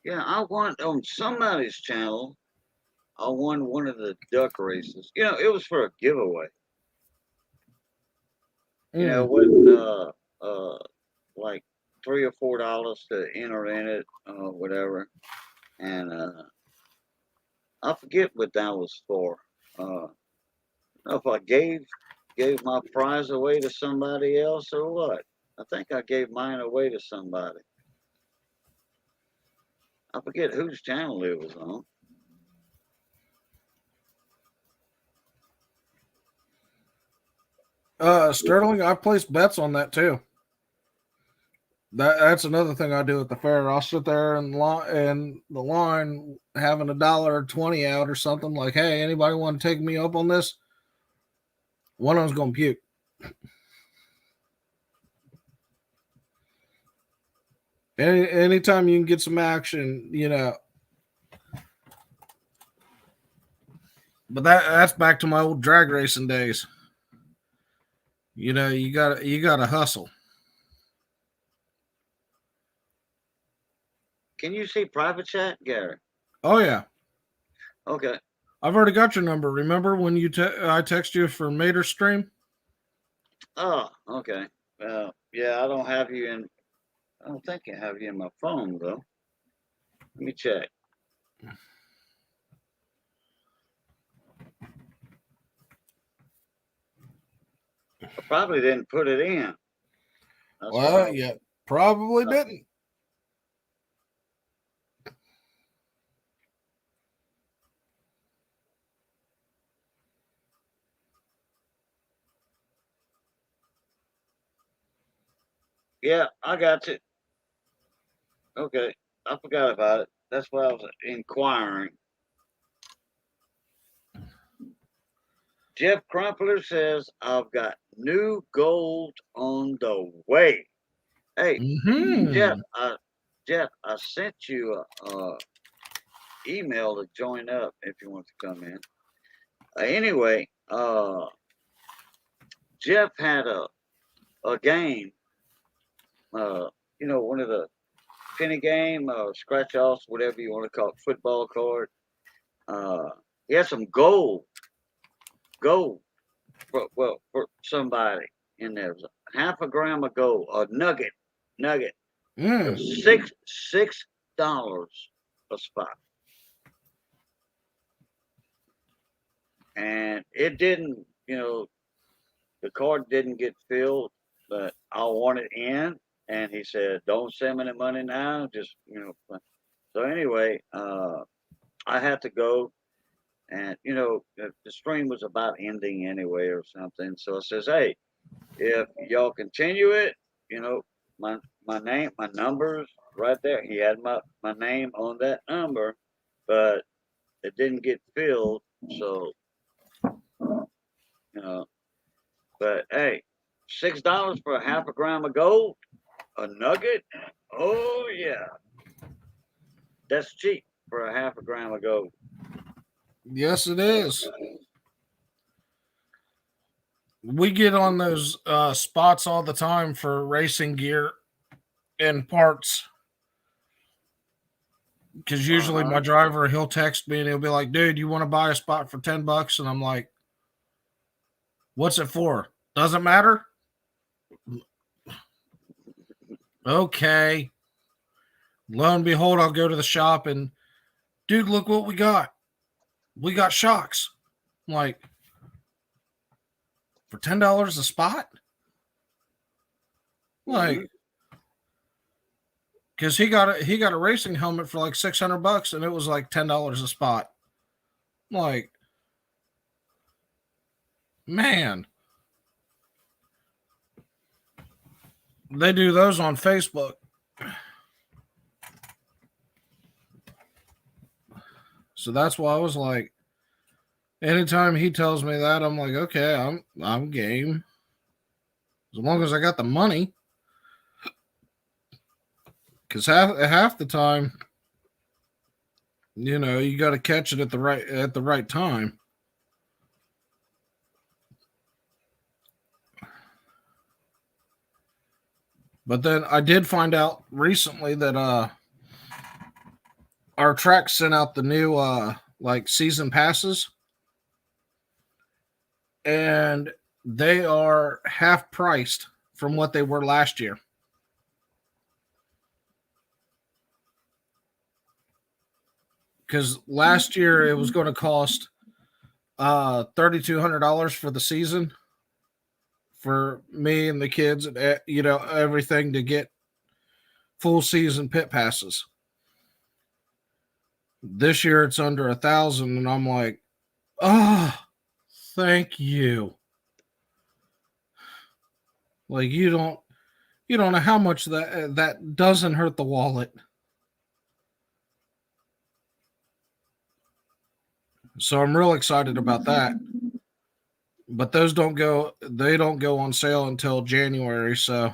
Yeah, I won on somebody's channel. I won one of the duck races. You know, it was for a giveaway. You know, with like $3 or $4 to enter in it, whatever. And I forget what that was for. I don't know if I gave my prize away to somebody else or what. I think I gave mine away to somebody. I forget whose channel it was on. Sterling, I placed bets on that too. That's another thing I do at the fair. I'll sit there in the line having $1.20 out or something like, hey, anybody want to take me up on this? One of them's going to puke. Anytime you can get some action, you know. But that's back to my old drag racing days. You know, you gotta hustle. Can you see private chat, Gary? Oh yeah. Okay. I've already got your number. Remember when I text you for Mater stream? Oh, okay. Yeah, I don't have you in. I don't think I have you in my phone though. Let me check. I probably didn't put it in. Well, yeah, probably didn't. Yeah, I got you. Okay, I forgot about it. That's why I was inquiring. Jeff Crumpler says, I've got new gold on the way. Hey, Jeff, I sent you a email to join up if you want to come in. Anyway, Jeff had a game, you know, one of the penny game, scratch offs, whatever you want to call it, football card. He had some gold for somebody in there. It was half a gram of gold, a nugget. It was $6 a spot. And it didn't, the card didn't get filled, but I want it in. And he said, don't send me the money now. Just, So anyway, I had to go. And, the stream was about ending anyway or something. So I says, hey, if y'all continue it, my name, my numbers right there. He had my name on that number, but it didn't get filled. So, but hey, $6 for a half a gram of gold, a nugget. Oh yeah, that's cheap for a half a gram of gold. Yes, it is. We get on those spots all the time for racing gear and parts. Because usually my driver, he'll text me and he'll be like, dude, you want to buy a spot for $10? And I'm like, what's it for? Doesn't matter? Okay. Lo and behold, I'll go to the shop and, dude, look what we got. We got shocks. I'm like, for $10 a spot? Like, because he got a racing helmet for like $600 and it was like $10 a spot. I'm like, man, they do those on Facebook. So that's why I was like, anytime he tells me that, I'm like, okay, I'm game. As long as I got the money. Because half the time, you got to catch it at the right time. But then I did find out recently that our track sent out the new season passes, and they are half priced from what they were last year. Because last year it was going to cost $3,200 for the season for me and the kids and everything to get full season pit passes. This year it's under $1,000, and I'm like, oh, thank you. Like you don't know how much that doesn't hurt the wallet. So I'm real excited about that. But those don't go on sale until January, so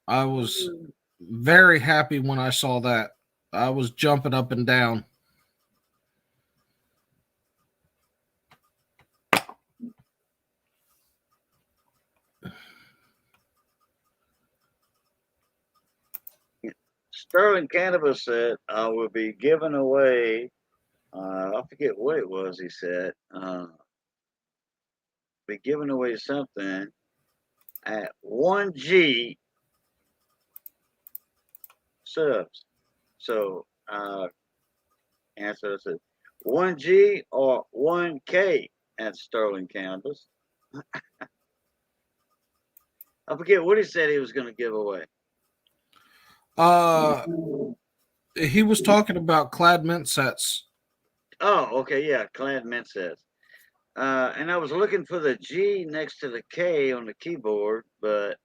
I was very happy when I saw that. I was jumping up and down. Sterling Cannabis said I will be giving away, I forget what it was he said, be giving away something at 1G subs. So, answer is 1G or 1K at Sterling Cannabis. I forget what he said he was going to give away. He was talking about clad mint sets. Oh, okay, yeah, clad mint sets. And I was looking for the G next to the K on the keyboard, but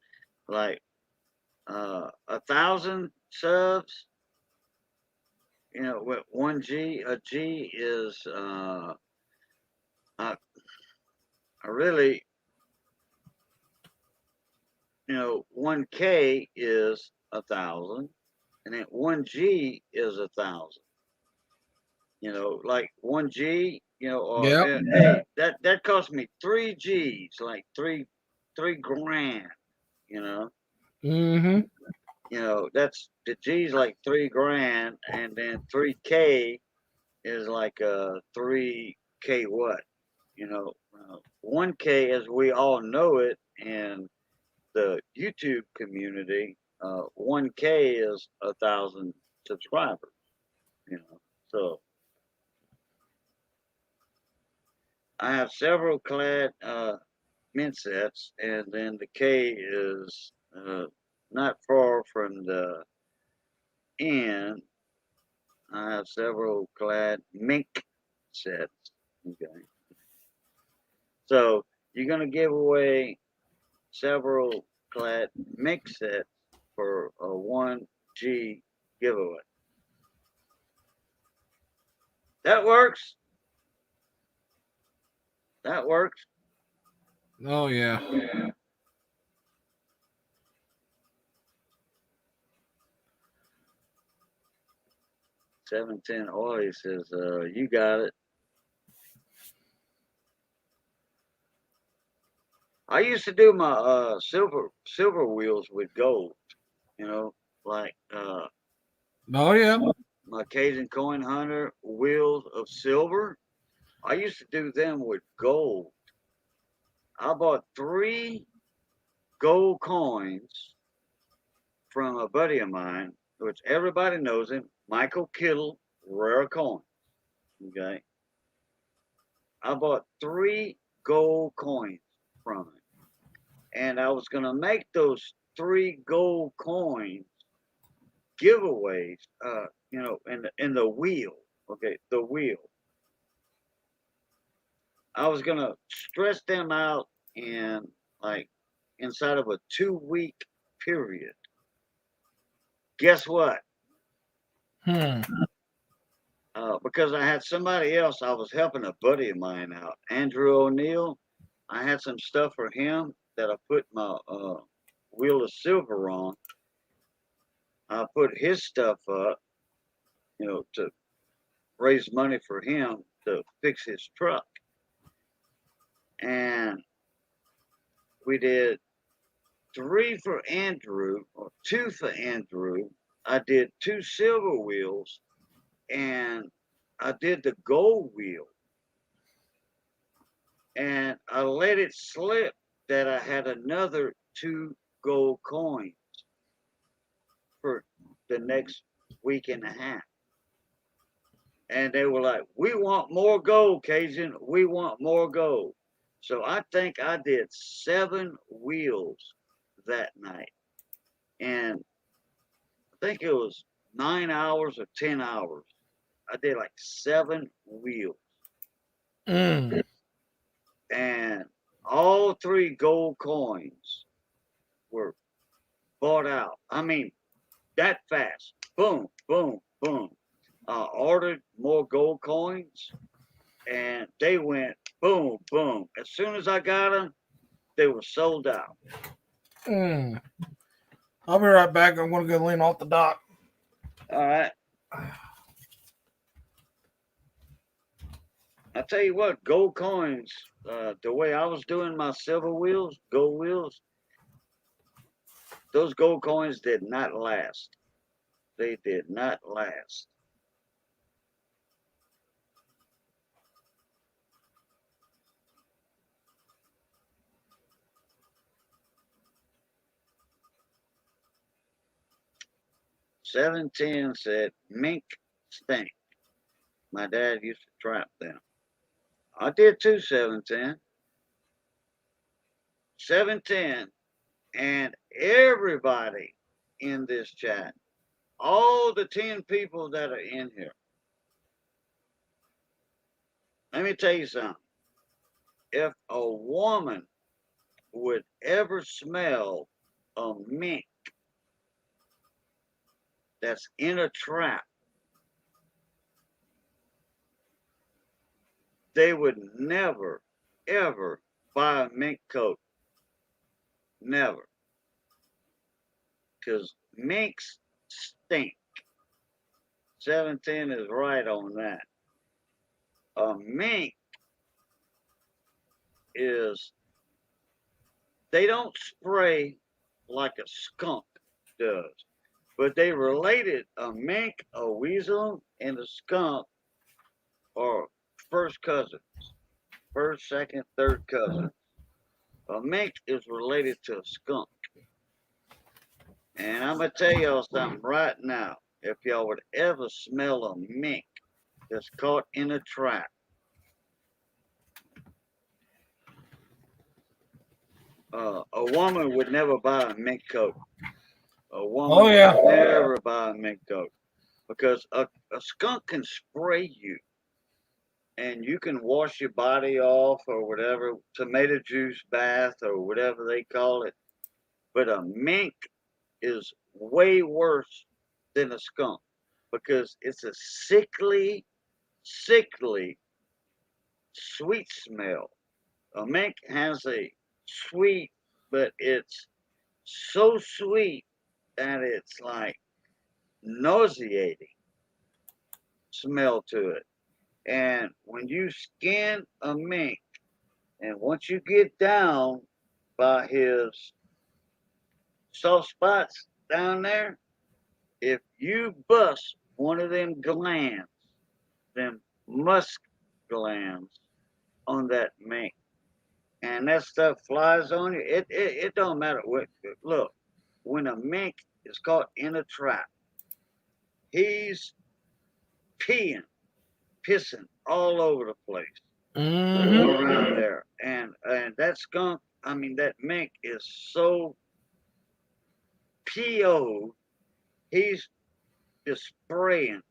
like 1,000 subs, with 1G, a G is I really, 1K is 1,000, and then 1G is 1,000. Like 1G, hey, that cost me 3 G's, like three grand, Mm-hmm. You know, that's the G's like $3,000, and then 3K is like 3K what? You know, 1K as we all know it in the YouTube community. 1K is 1,000 subscribers. You know, so I have several clad mint sets, and then the K is not far from the end. I have several clad mink sets. Okay. So you're gonna give away several clad mink sets for a 1G giveaway. That works. That works. Oh yeah. 710 Oi says, you got it. I used to do my silver wheels with gold, you know, like Oh yeah. my Cajun Coin Hunter wheels of silver. I used to do them with gold. I bought 3 gold coins from a buddy of mine, which everybody knows him, Michael Kittle, Rare Coin. Okay. I bought 3 gold coins from him. And I was gonna make those 3 gold coins giveaways, you know, in the wheel. Okay, the wheel. I was gonna stretch them out in like inside of a 2-week period. Guess what? Because I had somebody else, I was helping a buddy of mine out, Andrew O'Neill. I had some stuff for him that I put my wheel of silver on. I put his stuff up, you know, to raise money for him to fix his truck. And we did 3 for Andrew, or 2 for Andrew. I did 2 silver wheels, and I did the gold wheel. And I let it slip that I had another 2 gold coins for the next week and a half. And they were like, we want more gold, Cajun. We want more gold. So I think I did 7 wheels that night. And I think it was 9 hours or 10 hours. I did like 7 wheels. Mm. And all 3 gold coins were bought out. I mean, that fast. Boom, boom, boom. I ordered more gold coins, and they went boom, boom. As soon as I got them, they were sold out. Mm. I'll be right back. I'm going to go lean off the dock. All right. I tell you what, gold coins, the way I was doing my silver wheels, gold wheels, those gold coins did not last. They did not last. $7.10 said mink stink. My dad used to trap them. I did too, $7.10. $7.10, and everybody in this chat, all the 10 people that are in here. Let me tell you something. If a woman would ever smell a mink that's in a trap, they would never, ever buy a mink coat. Never. Because minks stink. 710 is right on that. A mink is, they don't spray like a skunk does. But they related a mink, a weasel, and a skunk are first cousins. First, second, third cousins. A mink is related to a skunk. And I'm going to tell y'all something right now. If y'all would ever smell a mink that's caught in a trap, a woman would never buy a mink coat. A woman Oh, yeah. would never buy a mink coat because a skunk can spray you and you can wash your body off or whatever, tomato juice bath or whatever they call it. But a mink is way worse than a skunk because it's a sickly, sweet smell. A mink has a sweet, but it's so sweet that it's like nauseating smell to it. And when you skin a mink, and once you get down by his soft spots down there, if you bust one of them glands, them musk glands on that mink, and that stuff flies on you, it don't matter what. Look, when a mink is caught in a trap, he's pissing all over the place around there, and that skunk, I mean that mink is so PO'd, he's just spraying,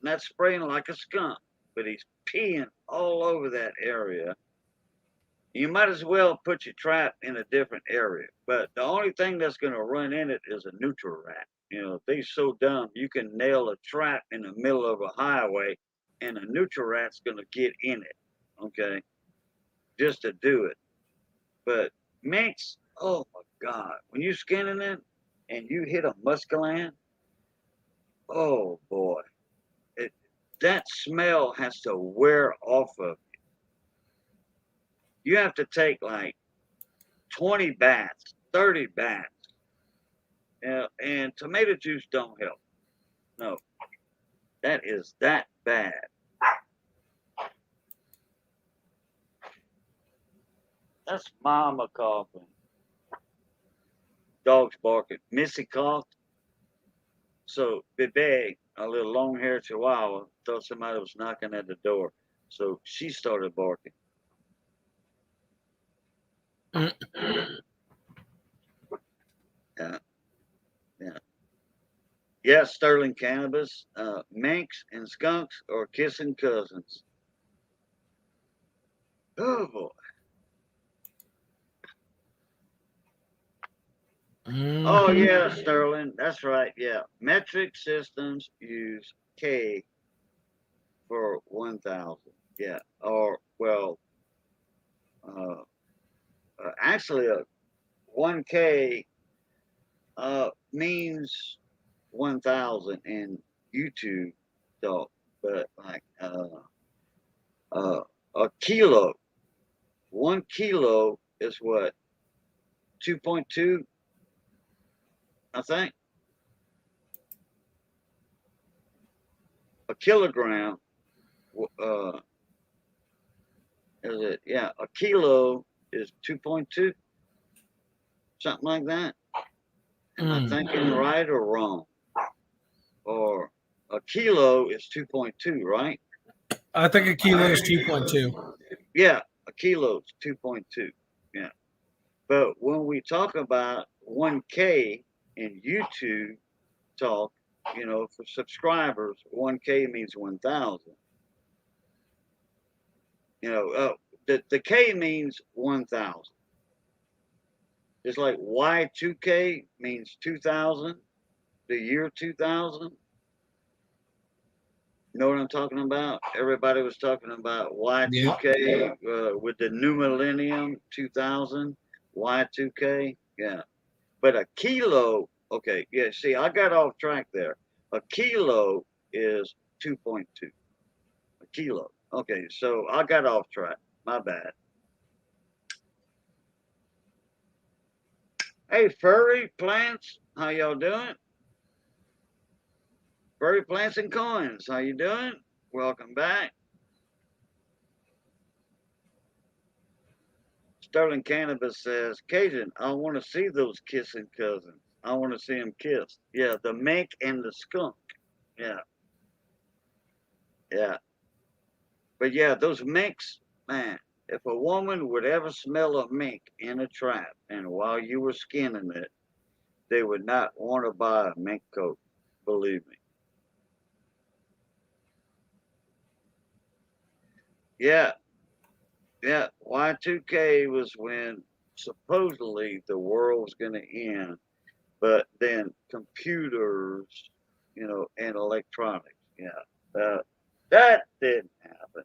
not spraying like a skunk, but he's peeing all over that area. You might as well put your trap in a different area. But the only thing that's going to run in it is a neutral rat. You know, they're so dumb, you can nail a trap in the middle of a highway and a neutral rat's going to get in it, okay, just to do it. But minks, oh my God, when you're skinning it and you hit a muskellane, oh boy, that smell has to wear off of you. You have to take like 20 baths, 30 baths. And tomato juice don't help. No, that is that bad. That's Mama coughing. Dog's barking. Missy coughed. So Bebe, a little long-haired Chihuahua, thought somebody was knocking at the door. So she started barking. Yeah. Yeah, Sterling Cannabis. Minks and skunks are kissing cousins. Oh boy. Oh yeah, Sterling. That's right. Yeah. Metric systems use K for 1,000. Yeah. Or well, actually, a 1K means 1,000 in YouTube talk, but like a kilo, 1 kilo is what, 2.2, I think. A kilogram, is it? Yeah, a kilo is 2.2, something like that. Am I thinking right or wrong? Or a kilo is 2.2, right? I think a kilo is 2.2. Yeah, a kilo is 2.2. Yeah. But when we talk about 1K in YouTube talk, you know, for subscribers, 1K means 1,000. You know, the K means 1,000. Just like Y2K means 2,000, the year 2000. You know what I'm talking about? Everybody was talking about Y2K with the new millennium, 2000, Y2K. Yeah. But a kilo, okay, yeah, see, I got off track there. A kilo is 2.2. A kilo. Okay, so I got off track. My bad. Hey, furry plants, how y'all doing? Furry plants and coins, how you doing? Welcome back. Sterling Cannabis says, Cajun, I want to see those kissing cousins. I want to see them kiss. Yeah, the mink and the skunk. Yeah, yeah. But yeah, those minks, man, if a woman would ever smell a mink in a trap and while you were skinning it, they would not want to buy a mink coat. Believe me. Yeah, yeah. Y2K was when supposedly the world was going to end, but then computers, and electronics. Yeah, that didn't happen.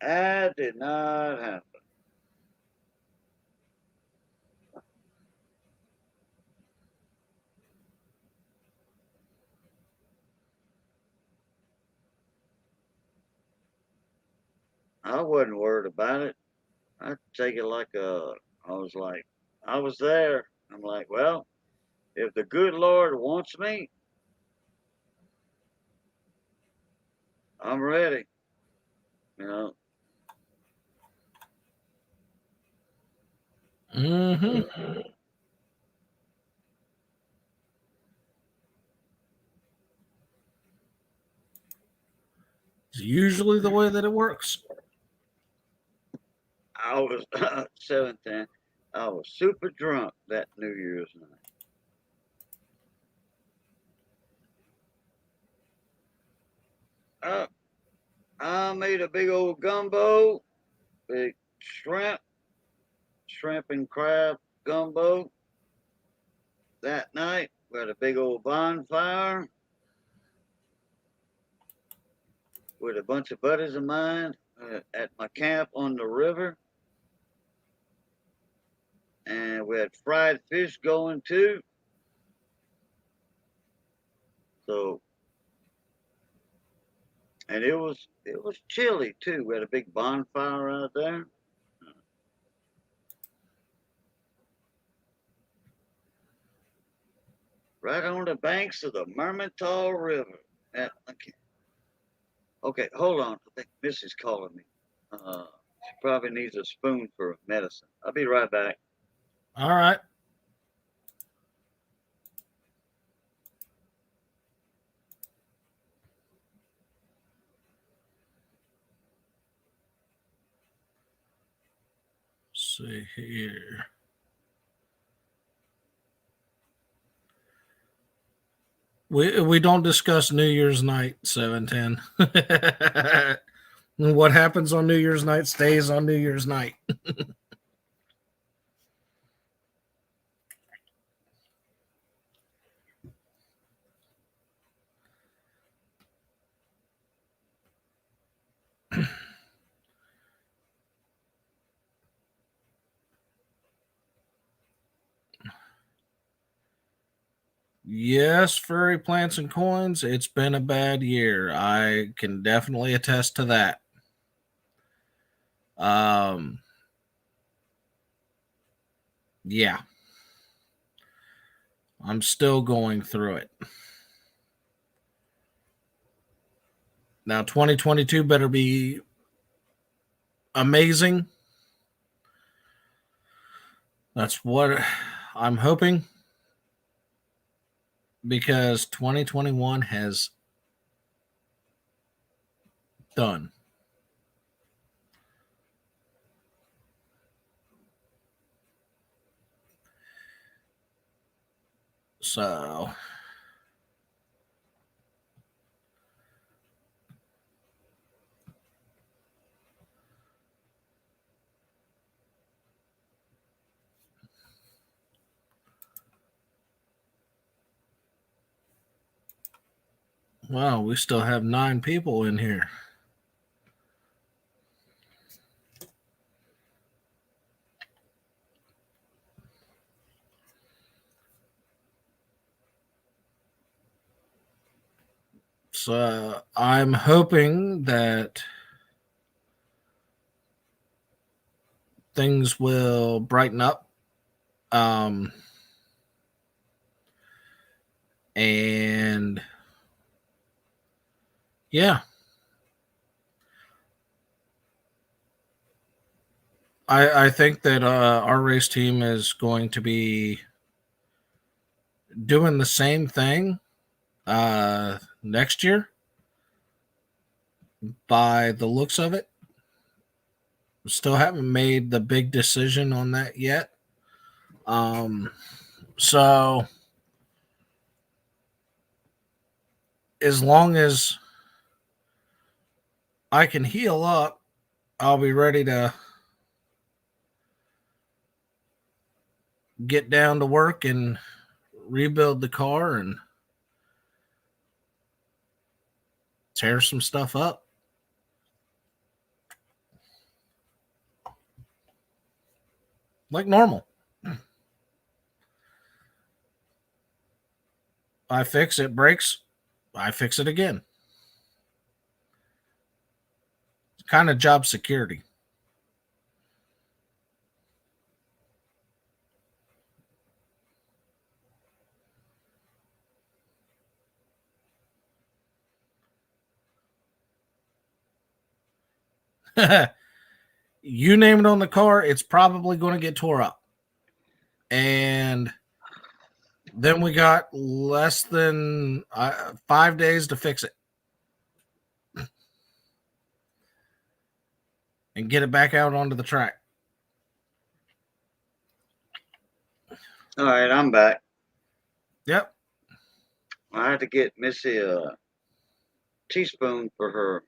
That did not happen. I wasn't worried about it. I take it like I was there. I'm like, well, if the good Lord wants me, I'm ready. You know, Mm-hmm. It's usually the way that it works. I was 17. I was super drunk that New Year's night. I made a big old gumbo, big shrimp and crab gumbo. That night, we had a big old bonfire with a bunch of buddies of mine at my camp on the river. And we had fried fish going too. So, and it was chilly too. We had a big bonfire out there. Right on the banks of the Mermentau River. Okay, hold on. I think Missy's calling me. She probably needs a spoon for medicine. I'll be right back. All right. See here. We don't discuss New Year's night 710. What happens on New Year's night stays on New Year's night. Yes, furry plants and coins. It's been a bad year. I can definitely attest to that. Yeah. I'm still going through it. Now 2022 better be amazing. That's what I'm hoping, because 2021 has done. So wow, we still have 9 people in here. So I'm hoping that things will brighten up And yeah, I think that our race team is going to be doing the same thing next year by the looks of it. Still haven't made the big decision on that yet. So as long as I can heal up, I'll be ready to get down to work and rebuild the car and tear some stuff up. Like normal. I fix it, breaks, I fix it again. It's kind of job security. You name it on the car, it's probably going to get tore up. And then we got less than 5 days to fix it and get it back out onto the track. All right, I'm back. Yep. I had to get Missy a teaspoon for her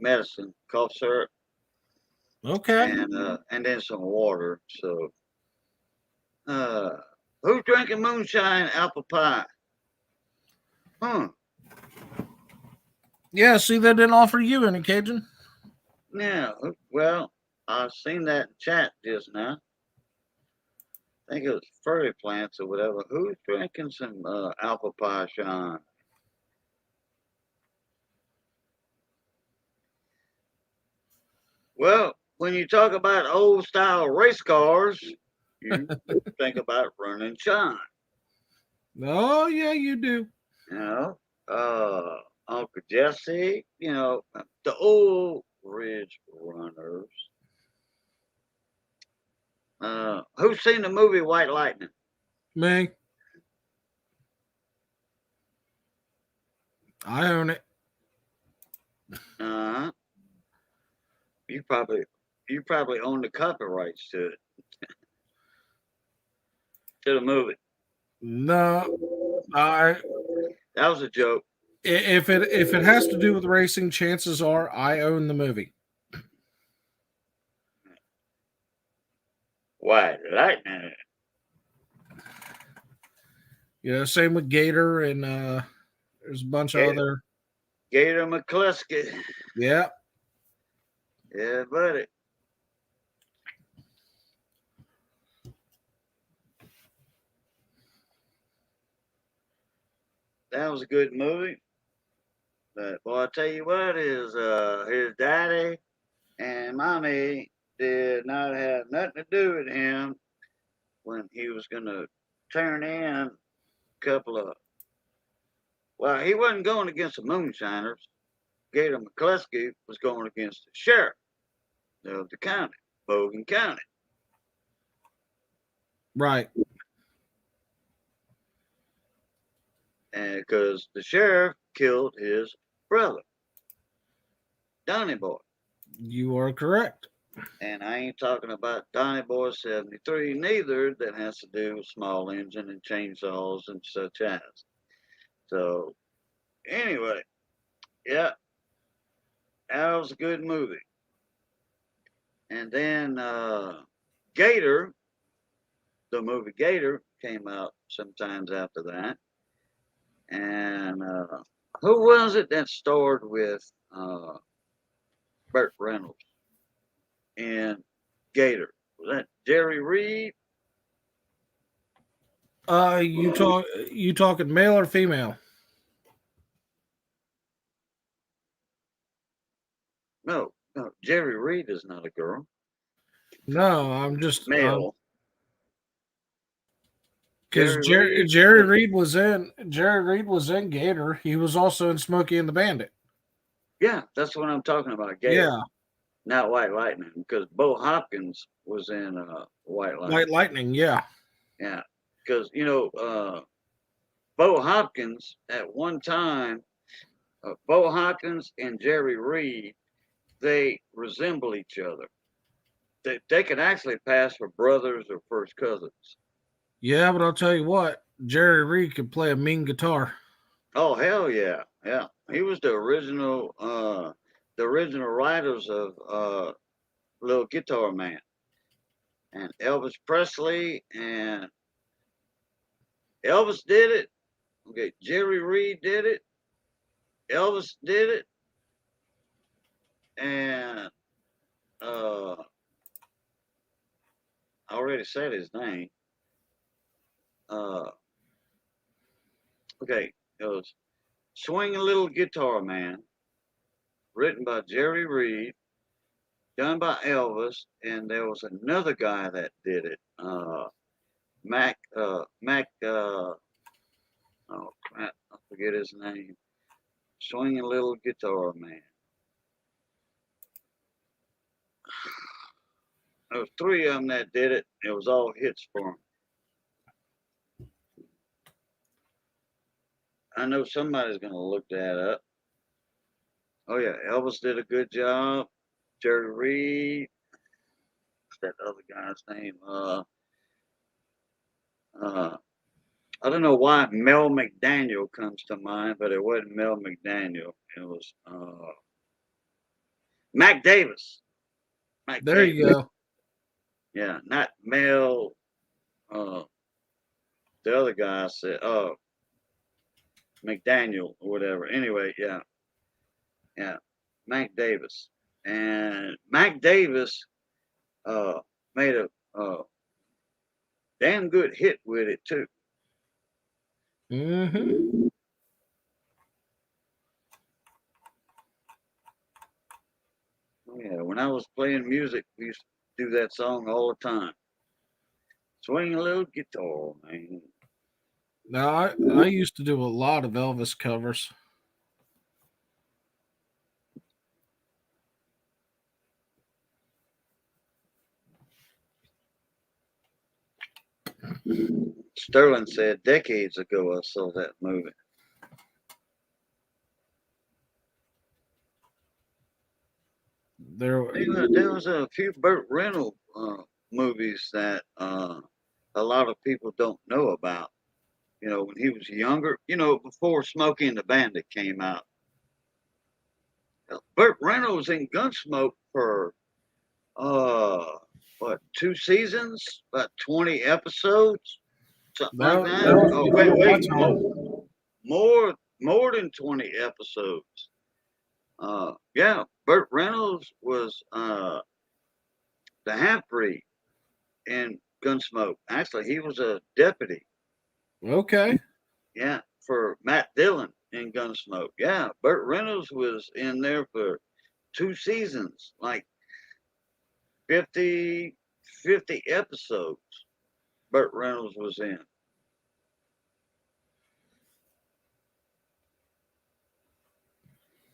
medicine, cough syrup, Okay. and then some water. So, who's drinking moonshine apple pie? Yeah, see, they didn't offer you any, Cajun. Yeah, well, I seen that in chat just now. I think it was furry plants or whatever. Who's drinking some apple pie shine? Well, when you talk about old style race cars, you think about running shine. Oh, yeah, you do. You know, Uncle Jesse, you know, the old Ridge Runners. Who's seen the movie White Lightning? Me. I own it. Uh-huh. You probably own the copyrights to it. To the movie. No, That was a joke. if it has to do with racing, chances are I own the movie. White Lightning. Yeah, same with Gator and there's a bunch of other. Gator McCluskey. Yeah. Yeah, buddy. That was a good movie. But boy, I tell you what, his daddy and mommy did not have nothing to do with him when he was gonna turn in a couple of. Well, he wasn't going against the moonshiners. Gator McCluskey was going against the sheriff of the county, Bogan County. Right. And because the sheriff killed his brother, Donnie Boy. You are correct. And I ain't talking about Donnie Boy 73 neither, that has to do with small engine and chainsaws and such as. So, anyway, yeah, that was a good movie. And then Gator, the movie Gator, came out sometimes after that. And who was it that starred with Burt Reynolds in Gator? Was that Jerry Reed? You talking male or female? No, Jerry Reed is not a girl. No, I'm just Male. Because Jerry Reed was in Gator. He was also in Smokey and the Bandit. Yeah, that's what I'm talking about. Gator, Yeah, not White Lightning, because Bo Hopkins was in White Lightning. White Lightning. Yeah, Yeah, because Bo Hopkins at one time, Bo Hopkins and Jerry Reed, they resemble each other. They could actually pass for brothers or first cousins. yeah. But I'll tell you what, Jerry Reed could play a mean guitar. Oh hell yeah, yeah. He was the original writers of Little Guitar Man, and Elvis Presley, and Elvis did it. Okay, Jerry Reed did it. Elvis did it, and I already said his name. Okay, it was Swing a Little Guitar Man, written by Jerry Reed, done by Elvis, and there was another guy that did it. Mac, oh crap, I forget his name. Swing a Little Guitar Man. There was three of them that did it. It was all hits for them. I know somebody's gonna look that up. Oh yeah, Elvis did a good job. Jerry Reed. What's that other guy's name? I don't know why Mel McDaniel comes to mind, but it wasn't Mel McDaniel. It was Mac Davis. Mac There Davis. you go. Yeah, not Mel. The other guy said, McDaniel or whatever. Anyway, yeah, Mac Davis, and Mac Davis made a damn good hit with it too. Mm-hmm. Yeah, when I was playing music, we used to do that song all the time. Swing a little guitar, man. Now I used to do a lot of Elvis covers. Sterling said decades ago I saw that movie. There was a few Burt Reynolds movies that a lot of people don't know about. When he was younger, before Smokey and the Bandit came out. Burt Reynolds in Gunsmoke for 2 seasons, about 20 episodes, something like that. Oh, wait, more than 20 episodes. Yeah, Burt Reynolds was the half-breed in Gunsmoke. Actually, he was a deputy. Okay. Yeah, for Matt Dillon in Gunsmoke. Yeah, Burt Reynolds was in there for 2 seasons, like 50 episodes. Burt Reynolds was in.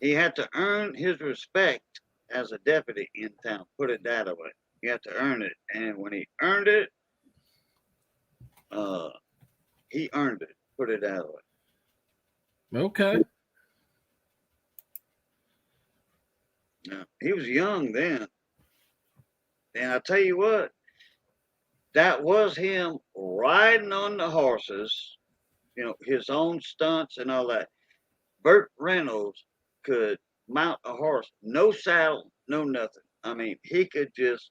He had to earn his respect as a deputy in town. Put it that way. You have to earn it, and when he earned it, he earned it. Put it that way. Okay. Yeah, he was young then, and I tell you what, that was him riding on the horses. His own stunts and all that. Burt Reynolds could mount a horse, no saddle, no nothing. I mean, he could just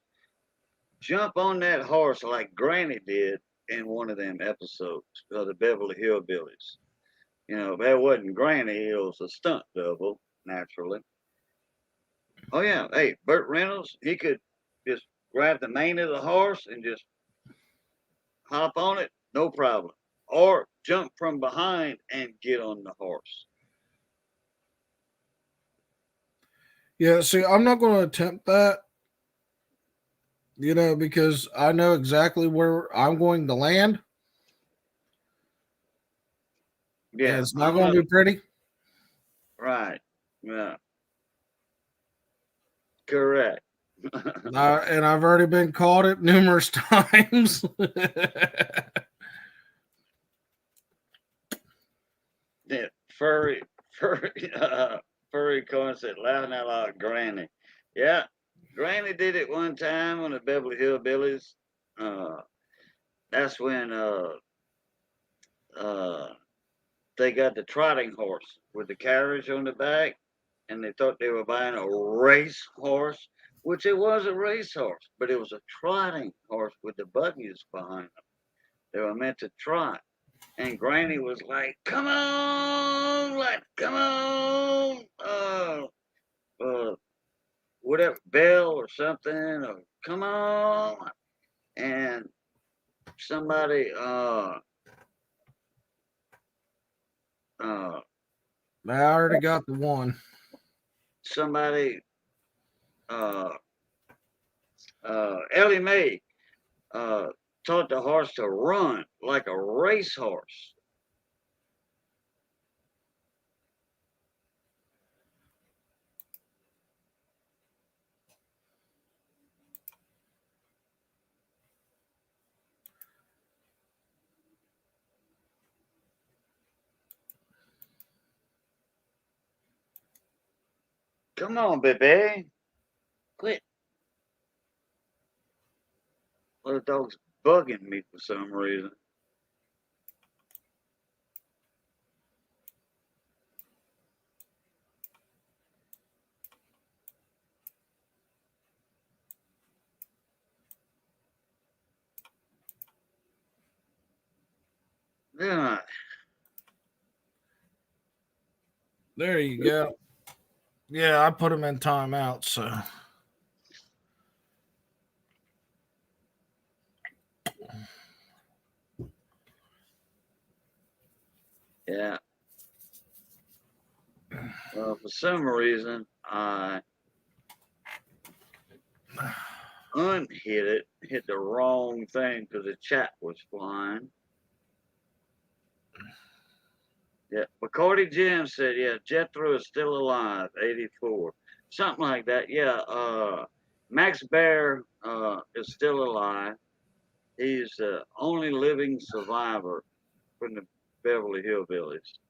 jump on that horse like Granny did in one of them episodes of the Beverly Hillbillies. That wasn't Granny, it was a stunt double, naturally. Oh yeah, hey, Burt Reynolds, he could just grab the mane of the horse and just hop on it, no problem. Or jump from behind and get on the horse. Yeah, see, I'm not going to attempt that, because I know exactly where I'm going to land. Yeah, it's not going to be pretty. right. Yeah, correct. And I've already been called it numerous times. Yeah, furry coin said, laughing out loud, Granny. Yeah, Granny did it one time on the Beverly Hillbillies. That's when they got the trotting horse with the carriage on the back, and they thought they were buying a race horse, which it was a race horse, but it was a trotting horse with the buggies behind them. They were meant to trot. And Granny was like, come on, come on, whatever, bell or something, or come on. And somebody, I already got the one. somebody, Ellie Mae, taught the horse to run like a racehorse. Come on, baby. Quit. Little dog's bugging me for some reason. Yeah. There you go. Yeah, I put him in timeout, so. Yeah. For some reason, I unhit it, hit the wrong thing because the chat was flying. Yeah, McCarty Jim said, yeah, Jethro is still alive, 84. Something like that. Yeah, Max Bear is still alive. He's the only living survivor from the Beverly Hillbillies.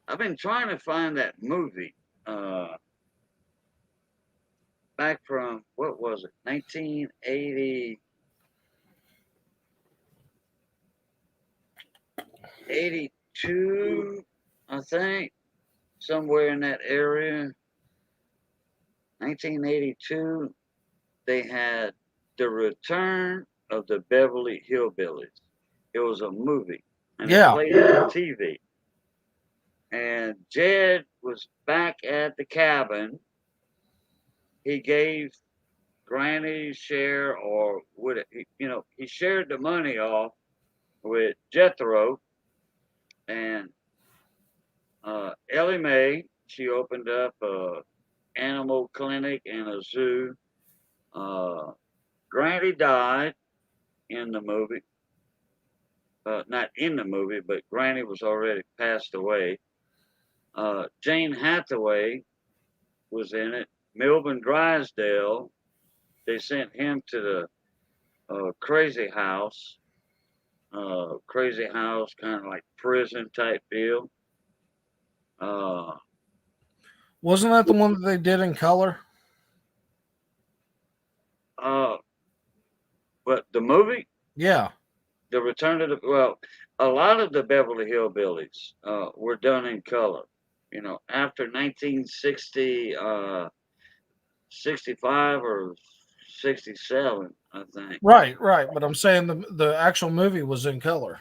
I've been trying to find that movie back from, what was it, 1980. 82, I think, somewhere in that area. 1982, they had The Return of the Beverly Hillbillies. It was a movie, and it played on TV. And Jed was back at the cabin. He gave Granny's share, or he shared the money off with Jethro, and Ellie Mae. She opened up a animal clinic and a zoo. Granny died in the movie. Not in the movie, but Granny was already passed away. Jane Hathaway was in it. Melvin Drysdale, they sent him to the crazy house. Crazy house, kind of like prison type deal. Wasn't that the one that they did in color? But the movie? Yeah. The Return of the, a lot of the Beverly Hillbillies were done in color. After 1960, 65 or 67, I think. Right. But I'm saying the actual movie was in color.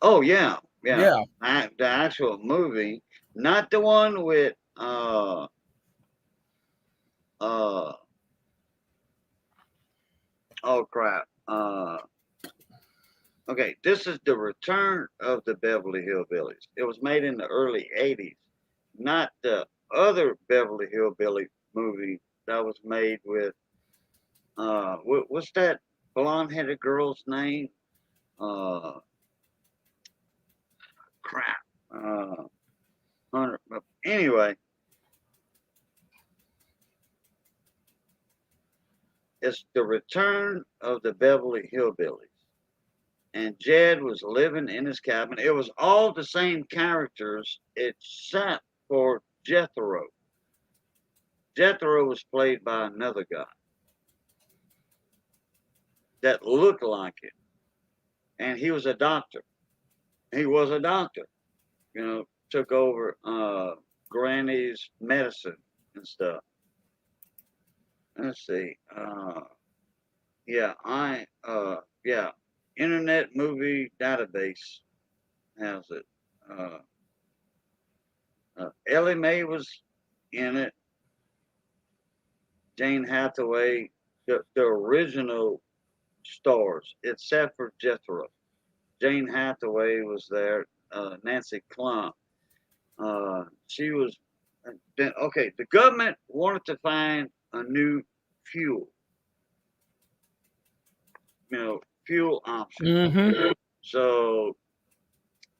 Oh, yeah. The actual movie, not the one with, oh crap. Okay, this is The Return of the Beverly Hillbillies. It was made in the early 80s, not the other Beverly Hillbilly movie that was made with, what's that blonde-headed girl's name? crap. Hunter. But anyway, it's the return of the Beverly Hillbillies. And Jed was living in his cabin. It was all the same characters except for Jethro. Jethro was played by another guy that looked like it. And he was a doctor. He was a doctor. You know, took over Granny's medicine and stuff. Let's see. Yeah, Internet Movie Database has it. Ellie Mae was in it. Jane Hathaway, the original stars, except for Jethro. Jane Hathaway was there. Nancy Klump. She was. Okay, the government wanted to find a new fuel. You know, fuel option. Mm-hmm. So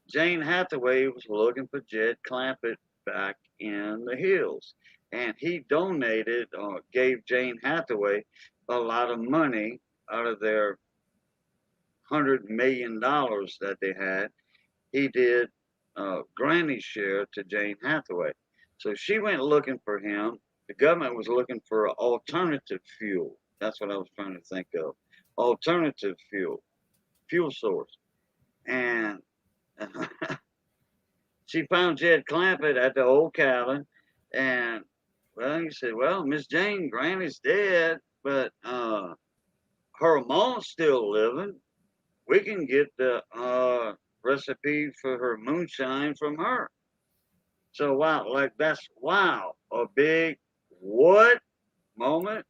Jane Hathaway was looking for Jed Clampett back in the hills. And he donated or gave Jane Hathaway a lot of money out of their $100 million that they had. He did Granny's share to Jane Hathaway. So she went looking for him. The government was looking for an alternative fuel. That's what I was trying to think of. Alternative fuel source. And she found Jed Clampett at the old cabin. And, well, he said, well, Miss Jane, Granny's dead, but her mom's still living. We can get the recipe for her moonshine from her. So, wow, like that's, wow, a big what moment?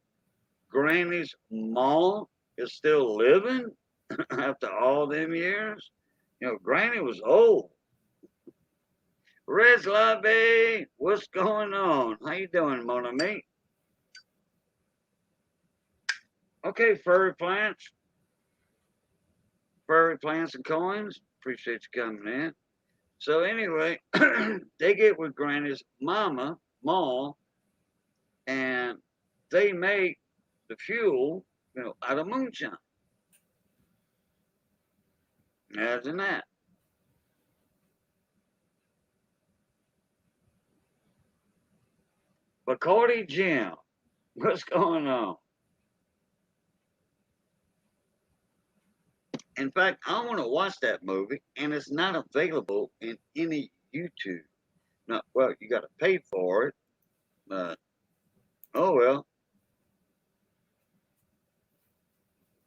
Granny's mom is still living after all them years? You know, Granny was old. Reg Lobby, what's going on? How you doing, mon ami? Okay, furry plants and coins. Appreciate you coming in. So anyway, they get with Granny's mama, and they make the fuel, you know, out of moonshine. Imagine that. Bacardi Jim, what's going on? In fact, I want to watch that movie, and it's not available in any YouTube. Not well, you got to pay for it, but oh well.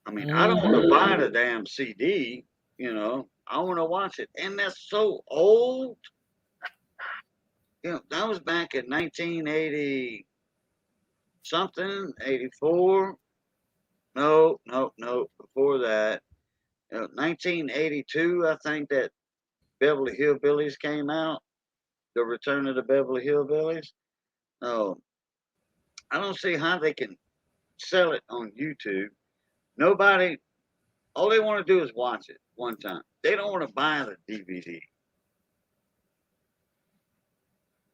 I mean, I don't want to buy the damn CD. You know, I want to watch it, and that's so old. You know, that was back in 1980 something, 84. No. Before that, 1982, I think that Beverly Hillbillies came out. The Return of the Beverly Hillbillies. No, I don't see how they can sell it on YouTube. Nobody, all they want to do is watch it one time. They don't want to buy the DVD.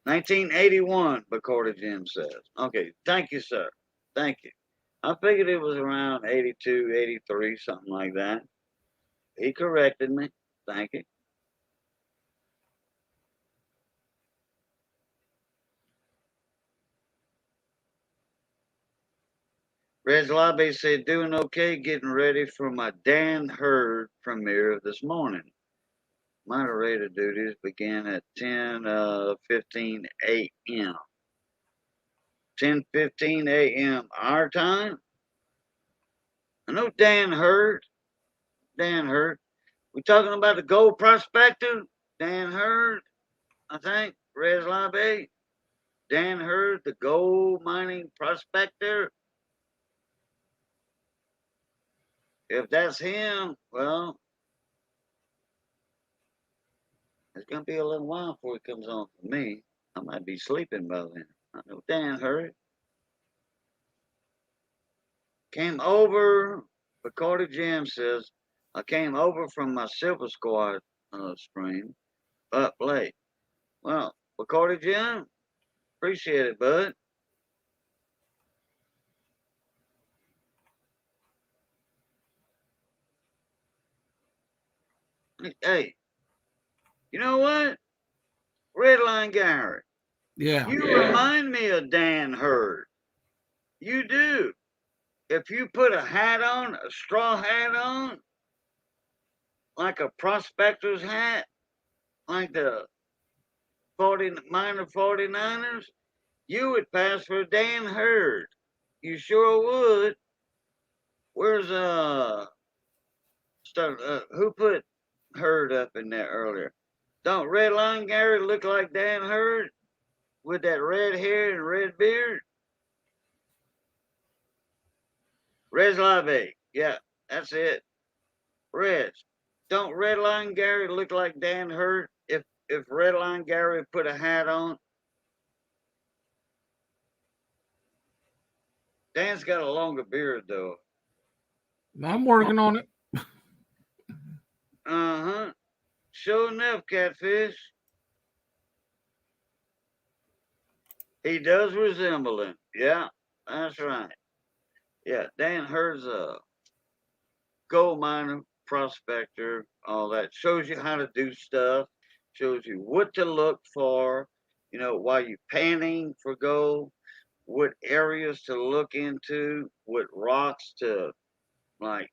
1981, Bacardi Jim says. Okay, thank you, sir. Thank you. I figured it was around 82, 83, something like that. He corrected me. Thank you. Reg Lobby said, doing okay, getting ready for my Dan Hurd premiere this morning. Moderator duties began at 10:15 a.m. 10:15 a.m. our time. I know Dan Hurd. Dan Hurd. We talking about the gold prospector? Dan Hurd, I think. Reg Lobby. Dan Hurd, the gold mining prospector. If that's him, well, it's going to be a little while before he comes on for me. I might be sleeping by then. I know Dan Hurd. Came over, Bacardi Jim says, I came over from my Silver Squad stream up late. Well, Bacardi Jim, appreciate it, bud. Hey, you know what? Redline Gary, Yeah. you remind me of Dan Hurd. You do. If you put a hat on, a straw hat on, like a prospector's hat, like the minor 49ers, you would pass for Dan Hurd. You sure would. Where's who put Hurd up in there earlier? Don't Redline Gary look like Dan Hurd with that red hair and red beard? Rez Lave, yeah, that's it. Rez, don't Redline Gary look like Dan Hurd if Redline Gary put a hat on? Dan's got a longer beard though. I'm working on it. Uh-huh. Sure enough, Catfish. He does resemble him. Yeah, that's right. Yeah, Dan Hurd's a gold miner, prospector, all that. Shows you how to do stuff. Shows you what to look for. You know, while you're panning for gold, what areas to look into, what rocks to, like,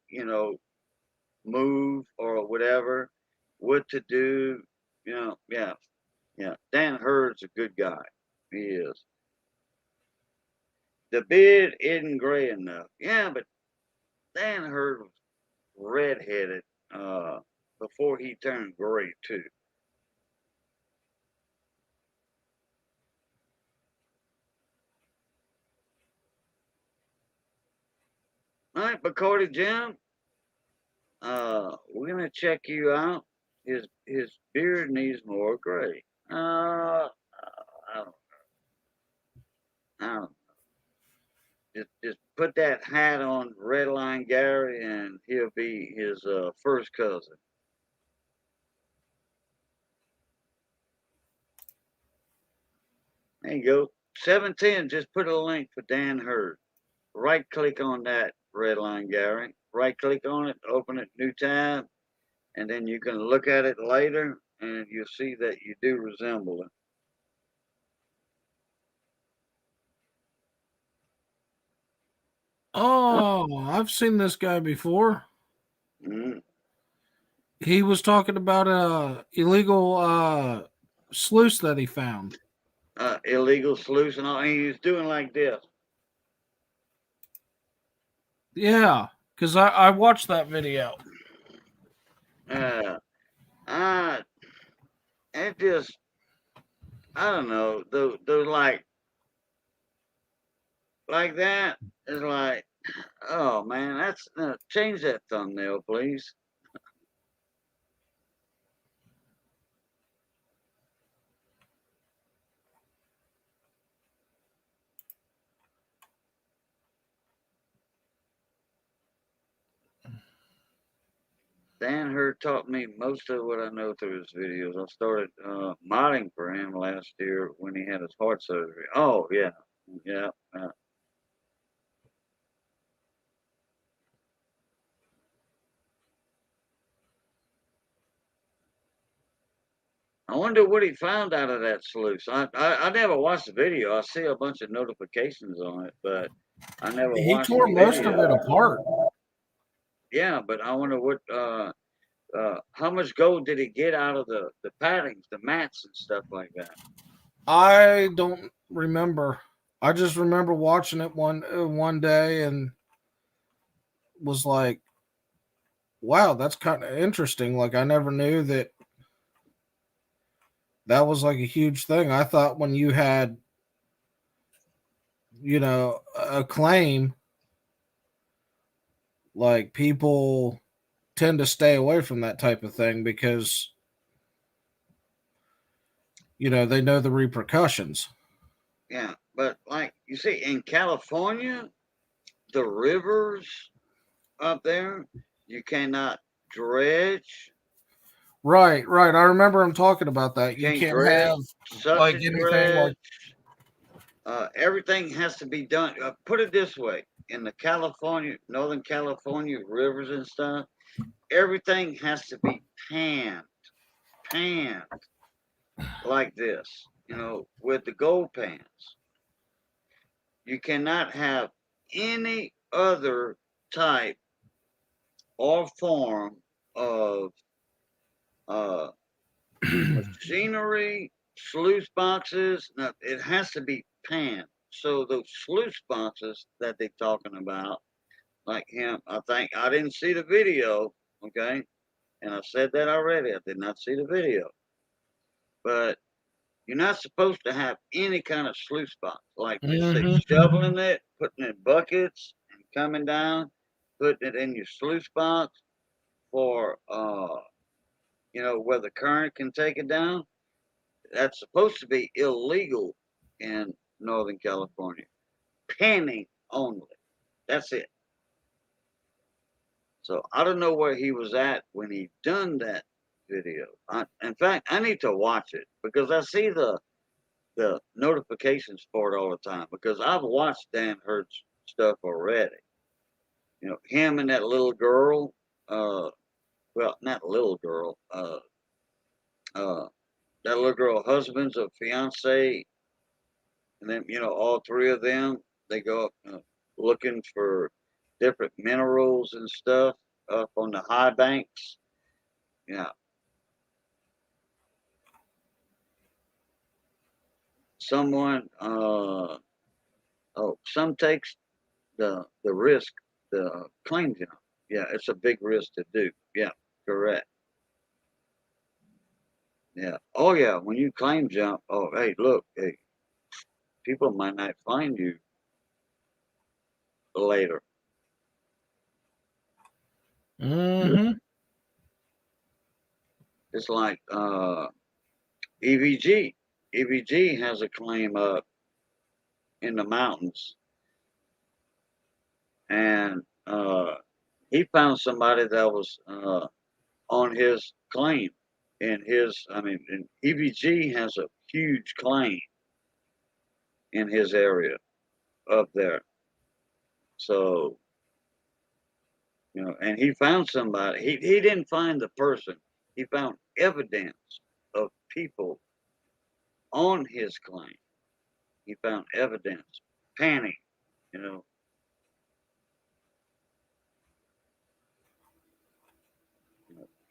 move or whatever, what to do. Yeah. Dan Hurd's a good guy. He is. The beard isn't gray enough. Yeah, but Dan Hurd was redheaded before he turned gray too. All right, Bacardi Jim. We're gonna check you out. His beard needs more gray. I don't know. Just put that hat on Redline Gary, and he'll be his first cousin. There you go. 710. Just put a link for Dan Hurd. Right click on that, Redline Gary. Right click on it, open it, new tab, and then you can look at it later, and you'll see that you do resemble it. Oh, I've seen this guy before. Mm-hmm. He was talking about a illegal sluice that he found. Illegal sluice and all. And he was doing like this. Yeah, because I watched that video. It just, I don't know. Those like that is like, oh man, that's change that thumbnail, please. Dan Hurd taught me most of what I know through his videos. I started modding for him last year when he had his heart surgery. Oh yeah. I wonder what he found out of that sluice. I never watched the video. I see a bunch of notifications on it, but I never He watched tore the most video. of it apart. Yeah, but I wonder what how much gold did he get out of the paddings, the mats and stuff like that? I don't remember. I just remember watching it one day and was like, wow, that's kind of interesting. Like, I never knew that was like a huge thing. I thought when you had, a claim, like, people tend to stay away from that type of thing because, they know the repercussions. Yeah, but like you see in California, the rivers up there, you cannot dredge. Right. I remember him talking about that. You Can't can't dredge. have Subject anything dredge. like Everything has to be done. Put it this way: in the Northern California rivers and stuff, everything has to be panned like this. With the gold pans. You cannot have any other type or form of machinery, sluice boxes. No, it has to be panned. So those sluice boxes that they're talking about, like him, I think I didn't see the video, okay? And I said that already. I did not see the video. But you're not supposed to have any kind of sluice box, like they say, shoveling it, putting it in buckets, and coming down, putting it in your sluice box for, where the current can take it down. That's supposed to be illegal in Northern California. Panning only. That's it. So I don't know where he was at when he done that video. In fact, I need to watch it because I see the notifications for it all the time because I've watched Dan Hurt's stuff already. Him and that little girl, well, not little girl, that little girl husband's a fiance, and then, all three of them, they go up looking for different minerals and stuff up on the high banks. Yeah. Someone, some takes the risk, the claim jump. Yeah, it's a big risk to do. Yeah, correct. Yeah. Oh yeah, when you claim jump, oh hey, look, hey, people might not find you later. It's like EVG. EVG has a claim up in the mountains, and he found somebody that was on his claim. And EVG has a huge claim in his area up there. So, and he found somebody. He didn't find the person. He found evidence of people on his claim. He found evidence, panning,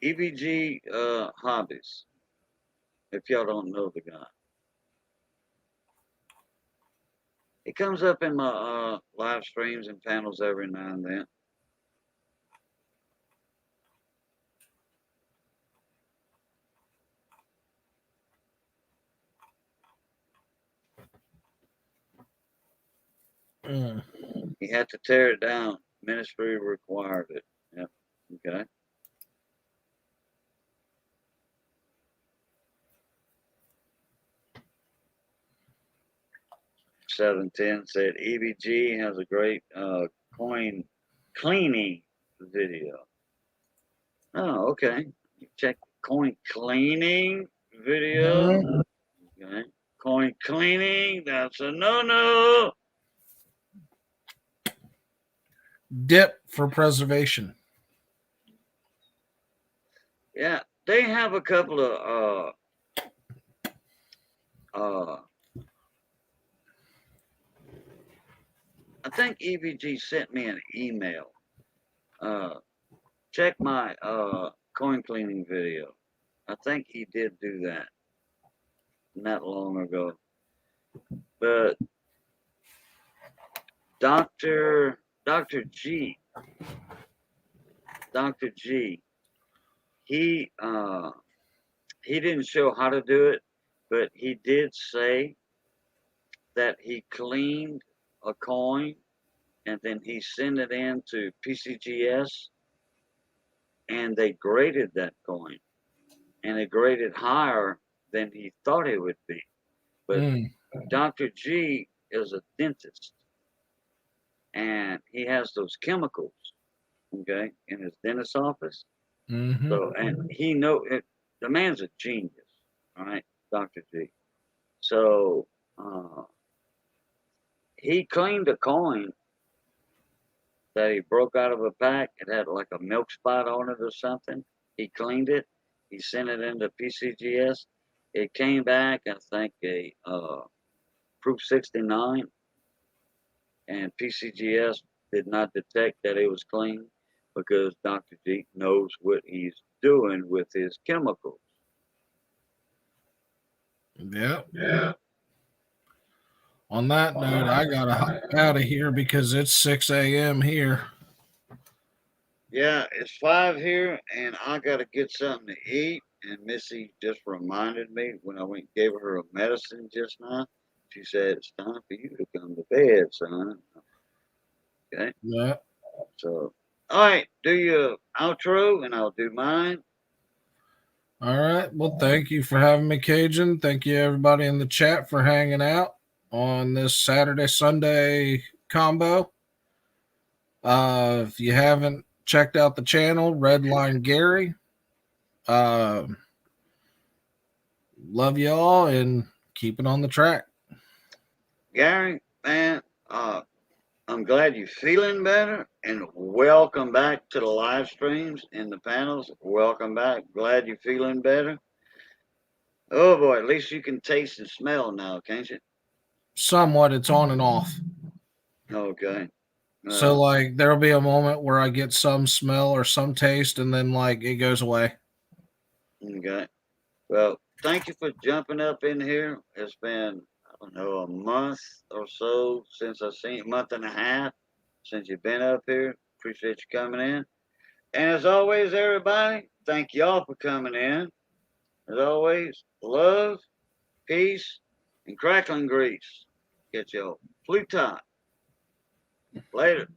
EVG hobbies. If y'all don't know the guy, he comes up in my live streams and panels every now and then. He had to tear it down. Ministry required it. Yep. Okay. $710 said EVG has a great coin cleaning video. Oh, okay. Check coin cleaning video. Okay. Coin cleaning, that's a no-no. Dip for preservation. Yeah, they have a couple of I think EVG sent me an email. Check my coin cleaning video. I think he did do that not long ago. But Dr. G, he didn't show how to do it, but he did say that he cleaned a coin and then he sent it in to PCGS and they graded that coin and it graded higher than he thought it would be. But Dr. G is a dentist and he has those chemicals, okay, in his dentist office. Mm-hmm. So, and the man's a genius, all right, Dr. G. So, he cleaned a coin that he broke out of a pack. It had like a milk spot on it or something. He cleaned it. He sent it into PCGS. It came back, I think, a Proof 69, and PCGS did not detect that it was clean because Dr. G knows what he's doing with his chemicals. Yep. Yeah. On that note, I gotta hop out of here because it's 6 a.m. here. Yeah, it's 5 here, and I gotta get something to eat. And Missy just reminded me when I went and gave her a medicine just now. She said it's time for you to come to bed, son. Okay, Yeah. so all right, do your outro, and I'll do mine. All right. Well, thank you for having me, Cajun. Thank you, everybody in the chat, for hanging out on this Saturday Sunday combo. If you haven't checked out the channel, Redline Gary. Love y'all and keep it on the track. Gary, man, I'm glad you're feeling better, and welcome back to the live streams and the panels. Welcome back. Glad you're feeling better. Oh boy, at least you can taste and smell now, can't you? Somewhat, it's on and off. Okay. So like there'll be a moment where I get some smell or some taste and then like it goes away. Okay. Well, thank you for jumping up in here. It's been, I don't know, a month or so since I've seen you, month and a half since you've been up here. Appreciate you coming in. And as always, everybody, thank y'all for coming in. As always, love, peace, and crackling grease. Get your flute time. Later.